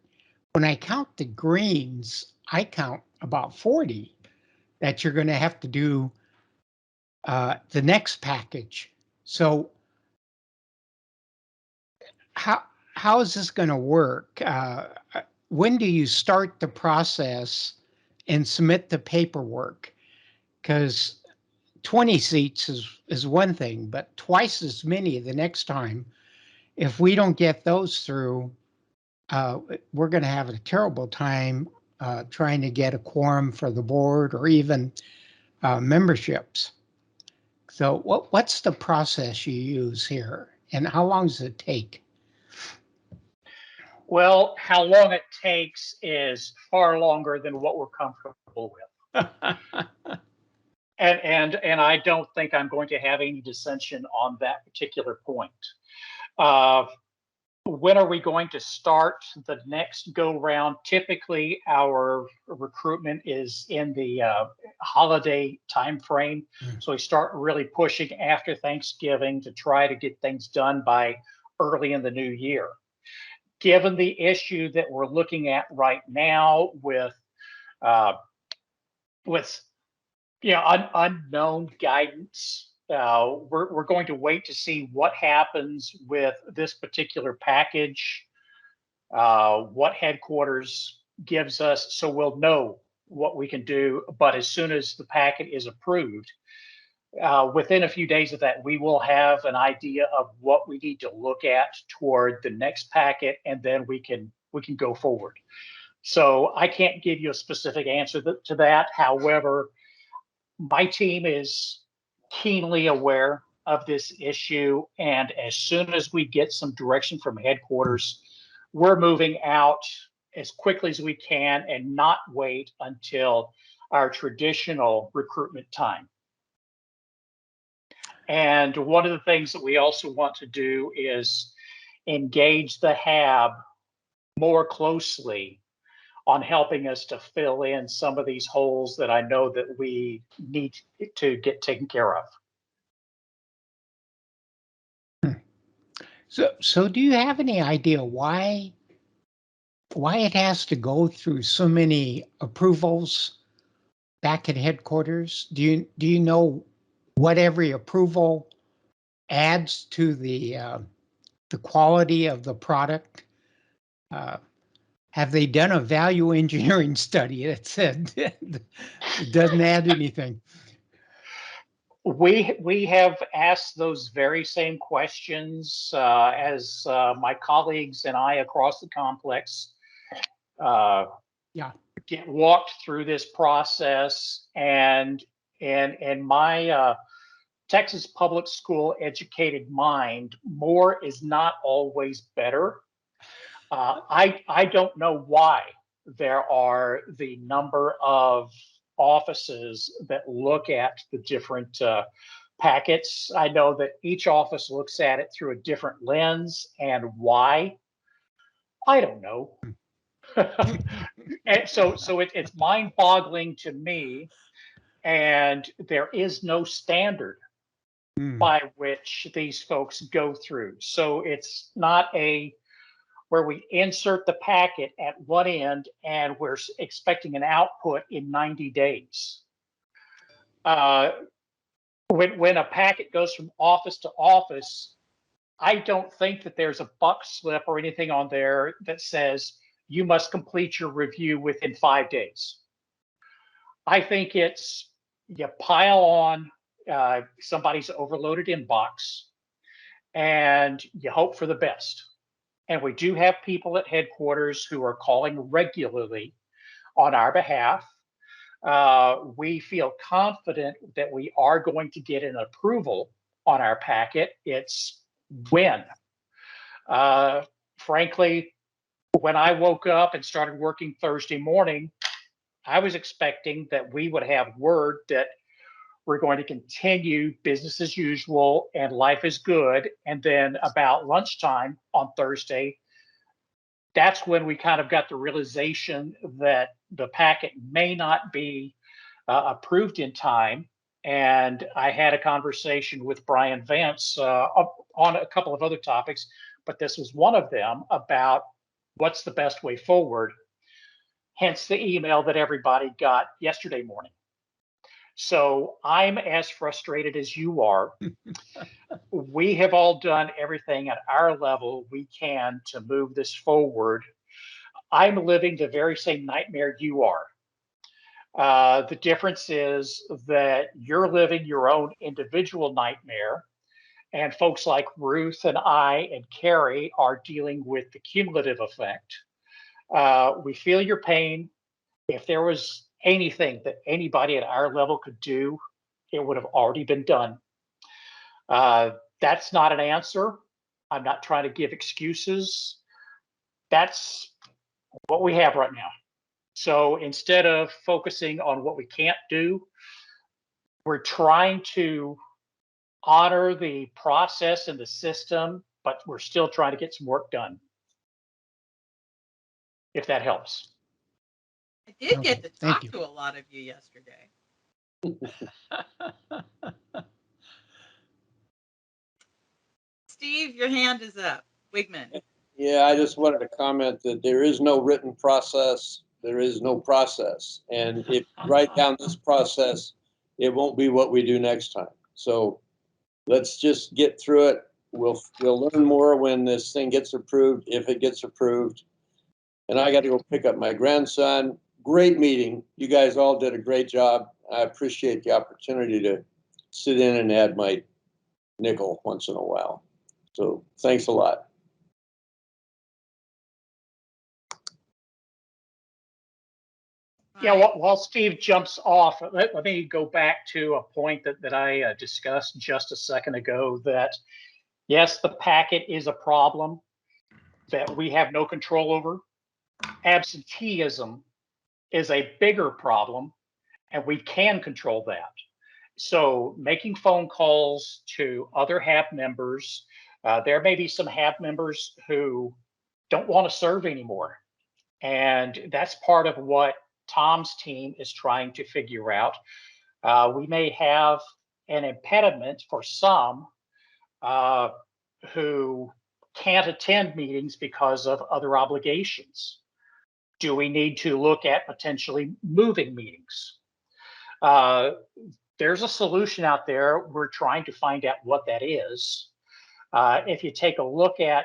when I count the greens, I count about 40 that you're going to have to do the next package. So how is this going to work? When do you start the process and submit the paperwork? Because 20 seats is one thing, but twice as many the next time. If we don't get those through, we're going to have a terrible time trying to get a quorum for the board or even memberships. So what's the process you use here, and how long does it take? Well, how long it takes is far longer than what we're comfortable with. And I don't think I'm going to have any dissension on that particular point. When are we going to start the next go round? Typically, our recruitment is in the holiday time frame. So we start really pushing after Thanksgiving to try to get things done by early in the new year. Given the issue that we're looking at right now with unknown guidance, we're going to wait to see what happens with this particular package, what headquarters gives us, so we'll know what we can do. But as soon as the packet is approved, within a few days of that, we will have an idea of what we need to look at toward the next packet, and then we can go forward. So I can't give you a specific answer to that. However, my team is keenly aware of this issue, and as soon as we get some direction from headquarters, we're moving out as quickly as we can and not wait until our traditional recruitment time. And one of the things that we also want to do is engage the HAB more closely on helping us to fill in some of these holes that I know that we need to get taken care of. So do you have any idea why it has to go through so many approvals back at headquarters? Do you know what every approval adds to the quality of the product? Have they done a value engineering study that said it doesn't add anything? We have asked those very same questions as my colleagues and I across the complex get walked through this process, and my Texas public school educated mind, more is not always better. I don't know why there are the number of offices that look at the different packets. I know that each office looks at it through a different lens, and why, I don't know. And so it's mind-boggling to me, and there is no standard by which these folks go through. So it's not where we insert the packet at one end and we're expecting an output in 90 days. When a packet goes from office to office, I don't think that there's a buck slip or anything on there that says you must complete your review within 5 days. I think it's you pile on somebody's overloaded inbox and you hope for the best. And we do have people at headquarters who are calling regularly on our behalf. We feel confident that we are going to get an approval on our packet. It's when. Frankly, when I woke up and started working Thursday morning, I was expecting that we would have word that we're going to continue business as usual and life is good. And then about lunchtime on Thursday, that's when we kind of got the realization that the packet may not be approved in time. And I had a conversation with Brian Vance on a couple of other topics, but this was one of them about what's the best way forward. Hence the email that everybody got yesterday morning. So I'm as frustrated as you are. We have all done everything at our level we can to move this forward. I'm living the very same nightmare you are. The difference is that you're living your own individual nightmare, and folks like Ruth and I and Carrie are dealing with the cumulative effect. We feel your pain. If there was anything that anybody at our level could do, it would have already been done. That's not an answer. I'm not trying to give excuses. That's what we have right now. So instead of focusing on what we can't do, we're trying to honor the process and the system, but we're still trying to get some work done. If that helps. I did get to talk to a lot of you yesterday. Steve, your hand is up. Wigman. Yeah, I just wanted to comment that there is no written process. There is no process. And if you write down this process, it won't be what we do next time. So let's just get through it. We'll learn more when this thing gets approved, if it gets approved. And I got to go pick up my grandson. Great meeting. You guys all did a great job. I appreciate the opportunity to sit in and add my nickel once in a while. So thanks a lot. Yeah, while Steve jumps off, let me go back to a point that I discussed just a second ago, that yes, the packet is a problem that we have no control over. Absenteeism is a bigger problem, and we can control that. So making phone calls to other HAB members, there may be some HAB members who don't want to serve anymore. And that's part of what Tom's team is trying to figure out. We may have an impediment for some who can't attend meetings because of other obligations. Do we need to look at potentially moving meetings? There's a solution out there. We're trying to find out what that is. If you take a look at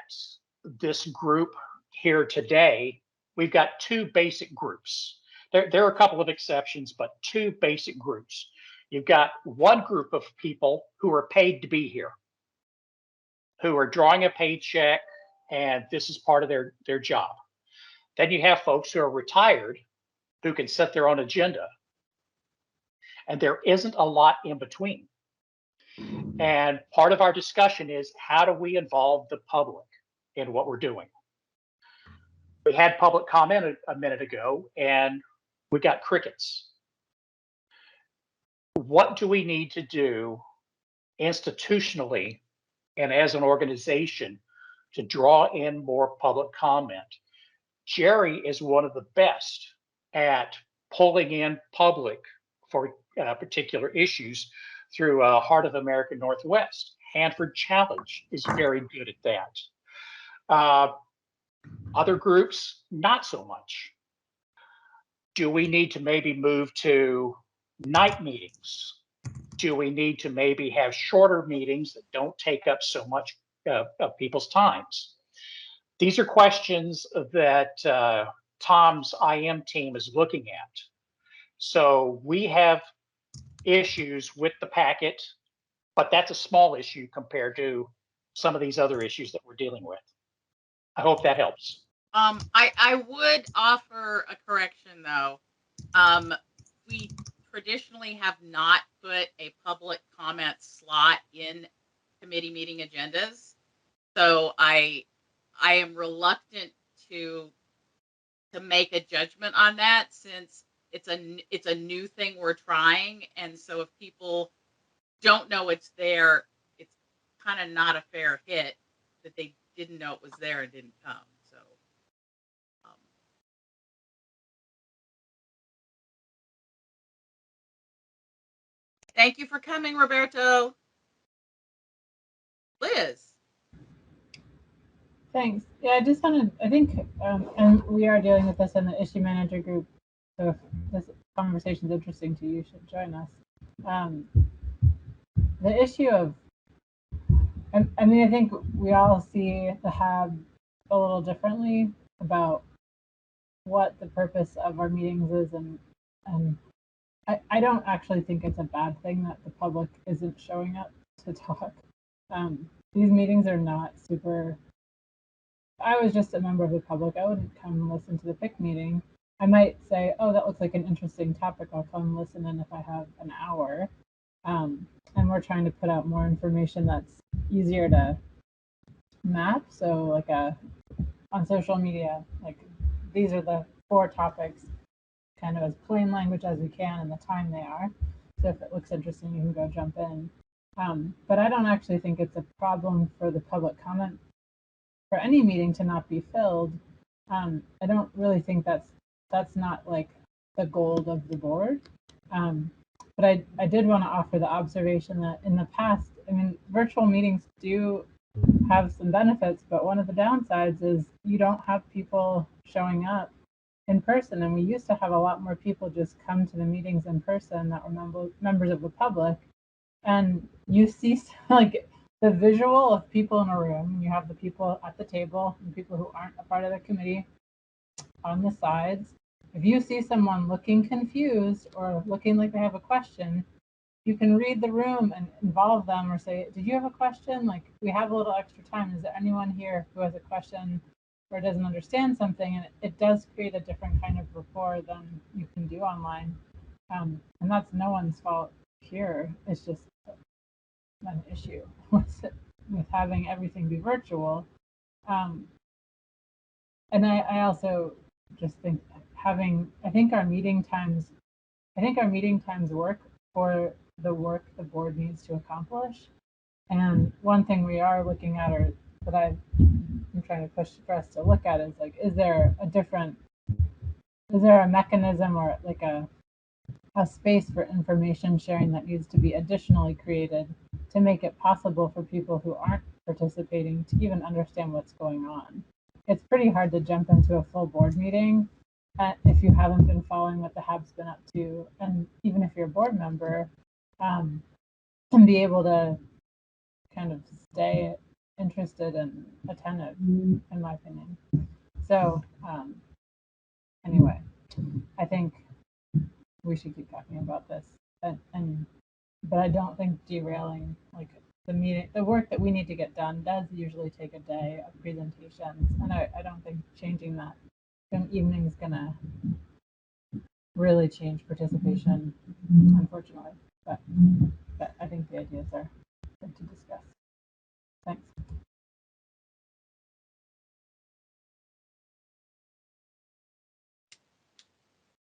this group here today, we've got two basic groups. There are a couple of exceptions, but two basic groups. You've got one group of people who are paid to be here, who are drawing a paycheck, and this is part of their job. Then you have folks who are retired who can set their own agenda. And there isn't a lot in between. And part of our discussion is, how do we involve the public in what we're doing? We had public comment a minute ago, and we got crickets. What do we need to do institutionally and as an organization to draw in more public comment? Jerry is one of the best at pulling in public for particular issues through Heart of America Northwest. Hanford Challenge is very good at that. Other groups, not so much. Do we need to maybe move to night meetings? Do we need to maybe have shorter meetings that don't take up so much of people's times? These are questions that Tom's IM team is looking at. So we have issues with the packet, but that's a small issue compared to some of these other issues that we're dealing with. I hope that helps. I would offer a correction though. We traditionally have not put a public comment slot in committee meeting agendas. So I am reluctant to make a judgment on that since it's a new thing we're trying. And so if people don't know it's there, it's kind of not a fair hit that they didn't know it was there and didn't come. So thank you for coming, Roberto. Liz. Thanks. Yeah, I just wanted, I think, and we are dealing with this in the issue manager group. So if this conversation is interesting to you, you should join us. The issue of, I mean, I think we all see the HAB a little differently about what the purpose of our meetings is, and I don't actually think it's a bad thing that the public isn't showing up to talk. These meetings are not super. I was just a member of the public. I wouldn't come and listen to the PIC meeting. I might say, oh, that looks like an interesting topic. I'll come listen in if I have an hour. And we're trying to put out more information that's easier to map. So like on social media, like these are the 4 topics kind of as plain language as we can and the time they are. So if it looks interesting, you can go jump in. But I don't actually think it's a problem for the public comment for any meeting to not be filled. I don't really think that's not like the goal of the board. But I did want to offer the observation that in the past, I mean, virtual meetings do have some benefits, but one of the downsides is you don't have people showing up in person. And we used to have a lot more people just come to the meetings in person that were members of the public. And you see like the visual of people in a room. You have the people at the table and people who aren't a part of the committee on the sides. If you see someone looking confused or looking like they have a question, you can read the room and involve them or say, did you have a question? Like, we have a little extra time. Is there anyone here who has a question or doesn't understand something? And it does create a different kind of rapport than you can do online. And that's no one's fault here. It's just an issue with having everything be virtual. And I also just think I think our meeting times work for the work the board needs to accomplish. And one thing we are looking at, or that I'm trying to push for us to look at, is like, is there a mechanism or like a space for information sharing that needs to be additionally created to make it possible for people who aren't participating to even understand what's going on. It's pretty hard to jump into a full board meeting if you haven't been following what the HAB's been up to, and even if you're a board member, and be able to kind of stay interested and attentive, in my opinion. So anyway, I think we should keep talking about this, but I don't think derailing like the work that we need to get done does usually take a day of presentations, and I don't think changing that an evening is gonna really change participation, unfortunately. But I think the ideas are good to discuss. Thanks.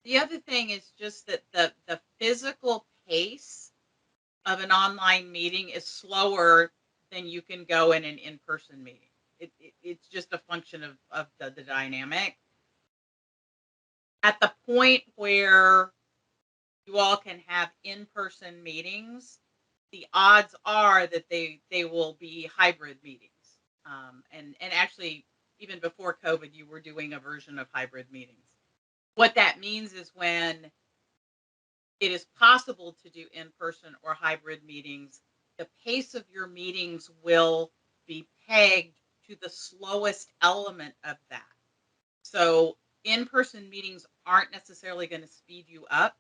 The other thing is just that the physical pace of an online meeting is slower than you can go in an in-person meeting. It's just a function of the dynamic. At the point where you all can have in-person meetings, the odds are that they will be hybrid meetings. And actually, even before COVID, you were doing a version of hybrid meetings. What that means is when it is possible to do in-person or hybrid meetings, the pace of your meetings will be pegged to the slowest element of that. So in-person meetings aren't necessarily going to speed you up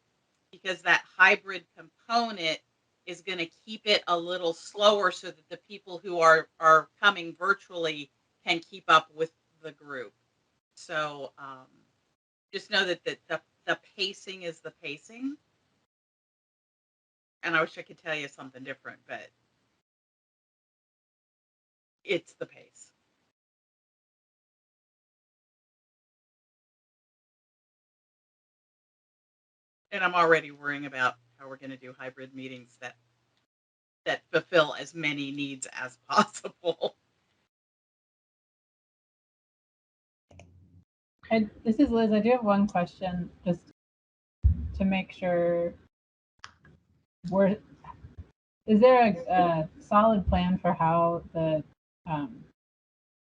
because that hybrid component is going to keep it a little slower so that the people who are coming virtually can keep up with the group. So just know that the pacing is the pacing. And I wish I could tell you something different, but it's the pace. And I'm already worrying about how we're going to do hybrid meetings that fulfill as many needs as possible. This is Liz. I do have one question, just to make sure is there a solid plan for how the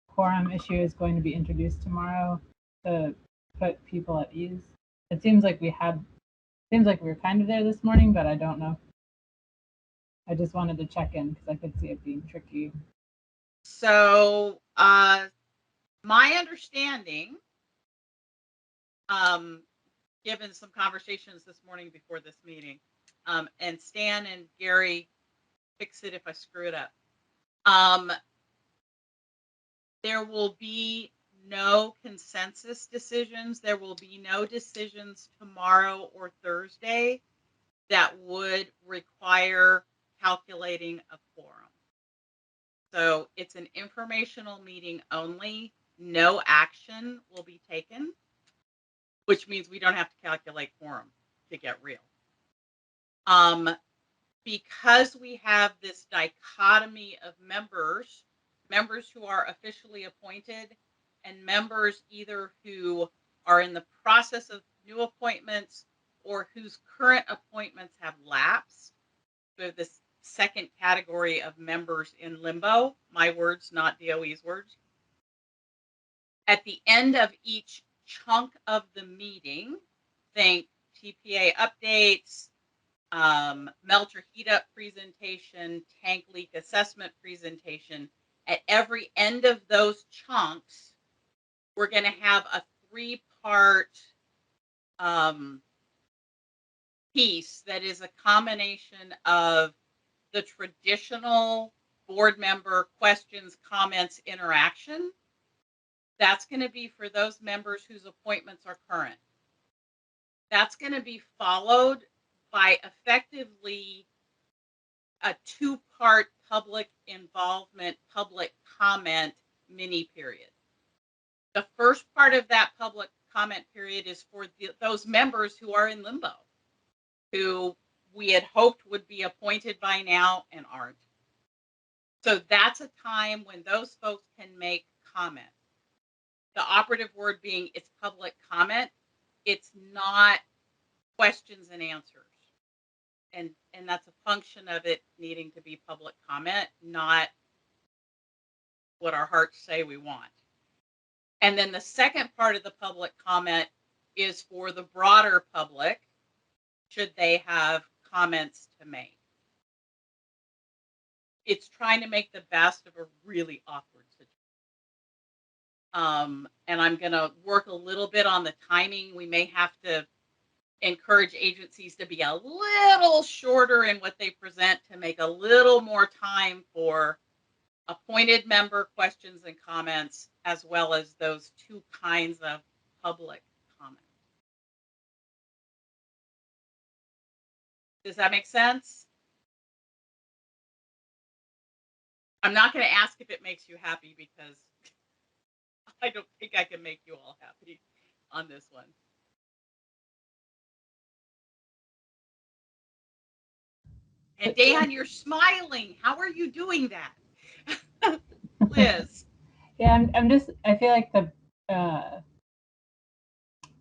quorum issue is going to be introduced tomorrow to put people at ease? It seems like we were kind of there this morning, but I don't know. I just wanted to check in because I could see it being tricky. So my understanding, given some conversations this morning before this meeting, and Stan and Gary, fix it if I screw it up. There will be no consensus decisions. There will be no decisions tomorrow or Thursday that would require calculating a quorum. So it's an informational meeting only. No action will be taken, which means we don't have to calculate quorum to get real. Because we have this dichotomy of members who are officially appointed and members either who are in the process of new appointments or whose current appointments have lapsed. So this second category of members in limbo, my words, not DOE's words. At the end of each chunk of the meeting, think TPA updates, melter heat up presentation, tank leak assessment presentation. At every end of those chunks, we're going to have a 3-part piece that is a combination of the traditional board member questions, comments, interaction. That's going to be for those members whose appointments are current. That's going to be followed by effectively a 2-part public involvement, public comment mini period. The first part of that public comment period is for those members who are in limbo, who we had hoped would be appointed by now and aren't. So that's a time when those folks can make comment. The operative word being it's public comment. It's not questions and answers. And that's a function of it needing to be public comment, not what our hearts say we want. And then the second part of the public comment is for the broader public, should they have comments to make. It's trying to make the best of a really awkward situation. And I'm going to work a little bit on the timing. We may have to encourage agencies to be a little shorter in what they present to make a little more time for appointed member questions and comments, as well as those 2 kinds of public comment. Does that make sense? I'm not going to ask if it makes you happy because I don't think I can make you all happy on this one. And Dan, you're smiling. How are you doing that? Liz. Yeah, I feel like to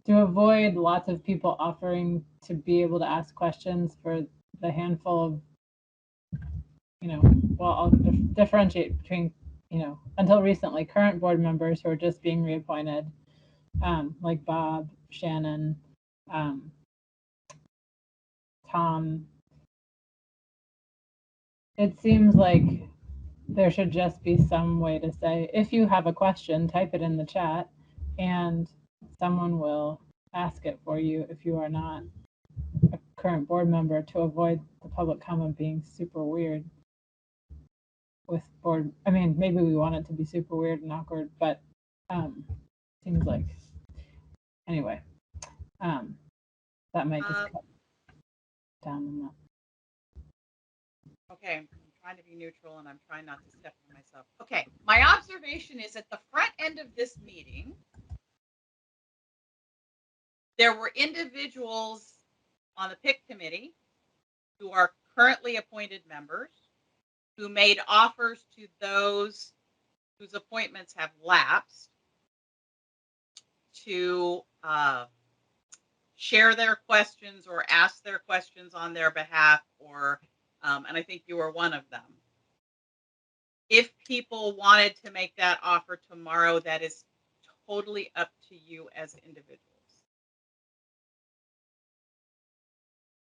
avoid lots of people offering to be able to ask questions for the handful of, well, I'll differentiate between, until recently, current board members who are just being reappointed, like Bob, Shannon, Tom. It seems like there should just be some way to say, if you have a question, type it in the chat, and someone will ask it for you if you are not a current board member, to avoid the public comment being super weird with board. I mean, maybe we want it to be super weird and awkward, but Seems like, anyway, that might just cut down on that. Okay, I'm trying to be neutral and I'm trying not to step on myself. Okay, my observation is at the front end of this meeting, there were individuals on the PIC committee who are currently appointed members who made offers to those whose appointments have lapsed to share their questions or ask their questions on their behalf, or and I think you were one of them. If people wanted to make that offer tomorrow, that is totally up to you as individuals.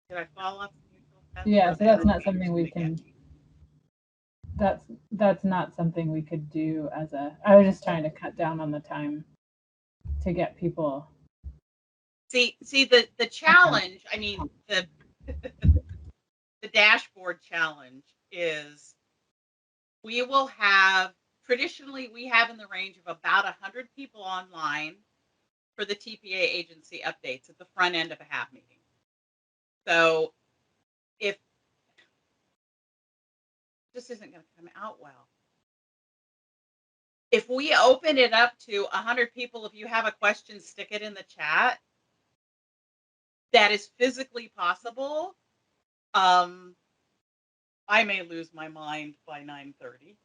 Did I fall off the neutral fence? Yeah, so that's not something we can. That's not something we could do as a. I was just trying to cut down on the time to get people. See the challenge. I mean the dashboard challenge is we will have traditionally we have in the range of about 100 people online for the TPA agency updates at the front end of a HAB meeting. So if this isn't going to come out well, if we open it up to 100 people, if you have a question, stick it in the chat. That is physically possible. I may lose my mind by 9:30.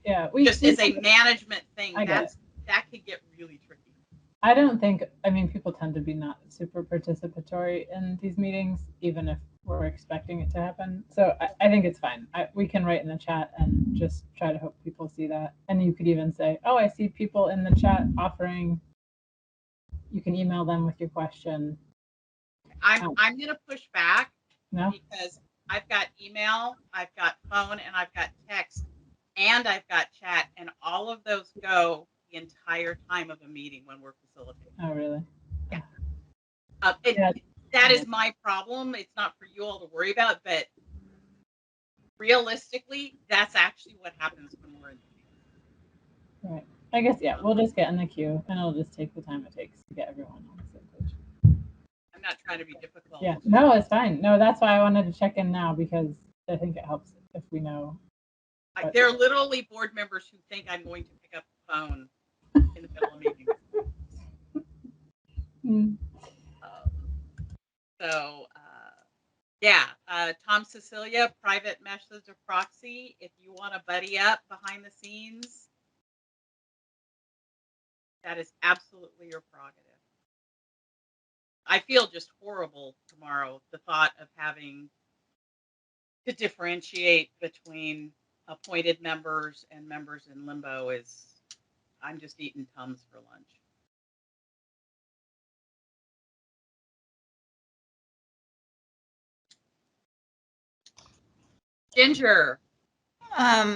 Yeah, just as a management thing, that could get really tricky. I don't think, I mean, people tend to be not super participatory in these meetings, even if we're expecting it to happen. So I think it's fine. We can write in the chat and just try to hope people see that. And you could even say, oh, I see people in the chat offering. You can email them with your question. I'm going to push back because I've got email, I've got phone, and I've got text, and I've got chat, and all of those go the entire time of a meeting when we're facilitating. Oh, really? Yeah. That is my problem. It's not for you all to worry about, but realistically, that's actually what happens when we're in the meeting. Right. I guess, yeah, we'll just get in the queue, and it'll just take the time it takes to get everyone on the same page. I'm not trying to be difficult. Yeah, no, it's fine. No, that's why I wanted to check in now, because I think it helps if we know. There are literally board members who think I'm going to pick up the phone in the middle of meetings. Yeah, Tom Cecilia, private message or proxy. If you want to buddy up behind the scenes, that is absolutely your prerogative. I feel just horrible tomorrow. The thought of having to differentiate between appointed members and members in limbo is, I'm just eating Tums for lunch. Ginger.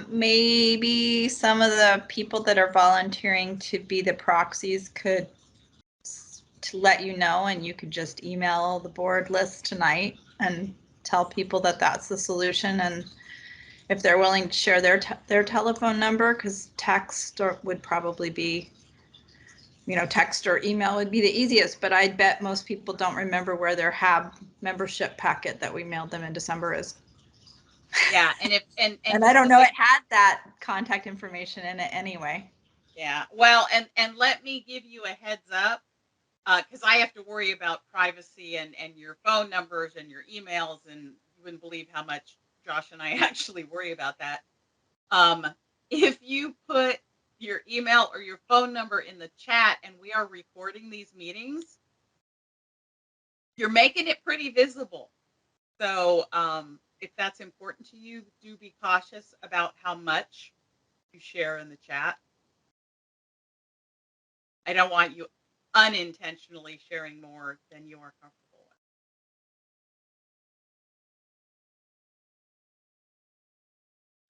Maybe some of the people that are volunteering to be the proxies could to let you know, and you could just email the board list tonight and tell people that that's the solution. And if they're willing to share their telephone number, because text would probably be, text or email would be the easiest, but I bet most people don't remember where their HAB membership packet that we mailed them in December is. Yeah, and if and I don't know it had that contact information in it anyway. Yeah, well, and let me give you a heads up, because I have to worry about privacy and your phone numbers and your emails, and you wouldn't believe how much Josh and I actually worry about that. If you put your email or your phone number in the chat and we are recording these meetings, you're making it pretty visible. So if that's important to you, do be cautious about how much you share in the chat. I don't want you unintentionally sharing more than you are comfortable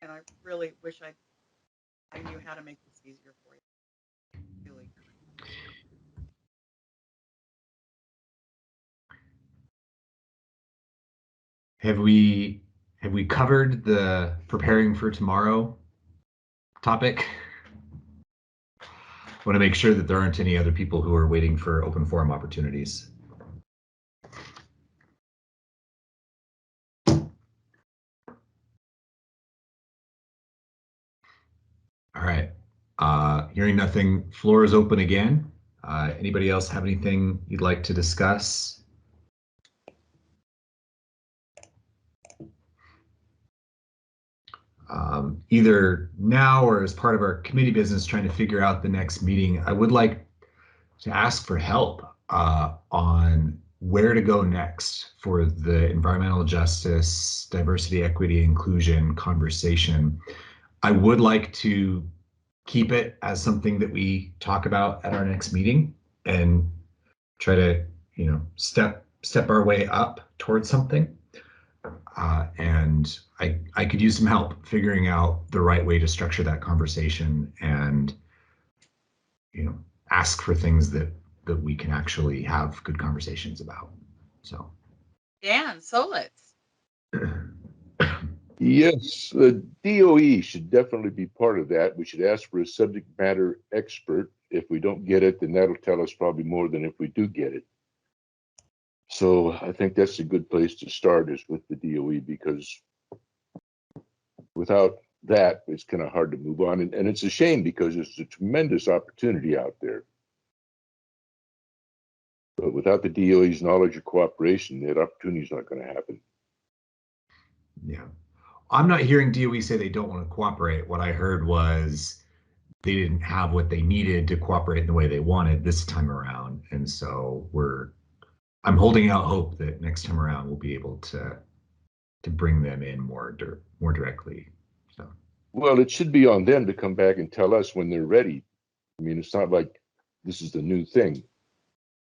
with. And I really wish I knew how to make this easier for you. Really. Have we covered the preparing for tomorrow topic? want to make sure that there aren't any other people who are waiting for open forum opportunities. All right. Hearing nothing, floor is open again. Anybody else have anything you'd like to discuss? Either now or as part of our committee business trying to figure out the next meeting, I would like to ask for help on where to go next for the environmental justice, diversity, equity, inclusion conversation. I would like to keep it as something that we talk about at our next meeting and try to, step our way up towards something. And I could use some help figuring out the right way to structure that conversation and, ask for things that we can actually have good conversations about. So. Dan Solitz. Yes, the DOE should definitely be part of that. We should ask for a subject matter expert. If we don't get it, then that'll tell us probably more than if we do get it. So I think that's a good place to start, is with the DOE, because without that, it's kind of hard to move on. And it's a shame because it's a tremendous opportunity out there. But without the DOE's knowledge or cooperation, that opportunity is not going to happen. Yeah. I'm not hearing DOE say they don't want to cooperate. What I heard was they didn't have what they needed to cooperate in the way they wanted this time around. And so I'm holding out hope that next time around we'll be able to bring them in more directly. So. Well, it should be on them to come back and tell us when they're ready. I mean, it's not like this is the new thing.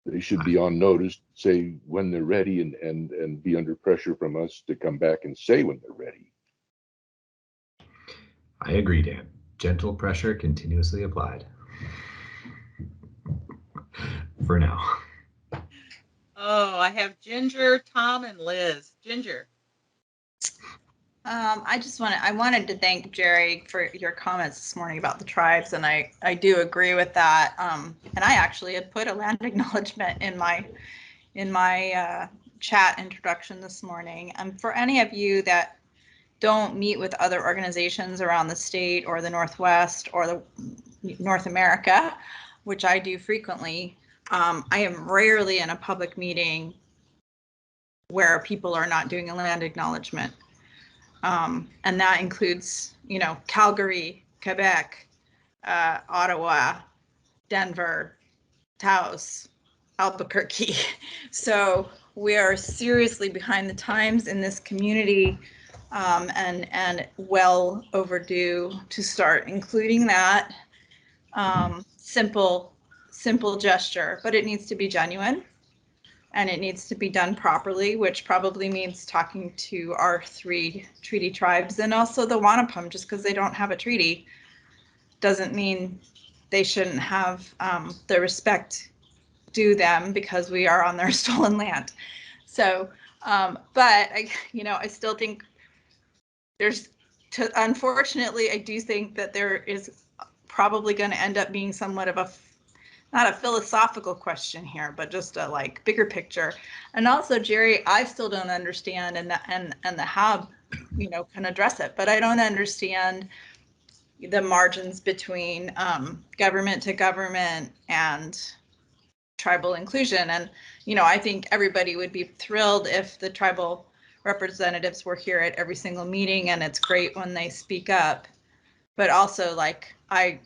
They should be on notice, say when they're ready, and be under pressure from us to come back and say when they're ready. I agree, Dan. Gentle pressure continuously applied. For now. Oh, I have Ginger, Tom, and Liz. Ginger. I wanted to thank Jerry for your comments this morning about the tribes, and I do agree with that. And I actually had put a land acknowledgement in my chat introduction this morning. For any of you that don't meet with other organizations around the state or the Northwest or the North America, which I do frequently, I am rarely in a public meeting where people are not doing a land acknowledgement. And that includes, Calgary, Quebec, Ottawa, Denver, Taos, Albuquerque. So we are seriously behind the times in this community, and well overdue to start including that. Simple gesture, but it needs to be genuine. And it needs to be done properly, which probably means talking to our 3 treaty tribes and also the Wanapum. Just because they don't have a treaty doesn't mean they shouldn't have the respect due them because we are on their stolen land. So, but I still think unfortunately, I do think that there is probably going to end up being somewhat of not a philosophical question here, but just a bigger picture. And also, Jerry, I still don't understand, and the HAB, can address it, but I don't understand the margins between government to government and tribal inclusion. And, I think everybody would be thrilled if the tribal representatives were here at every single meeting, and it's great when they speak up. But also, I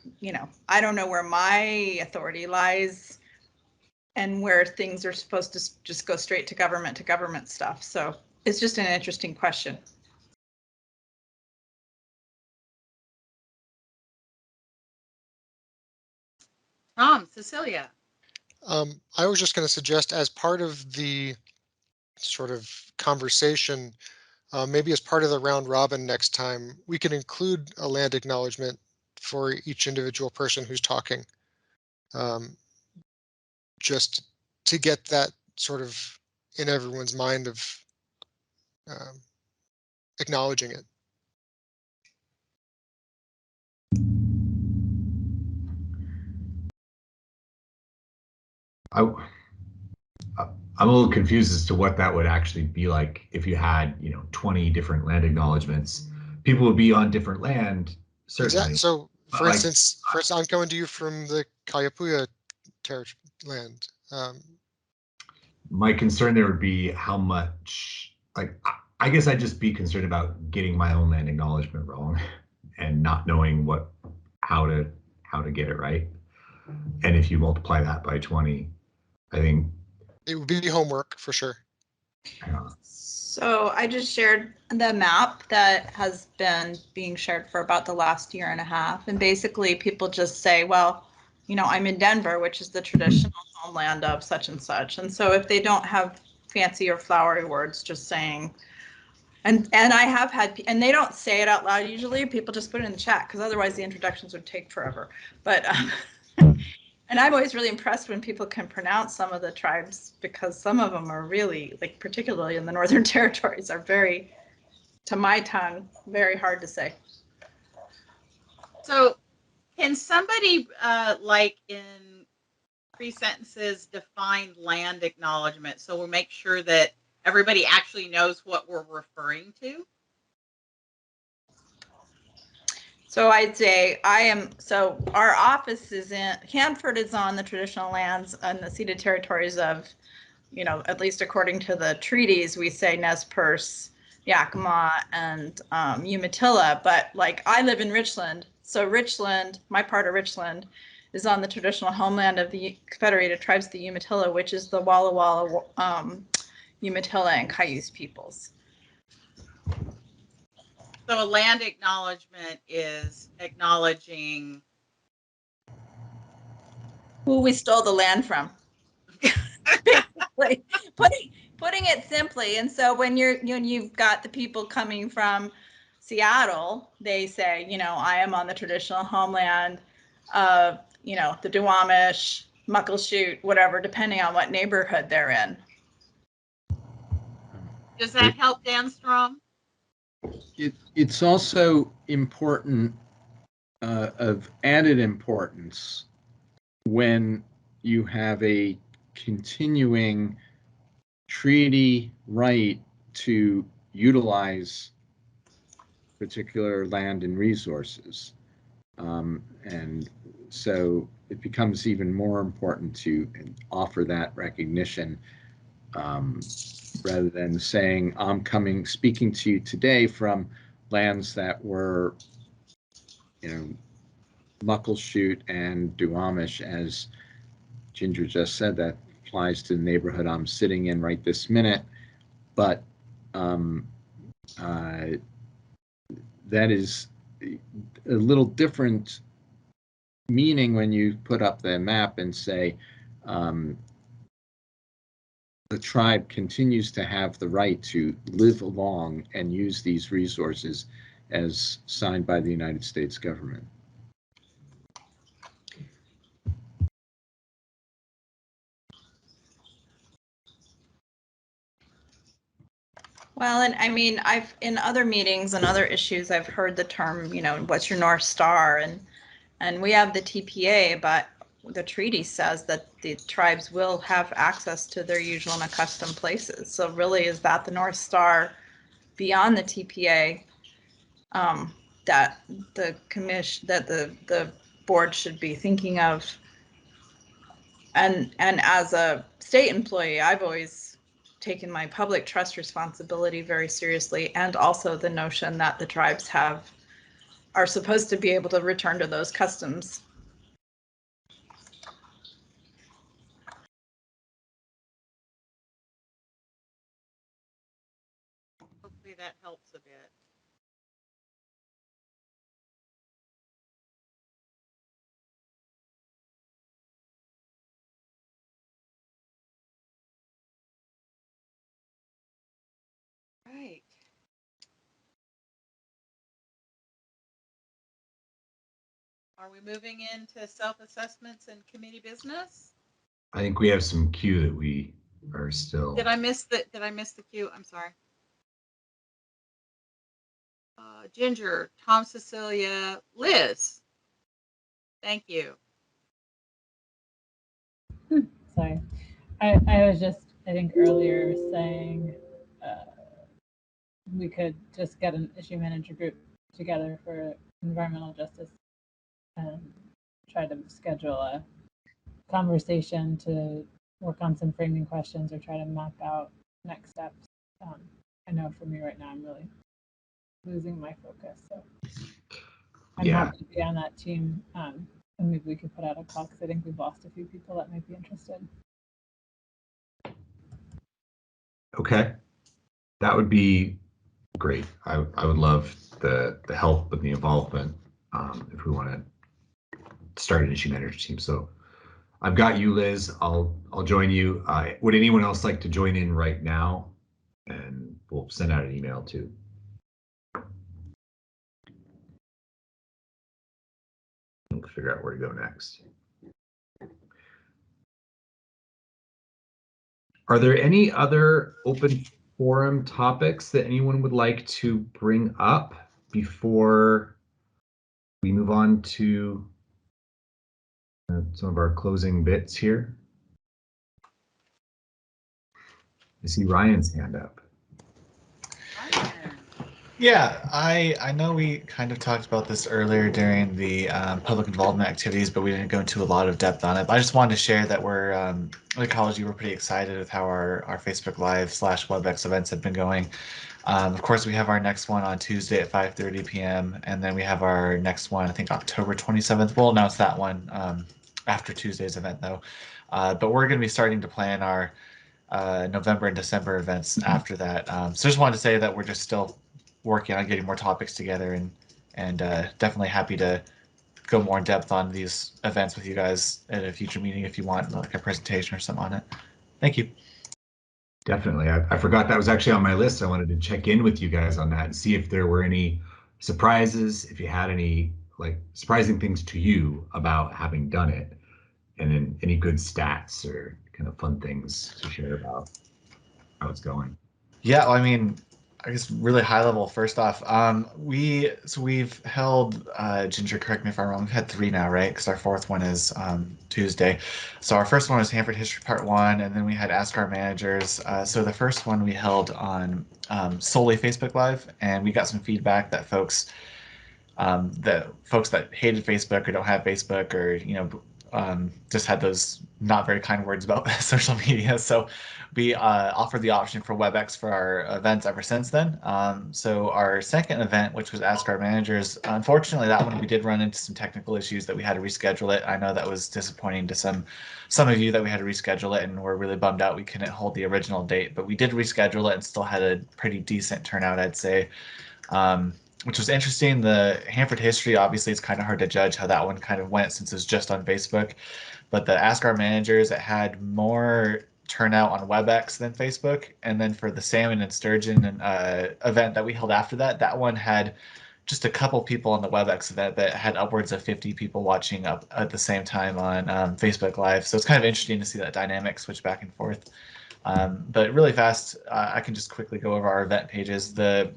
don't know where my authority lies and where things are supposed to just go straight to government stuff. So it's just an interesting question. Tom, Cecilia. I was just going to suggest, as part of the sort of conversation, maybe as part of the round robin next time, we can include a land acknowledgement for each individual person who's talking, just to get that sort of in everyone's mind of acknowledging it. I'm a little confused as to what that would actually be like if you had, 20 different land acknowledgements. People would be on different land, certainly. Exactly. So, for Like, instance, I'm coming to you from the Kayapuya land. My concern there would be how much, like, I guess I'd just be concerned about getting my own land acknowledgement wrong and not knowing how to get it right. And if you multiply that by 20, I think it would be homework for sure. So I just shared the map that has been being shared for about the last year and a half. And basically people just say, well, I'm in Denver, which is the traditional homeland of such and such. And so if they don't have fancy or flowery words, just saying, and I have had, and they don't say it out loud usually, people just put it in the chat because otherwise the introductions would take forever. But and I'm always really impressed when people can pronounce some of the tribes, because some of them are really, like, particularly in the Northern Territories, are very, to my tongue, very hard to say. So can somebody, like in 3 sentences, define land acknowledgement so we'll make sure that everybody actually knows what we're referring to? So I'd say our office is in, Hanford is on the traditional lands and the ceded territories of, at least according to the treaties, we say Nez Perce, Yakima, and Umatilla. But like, I live in Richland. So Richland, my part of Richland, is on the traditional homeland of the Confederated Tribes of the Umatilla, which is the Walla Walla, Umatilla, and Cayuse peoples. So a land acknowledgement is acknowledging who we stole the land from. Basically, putting it simply. And so when you've got the people coming from Seattle, they say, I am on the traditional homeland of, the Duwamish, Muckleshoot, whatever, depending on what neighborhood they're in. Does that help, Dan Strom? It's also important, of added importance, when you have a continuing treaty right to utilize particular land and resources. And so it becomes even more important to offer that recognition, rather than saying, I'm speaking to you today from lands that were, Muckleshoot and Duwamish, as Ginger just said, that applies to the neighborhood I'm sitting in right this minute. But that is a little different meaning when you put up the map and say, the tribe continues to have the right to live along and use these resources as signed by the United States government. Well, and I mean, in other meetings and other issues, I've heard the term, what's your North Star? And we have the TPA, but the treaty says that the tribes will have access to their usual and accustomed places. So really, is that the North Star beyond the TPA, that the commission, that the board should be thinking of? And as a state employee, I've always taken my public trust responsibility very seriously, and also the notion that the tribes are supposed to be able to return to those customs. Hopefully that helps a bit. Right. Are we moving into self-assessments and committee business? I think we have some queue that we are still. Did I miss the queue? I'm sorry. Ginger, Tom, Cecilia, Liz. Thank you. Sorry. I was just, I think earlier saying we could just get an issue manager group together for environmental justice and try to schedule a conversation to work on some framing questions or try to map out next steps. I know for me right now, I'm really losing my focus. So I'm happy to be on that team. And maybe we could put out a call because I think we've lost a few people that might be interested. Okay, that would be great. I would love the help and the involvement if we want to start an issue manager team. So I've got you, Liz. I'll join you. Would anyone else like to join in right now? And we'll send out an email too. We'll figure out where to go next. Are there any other open forum topics that anyone would like to bring up before we move on to some of our closing bits here? I see Ryan's hand up. Yeah, I know we kind of talked about this earlier during the public involvement activities, but we didn't go into a lot of depth on it. But I just wanted to share that we're at Ecology, we're pretty excited with how our Facebook Live / WebEx events have been going. Of course, we have our next one on Tuesday at 5:30 p.m. And then we have our next one, I think October 27th. We'll announce that one after Tuesday's event, though. But we're going to be starting to plan our November and December events after that. So just wanted to say that we're just still working on getting more topics together, and definitely happy to go more in depth on these events with you guys at a future meeting if you want like a presentation or something on it. Thank you. Definitely. I forgot that was actually on my list. I wanted to check in with you guys on that and see if there were any surprises, if you had any like surprising things to you about having done it, and then any good stats or kind of fun things to share about how it's going. Yeah, well, I mean, I guess really high level. First off, we've held Ginger. Correct me if I'm wrong. We've had 3 now, right? Because our 4th one is Tuesday. So our first one was Hanford History Part 1, and then we had Ask Our Managers. So the first one we held on solely Facebook Live, and we got some feedback that folks that hated Facebook or don't have Facebook or just had those not very kind words about social media. So we offered the option for WebEx for our events ever since then. So our second event, which was Ask Our Managers, unfortunately that one we did run into some technical issues that we had to reschedule it. I know that was disappointing to some of you that we had to reschedule it, and we're really bummed out we couldn't hold the original date, but we did reschedule it and still had a pretty decent turnout, I'd say. Which was interesting. The Hanford history, obviously, it's kind of hard to judge how that one kind of went since it was just on Facebook. But the Ask Our Managers, it had more turnout on WebEx than Facebook. And then for the salmon and sturgeon event that we held after that, that one had just a couple people on the WebEx event that had upwards of 50 people watching up at the same time on Facebook Live. So it's kind of interesting to see that dynamic switch back and forth. But really fast, I can just quickly go over our event pages. The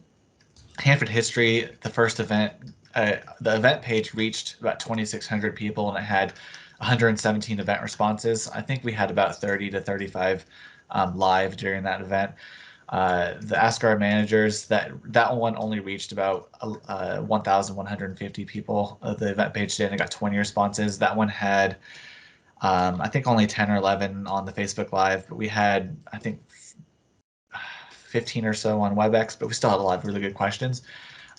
Hanford history, the first event, the event page reached about 2,600 people, and it had 117 event responses. I think we had about 30 to 35 live during that event. The Ask Our Managers, that one only reached about 1,150 people. The event page did, and it got 20 responses. That one had, I think, only 10 or 11 on the Facebook Live, but we had, I think, 15 or so on WebEx, but we still had a lot of really good questions.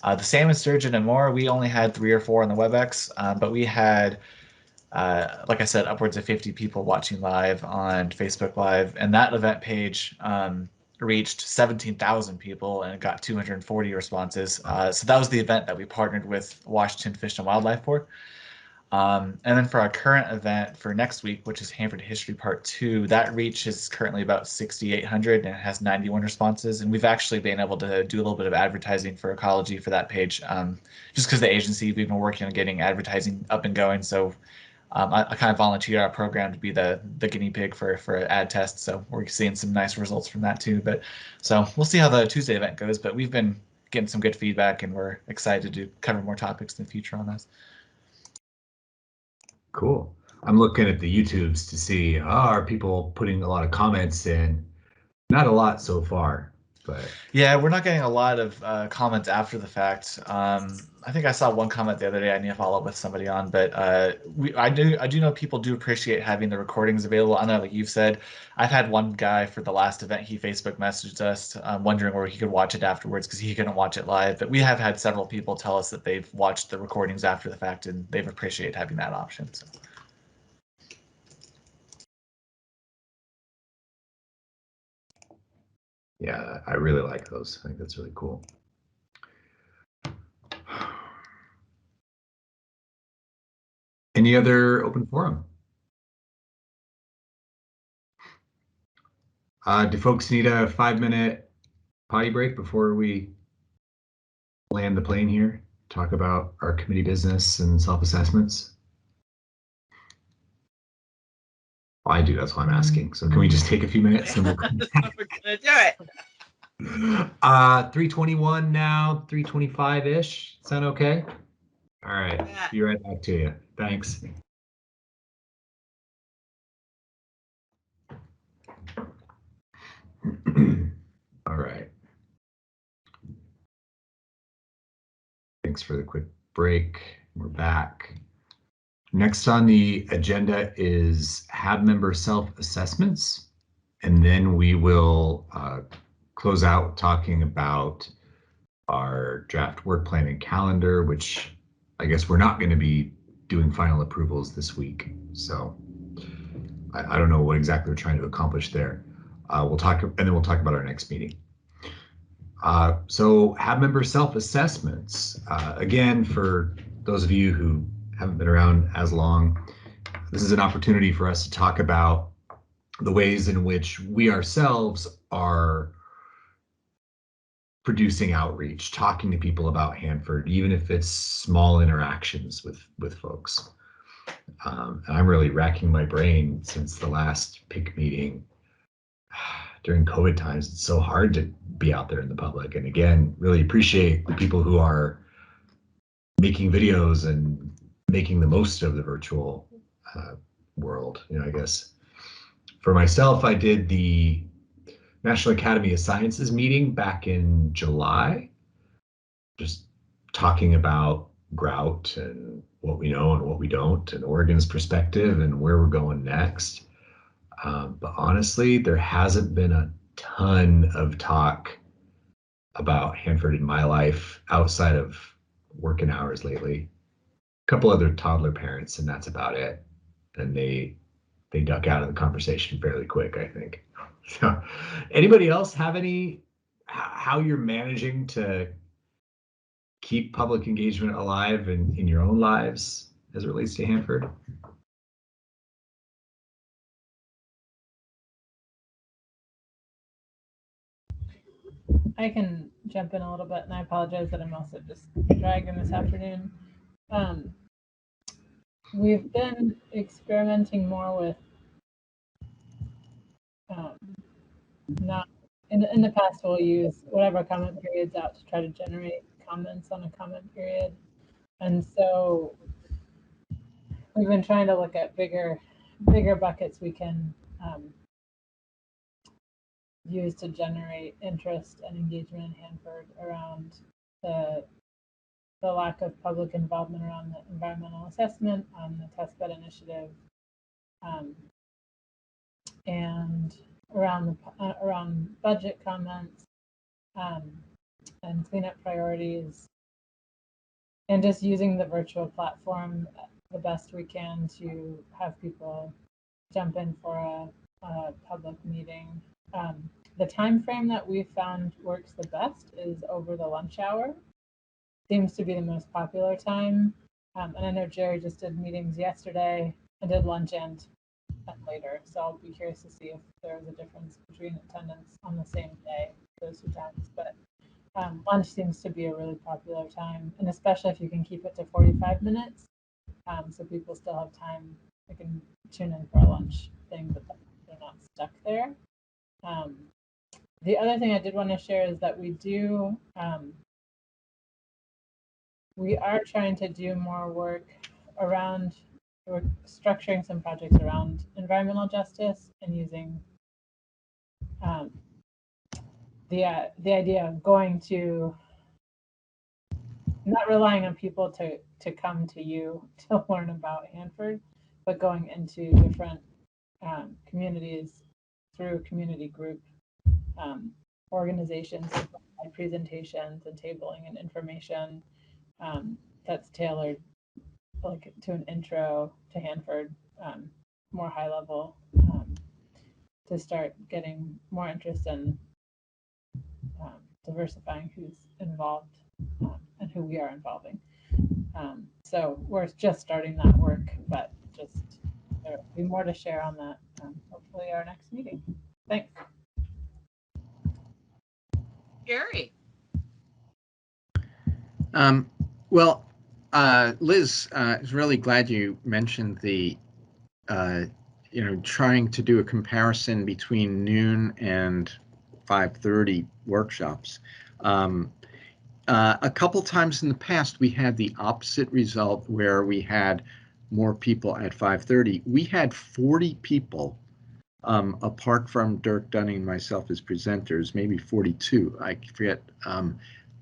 The salmon, sturgeon, and more, we only had 3 or 4 on the WebEx, but we had, like I said, upwards of 50 people watching live on Facebook Live, and that event page reached 17,000 people and got 240 responses. So that was the event that we partnered with Washington Fish and Wildlife for. And then for our current event for next week, which is Hanford History Part 2, that reach is currently about 6,800 and it has 91 responses. And we've actually been able to do a little bit of advertising for Ecology for that page, just because the agency, we've been working on getting advertising up and going. So I kind of volunteered our program to be the guinea pig for ad tests. So we're seeing some nice results from that too. But so we'll see how the Tuesday event goes, but we've been getting some good feedback and we're excited to cover more topics in the future on this. Cool. I'm looking at the YouTubes to see, are people putting a lot of comments in? Not a lot so far, but Yeah, we're not getting a lot of comments after the fact. I think I saw one comment the other day I need to follow up with somebody on, but I do know people do appreciate having the recordings available. I know, like you've said, I've had one guy for the last event, he Facebook messaged us wondering where he could watch it afterwards because he couldn't watch it live. But we have had several people tell us that they've watched the recordings after the fact and they've appreciated having that option. So. yeah, I really like those. I think that's really cool. Any other open forum? Do folks need a 5-minute potty break before we land the plane here? Talk about our committee business and self-assessments? Well, I do, that's why I'm asking. So can we just take a few minutes and we'll We're gonna do it. 3:21 now, 3:25-ish. Sound okay? All right, Yeah. be right back to you. Thanks. All right. Thanks for the quick break. We're back. Next on the agenda is HAB member self-assessments, and then we will close out talking about our draft work plan and calendar, which I guess we're not going to be doing final approvals this week. So I don't know what exactly we're trying to accomplish there. We'll talk, and then we'll talk about our next meeting. So HAB member self-assessments, again, for those of you who haven't been around as long, this is an opportunity for us to talk about the ways in which we ourselves are producing outreach, talking to people about Hanford, even if it's small interactions with folks. And I'm really racking my brain since the last PIC meeting. During COVID times, it's so hard to be out there in the public. And again, really appreciate the people who are making videos and making the most of the virtual world. You know, I guess for myself, I did the National Academy of Sciences meeting back in July, just talking about grout and what we know and what we don't, and Oregon's perspective and where we're going next. But honestly, there hasn't been a ton of talk about Hanford in my life outside of working hours lately. A couple other toddler parents, and that's about it. And they duck out of the conversation fairly quick, I think. So, anybody else have any, how you're managing to keep public engagement alive in your own lives as it relates to Hanford? I can jump in a little bit, and I apologize that I'm also just dragging this afternoon. We've been experimenting more with not in the past we'll use whatever comment period's out to try to generate comments on a comment period, and so we've been trying to look at bigger buckets we can use to generate interest and engagement in Hanford around the lack of public involvement around the environmental assessment, the testbed initiative, and around budget comments, and cleanup priorities, and just using the virtual platform the best we can to have people jump in for a public meeting. The time frame that we found works the best is over the lunch hour. Seems to be the most popular time. And I know Jerry just did meetings yesterday and did lunch and later. So I'll be curious to see if there was a difference between attendance on the same day, those two times. But lunch seems to be a really popular time, and especially if you can keep it to 45 minutes. So people still have time, they can tune in for a lunch thing, but they're not stuck there. The other thing I did want to share is that we are trying to do more work around we're structuring some projects around environmental justice and using the idea of going to, not relying on people to come to you to learn about Hanford, but going into different communities through community group organizations, and presentations and tabling and information that's tailored like to an intro to Hanford, more high level, to start getting more interest in diversifying who's involved and who we are involving. So we're just starting that work, but just there will be more to share on that, hopefully our next meeting. Thanks. Gary. Well, Liz, I was really glad you mentioned the, trying to do a comparison between noon and 5:30 workshops. A couple times in the past, we had the opposite result where we had more people at 5:30. We had 40 people, apart from Dirk Dunning and myself as presenters, maybe 42, I forget,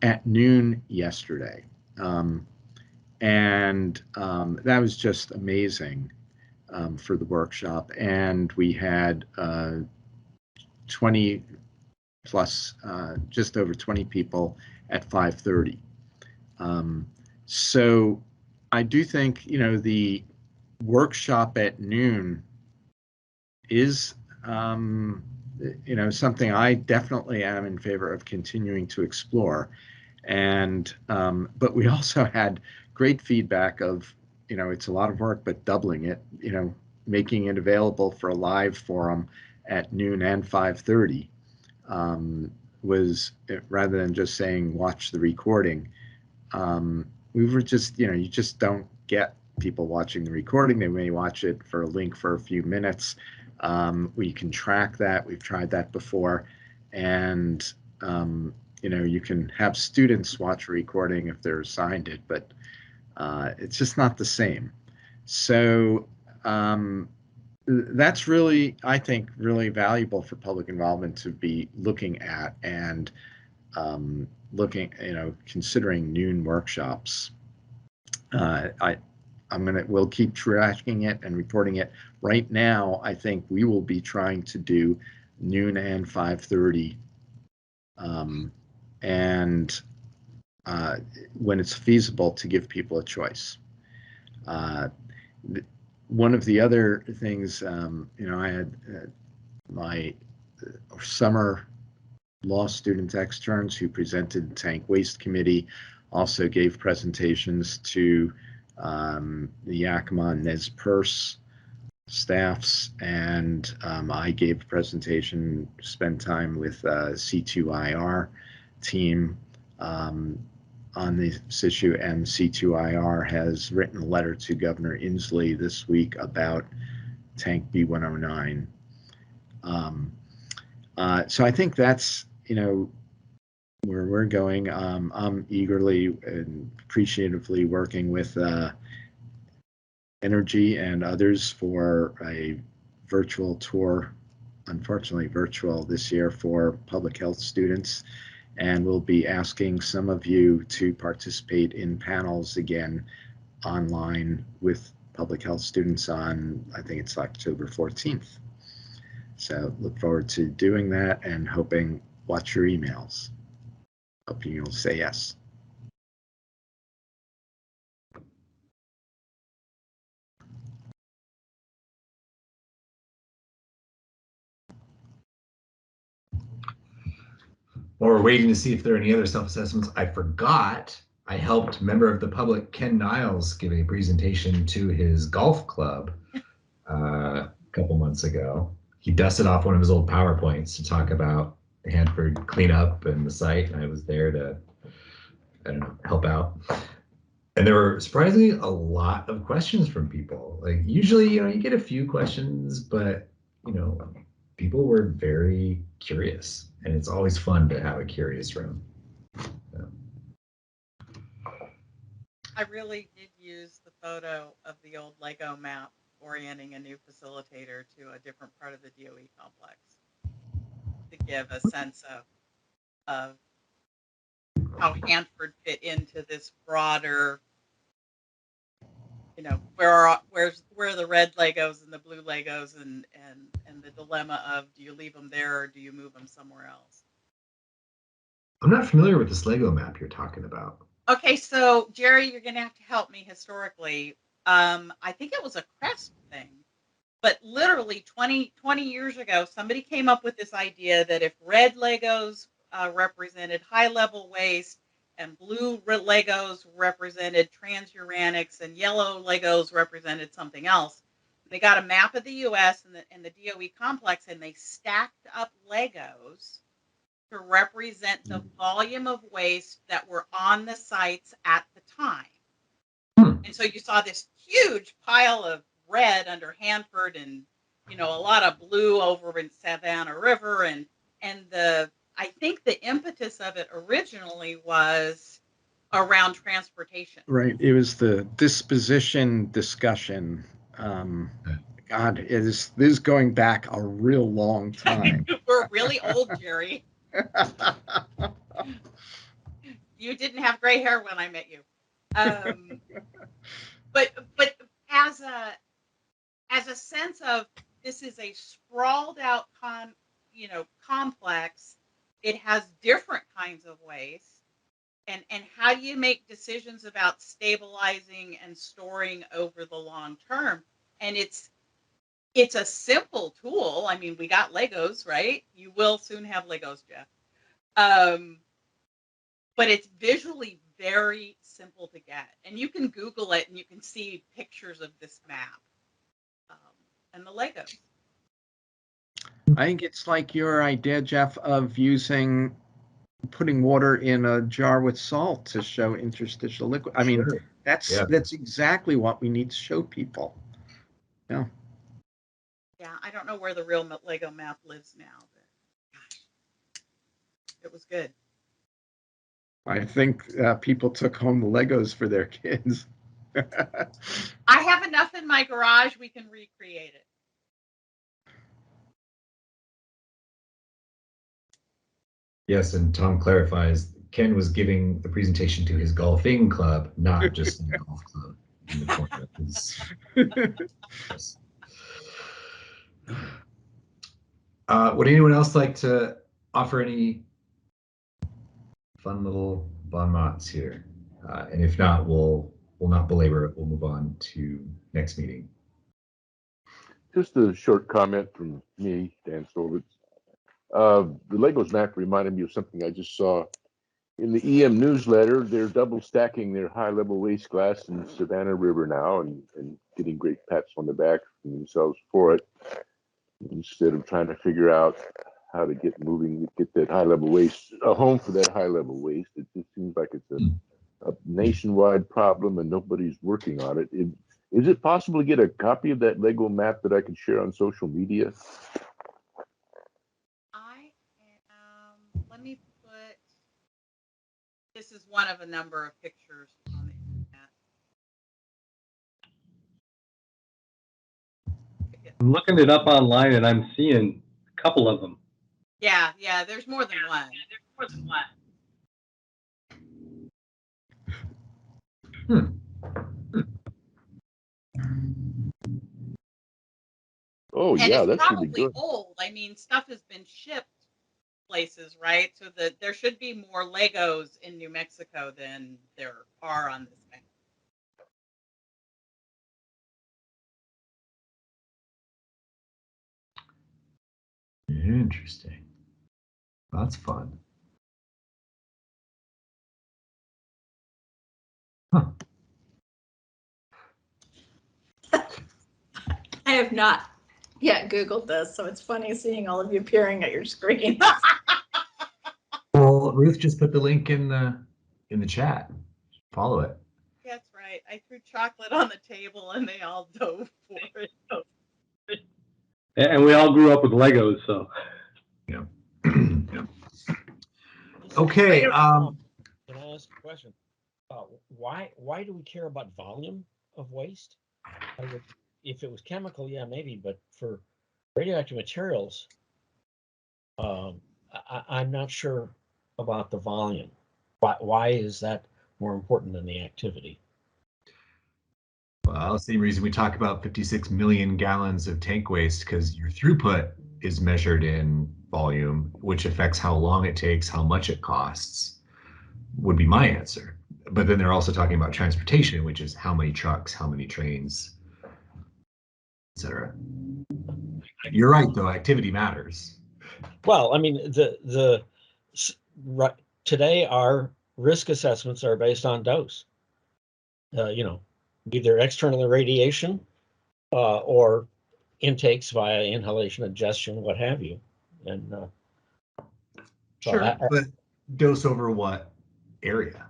at noon yesterday. That was just amazing for the workshop. And we had 20 plus, just over 20 people at 5:30. So I do think, the workshop at noon is, something I definitely am in favor of continuing to explore. And, but we also had great feedback of, it's a lot of work, but doubling it, making it available for a live forum at noon and 5:30. Was, rather than just saying watch the recording, we were just, you just don't get people watching the recording. They may watch it for a link for a few minutes. We can track that. We've tried that before. And you can have students watch a recording if they're assigned it, but it's just not the same. So that's really, I think, really valuable for public involvement to be looking at and considering noon workshops. We'll keep tracking it and reporting it. Right now, I think we will be trying to do noon and 5:30. And when it's feasible, to give people a choice. One of the other things, I had my summer law student externs who presented Tank Waste Committee, also gave presentations to the Yakima and Nez Perce staffs, and I gave a presentation, spent time with C2IR team on this issue, and C2IR has written a letter to Governor Inslee this week about Tank B109. So I think that's, where we're going. I'm eagerly and appreciatively working with Energy and others for a virtual tour, unfortunately virtual this year, for public health students. And we'll be asking some of you to participate in panels again online with public health students on, I think it's October 14th. So look forward to doing that and watch your emails. Hoping you'll say yes. While we're waiting to see if there are any other self-assessments, I forgot I helped member of the public Ken Niles give a presentation to his golf club a couple months ago. He dusted off one of his old PowerPoints to talk about Hanford cleanup and the site, and I was there to, help out. And there were surprisingly a lot of questions from people. Like usually, you get a few questions, but people were very curious, and it's always fun to have a curious room. So. I really did use the photo of the old Lego map orienting a new facilitator to a different part of the DOE complex to give a sense of how Hanford fit into this broader, you know, where are the red Legos and the blue Legos and the dilemma of, do you leave them there or do you move them somewhere else? I'm not familiar with this Lego map you're talking about. Okay, so Jerry, you're going to have to help me historically. I think it was a Crest thing, but literally 20 years ago, somebody came up with this idea that if red Legos represented high-level waste and blue Legos represented transuranics and yellow Legos represented something else, they got a map of the U.S. and the DOE complex, and they stacked up Legos to represent the volume of waste that were on the sites at the time. And so you saw this huge pile of red under Hanford and, you know, a lot of blue over in Savannah River. And I think the impetus of it originally was around transportation. Right. It was the disposition discussion. God, this is going back a real long time. We're really old, Jerry. You didn't have gray hair when I met you. But as a sense of, this is a sprawled out complex. It has different kinds of waste. And how do you make decisions about stabilizing and storing over the long term? And it's a simple tool. I mean, we got Legos, right? You will soon have Legos, Jeff. But it's visually very simple to get. And you can Google it and you can see pictures of this map and the Legos. I think it's like your idea, Jeff, of putting water in a jar with salt to show interstitial liquid. I mean, that's exactly what we need to show people. Yeah. Yeah, I don't know where the real Lego map lives now, but gosh, it was good. I think people took home the Legos for their kids. I have enough in my garage, we can recreate it. Yes, and Tom clarifies, Ken was giving the presentation to his golfing club, not just the golf club in the corner. Yes. Would anyone else like to offer any fun little bon mots here? And if not, we'll not belabor it. We'll move on to next meeting. Just a short comment from me, Dan Stolitz. The Legos map reminded me of something I just saw in the EM newsletter. They're double stacking their high-level waste glass in Savannah River now and getting great pats on the back from themselves for it, instead of trying to figure out how to get moving, get that high-level waste, a home for that high-level waste. It just seems like it's a nationwide problem and nobody's working on it. Is it possible to get a copy of that Lego map that I can share on social media? Let me put, this is one of a number of pictures on the internet. I'm looking it up online and I'm seeing a couple of them. Yeah, there's more than one. Oh, and yeah, it's that's probably really good. old. I mean, stuff has been shipped places, right? So that there should be more Legos in New Mexico than there are on this map. Interesting. That's fun. Huh. I have not yet Googled this, so it's funny seeing all of you peering at your screen. Well, Ruth just put the link in the chat. Follow it. That's right. I threw chocolate on the table and they all dove for it. And we all grew up with Legos, so. Yeah. Yeah. Okay. Can I ask a question? why do we care about volume of waste? If it was chemical, yeah, maybe, but for radioactive materials, I'm not sure about the volume. Why is that more important than the activity? Well, same reason we talk about 56 million gallons of tank waste, because your throughput is measured in volume, which affects how long it takes, how much it costs, would be my answer. But then they're also talking about transportation, which is how many trucks, how many trains, etc. You're right, though, activity matters. Well, I mean, today our risk assessments are based on dose. Either external irradiation or intakes via inhalation, ingestion, what have you. And sure, but dose over what area?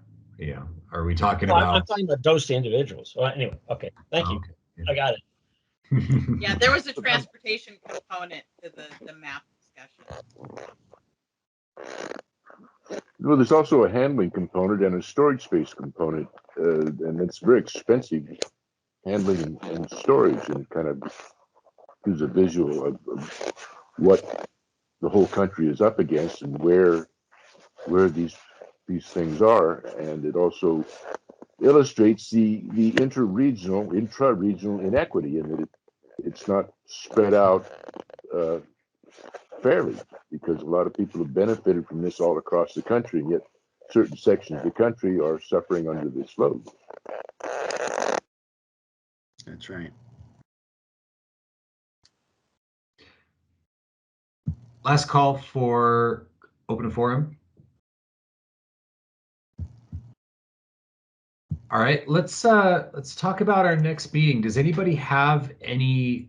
Are we talking about? I'm talking about dose to individuals. Well, anyway, okay, thank you. Okay. Yeah. I got it. Yeah, there was a transportation component to the map discussion. Well, there's also a handling component and a storage space component, and it's very expensive, handling and storage, and kind of gives a visual of what the whole country is up against and where these things are, and it also illustrates the intra-regional inequity in that it's not spread out fairly, because a lot of people have benefited from this all across the country, and yet certain sections of the country are suffering under this load. That's right. Last call for open forum. All right, let's talk about our next meeting. Does anybody have any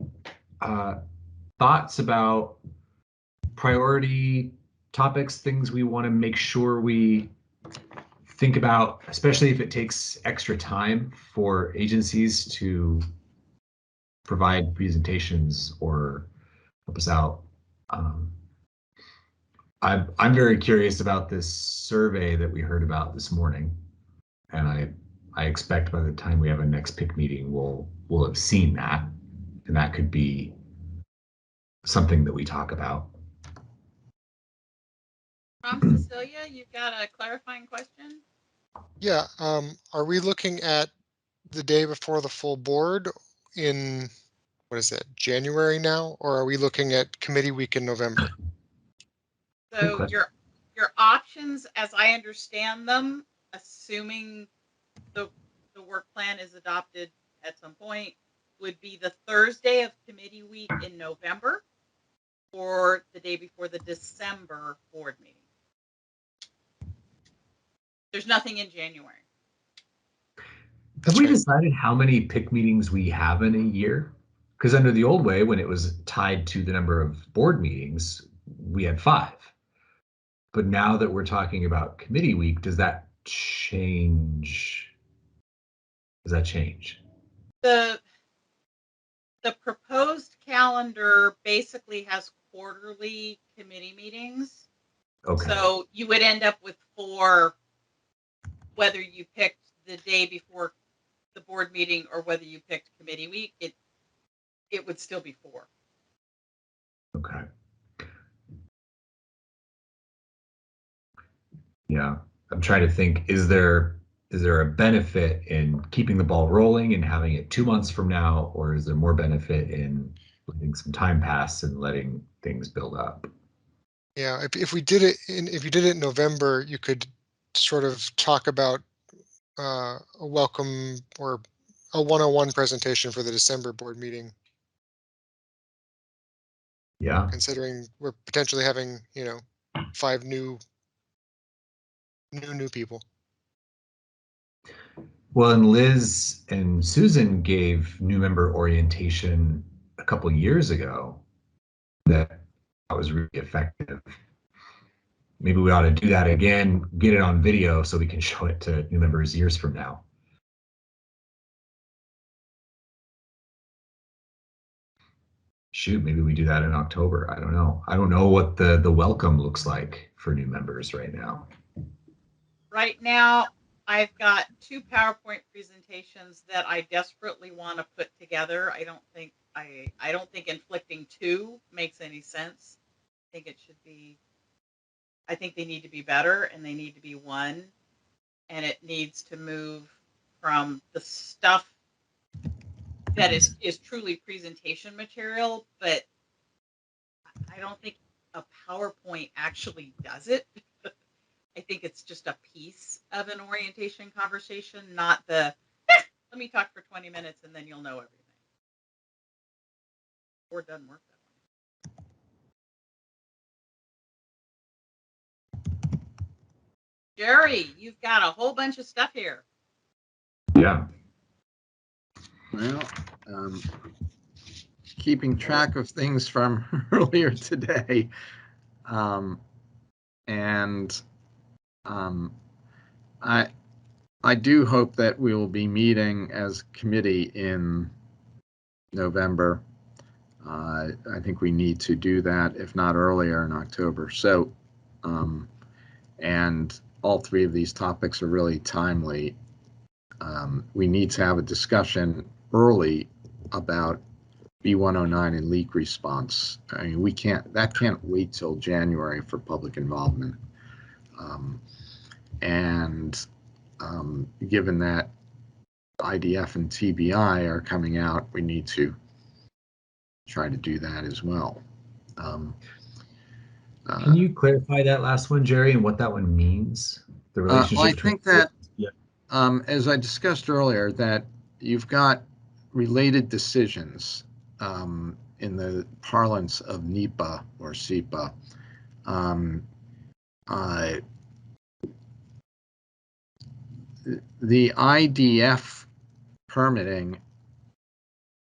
thoughts about priority topics, things we want to make sure we think about, especially if it takes extra time for agencies to provide presentations or help us out? I'm very curious about this survey that we heard about this morning, and I expect by the time we have a next PIC meeting, we'll have seen that, and that could be something that we talk about. Cecilia, you've got a clarifying question? Yeah, are we looking at the day before the full board in, what is it, January now? Or are we looking at committee week in November? So your options, as I understand them, assuming the work plan is adopted at some point, would be the Thursday of committee week in November or the day before the December board meeting. There's nothing in January. Have we decided how many PIC meetings we have in a year? Because under the old way, when it was tied to the number of board meetings, we had 5. But now that we're talking about committee week, does that change? The proposed calendar basically has quarterly committee meetings. Okay. So you would end up with 4, whether you picked the day before the board meeting or whether you picked committee week, it would still be 4. Okay. Yeah, I'm trying to think, is there a benefit in keeping the ball rolling and having it 2 months from now, or is there more benefit in letting some time pass and letting things build up? Yeah, if we did it in November, you could sort of talk about a welcome or a one-on-one presentation for the December board meeting. Yeah. Considering we're potentially having, 5 new people. Well, and Liz and Susan gave new member orientation a couple years ago that was really effective. Maybe we ought to do that again, get it on video so we can show it to new members years from now. Shoot, maybe we do that in October. I don't know. I don't know what the welcome looks like for new members right now. Right now, I've got two PowerPoint presentations that I desperately want to put together. I don't think inflicting two makes any sense. I think they need to be better and they need to be one, and it needs to move from the stuff that is truly presentation material, but I don't think a PowerPoint actually does it. I think it's just a piece of an orientation conversation, not the, let me talk for 20 minutes and then you'll know everything. Or it doesn't work that way. Jerry, you've got a whole bunch of stuff here. Yeah. Well, keeping track of things from earlier today. I do hope that we will be meeting as a committee in November. I think we need to do that, if not earlier, in October. So, and all three of these topics are really timely. We need to have a discussion early about B109 and leak response. I mean, that can't wait till January for public involvement. Given that IDF and TBI are coming out, we need to try to do that as well. Can you clarify that last one, Jerry, and what that one means? The relationship. I think that, as I discussed earlier, that you've got related decisions in the parlance of NEPA or SEPA. The IDF permitting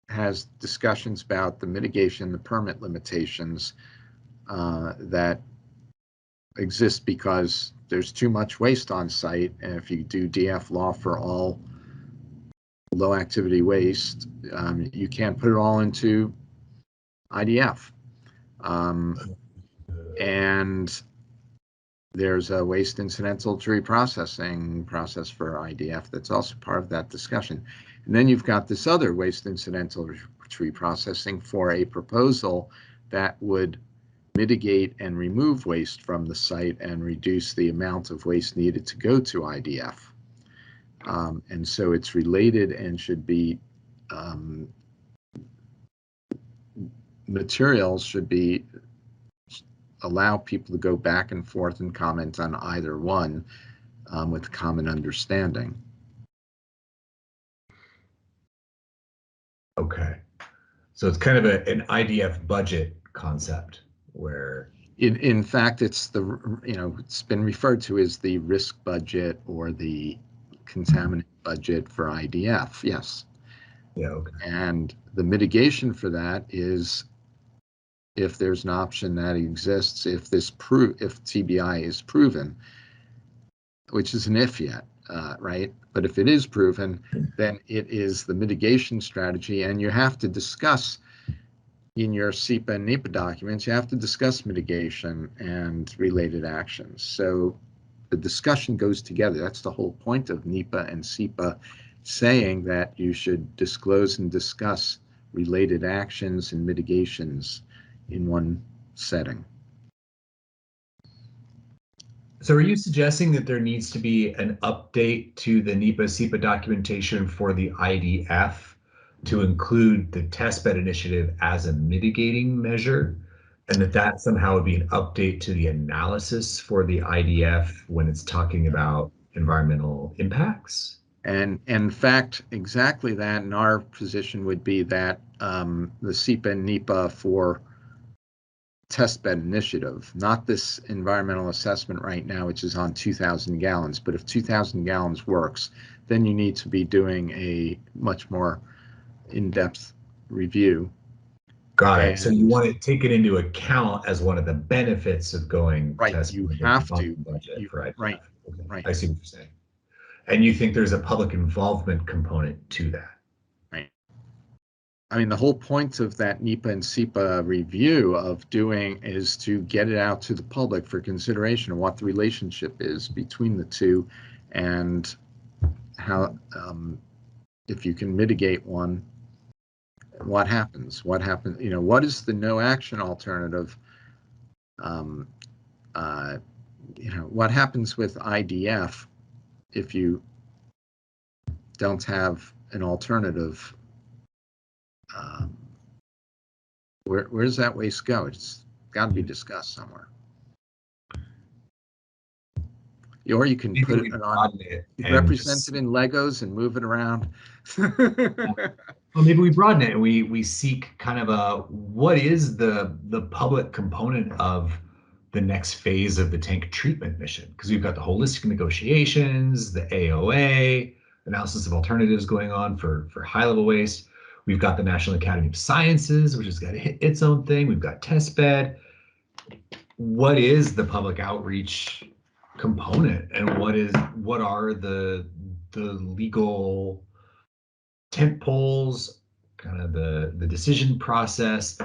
has discussions about the mitigation, the permit limitations that exist because there's too much waste on site. And if you do DF law for all low activity waste, you can't put it all into IDF. And there's a waste incidental tree processing process for IDF that's also part of that discussion. And then you've got this other waste incidental tree processing for a proposal that would mitigate and remove waste from the site and reduce the amount of waste needed to go to IDF. And so it's related and should be, materials should be, allow people to go back and forth and comment on either one with common understanding. Okay. So it's kind of an IDF budget concept where in fact, it's it's been referred to as the risk budget or the contaminant budget for IDF. Yes. Yeah. Okay. And the mitigation for that is if there's an option that exists, if TBI is proven, which isn't if yet, right? But if it is proven, then it is the mitigation strategy, and you have to discuss in your SEPA and NEPA documents, you have to discuss mitigation and related actions. So the discussion goes together. That's the whole point of NEPA and SEPA, saying that you should disclose and discuss related actions and mitigations in one setting. So are you suggesting that there needs to be an update to the NEPA SEPA documentation for the IDF to include the testbed initiative as a mitigating measure, and that somehow would be an update to the analysis for the IDF when it's talking about environmental impacts? And in fact, exactly that. And our position would be that the SEPA and NEPA for testbed initiative, not this environmental assessment right now, which is on 2,000 gallons. But if 2,000 gallons works, then you need to be doing a much more in-depth review. Got it. So you want to take it into account as one of the benefits of going right. You have to budget for IDF. Right. Okay. Right. I see what you're saying. And you think there's a public involvement component to that? Right. I mean, the whole point of that NEPA and SEPA review of doing is to get it out to the public for consideration of what the relationship is between the two, and how, if you can mitigate one, what happens? What happens? You know, what is the no action alternative? You know, what happens with IDF if you don't have an alternative? Where does that waste go? It's got to be discussed somewhere. Or you can put it on, represent it in Legos and move it around. Well, maybe we broaden it and we seek kind of a, what is the public component of the next phase of the tank treatment mission? Because we've got the holistic negotiations, the AOA, analysis of alternatives going on for high-level waste. We've got the National Academy of Sciences, which has got to hit its own thing. We've got test bed. What is the public outreach component, and what are the legal tent poles, kind of the decision process?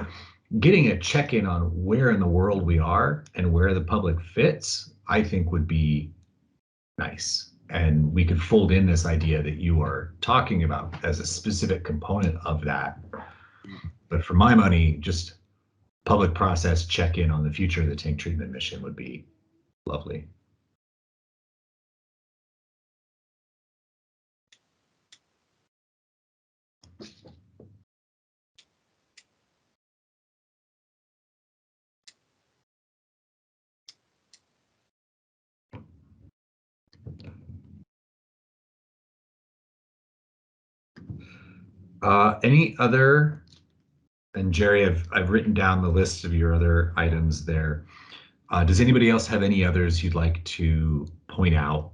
Getting a check-in on where in the world we are and where the public fits, I think would be nice. And we could fold in this idea that you are talking about as a specific component of that. But for my money, just public process check-in on the future of the tank treatment mission would be lovely. Any other, and Jerry, I've written down the list of your other items there. Does anybody else have any others you'd like to point out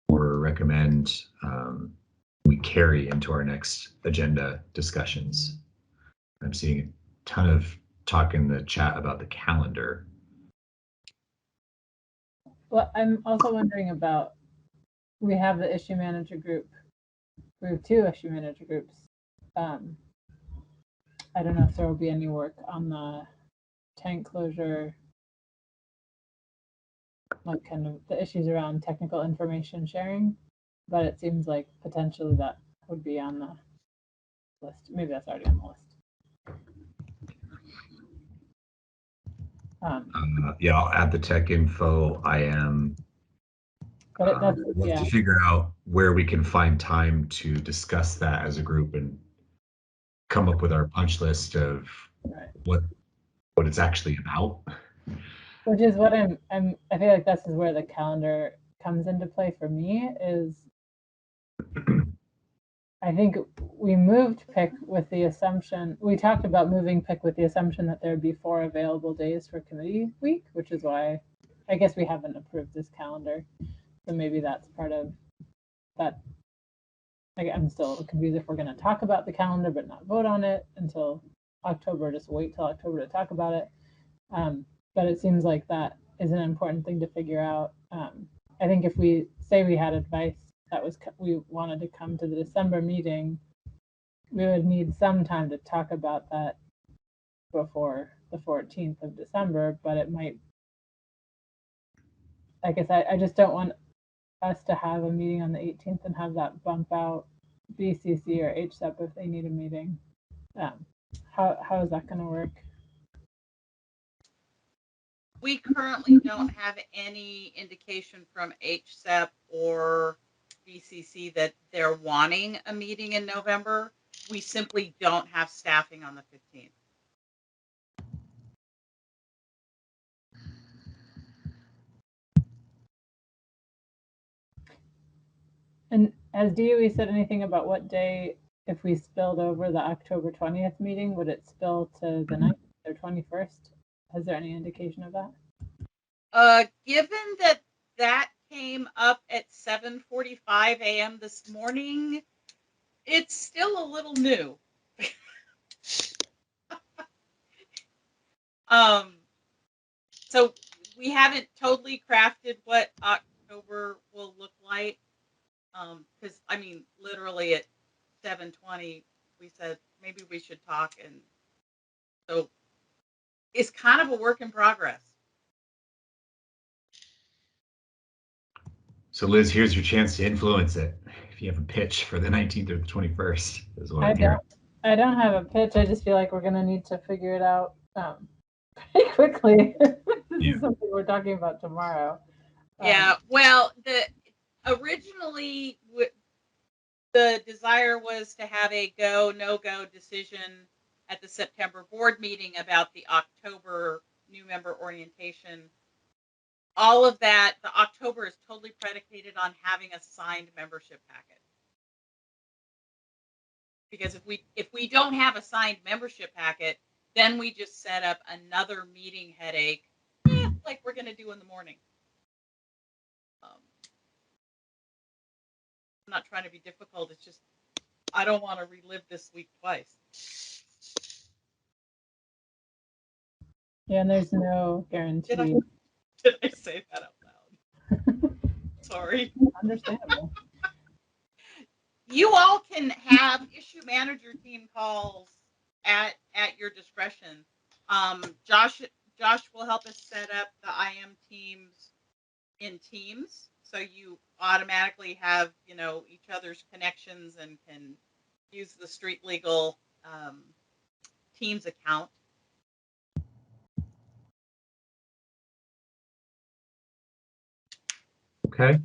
or recommend we carry into our next agenda discussions? I'm seeing a ton of talk in the chat about the calendar. Well, I'm also wondering about, we have the issue manager group. We have 2 issue manager groups. I don't know if there will be any work on the tank closure, like kind of the issues around technical information sharing, but it seems like potentially that would be on the list. Maybe that's already on the list. Yeah, I'll add the tech info. I am to figure out where we can find time to discuss that as a group and come up with our punch list of what it's actually about. Which is what I feel like this is where the calendar comes into play for me. Is I think we moved PIC with the assumption, we talked about moving PIC with the assumption that there would be 4 available days for committee week, which is why I guess we haven't approved this calendar. So maybe that's part of that. I'm still confused if we're going to talk about the calendar but not vote on it until October, just wait till October to talk about it. But it seems like that is an important thing to figure out. I think if we say we had advice that was, we wanted to come to the December meeting, we would need some time to talk about that before the 14th of December, but it might, I guess I just don't want us to have a meeting on the 18th and have that bump out BCC or HSEP if they need a meeting. How is that going to work? We currently don't have any indication from HSEP or BCC that they're wanting a meeting in November. We simply don't have staffing on the 15th. And has DOE said anything about what day, if we spilled over the October 20th meeting, would it spill to the 9th or 21st? Is there any indication of that? Given that came up at 7:45 a.m. this morning, it's still a little new. So we haven't totally crafted what October will look like. Because I mean, literally at 7:20, we said maybe we should talk, and so it's kind of a work in progress. So Liz, here's your chance to influence it. if you have a pitch for the 19th or the 21st, is what I I'm hearing. I don't have a pitch. I just feel like we're going to need to figure it out pretty quickly. This is something we're talking about tomorrow. Yeah, well, originally the desire was to have a go, no-go decision at the September board meeting about the October new member orientation. All of that, the October is totally predicated on having a signed membership packet. Because if we don't have a signed membership packet, then we just set up another meeting headache, like we're going to do in the morning. I'm not trying to be difficult. It's just I don't want to relive this week twice. Yeah, and there's no guarantee. Did I say that out loud? Sorry. Understandable. You all can have issue manager team calls at your discretion. Josh will help us set up the IM teams in Teams, so you automatically have each other's connections and can use the street legal Teams account. Okay.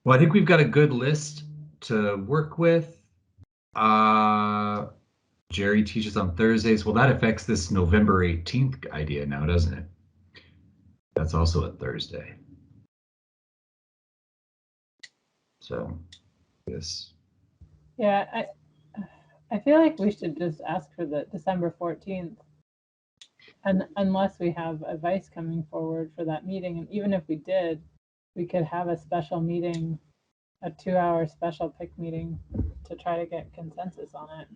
Well, I think we've got a good list to work with. Jerry teaches on Thursdays. Well, that affects this November 18th idea now, doesn't it? That's also a Thursday. So, yes. Yeah, I feel like we should just ask for the December 14th. And unless we have advice coming forward for that meeting, and even if we did, we could have a special meeting, a 2-hour special PIC meeting to try to get consensus on it.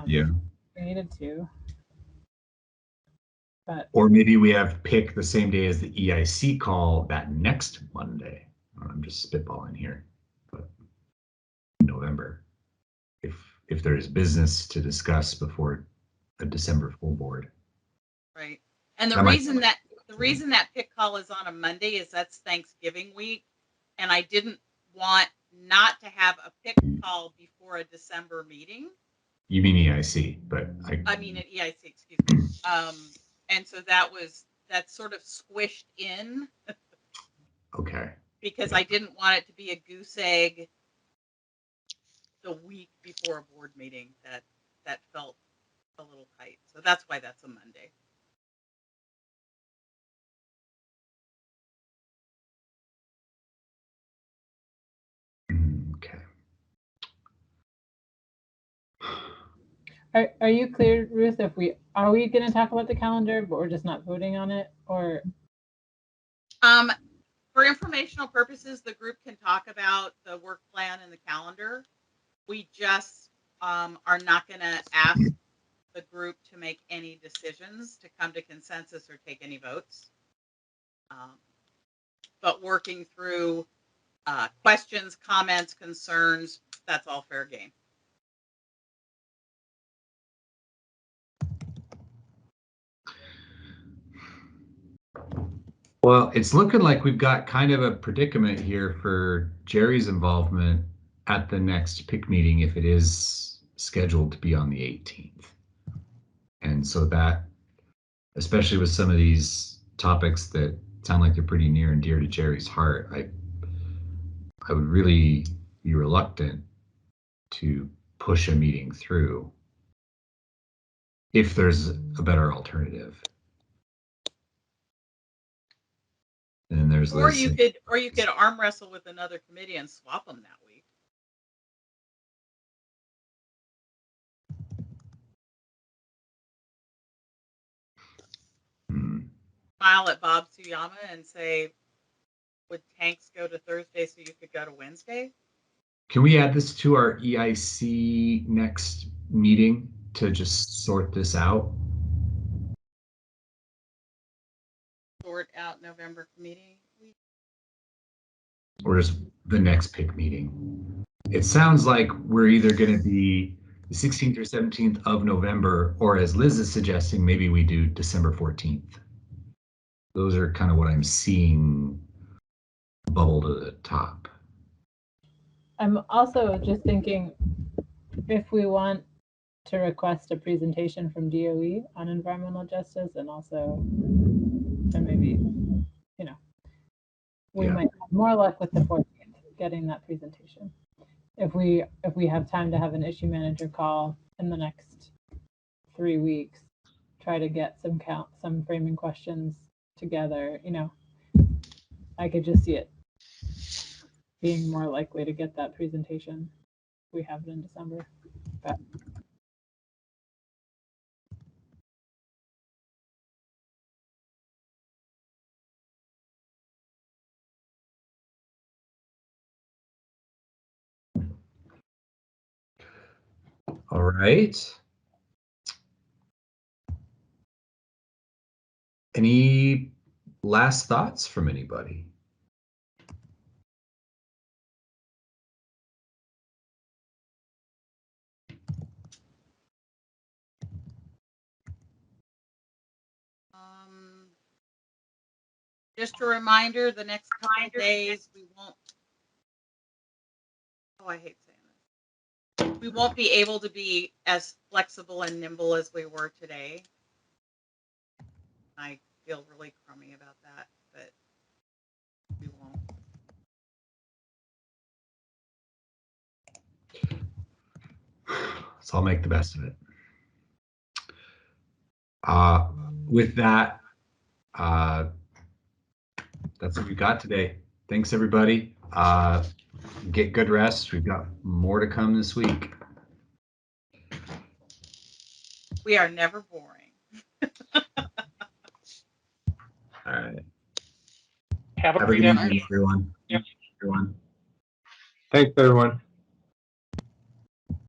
Yeah. We needed to. But or maybe we have PIC the same day as the EIC call that next Monday. I'm just spitballing here, but in November, if there is business to discuss before a December full board. Right. And the reason that PIC call is on a Monday is that's Thanksgiving week, and I didn't want not to have a PIC call before a December meeting. You mean EIC, but I mean at EIC, excuse me. And so that's sort of squished in. Okay. Because I didn't want it to be a goose egg the week before a board meeting that felt a little tight. So that's why that's a Monday. Okay. Are you clear, Ruth, if are we going to talk about the calendar, but we're just not voting on it, or? For informational purposes, the group can talk about the work plan and the calendar. We just are not going to ask the group to make any decisions, to come to consensus or take any votes. But working through questions, comments, concerns, that's all fair game. Well, it's looking like we've got kind of a predicament here for Jerry's involvement at the next PIC meeting if it is scheduled to be on the 18th. And so that, especially with some of these topics that sound like they're pretty near and dear to Jerry's heart, I would really be reluctant to push a meeting through if there's a better alternative. And there's or you could arm wrestle with another committee and swap them that week. Smile at Bob Tsuyama and say, would tanks go to Thursday so you could go to Wednesday? Can we add this to our EIC next meeting to just sort this out? Sort out November meeting? Or just the next PIC meeting? It sounds like we're either going to be the 16th or 17th of November, or as Liz is suggesting, maybe we do December 14th. Those are kind of what I'm seeing bubble to the top. I'm also just thinking if we want to request a presentation from DOE on environmental justice, and also, and maybe, you know, we might have more luck with the 14th getting that presentation. If we have time to have an issue manager call in the next 3 weeks, try to get some framing questions together, you know, I could just see it being more likely to get that presentation. We have it in December. But all right. Any last thoughts from anybody? Just a reminder, the next couple of days we won't. Oh, I hate saying this. We won't be able to be as flexible and nimble as we were today. I feel really crummy about that, but we won't. So I'll make the best of it. With that, that's what we got today. Thanks, everybody. Get good rest. We've got more to come this week. We are never boring. All right. Have a Have great good afternoon, evening, everyone. Yep. Everyone. Thanks, everyone.